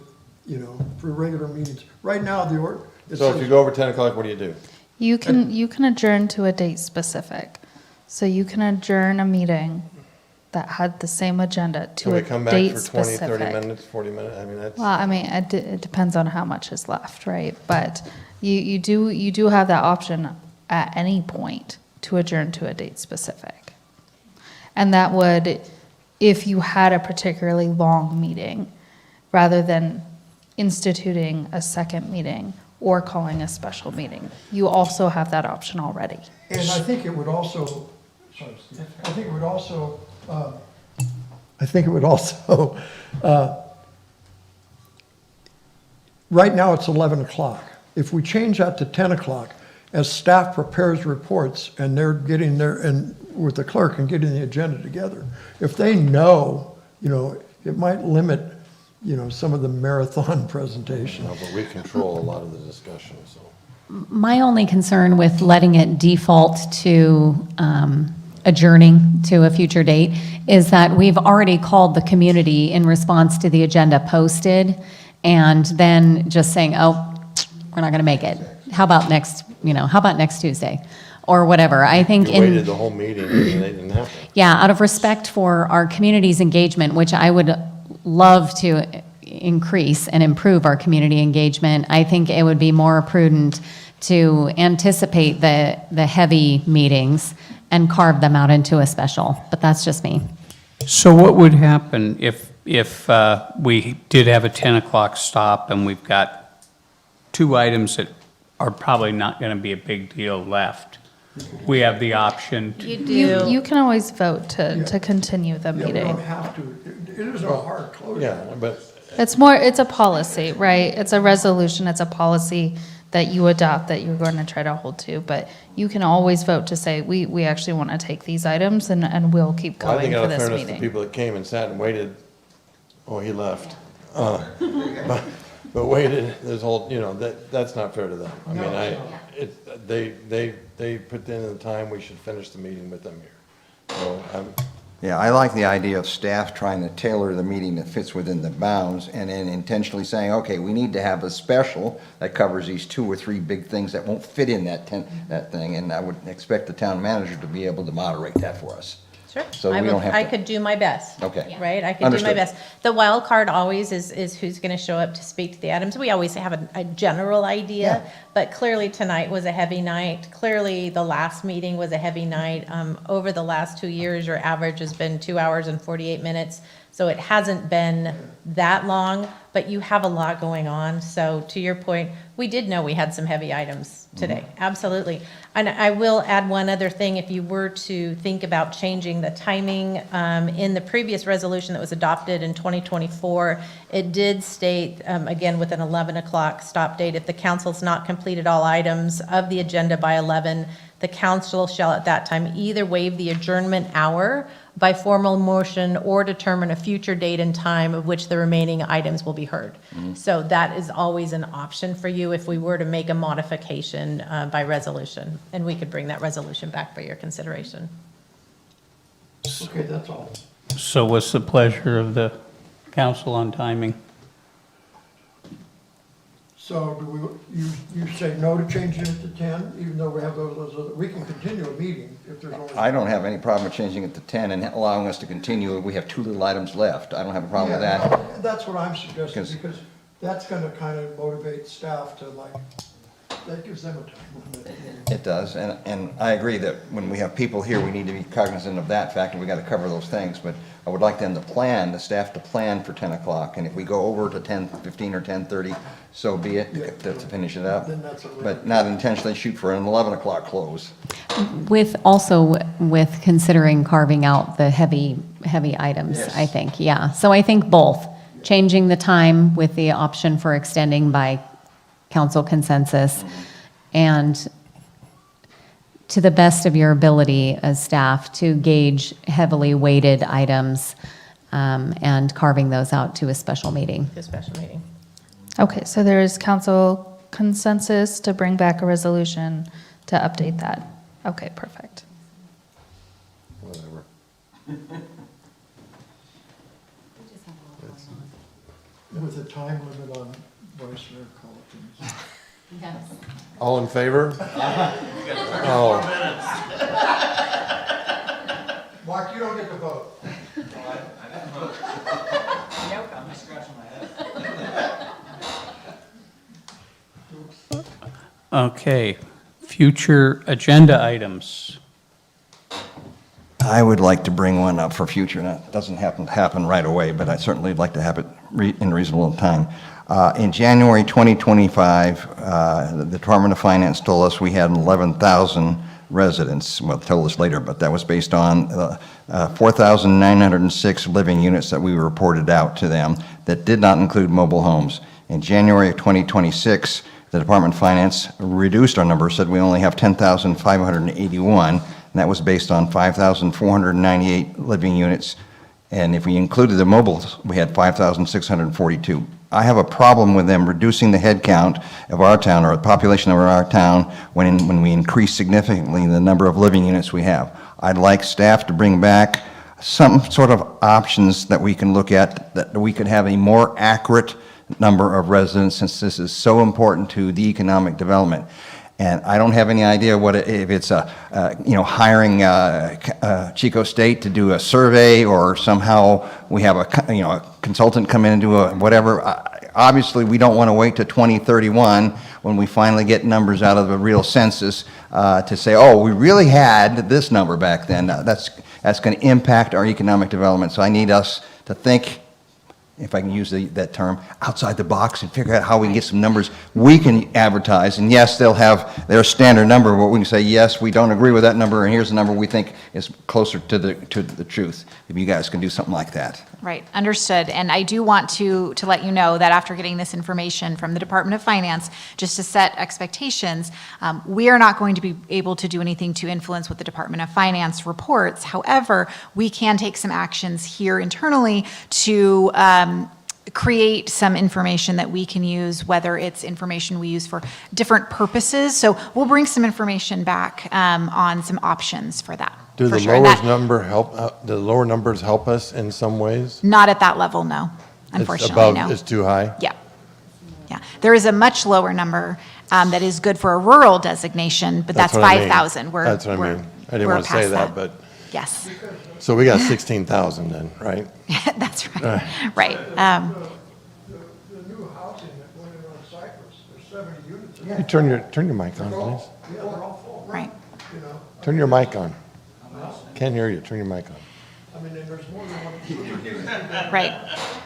for regular meetings? Right now, it So if says- you go over 10 o'clock, what do you do? You can adjourn to a date specific. So you can adjourn a meeting that had the same agenda Can to we a come back date for 20, 30 specific. minutes, 40 minutes? I mean, that's. Well, I mean, it depends on how much is left, right? But you do have that option at any point to adjourn to a date specific. And that would, if you had a particularly long meeting, rather than instituting a second meeting or calling a special meeting, you also have that option already. And I think it would also, right now it's 11 o'clock. If we change that to 10 o'clock, as staff prepares reports and they're getting their, and with the clerk and getting the agenda together, if they know, it might limit, some of the marathon presentation. No, but we control a lot of the discussion, so. My only concern with letting it default to adjourning to a future date is that we've already called the community in response to the agenda posted, and then just saying, oh, we're not going to make it. How about next Tuesday? Or whatever. I think You waited the whole meeting and they didn't happen. Yeah, out of respect for our community's engagement, which I would love to increase and improve our community engagement, I think it would be more prudent to anticipate the heavy meetings and carve them out into a special, but that's just me. So what would happen if we did have a 10 o'clock stop and we've got 2 items that are probably not going to be a big deal left? We have the option to... You can always vote to continue the Yeah, we meeting. don't have to, it isn't a hard closure. Yeah, but It's a policy, right? It's a resolution, it's a policy that you adopt that you're going to try to hold to, but you can always vote to say, we actually want to take these items and we'll keep I going think for out of this fairness to meeting. people that came and sat and waited, oh, he left. But waited, this whole, that's not fair to them. I mean, they put in the time, we should finish the meeting with them here. So, Yeah, I like the idea of staff trying to tailor the meeting that fits within the bounds and then intentionally saying, okay, we need to have a special that covers these 2 or 3 big things that won't fit in that thing. And I would expect the town manager to be able to moderate that for us. Sure. So we don't have I to- could do my best. Okay. Right? I could do my Understood. best. The wild card always is who's going to show up to speak to the items. We always have a general idea, but clearly tonight was a heavy night. Clearly, the last meeting was a heavy night. Over the last 2 years, your average has been 2 hours and 48 minutes. So it hasn't been that long, but you have a lot going on. So to your point, we did know we had some heavy items today. Absolutely. And I will add one other thing. If you were to think about changing the timing, in the previous resolution that was adopted in 2024, it did state, again, with an 11 o'clock stop date, if the council's not completed all items of the agenda by 11, the council shall at that time either waive the adjournment hour by formal motion or determine a future date and time of which the remaining items will be heard. So that is always an option for you if we were to make a modification by resolution, and we could bring that resolution back for your consideration. Okay, that's all. So what's the pleasure of the council on timing? So you say no to changing it to 10, even though we have those other, we can continue a meeting if there's only. I don't have any problem with changing it to 10 and allowing us to continue. We have 2 little items left. I don't have a problem with Yeah, that. That's what I'm suggesting, 'Cause- because that's gonna kind of motivate staff to that gives them a time limit. It does, and I agree that when we have people here, we need to be cognizant of that fact, and we got to cover those things, but I would like them to plan, the staff to plan for 10 o'clock, and if we go over to 10:15 or 10:30, so be it, to finish it up. Then that's a But not intentionally shoot for an 11 o'clock close. With considering carving out the heavy items, I think, yeah. So I think both, changing the time with the option for extending by council consensus, and to the best of your ability as staff to gauge heavily weighted items, and carving those out to a special meeting. To a special meeting. Okay, so there is council consensus to bring back a resolution to update that. Okay, perfect. whatever. With a time limit on Vice Mayor Colleton's. All in favor? Oh, Mark, you don't get to vote. Okay, future agenda items. I would like to bring one up for future, and it doesn't happen right away, but I certainly would like to have it in reasonable time. In January 2025, the Department of Finance told us we had 11,000 residents. Well, told us later, but that was based on 4,906 living units that we reported out to them that did not include mobile homes. In January of 2026, the Department of Finance reduced our number, said we only have 10,581, and that was based on 5,498 living units. And if we included the mobiles, we had 5,642. I have a problem with them reducing the head count of our town, or the population of our town, when we increase significantly the number of living units we have. I'd like staff to bring back some sort of options that we can look at, that we could have a more accurate number of residents, since this is so important to the economic development. And I don't have any idea if it's hiring Chico State to do a survey, or somehow we have a consultant come in and do whatever. Obviously, we don't want to wait to 2031 when we finally get numbers out of the real census to say, oh, we really had this number back then. That's going to impact our economic development. So I need us to think, if I can use that term, outside the box, and figure out how we can get some numbers we can advertise. And yes, they'll have their standard number where we can say, yes, we don't agree with that number, and here's the number we think is closer to the truth. If you guys can do something like that. Right, understood. And I do want to let you know that after getting this information from the Department of Finance, just to set expectations, we are not going to be able to do anything to influence what the Department of Finance reports. However, we can take some actions here internally to create some information that we can use, whether it's information we use for different purposes. So we'll bring some information back on some options for that. Do for the sure. And lowest that- number help, do the lower numbers help us in some ways? Not at that level, no. Unfortunately, no. It's too high? Yeah. Yeah. There is a much lower number that is good for a rural designation, but that's what I mean. 5,000. That's what I mean. I didn't want to say that, but, Yes, so we got 16,000 then, right? that's right. Right. Right. The new housing that went in on Cypress, there's 70 units. in You there. turn your mic on, please. Yeah, they're all full. Right. You know, Turn your mic on. Can't hear you. Turn your mic on. I mean, and there's more than one. Right.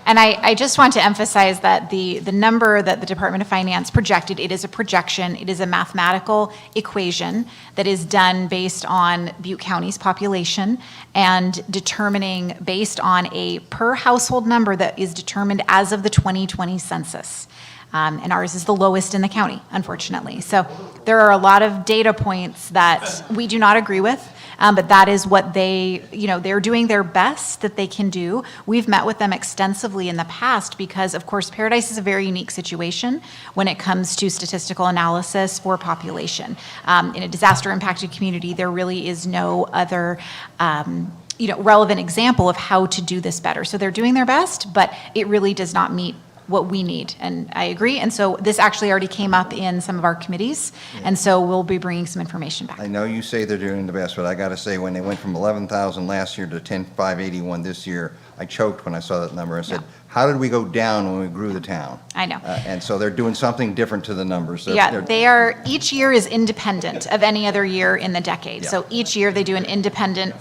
And I just want to emphasize that the number that the Department of Finance projected, it is a projection, it is a mathematical equation that is done based on Butte County's population and determining based on a per household number that is determined as of the 2020 census. And ours is the lowest in the county, unfortunately. So there are a lot of data points that we do not agree with. But that is what they're doing their best that they can do. We've met with them extensively in the past because, of course, Paradise is a very unique situation when it comes to statistical analysis for population. In a disaster-impacted community, there really is no other relevant example of how to do this better. So they're doing their best, but it really does not meet what we need, and I agree. And so this actually already came up in some of our committees, and so we'll be bringing some information back. I know you say they're doing the best, but I got to say, when they went from 11,000 last year to 10,581 this year, I choked when I saw that number. I said, how did we go down when we grew the town? I know. And so they're doing something different to the numbers. Yeah, they are, each year is independent of any other year in the decade. So each year they do an independent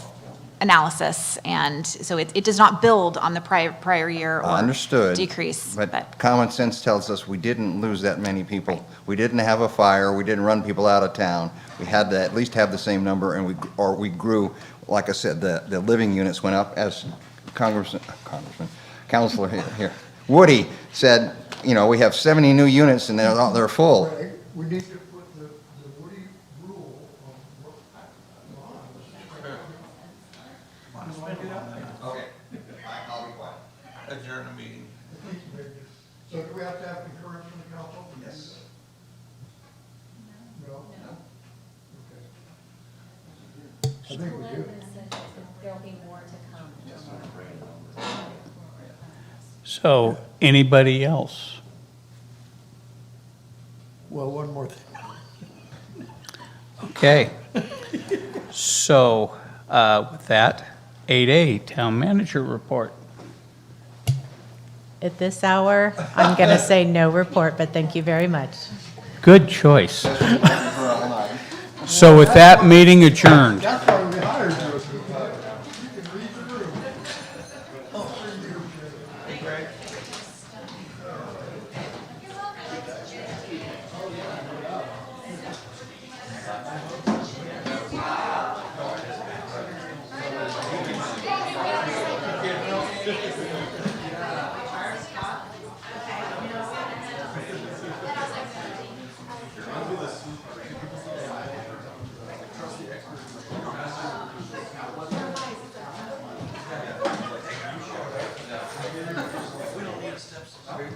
analysis, and so it does not build on the prior year or Understood. decrease. But common sense tells us we didn't lose that many people. We didn't have a fire, we didn't run people out of town. We had to at least have the same number, and we grew. Like I said, the living units went up, as Councilor here, Woody said, we have 70 new units and they're full. We need to put the Woody rule Okay, I'll be quiet. Adjourn the meeting. So do we have to have concurrence from the council? Yes. No? Okay. I think we do. There'll be more to come. So, anybody else? Well, one more thing. Okay. So, with that, 8A, Town Manager Report. At this hour, I'm going to say no report, but thank you very much. Good choice. So with that, meeting adjourned. That's why we hired you. You can read the room.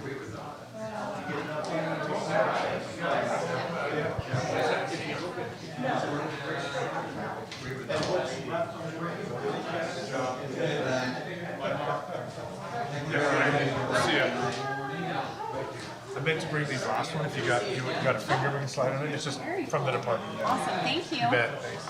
See ya. I meant to bring these last one if you got a finger we can slide on it. It's just from the department. Yeah. Awesome, thank you. You bet, thanks.